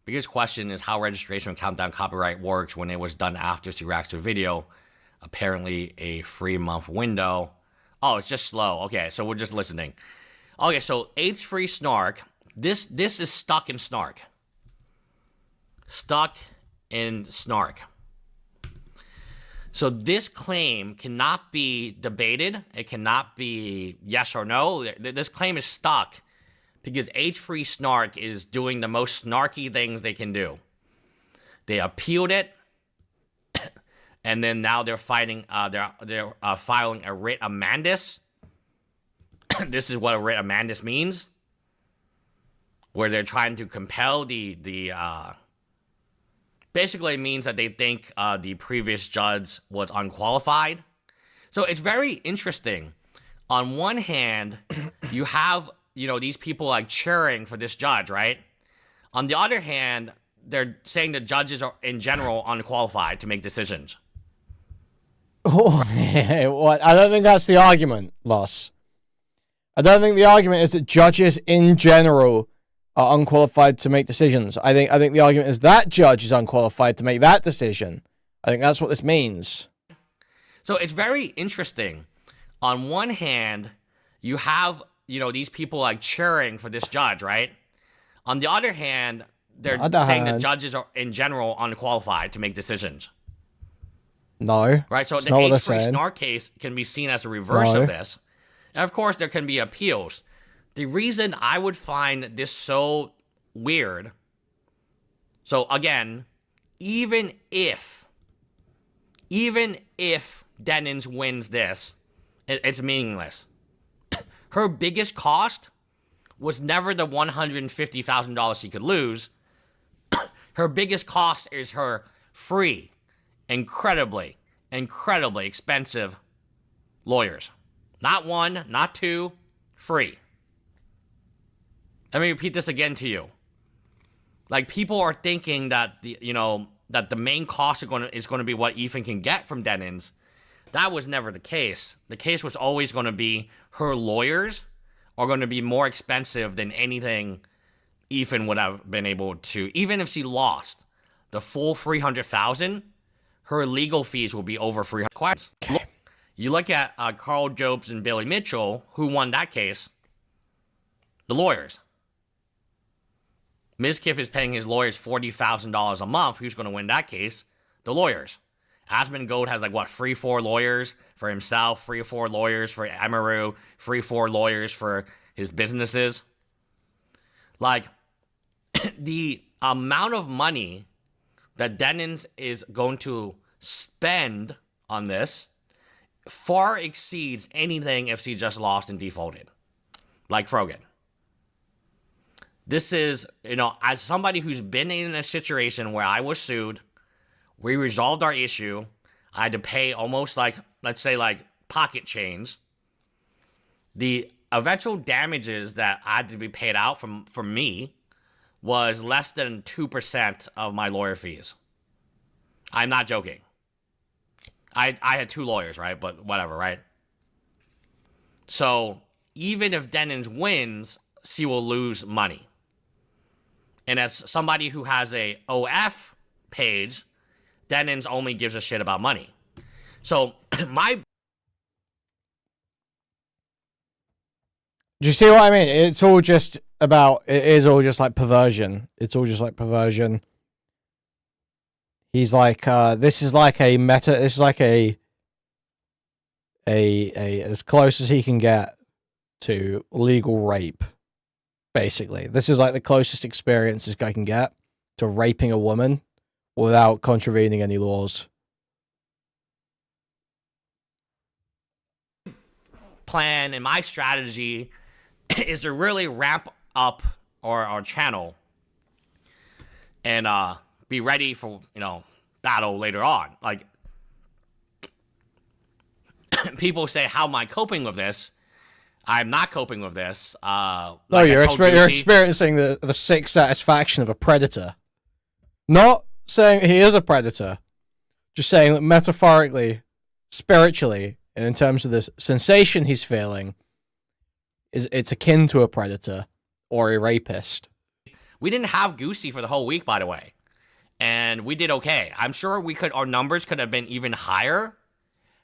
Biggest question is how registration of Countdown copyright works when it was done after she reacts to a video. Apparently a 3-month window. Oh, it's just slow. Okay, so we're just listening. Okay, so AIDS-free snark. This is stuck in snark. Stuck in snark. So this claim cannot be debated. It cannot be yes or no. This claim is stuck because AIDS-free snark is doing the most snarky things they can do. They appealed it, and then now they're fighting. They're filing a writ amendus. This is what a writ amendus means, where they're trying to compel basically it means that they think the previous judge was unqualified. So it's very interesting. On one hand, you have, these people like cheering for this judge, right? On the other hand, they're saying the judges are in general unqualified to make decisions. Oh, what? I don't think that's the argument, Loss. I don't think the argument is that judges in general are unqualified to make decisions. I think the argument is that judge is unqualified to make that decision. I think that's what this means. So it's very interesting. On one hand, you have, these people like cheering for this judge, right? On the other hand, they're saying that judges are in general unqualified to make decisions. No. Right? So the AIDS-free snark case can be seen as a reverse of this. And of course, there can be appeals. The reason I would find this so weird, so again, even if Denins wins this, it's meaningless. Her biggest cost was never the $150,000 she could lose. Her biggest cost is her free, incredibly expensive lawyers. Not one, not two, free. Let me repeat this again to you. Like, people are thinking that that the main cost is going to be what Ethan can get from Denins. That was never the case. The case was always going to be her lawyers are going to be more expensive than anything Ethan would have been able to. Even if she lost the full $300,000, her legal fees will be over $300,000. Okay. You look at Carl Jobs and Billy Mitchell, who won that case. The lawyers. Mizkiff is paying his lawyers $40,000 a month. Who's going to win that case? The lawyers. Asmongold has 3-4 lawyers for himself, 3-4 lawyers for Emeru, 3-4 lawyers for his businesses. The amount of money that Denins is going to spend on this far exceeds anything FC just lost and defaulted. Like Frogan. This is, as somebody who's been in a situation where I was sued, we resolved our issue, I had to pay almost like, let's say like pocket change. The eventual damages that had to be paid out from me was less than 2% of my lawyer fees. I'm not joking. I had 2 lawyers, right? But whatever, right? So even if Denins wins, she will lose money. And as somebody who has a OF page, Denins only gives a shit about money. So my... Do you see what I mean? It is all just like perversion. It's all just like perversion. He's like, this is like a as close as he can get to legal rape. Basically, this is like the closest experience this guy can get to raping a woman without contravening any laws. Plan and my strategy is to really ramp up our channel and be ready for battle later on. Like, people say, how am I coping with this? I'm not coping with this. No, you're experiencing the sick satisfaction of a predator. Not saying he is a predator, just saying that metaphorically, spiritually, and in terms of the sensation he's feeling, it's akin to a predator or a rapist. We didn't have Goosey for the whole week, by the way, and we did okay. I'm sure our numbers could have been even higher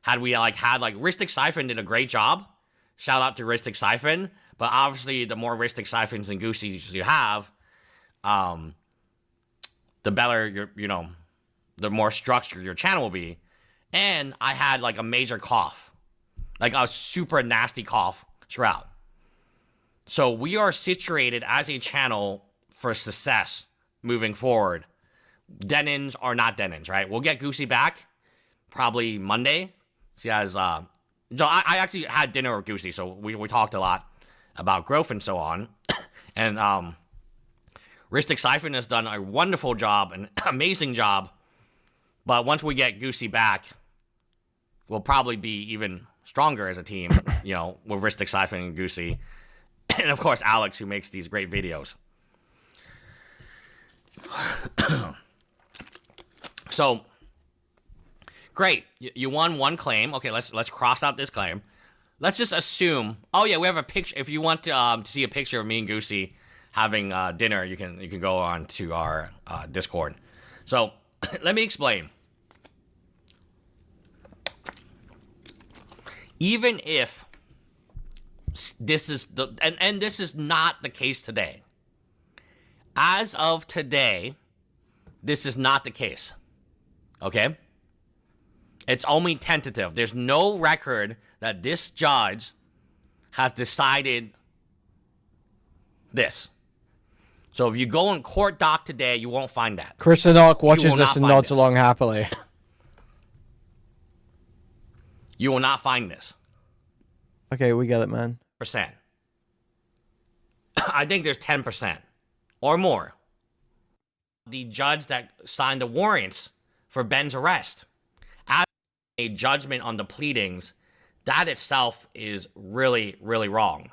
had we had Ristic Siphon did a great job. Shout out to Ristic Siphon, but obviously the more Ristic Siphons and Gooseys you have, the better the more structured your channel will be. And I had a major cough, like a super nasty cough throughout. So we are situated as a channel for success moving forward. Denins are not Denins, right? We'll get Goosey back probably Monday. She has, I actually had dinner with Goosey, so we talked a lot about growth and so on. And Ristic Siphon has done a wonderful job, an amazing job. But once we get Goosey back, we'll probably be even stronger as a team, with Ristic Siphon and Goosey. And of course, Alex, who makes these great videos. So, great. You won one claim. Okay, let's cross out this claim. Let's just assume. Oh yeah, we have a picture. If you want to see a picture of me and Goosey having dinner, you can go on to our Discord. So let me explain. Even if this is and this is not the case today. As of today, this is not the case. Okay? It's only tentative. There's no record that this judge has decided this. So if you go in court doc today, you won't find that. Chris Enoch watches this and nods along happily. You will not find this. Okay, we get it, man. Percent. I think there's 10% or more. The judge that signed the warrants for Ben's arrest, as a judgment on the pleadings, that itself is really, really wrong.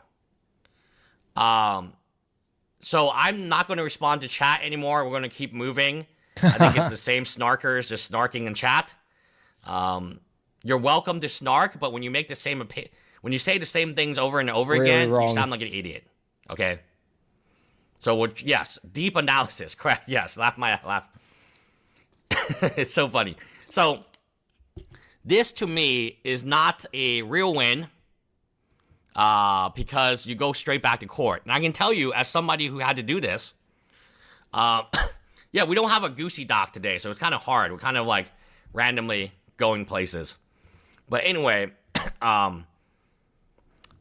So I'm not going to respond to chat anymore. We're going to keep moving. I think it's the same snarkers just snarking in chat. You're welcome to snark, but when you make the same when you say the same things over and over Really again, wrong. you sound like an idiot. Okay. So yes, deep analysis, correct? Yes, laugh. It's so funny. So this to me is not a real win. Because you go straight back to court. And I can tell you, as somebody who had to do this, yeah, we don't have a Goosey doc today, so it's kind of hard. We're kind of randomly going places. But anyway,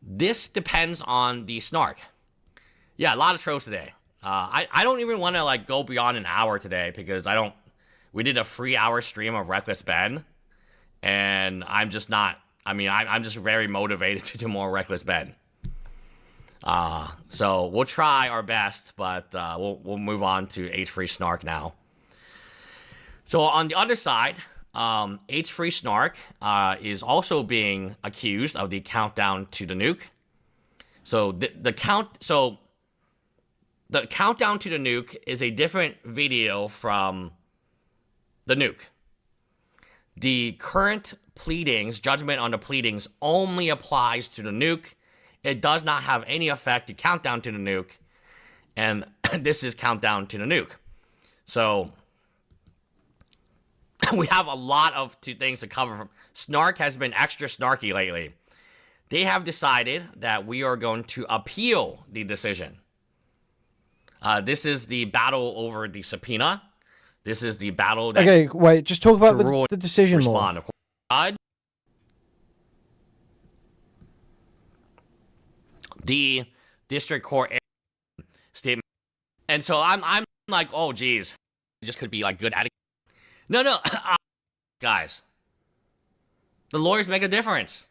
this depends on the snark. Yeah, a lot of trolls today. I don't even want to go beyond an hour today because we did a 3-hour stream of Reckless Ben, and I'm just not. I mean, I'm just very motivated to do more Reckless Ben. So we'll try our best, but we'll move on to H3 Snark now. So on the other side, H3 Snark is also being accused of the countdown to the nuke. So the countdown to the nuke is a different video from the nuke. The current pleadings, judgment on the pleadings, only applies to the nuke. It does not have any effect to countdown to the nuke, and this is countdown to the nuke. So we have a lot of things to cover. Snark has been extra snarky lately. They have decided that we are going to appeal the decision. This is the battle over the subpoena. This is the battle that... Okay, wait, just talk about the decision more. The district court statement. And so I'm like, oh, geez. It just could be like good etiquette. No. Guys. The lawyers make a difference.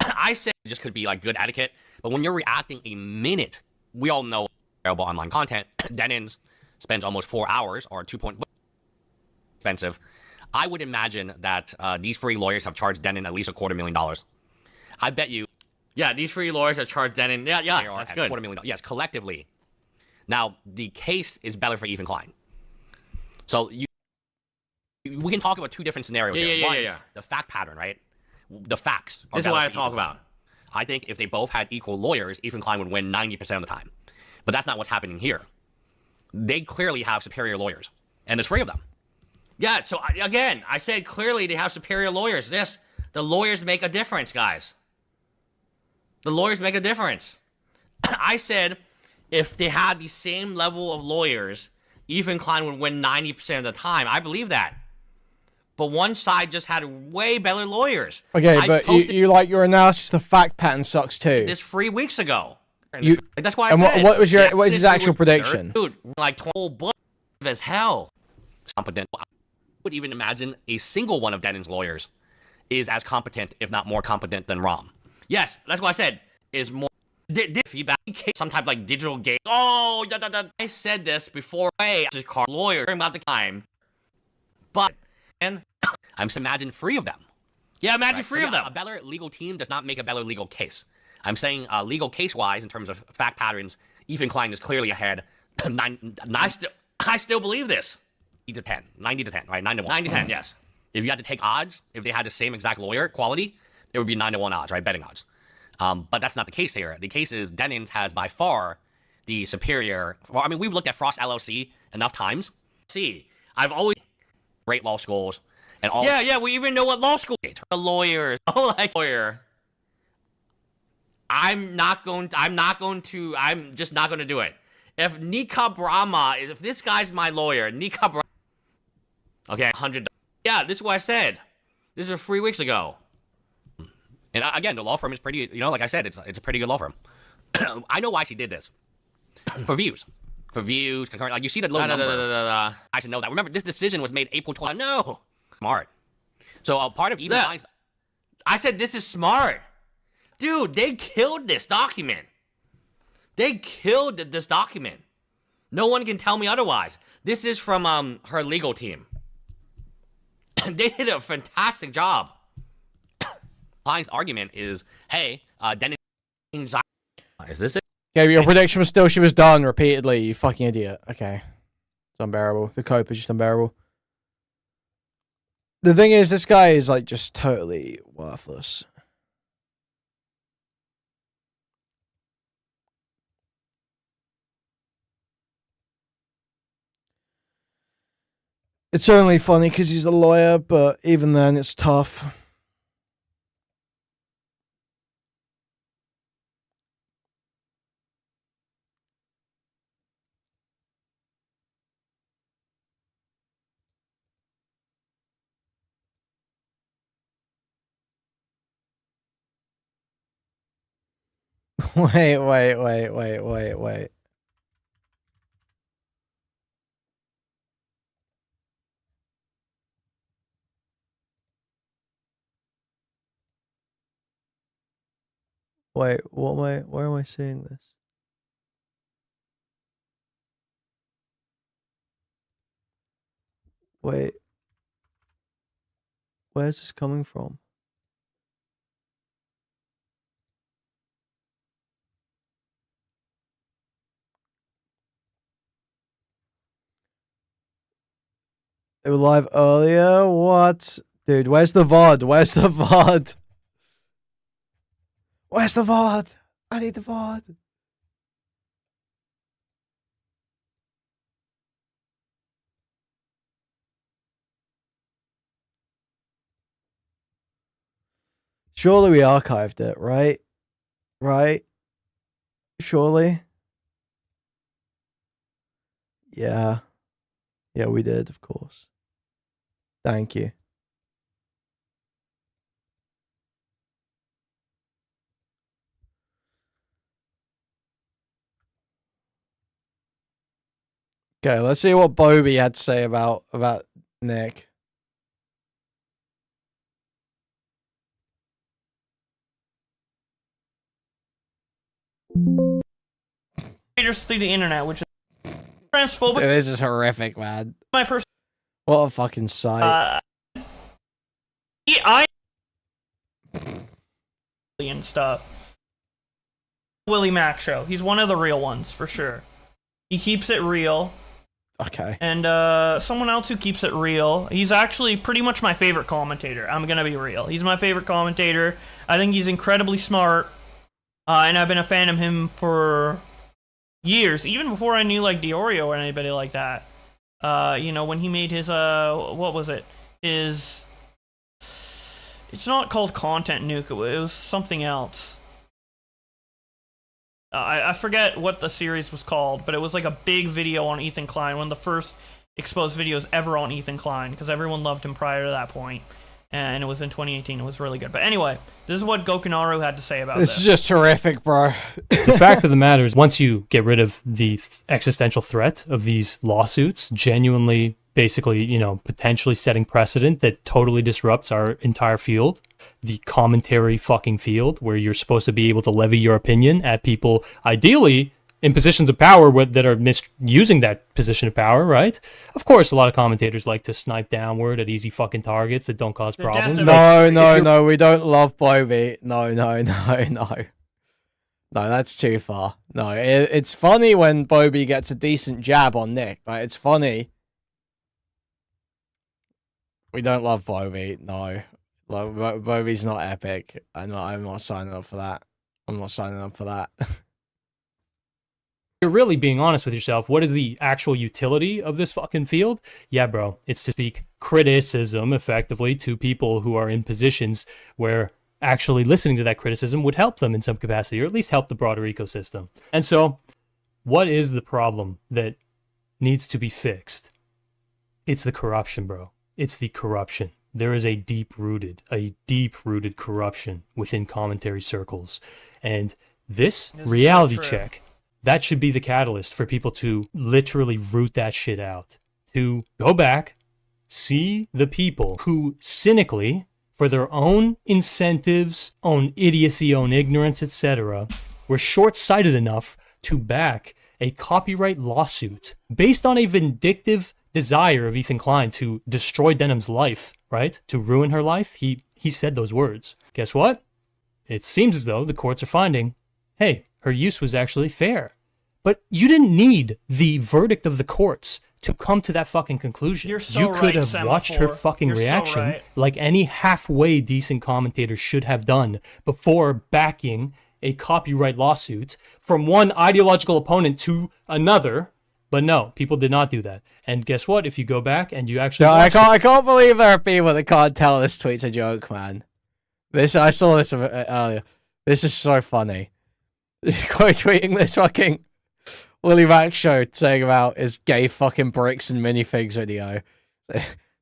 I said it just could be like good etiquette. But when you're reacting a minute, we all know terrible online content. Denins spends almost 4 hours or 2 point expensive. I would imagine that these 3 lawyers have charged Denin at least $250,000. I bet you. Yeah, these 3 lawyers have charged Denin. Yeah, that's good. $250,000. Yes, collectively. Now, the case is better for Ethan Klein. So we can talk about 2 different scenarios here. One, the fact pattern, right? The facts. This is what I talk about. I think if they both had equal lawyers, Ethan Klein would win 90% of the time. But that's not what's happening here. They clearly have superior lawyers. And there's 3 of them. Yeah, so again, I said clearly they have superior lawyers. The lawyers make a difference, guys. The lawyers make a difference. I said if they had the same level of lawyers, Ethan Klein would win 90% of the time. I believe that. But one side just had way better lawyers. Okay, but you like your analysis of the fact pattern sucks too. This 3 weeks ago. That's why I said. What is his actual prediction? Dude, like 12 bucks as hell. Competent. I would even imagine a single one of Denin's lawyers is as competent, if not more competent, than Rom. Yes, that's what I said. Is more feedback. Sometimes like digital game. Oh, I said this before. Hey, just call lawyer about the time. But and I'm just imagine 3 of them. Yeah, imagine 3 of them. A better legal team does not make a better legal case. I'm saying legal case-wise, in terms of fact patterns, Ethan Klein is clearly ahead. I still believe this. 90 to 10, right? 9 to 1. 9 to 10, yes. If you had to take odds, if they had the same exact lawyer quality, it would be 9 to 1 odds, right? Betting odds. But that's not the case here. The case is Denins has by far the superior. Well, I mean, we've looked at Frost LLC enough times. See, I've always great law schools and all. Yeah, we even know what law school. The lawyers, lawyer. I'm just not going to do it. If Nika Brahma, if this guy's my lawyer, Nika Brahma. Okay, $100. Yeah, this is what I said. This was 3 weeks ago. And again, the law firm is pretty, like I said, it's a pretty good law firm. I know why she did this. For views. For views, concurrent. Like, you see the low number. I should know that. Remember, this decision was made April 20th. No. Smart. So part of even I said this is smart. Dude, they killed this document. They killed this document. No one can tell me otherwise. This is from her legal team. They did a fantastic job. Klein's argument is, hey, Dennis, is this it? Yeah, your prediction was still she was done repeatedly, you fucking idiot. Okay. It's unbearable. The cope is just unbearable. The thing is, this guy is like just totally worthless. It's only funny because he's a lawyer, but even then, it's tough. Wait. Wait, where am I seeing this? Wait. Where's this coming from? They were live earlier? What? Dude, where's the VOD? Where's the VOD? Where's the VOD? I need the VOD. Surely we archived it, right? Right? Surely? Yeah. Yeah, we did, of course. Thank you. Okay, let's see what Bowbie had to say about Nick. Through the internet, which is transphobic. Dude, this is horrific, man. My person. What a fucking sight. I and stuff. Willie Mac show. He's one of the real ones for sure. He keeps it real. Okay. And someone else who keeps it real. He's actually pretty much my favorite commentator. I'm gonna be real. He's my favorite commentator. I think he's incredibly smart. And I've been a fan of him for years, even before I knew like Diorio or anybody like that. You know, when he made his what was it? His it's not called Content Nuke, it was something else. I forget what the series was called, but it was like a big video on Ethan Klein, one of the first exposed videos ever on Ethan Klein, because everyone loved him prior to that point. And it was in 2018. It was really good. But anyway, this is what Gokinaru had to say about this. This is just horrific, bro. The fact of the matter is, once you get rid of the existential threat of these lawsuits, genuinely, basically, you know, potentially setting precedent that totally disrupts our entire field, the commentary fucking field, where you're supposed to be able to levy your opinion at people, ideally in positions of power that are misusing that position of power, right? Of course, a lot of commentators like to snipe downward at easy fucking targets that don't cause problems. No, we don't love Bowbie. No. No, that's too far. No, it's funny when Bowbie gets a decent jab on Nick. Like, it's funny. We don't love Bowbie. No, Bowbie's not epic. I'm not signing up for that. I'm not signing up for that. You're really being honest with yourself. What is the actual utility of this fucking field? Yeah, bro, it's to speak criticism effectively to people who are in positions where actually listening to that criticism would help them in some capacity, or at least help the broader ecosystem. And so, what is the problem that needs to be fixed? It's the corruption, bro. It's the corruption. There is a deep-rooted corruption within commentary circles. And this reality check, that should be the catalyst for people to literally root that shit out. To go back, see the people who cynically, for their own incentives, own idiocy, own ignorance, etc., were short-sighted enough to back a copyright lawsuit based on a vindictive desire of Ethan Klein to destroy Denham's life, right? To ruin her life. He said those words. Guess what? It seems as though the courts are finding, hey, her use was actually fair. But you didn't need the verdict of the courts to come to that fucking conclusion. You're so you could right, have watched her fucking You're so reaction right. like any halfway decent commentator should have done before backing a copyright lawsuit from one ideological opponent to another. But no, people did not do that. And guess what? If you go back and you actually No, I watch can't believe there are people that can't tell this tweet's a joke, man. I saw this earlier. This is so funny. Quite tweeting this fucking Willie Mac show saying about his gay fucking bricks and minifigs video.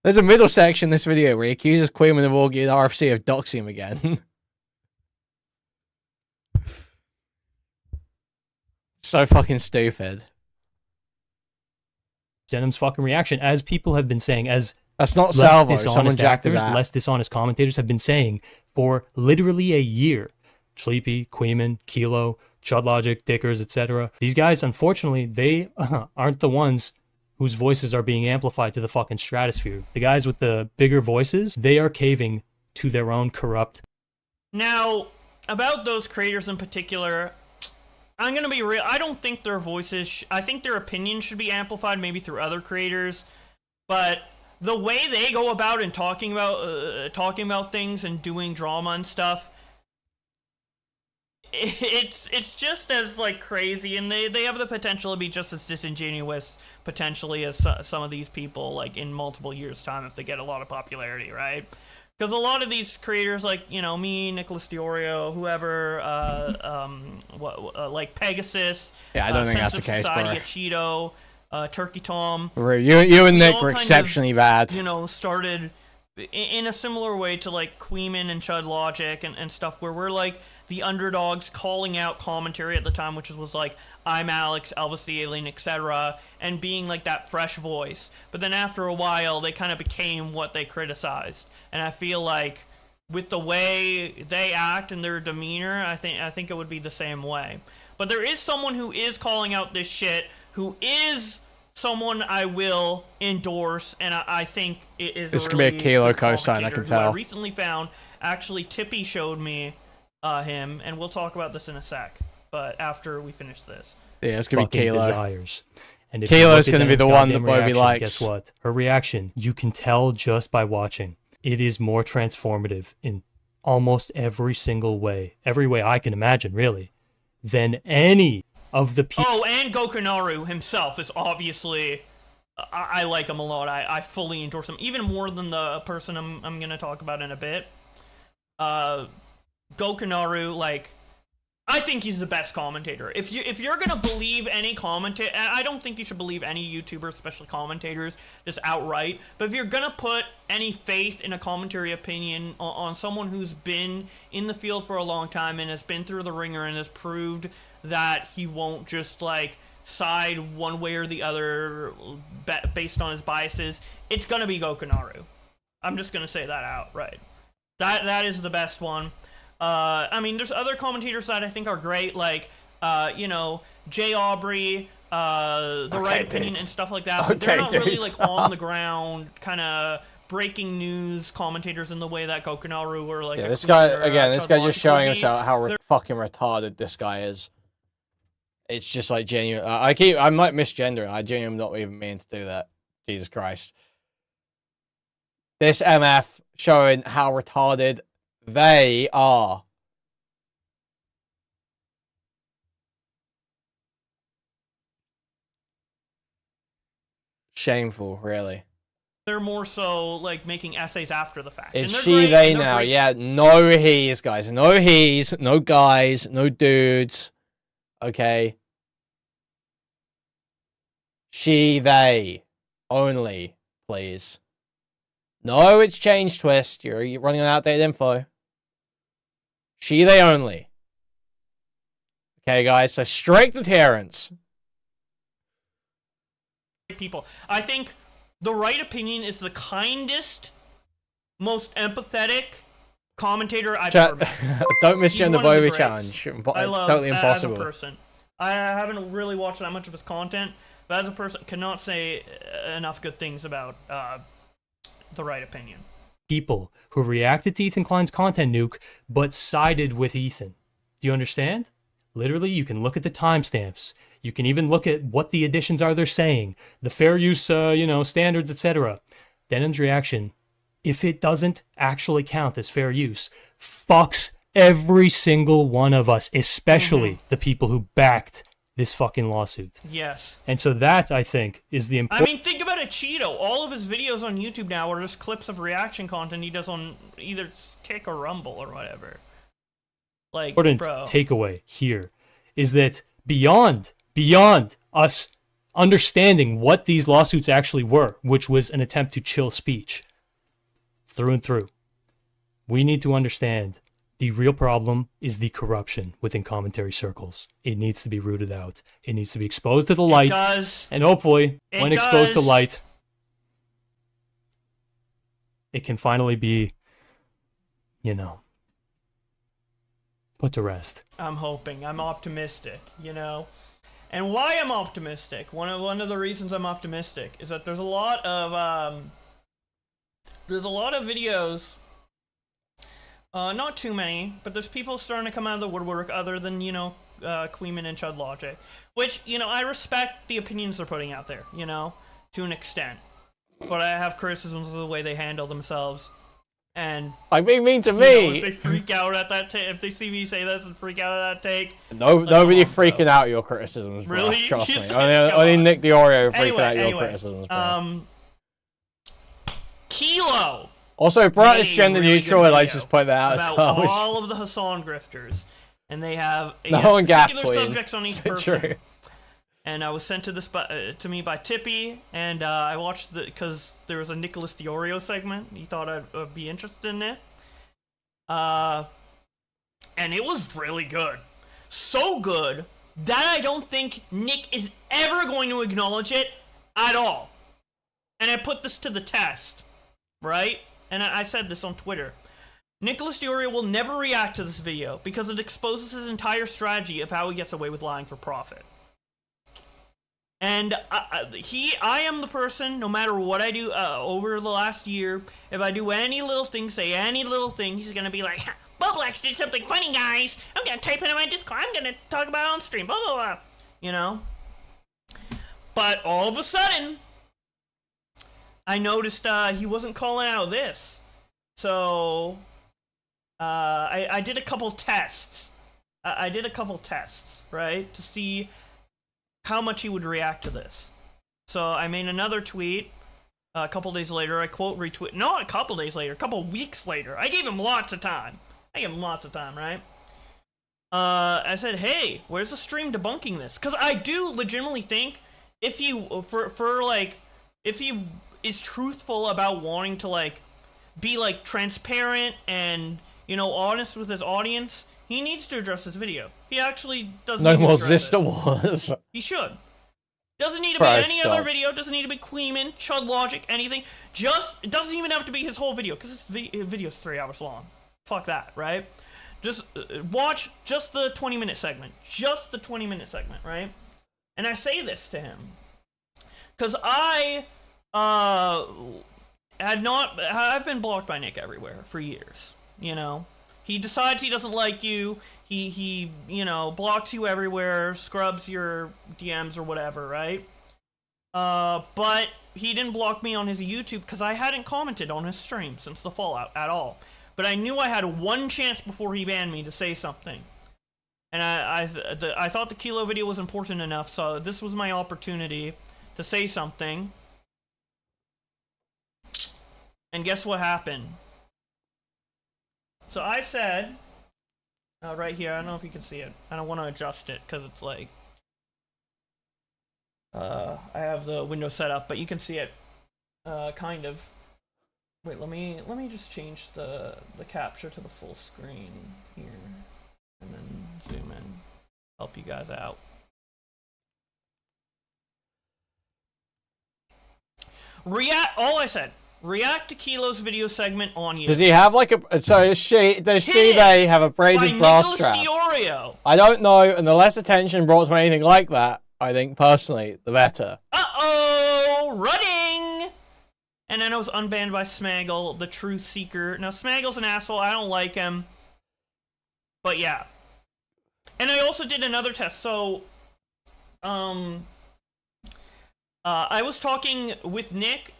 There's a middle section in this video where he accuses Kuihman of Orgy and RFC of doxing him again. So fucking stupid. Denham's fucking reaction, as people have been saying, as that's not less salvo. dishonest Someone jacked his actors, ass. less dishonest commentators have been saying for literally a year, Sleepy, Kuihman, Kilo, Chudlogic, Dickers, etc. These guys, unfortunately, they aren't the ones whose voices are being amplified to the fucking stratosphere. The guys with the bigger voices, they are caving to their own corrupt. Now, about those creators in particular, I'm gonna be real. I don't think their voices. I think their opinions should be amplified, maybe through other creators. But the way they go about and talking about things and doing drama and stuff, it's just as like crazy, and they have the potential to be just as disingenuous potentially as some of these people like in multiple years' time if they get a lot of popularity, right? Because a lot of these creators, like, you know, me, Nicholas Diorio, whoever, like Pegasus, Yeah, I don't think that's Sense the of case, Society, bro. Cheeto, Turkey Tom. You and we Nick all were kind of, exceptionally bad. You know, started in a similar way to like Kuihman and Chudlogic and stuff, where we're like the underdogs calling out commentary at the time, which was like, I'm Alex, Elvis the Alien, etc., and being like that fresh voice. But then after a while, they kind of became what they criticized. And I feel like with the way they act and their demeanor, I think it would be the same way. But there is someone who is calling out this shit, who is someone I will endorse, and I think it is. This a could really be a Kilo good cosign, I commentator can who I tell. recently found. Actually, Tippy showed me him, and we'll talk about this in a sec. But after we finish this, Yeah, it's gonna be fucking Kilo. Desires. And if you Kilo's look at gonna be Denon's the one that goddamn Bowbie reaction, likes. Guess what? Her reaction, you can tell just by watching. It is more transformative in almost every single way, every way I can imagine, really, than any of the people. oh, and Gokunaru himself is obviously. I like him a lot. I fully endorse him, even more than the person I'm gonna talk about in a bit. Gokunaru, like, I think he's the best commentator. If you're gonna believe any commentator, I don't think you should believe any YouTuber, especially commentators, just outright. But if you're gonna put any faith in a commentary opinion on someone who's been in the field for a long time and has been through the ringer and has proved that he won't just like side one way or the other based on his biases, it's gonna be Gokunaru. I'm just gonna say that outright. That is the best one. I mean, there's other commentators that I think are great, like, you know, Jay Aubrey, The Right Opinion, and stuff like that. But they're not really, like, on the ground, kind of breaking news commentators in the way that Gokunaru or, like... Yeah, this guy, again, this guy just showing us out how fucking retarded this guy is. It's just, like, genuine. I might misgender it. I genuinely not even mean to do that. Jesus Christ. This MF showing how retarded they are. Shameful, really. They're more so, like, making essays after the fact. It's And she, they're they and they're now. great. Yeah, no he's, guys. No he's, no guys, no dudes. Okay. She, they. Only, please. No, it's change twist. You're running on outdated info. She, they only. Okay, guys, so strict adherence. People. I think The Right Opinion is the kindest, most empathetic commentator I've ever met. Don't misgender He's one of the Bowbie greats. challenge. I love Totally as impossible. a person. I haven't really watched that much of his content, but as a person, cannot say enough good things about The Right Opinion. People who reacted to Ethan Klein's content nuke, but sided with Ethan. Do you understand? Literally, you can look at the timestamps. You can even look at what the additions are they're saying, the fair use, standards, etc. Denon's reaction, if it doesn't actually count as fair use, fucks every single one of us, especially the people who backed this fucking lawsuit. Yes. And so that, I think, is the I important... mean, think about it, Cheeto. All of his videos on YouTube now are just clips of reaction content he does on either Kick or Rumble or whatever. Like, important bro. takeaway here is that beyond us understanding what these lawsuits actually were, which was an attempt to chill speech through and through, we need to understand the real problem is the corruption within commentary circles. It needs to be rooted out. It needs to be exposed to the light. It does. And hopefully, when exposed to does. light, it can finally be, put to rest. I'm hoping. I'm optimistic, you know? And why I'm optimistic, one of the reasons I'm optimistic is that there's a lot of videos, not too many, but there's people starting to come out of the woodwork other than, you know, Kuihman and Chud Logic, which, you know, I respect the opinions they're putting out there, you know, to an extent, but I have criticisms of the way they handle themselves. And like being mean to you me. know, if they freak out at that if they see me say this and freak out at that take. Nobody freaking out your criticisms, bro. Really? Trust me. Only Nick the Oreo freaking out your Anyway, criticisms, bro. Kilo. Also, Brat is gender really neutral, and I just point that out as about well. all of the Hassan grifters, and they have No one gaff particular queen. subjects on each person. True. And I was sent to me by Tippy, and I watched because there was a Nicholas Diorio segment. He thought I'd be interested in it. And it was really good. So good that I don't think Nick is ever going to acknowledge it at all. And I put this to the test, right? And I said this on Twitter. Nicholas Diorio will never react to this video because it exposes his entire strategy of how he gets away with lying for profit. And I am the person, no matter what I do over the last year, if I do any little thing, say any little thing, he's gonna be like, Bublex did something funny, guys. I'm gonna type it in my Discord. I'm gonna talk about it on stream, blah, blah, blah. You know? But all of a sudden, I noticed he wasn't calling out this. So, I did a couple tests. I did a couple tests, right? To see how much he would react to this. So I made another tweet a couple days later. I quote retweet. Not a couple days later, a couple weeks later. I gave him lots of time. Right? I said, hey, where's the stream debunking this? Because I do legitimately think if he if he is truthful about wanting to like be like transparent and, you know, honest with his audience, he needs to address this video. He actually doesn't. No need to more address Zista it. Wars. He should. Doesn't need to be any other video. Doesn't need to be Kuihman, Chud Logic, anything. It doesn't even have to be his whole video because this video's 3 hours long. Fuck that, right? Just watch just the 20-minute segment. Just the 20-minute segment, right? And I say this to him because I've been blocked by Nick everywhere for years. You know. He decides he doesn't like you. He you know, blocks you everywhere, scrubs your DMs or whatever, right? But he didn't block me on his YouTube because I hadn't commented on his stream since the Fallout at all. But I knew I had one chance before he banned me to say something. And I thought the Kilo video was important enough, so this was my opportunity to say something. And guess what happened? So I said, right here, I don't know if you can see it. I don't want to adjust it because it's like, I have the window set up, but you can see it, kind of. Wait, let me just change the capture to the full screen here, and then zoom in, help you guys out. All I said. React to Kilo's video segment on YouTube. Does he have like a? So does they have a braided brass strap? Diorio. I don't know, and the less attention brought to anything like that, I think personally, the better. Uh-oh! Running! And then I was unbanned by Smaggle, the truth seeker. Now, Smaggle's an asshole. I don't like him. But yeah. And I also did another test. So, I was talking with Nick.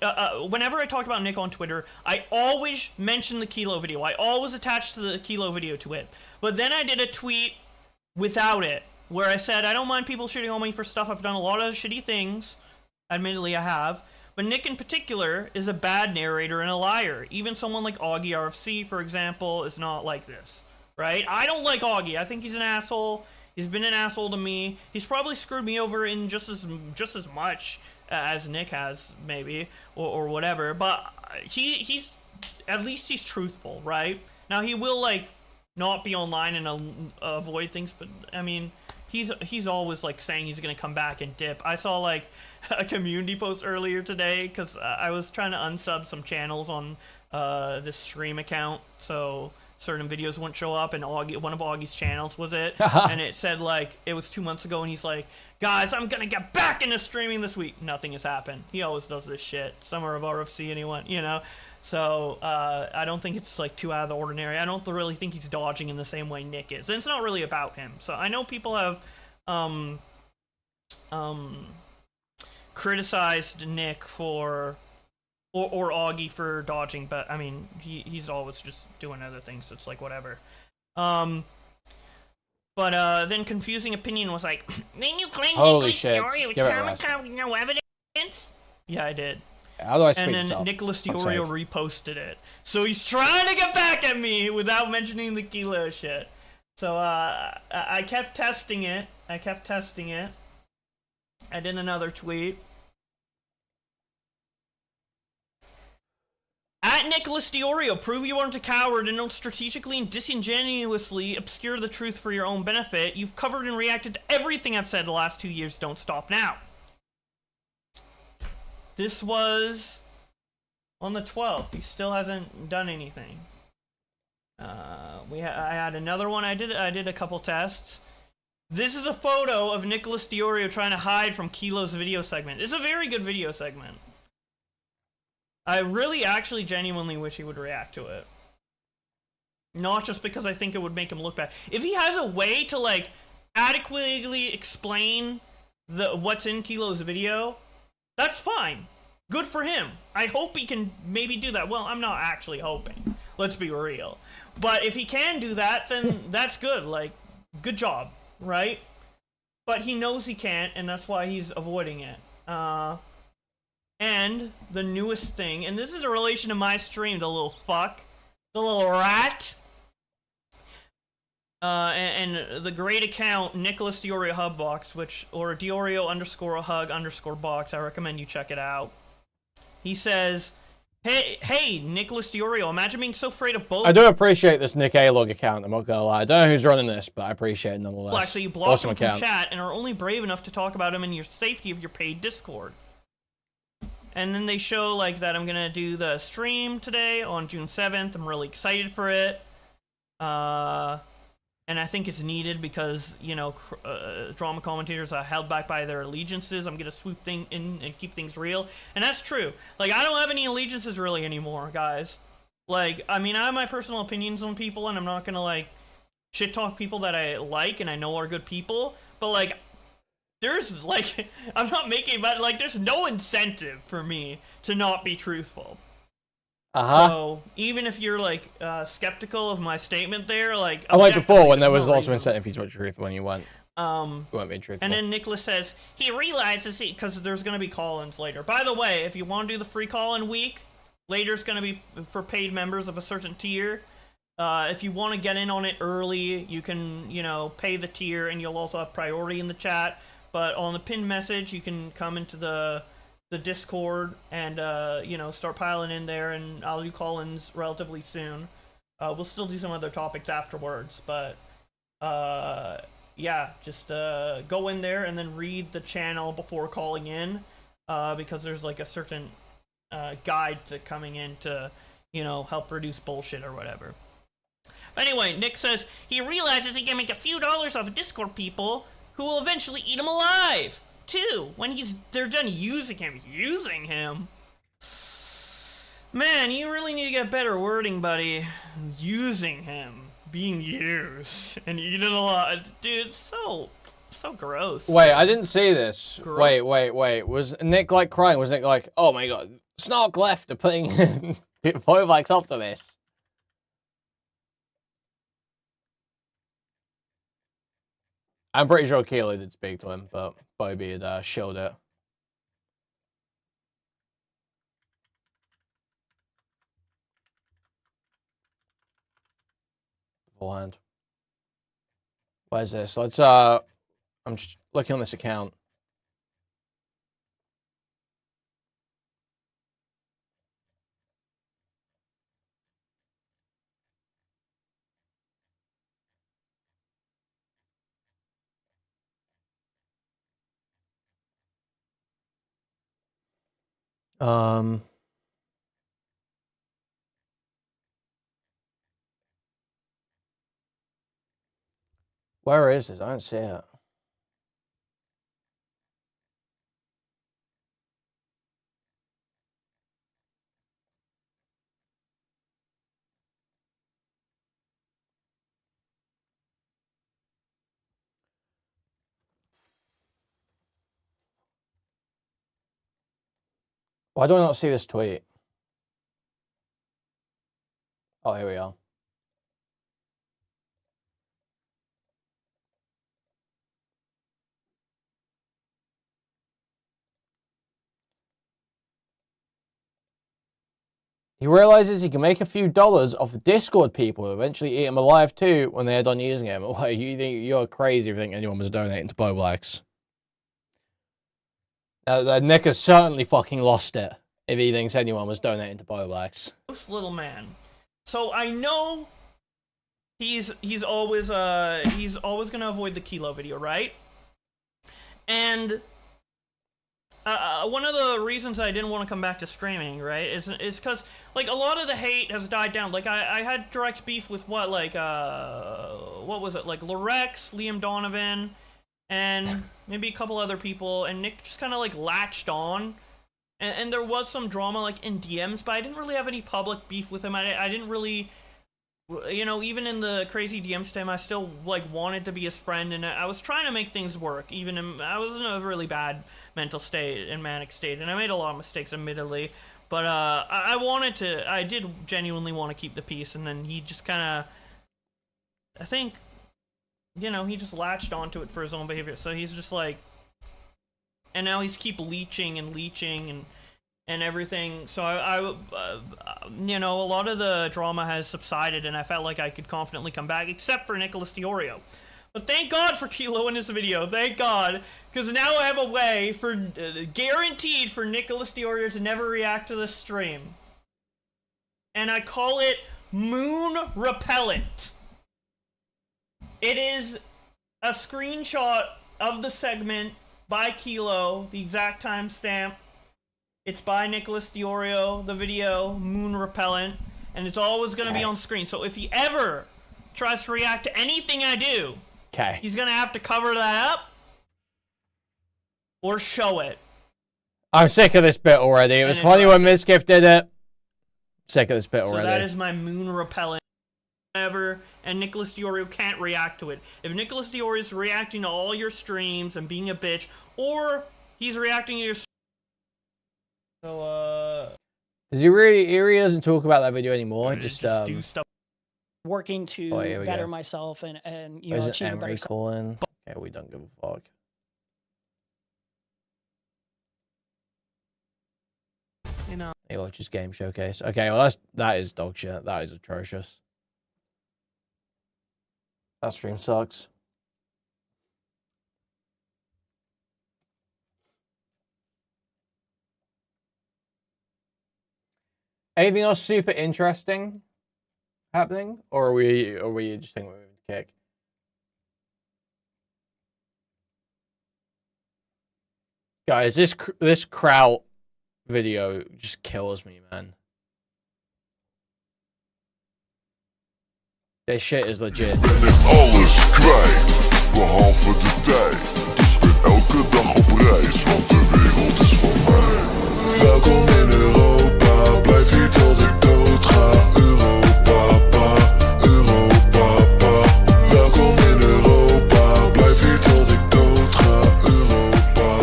Whenever I talked about Nick on Twitter, I always mentioned the Kilo video. I always attached the Kilo video to it. But then I did a tweet without it, where I said, I don't mind people shitting on me for stuff. I've done a lot of shitty things. Admittedly, I have. But Nick in particular is a bad narrator and a liar. Even someone like Augie RFC, for example, is not like this. Right? I don't like Augie. I think he's an asshole. He's been an asshole to me. He's probably screwed me over in just as much as Nick has, maybe, or whatever. But he's at least he's truthful, right? Now he will like not be online and avoid things, but I mean, he's always like saying he's gonna come back and dip. I saw like a community post earlier today because I was trying to unsub some channels on this stream account, so certain videos wouldn't show up, and Augie, one of Augie's channels was it, and it said like it was 2 months ago, and he's like, guys, I'm gonna get back into streaming this week. Nothing has happened. He always does this shit. Summer of RFC, anyone, you know. So I don't think it's like too out of the ordinary. I don't really think he's dodging in the same way Nick is, and it's not really about him. So I know people have criticized Nick for or Augie for dodging, but I mean he's always just doing other things, so it's like whatever. But then Confusing Opinion was like, then you claim Holy Nicholas shit. Diorio was Give it common rest. with no evidence? Yeah, I did. How do I speak And this then up? Nicholas Fuck's Diorio sake. reposted it. So he's trying to get back at me without mentioning the Kilo shit. So I kept testing it. I did another tweet. At Nicholas Diorio, prove you aren't a coward and don't strategically and disingenuously obscure the truth for your own benefit. You've covered and reacted to everything I've said the last 2 years. Don't stop now. This was on the 12th. He still hasn't done anything. I had another one. I did a couple tests. This is a photo of Nicholas Diorio trying to hide from Kilo's video segment. It's a very good video segment. I really actually genuinely wish he would react to it. Not just because I think it would make him look bad. If he has a way to like adequately explain what's in Kilo's video, that's fine. Good for him. I hope he can maybe do that. Well, I'm not actually hoping. Let's be real. But if he can do that, then that's good. Like, good job, right? But he knows he can't, and that's why he's avoiding it. And the newest thing, and this is a relation to my stream, the little fuck. The little rat. And the great account, Nicholas Diorio Hubbox, or Diorio _hug_ box. I recommend you check it out. He says, hey, Nicholas Diorio, imagine being so afraid of both. I do appreciate this Nick A-Log account, I'm not gonna lie. I don't know who's running this, but I appreciate it nonetheless. So you block Awesome him from account. chat and are only brave enough to talk about him in your safety of your paid Discord. And then they show like that I'm gonna do the stream today on June 7th. I'm really excited for it. And I think it's needed because, you know, drama commentators are held back by their allegiances. I'm going to swoop things in and keep things real. And that's true. Like, I don't have any allegiances really anymore, guys. Like, I mean, I have my personal opinions on people, and I'm not going to, like, shit-talk people that I like and I know are good people. But, like, there's, like, I'm not making, but, like, there's no incentive for me to not be truthful. So even if you're like skeptical of my statement there, like Unlike before when there was no lots reason. of incentive for you to be truthful when you weren't being truthful. And then Nicholas says he realizes because there's gonna be call-ins later. By the way, if you want to do the free call-in week, later's gonna be for paid members of a certain tier. If you want to get in on it early, you can, you know, pay the tier, and you'll also have priority in the chat. But on the pinned message, you can come into the Discord and you know, start piling in there, and I'll do call-ins relatively soon. We'll still do some other topics afterwards, but yeah, just go in there and then read the channel before calling in, because there's like a certain guide to coming in to, you know, help reduce bullshit or whatever. But anyway, Nick says he realizes he can make a few dollars off of Discord people who will eventually eat him alive too when they're done using him. Man, you really need to get better wording, buddy. Using him, being used, and eaten alive, dude. So gross. Wait, I didn't see this. Gross. Wait. Was Nick like crying? Was Nick like, oh my god, Snark left are putting point likes after this? I'm pretty sure Keely did speak to him, but Bowbie had showed it. Beforehand. Where's this? Let's I'm just looking on this account. Where is this? I don't see it. Why do I not see this tweet? Oh, here we are. He realizes he can make a few dollars off the Discord people who eventually eat him alive too when they're done using him. Why, you think you're crazy if you think anyone was donating to Bowblacks? Nick has certainly fucking lost it if he thinks anyone was donating to Bowblacks. This little man. So I know he's always gonna avoid the Kilo video, right? And one of the reasons I didn't want to come back to streaming, right, is because like a lot of the hate has died down. Like I had direct beef with what was it, like Lorex, Liam Donovan, and maybe a couple other people, and Nick just kind of like latched on. And there was some drama like in DMs, but I didn't really have any public beef with him. I didn't really, you know, even in the crazy DMs to him, I still like wanted to be his friend, and I was trying to make things work. I was in a really bad mental state and manic state, and I made a lot of mistakes, admittedly. But I did genuinely want to keep the peace, and then he just kind of, I think, you know, he just latched onto it for his own behavior. So he's just like, and now he's keep leeching and everything. So I you know, a lot of the drama has subsided, and I felt like I could confidently come back, except for Nicholas Diorio. But thank God for Kilo in this video, thank God, because now I have a way for guaranteed for Nicholas Diorio to never react to this stream, and I call it Moon Repellent. It is a screenshot of the segment by Kilo, the exact timestamp. It's by Nicholas Diorio, the video, Moon Repellent, and it's always going to be on screen. So if he ever tries to react to anything I do, he's going to have to cover that up or show it. I'm sick of this bit already. It was funny when Mizgift did it. Sick of this bit already. So that is my Moon Repellent. Ever, and Nicholas Diorio can't react to it. If Nicholas Diorio is reacting to all your streams and being a bitch, or he's reacting to your Does he really doesn't talk about that video anymore? Just do stuff. Working to better myself and you know, achieve a better calling. Okay, we don't give a fuck. You know. He watches Game Showcase. Okay, well that is dog shit. That is atrocious. That stream sucks. Anything else super interesting happening, or are we just thinking we're moving to kick? Guys, this Kraut video just kills me, man. This shit is legit. Alles kwijt, behalve de tijd. Dus ben elke dag op reis, want de wereld is van mij. Welkom in Europa, blijf hier tot ik dood ga. Europa, Europa, welkom in Europa, blijf hier tot ik dood ga. Europa,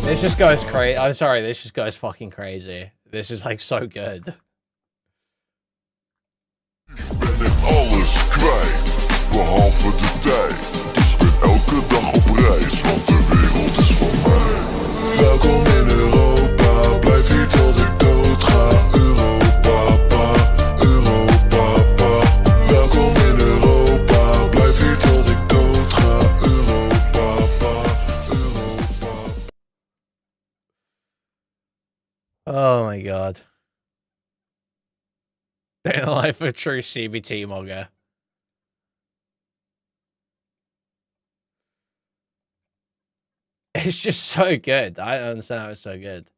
This just goes crazy. I'm sorry, this just goes fucking crazy. This is like so good. alles kwijt, behalve de tijd. Dus ben elke dag op reis, want de wereld is van mij. Welkom in Europa, blijf hier tot ik dood ga. Europa, Europa, welkom in Europa, blijf hier tot ik dood ga. Europa, Europa. Oh my god. Day in the life of a true CBT mogger. It's just so good. I don't understand how it's so good.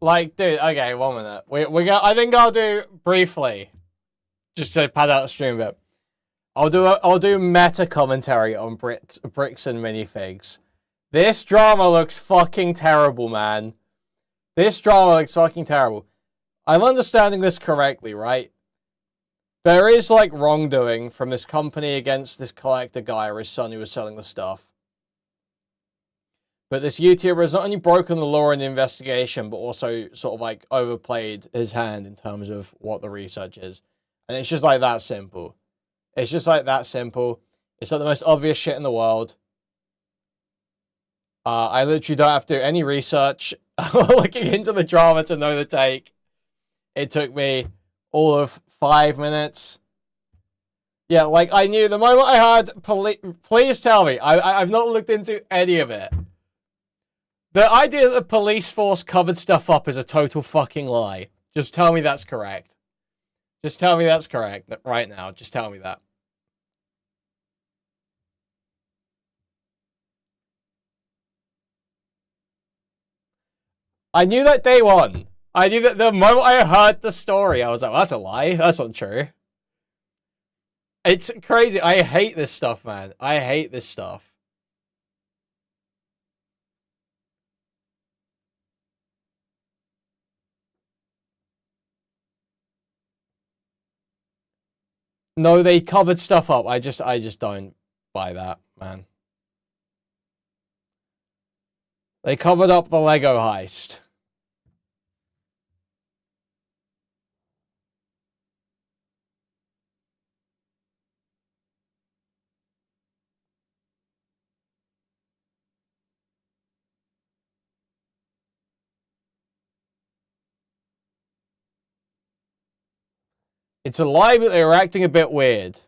Like, dude, okay, 1 minute. We got. I think I'll do briefly, just to pad out the stream a bit. I'll do meta commentary on bricks and minifigs. This drama looks fucking terrible, man. This drama looks fucking terrible. I'm understanding this correctly, right? There is, like, wrongdoing from this company against this collector guy or his son who was selling the stuff. But this YouTuber has not only broken the law in the investigation, but also sort of, like, overplayed his hand in terms of what the research is. And it's just, like, that simple. It's just, like, that simple. It's, like, the most obvious shit in the world. I literally don't have to do any research looking into the drama to know the take. It took me all of 5 minutes. Yeah, like, I knew the moment I heard please tell me. I've not looked into any of it. The idea that the police force covered stuff up is a total fucking lie. Just tell me that's correct. Just tell me that's correct right now. Just tell me that. I knew that day one. I knew that the moment I heard the story, I was like, well, that's a lie. That's not true. It's crazy. I hate this stuff, man. I hate this stuff. No, they covered stuff up. I just don't buy that, man. They covered up the Lego heist. It's a lie, but they were acting a bit weird.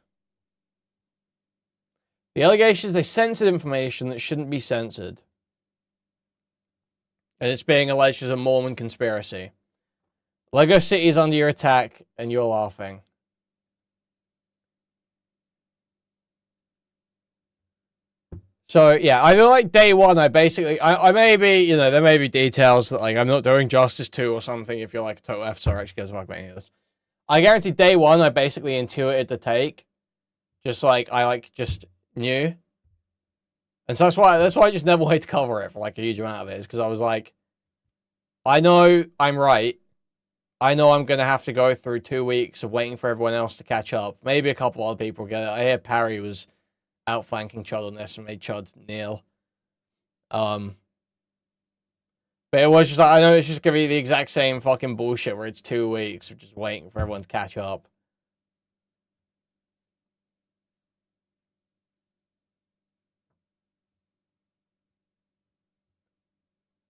The allegations, they censored information that shouldn't be censored. And it's being alleged as a Mormon conspiracy. Lego City is under your attack, and you're laughing. So, yeah, I feel like day one, I may be, you know, there may be details that, like, I'm not doing justice to or something if you're, like, a total F-star actually gives a fuck about any of this. I guarantee day one, I basically intuited the take. Just, like, I, just knew. And so that's why I just never wanted to cover it for, like, a huge amount of it. Is because I was like, I know I'm right. I know I'm going to have to go through 2 weeks of waiting for everyone else to catch up. Maybe a couple other people get it. I hear Parry was outflanking Chud on this and made Chud kneel. But it was just like, I know it's just going to be the exact same fucking bullshit where it's 2 weeks of just waiting for everyone to catch up.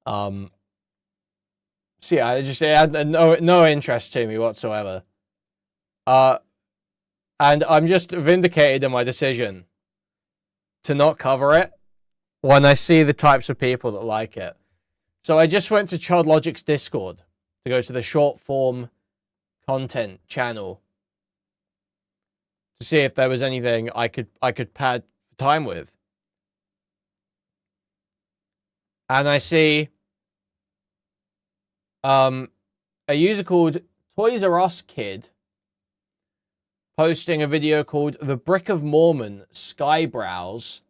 So yeah, it had no interest to me whatsoever. And I'm just vindicated in my decision to not cover it when I see the types of people that like it. So I just went to Chud Logic's Discord to go to the short form content channel to see if there was anything I could pad time with. And I see a user called Toys R Us Kid posting a video called The Brick of Mormon Skybrows.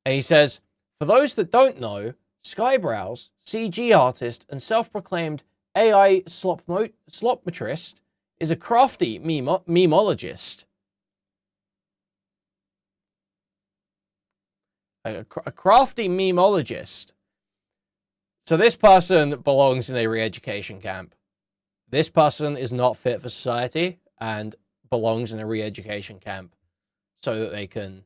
And he says, for those that don't know, Skybrows, CG artist and self-proclaimed AI slopmetrist, is a crafty memologist. A crafty memologist. So this person belongs in a re-education camp. This person is not fit for society and belongs in a re-education camp so that they can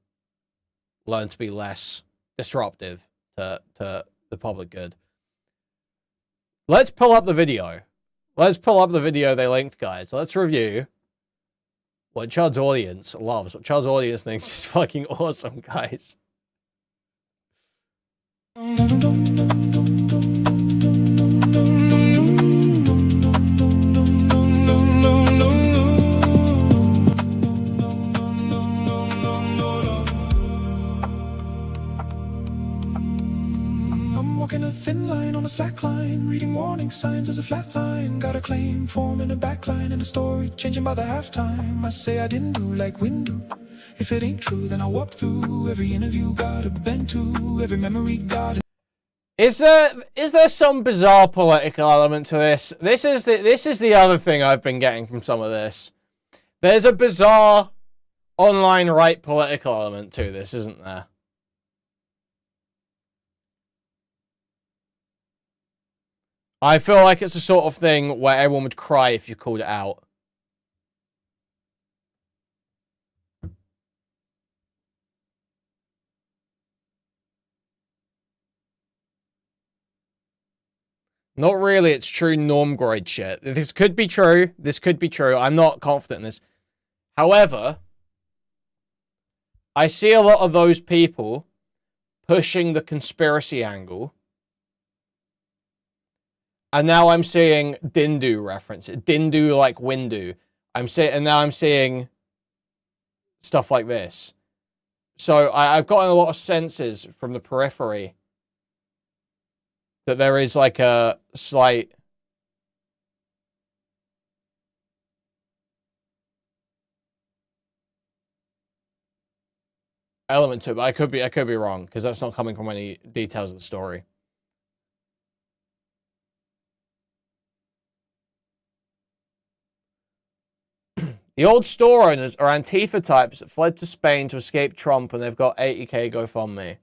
learn to be less disruptive to the public good. Let's pull up the video. Let's pull up the video they linked, guys. Let's review what Chud's audience loves. What Chud's audience thinks is fucking awesome, guys. Walking a thin line on a slack showing signs as a flat line. Got a claim, forming a backline, and a story changing by the halftime. I say I didn't do like Windu. If it ain't true, then I walk through every interview, got a bend to every memory, got a... Is there some bizarre political element to this? This is the other thing I've been getting from some of this. There's a bizarre online right political element to this, isn't there? I feel like it's the sort of thing where everyone would cry if you called it out. Not really, it's true normgroid shit. This could be true. This could be true. I'm not confident in this. However, I see a lot of those people pushing the conspiracy angle. And now I'm seeing Dindu reference. Dindu like Windu. And now I'm seeing stuff like this. So I've gotten a lot of senses from the periphery that there is like a slight element to it, but I could be wrong because that's not coming from any details of the story. The old store owners are Antifa types that fled to Spain to escape Trump, and they've got 80k GoFundMe.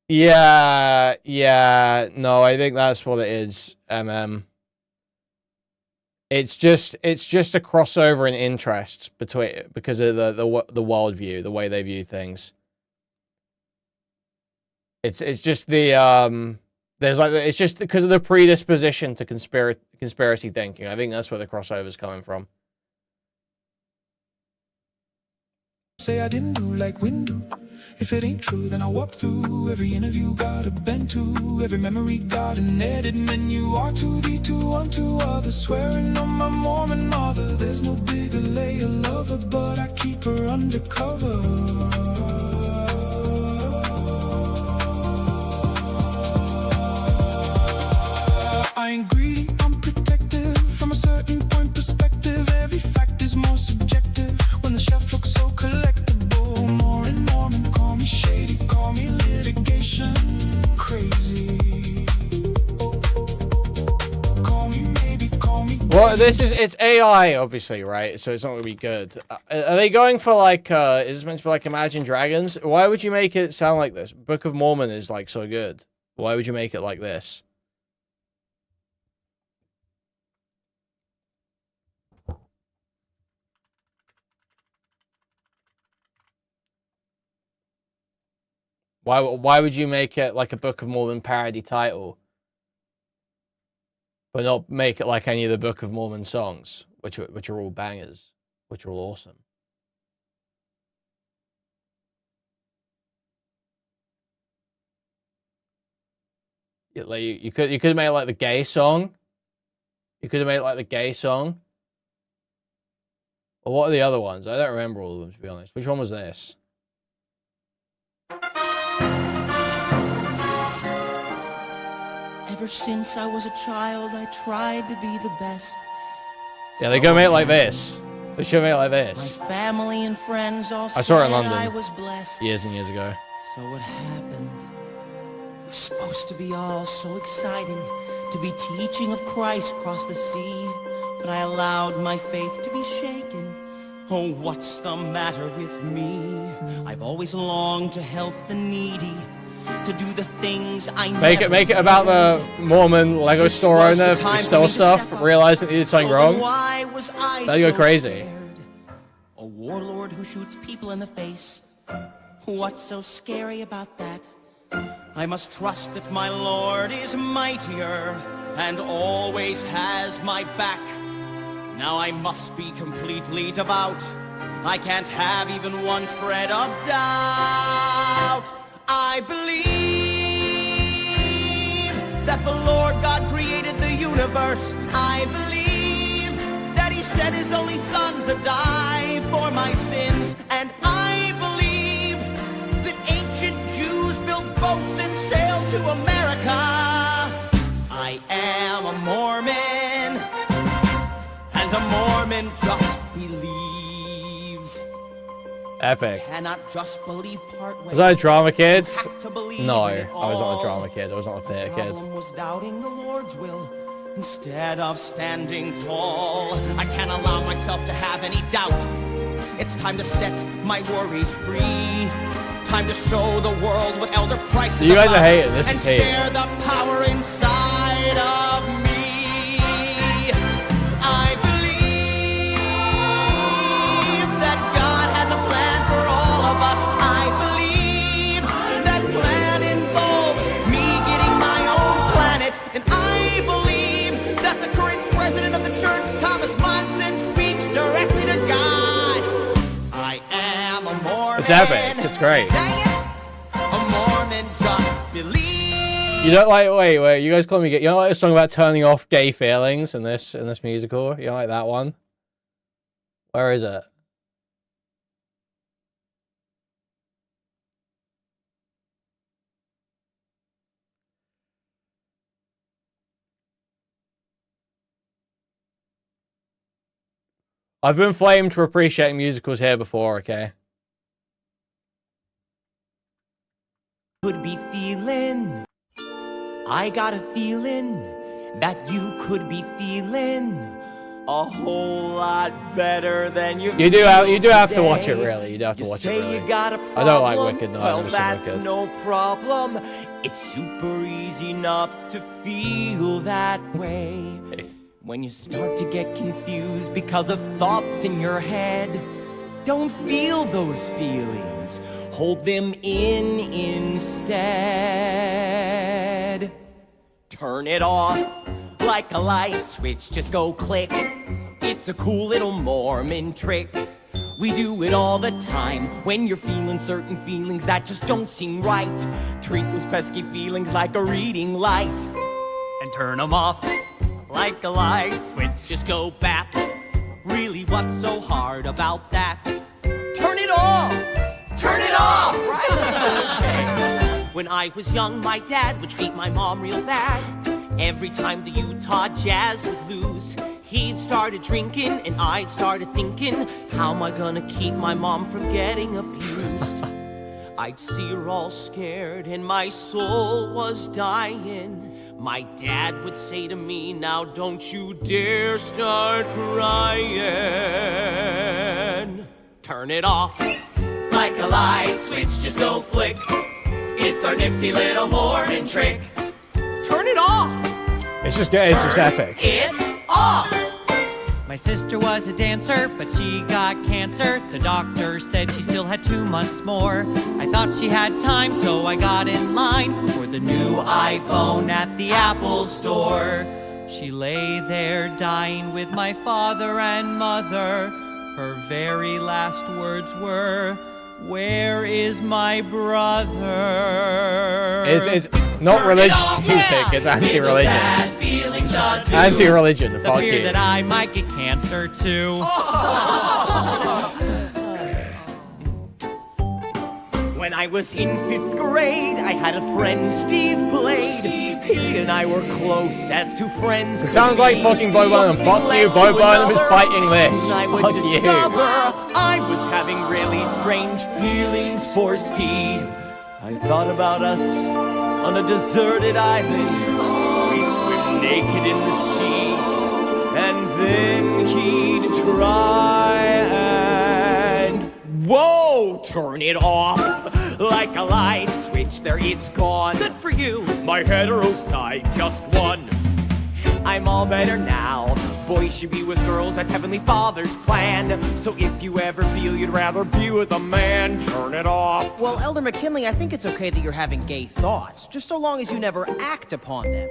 Yeah, no, I think that's what it is, It's just a crossover in interests because of the worldview, the way they view things. It's just the it's just because of the predisposition to conspiracy thinking. I think that's where the crossover's coming from. Say I didn't do like Windu. If it ain't true, then I walk through every interview, got a bend to every memory, got an edit menu. R2D2 unto others, swearing on my Mormon mother. There's no bigger layer lover, but I keep her undercover. I ain't greedy, I'm protective. From a certain point perspective, every fact is more subjective. When the chef looks so collectible, more and more, and call me shady, call me litigation crazy. Call me maybe, call me. Well, it's AI, obviously, right? So it's not gonna be good. Are they going for like? Is this meant to be like Imagine Dragons? Why would you make it sound like this? Book of Mormon is like so good. Why would you make it like this? Why would you make it like a Book of Mormon parody title, but not make it like any of the Book of Mormon songs, which are all bangers, which are all awesome? Yeah, like you could have made it like the gay song. You could have made it like the gay song. Or what are the other ones? I don't remember all of them, to be honest. Which one was this? Ever since I was a child, I tried to be the best. Yeah, they're gonna make it like this. They should make it like this. My family and friends all I saw it in said I London was blessed. years and years ago. So what happened? It was supposed to be all so exciting, to be teaching of Christ across the sea, but I allowed my faith to be shaken. Oh, what's the matter with me? I've always longed to help the needy, to do the things I Make it about the Mormon Lego store owner who stole stuff, realized that he did something wrong. That'd go crazy. A warlord who shoots people in the face. What's so scary about that? I must trust that my Lord is mightier and always has my back. Now I must be completely devout. I can't have even one shred of doubt. I believe that the Lord God created the universe. I believe that he sent his only son to die for my sins. And I believe that ancient Jews built boats and sailed to America. I am a Mormon, and a Mormon just believes. Epic. Cannot just believe part way. Was I a drama kid? Have to believe No, in it I was not a all. drama kid. I was not a theatre kid. Problem was doubting the Lord's will instead of standing tall. I can't allow myself to have any doubt. It's time to set my worries free. Time to show the world what Elder Price is You guys about are hating. This and is hating. share the power inside of me. I believe that God has a plan for all of us. I believe that plan involves me getting my own planet. And I believe that the current president of the church, Thomas Monson, speaks directly to God. I am a Mormon. It's epic. It's great. Dang it! A Mormon just believes. You don't like wait, you guys call me gay. You don't like the song about turning off gay feelings in this musical? You don't like that one? Where is it? I've been flamed for appreciating musicals here before, okay? Could be feeling. I got a feeling that you could be feeling a whole lot better than you. You do have to today. watch it, really. You do have to You watch say it, really. you got a problem. I don't like Wicked. No, well, I've never seen that's Wicked. no problem. It's super easy not to feel that way. When you start to get confused because of thoughts in your head, don't feel those feelings. Hold them in instead. Turn it off like a light switch. Just go click. It's a cool little Mormon trick. We do it all the time when you're feeling certain feelings that just don't seem right. Treat those pesky feelings like a reading light and turn them off like a light switch. Just go bap. Really, what's so hard about that? Turn it off! Turn it off! Right? When I was young, my dad would treat my mom real bad. Every time the Utah Jazz would lose, he'd started drinking and I'd started thinking, how am I gonna keep my mom from getting abused? I'd see her all scared and my soul was dying. My dad would say to me, now don't you dare start crying. Turn it off like a light switch, just go flick. It's our nifty little Mormon trick. Turn it off. It's just epic. It's off. My sister was a dancer, but she got cancer. The doctor said she still had 2 months more. I thought she had time, so I got in line for the new iPhone at the Apple store. She lay there dying with my father and mother. Her very last words were, "Where is my brother?" It's not religious music, it's anti-religious. Anti-religion, The fuck fear you. that I might get cancer too. When I was in 5th grade, I had a friend, Steve Blade. He and I were close as two friends. It sounds like fucking Bo Burnham. Fuck you, Bo Burnham is fighting this. I would Fuck you. discover I was having really strange feelings for Steve. I thought about us on a deserted island. We'd swim naked in the sea, and then he'd try and whoa, turn it off like a light switch. There, it's gone. Good for you. My hetero side just won. I'm all better now. Boys should be with girls, that's Heavenly Father's plan. So if you ever feel you'd rather be with a man, turn it off. Well, Elder McKinley, I think it's okay that you're having gay thoughts, just so long as you never act upon them.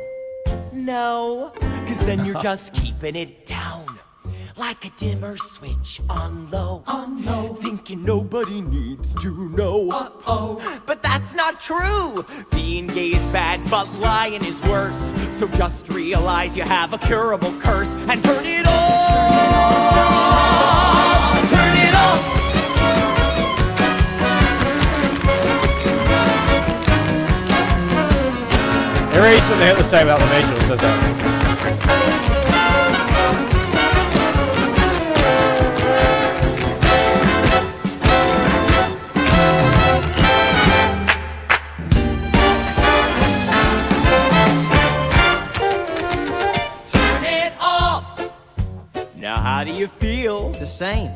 No, cause then you're just keeping it down. Like a dimmer switch on low. Thinking nobody needs to know. But that's that's not true. Being gay is bad, but lying is worse. So just realize you have a curable curse and turn it off. Turn it off. It really something hit the same about the visuals, does it? Now how do you feel? The same.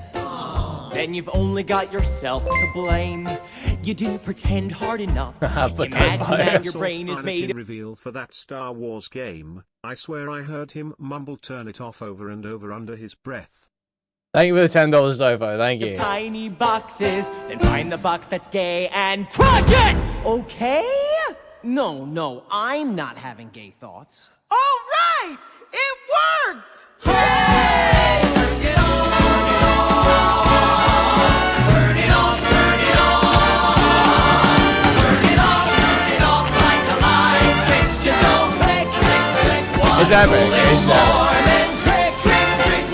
Then you've only got yourself to blame. You didn't pretend hard enough. Imagine that your brain is made. Reveal for that Star Wars game. I swear I heard him mumble "turn it off" over and over under his breath. Thank you for the $10, Dovo. Thank you. Tiny boxes, then find the box that's gay and crush it. Okay? No, I'm not having gay thoughts. All right, it worked. It's epic. It's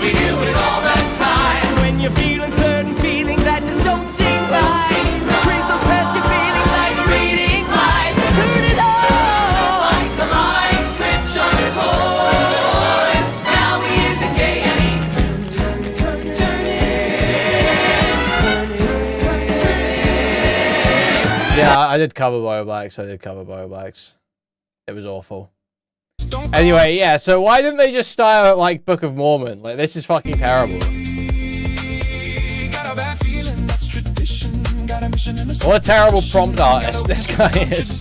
We do it all the time. When you're feeling certain feelings that just don't seem right. Treat those pesky feelings like a reading light. Turn it on like the light switch on your cord. Now he isn't gay and he turn it. Yeah, I did cover Bioblacks. It was awful. Anyway, yeah, so why didn't they just style it like Book of Mormon? Like, this is fucking terrible. What a terrible prompt artist this guy is.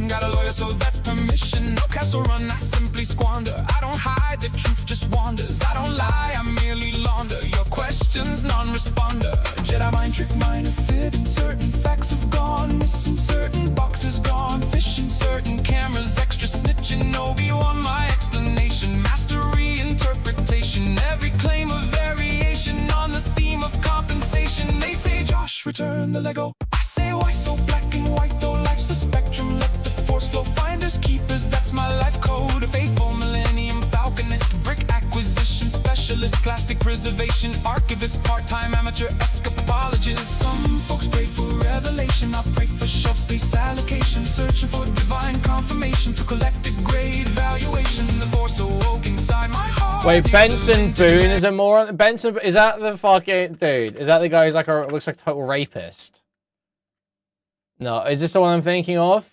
Got a lawyer, so that's permission. No castle run, I simply squander. I don't hide, the truth just wanders. I don't lie, I merely launder your questions, non-responder. Jedi mind trick, minor fit. Certain facts have gone missing, certain boxes gone fishing, certain cameras extra snitching. Obi-Wan, my explanation, mastery interpretation. Every claim of variation on the theme of compensation. They say, Josh, return the Lego. I say, why so black and white though life's a spectrum? Let the force flow, finders keepers, that's my life code. A faithful millennium falconist, brick acquisition specialist, plastic preservation archivist, part-time amateur escapologist. Some folks pray for revelation, I pray for shelf space allocation, searching for divine confirmation, for collective grade valuation. The force awoke inside my heart. Wait, Benson Boone is a moron? Benson, is that the fucking dude? Is that the guy who's like looks like a total rapist? No, is this the one I'm thinking of?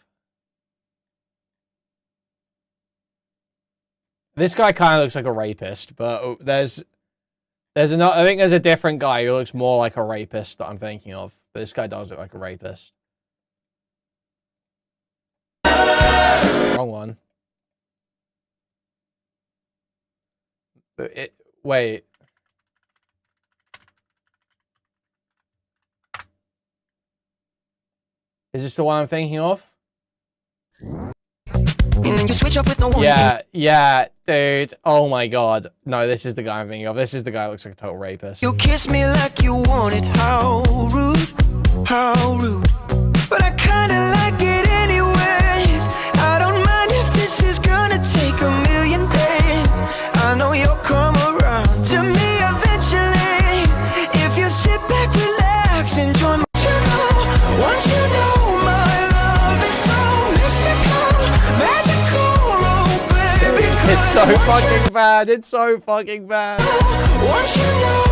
This guy kind of looks like a rapist, but there's another. I think there's a different guy who looks more like a rapist that I'm thinking of. But this guy does look like a rapist. Wrong one. Wait. Is this the one I'm thinking of? And you switch up with no Yeah, dude. Oh my god. No, this is the guy I'm thinking of. This is the guy who looks like a total rapist. You kiss me like you wanted. How rude, how rude. But I kinda like it anyways. I don't mind if this is gonna take a million days. I know you'll come around to me eventually. If you sit back, relax, enjoy my once you know my love is so mystical, magical, oh baby. It's so fucking bad. It's so fucking bad. Once you know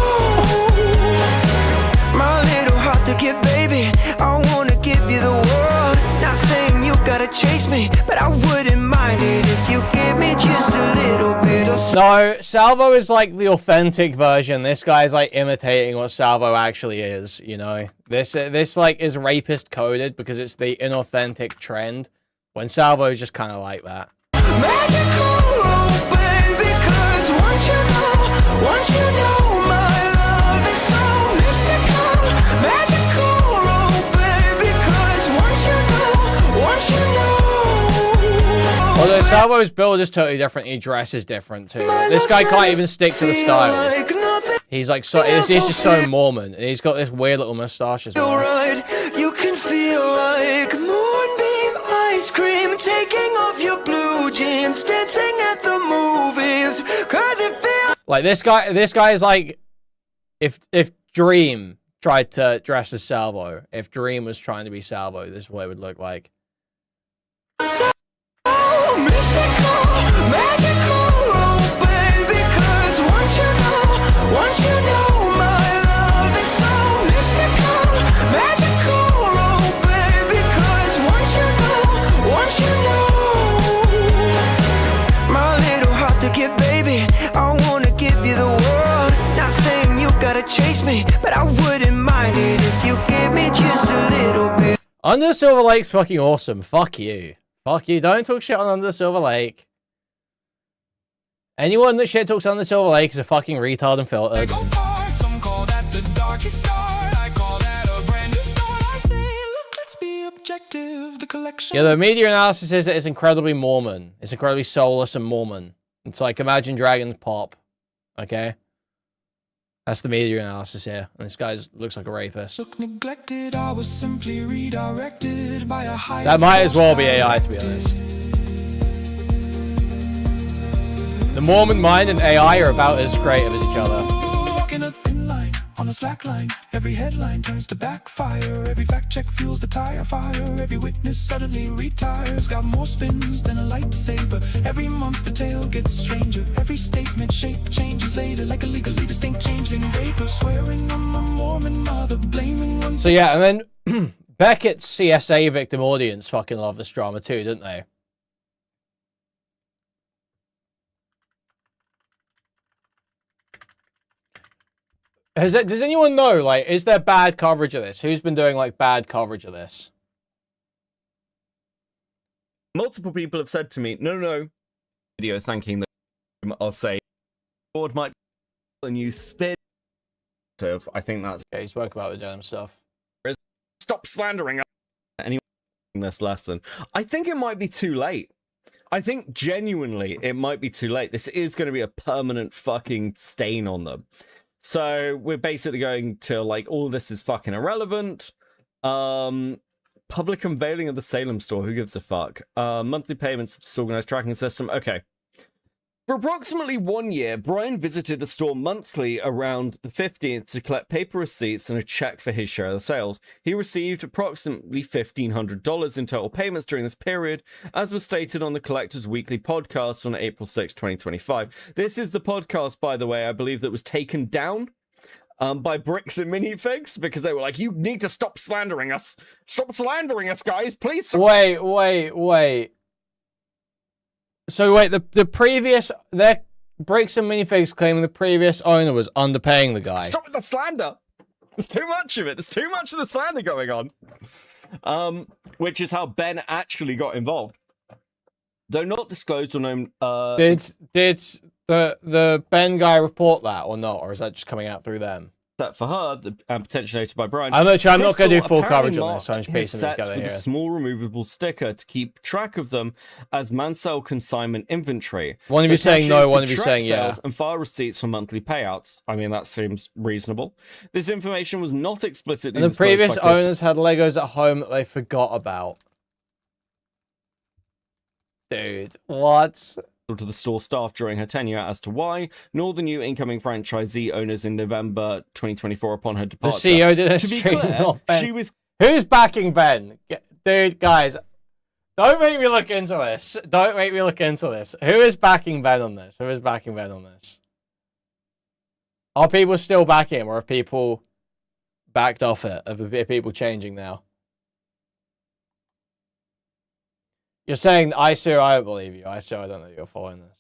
my little heart to get, baby, I wanna give you the world. Not saying you gotta chase me, but I wouldn't mind it if you give me just a little bit of. No, Salvo is like the authentic version. This guy's like imitating what Salvo actually is, you know? This like is rapist coded because it's the inauthentic trend when Salvo is just kind of like that. Magical, oh baby, 'cause once you know my love is so mystical, magical, oh baby, 'cause once you know. Although Salvo's build is totally different, he dresses different too. This guy can't even stick to the style. He's like so. It's just so Mormon, and he's got this weird little mustache as well. Right, you can feel like moonbeam ice cream, taking off your blue jeans, dancing at the movies, cause it feels Like this guy is like if Dream tried to dress as Salvo, if Dream was trying to be Salvo, this is what it would look like. so mystical, magical, oh baby, cause once you know my love is so mystical, magical, oh baby, cause once you know my little heart to give, baby, I wanna give you the world, not saying you gotta chase me, but I wouldn't mind it if you give me just a little bit. Under the Silver Lake's fucking awesome. Fuck you. Fuck you. Don't talk shit on Under the Silver Lake. Anyone that shit talks Under the Silver Lake is a fucking retard and filtered. Some call that the darkest star. I call that a brand new start. I say, look, let's be objective. The collection. Yeah, the media analysis is that it's incredibly Mormon. It's incredibly soulless and Mormon. It's like Imagine Dragons pop. Okay? That's the media analysis here. And this guy looks like a rapist. Look neglected, I was simply redirected by a higher That might as well be force. AI, to be honest. The Mormon mind and AI are about as creative as each other. Walking a thin line on a slack line. Every headline turns to backfire. Every fact check fuels the tire fire. Every witness suddenly retires. Got more spins than a lightsaber. Every month the tale gets stranger. Every statement shape changes later, like a legally distinct changeling vapor. Swearing on my Mormon mother, blaming one. So yeah, and then Beckett's CSA victim audience fucking love this drama too, didn't they? Does anyone know, like, is there bad coverage of this? Who's been doing, like, bad coverage of this? Multiple people have said to me, no, video thanking them. I'll say, board might be and you spin. I think that's... Yeah, he spoke about the denim stuff. Stop slandering anyone in this lesson. I think it might be too late. I think genuinely it might be too late. This is going to be a permanent fucking stain on them. So we're basically going to, like, all this is fucking irrelevant. Public unveiling of the Salem store. Who gives a fuck? Monthly payments, disorganized tracking system. Okay. For approximately 1 year, Brian visited the store monthly around the 15th to collect paper receipts and a check for his share of the sales. He received approximately $1,500 in total payments during this period, as was stated on the Collector's Weekly podcast on April 6, 2025. This is the podcast, by the way, I believe that was taken down by Bricks and Minifigs, because they were like, you need to stop slandering us. Stop slandering us, guys, please. Wait. So wait, the previous, their Bricks and Minifigs claiming the previous owner was underpaying the guy. Stop with the slander. There's too much of it. There's too much of the slander going on. Which is how Ben actually got involved. Though not disclosed or known. Did the Ben guy report that or not, or is that just coming out through them? That for her and potentially noted by Brian. I'm not going to do full Crystal coverage apparently on this, so I'm just piecing this marked his together sets with here. a small removable sticker to keep track of them as Mansell consignment inventory. One of you saying cashiers no, could one of you track saying yeah. sales and file receipts for monthly payouts. I mean, that seems reasonable. This information was not explicitly And the disclosed previous by Chris- owners had Legos at home that they forgot about. Dude, what? To the store staff during her tenure as to why, nor the new incoming franchisee owners in November 2024 upon her The departure. CEO did a To be stream clear, of Ben. she was Who's backing Ben? Dude, guys, don't make me look into this. Don't make me look into this. Who is backing Ben on this? Who is backing Ben on this? Are people still backing him, or have people backed off it? Are people changing now? You're saying ISO, I don't believe you. ISO, I don't know you're following this.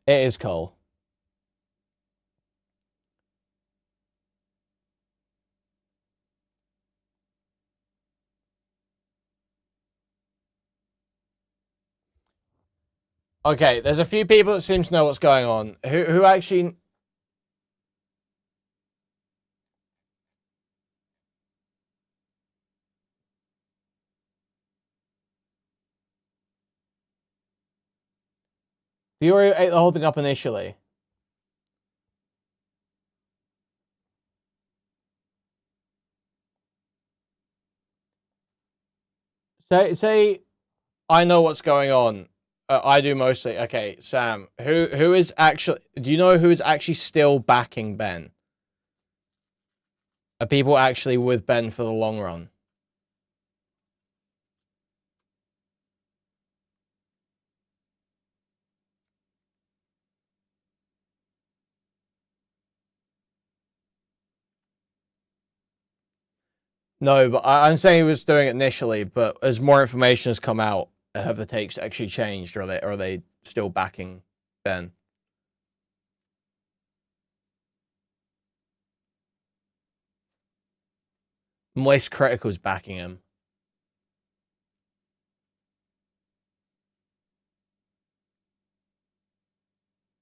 It is Cole. Okay, there's a few people that seem to know what's going on. Who actually... You already ate the whole thing up initially. Say, I know what's going on. I do mostly. Okay, Sam. Who is actually? Do you know who is actually still backing Ben? Are people actually with Ben for the long run? No, but I'm saying he was doing it initially, but as more information has come out, have the takes actually changed, or are they still backing Ben? Moist Critical's backing him.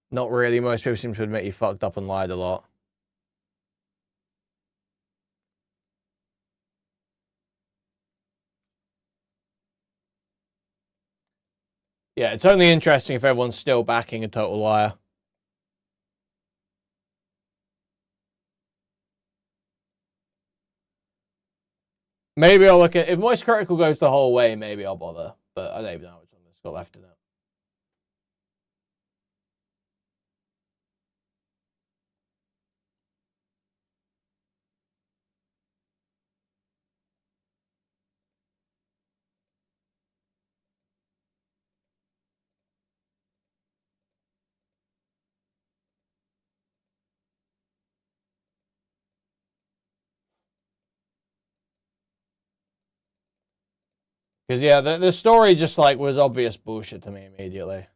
Not really. Most people seem to admit he fucked up and lied a lot. Yeah, it's only interesting if everyone's still backing a total liar. Maybe I'll look at... If Moist Critical goes the whole way, maybe I'll bother. But I don't even know which one that's got left in it. Because, yeah, the story just, like, was obvious bullshit to me immediately.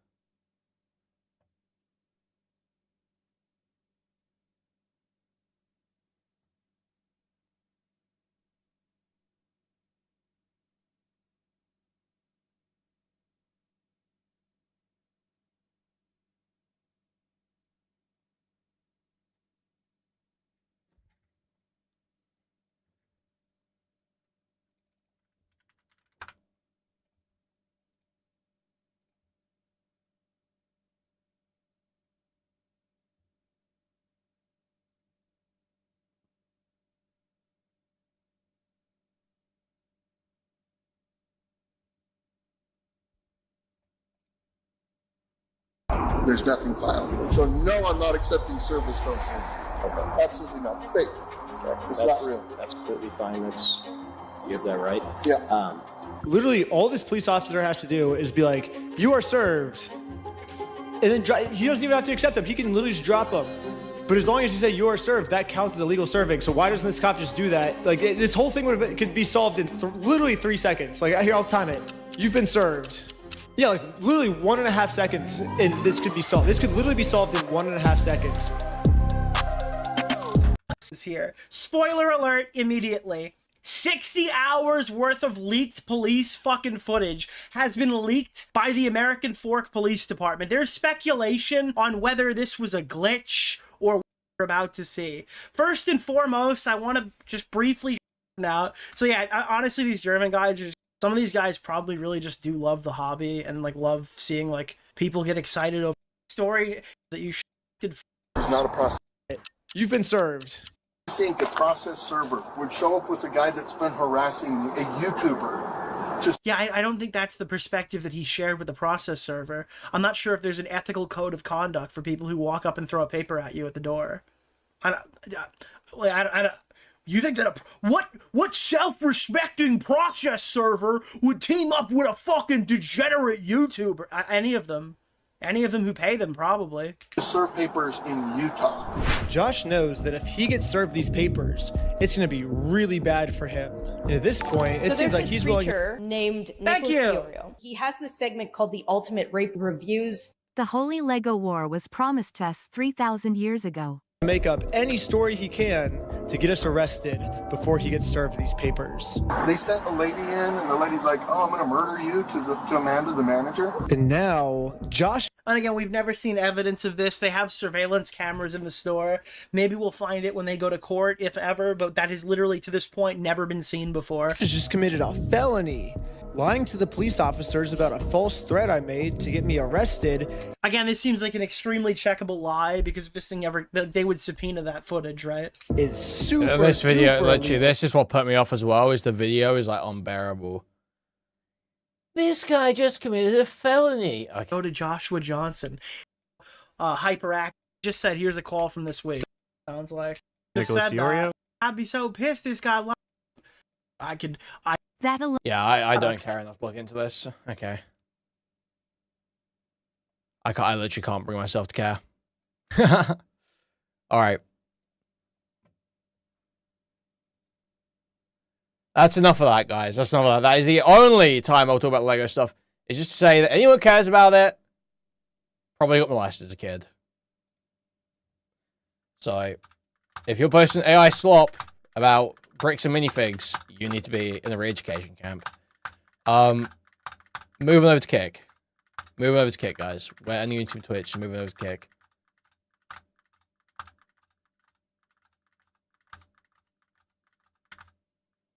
There's nothing filed. So no, I'm not accepting service from him. Okay. Absolutely not. It's fake. Okay. It's not real. That's completely fine. You have that right. Yeah. Literally, all this police officer has to do is be like, "You are served," and then he doesn't even have to accept them. He can literally just drop them. But as long as you say you are served, that counts as illegal serving. So why doesn't this cop just do that? Like this whole thing could be solved in literally 3 seconds. Like here, I'll time it. You've been served. Yeah, like literally 1.5 seconds, and this could be solved. This could literally be solved in 1.5 seconds. Here, spoiler alert! Immediately, 60 hours worth of leaked police fucking footage has been leaked by the American Fork Police Department. There's speculation on whether this was a glitch or what we're about to see. First and foremost, I want to just briefly out. So yeah, honestly, these German guys are. Some of these guys probably really just do love the hobby and like love seeing like people get excited over a story that you should. It's not a process. You've been served. I think a process server would show up with a guy that's been harassing a YouTuber. Yeah, I don't think that's the perspective that he shared with the process server. I'm not sure if there's an ethical code of conduct for people who walk up and throw a paper at you at the door. I don't. You think that what self-respecting process server would team up with a fucking degenerate YouTuber? Any of them who pay them, probably. Serve papers in Utah. Josh knows that if he gets served these papers, it's going to be really bad for him. And at this point, it seems like he's willing. Named Nicholas Diorio. He has this segment called the Ultimate Rape Reviews. The Holy Lego War was promised to us 3,000 years ago. Make up any story he can to get us arrested before he gets served these papers. They sent a lady in, and the lady's like, "Oh, I'm gonna murder you," to Amanda, the manager. And now Josh. And again, we've never seen evidence of this. They have surveillance cameras in the store. Maybe we'll find it when they go to court, if ever. But that has literally, to this point, never been seen before. He's just committed a felony. lying to the police officers about a false threat I made to get me arrested. Again, this seems like an extremely checkable lie because if this thing ever, they would subpoena that footage, right? Is super. This video, duper literally, this is what put me off as well. Is the video is like unbearable. This guy just committed a felony. Okay. Go to Joshua Johnson. Hyperactive just said, "Here's a call from this week." Sounds like Nicholas Fiorio. I'd be so pissed. This guy. Yeah, I don't care enough to look into this. Okay. I literally can't bring myself to care. Alright. That's enough of that, guys. That's enough of that. That is the only time I'll talk about Lego stuff. Is just to say that anyone cares about it, probably got molested as a kid. So, if you're posting AI slop about bricks and minifigs, you need to be in a re-education camp. Moving over to Kick. Moving over to Kick, guys. We're ending YouTube Twitch, moving over to Kick.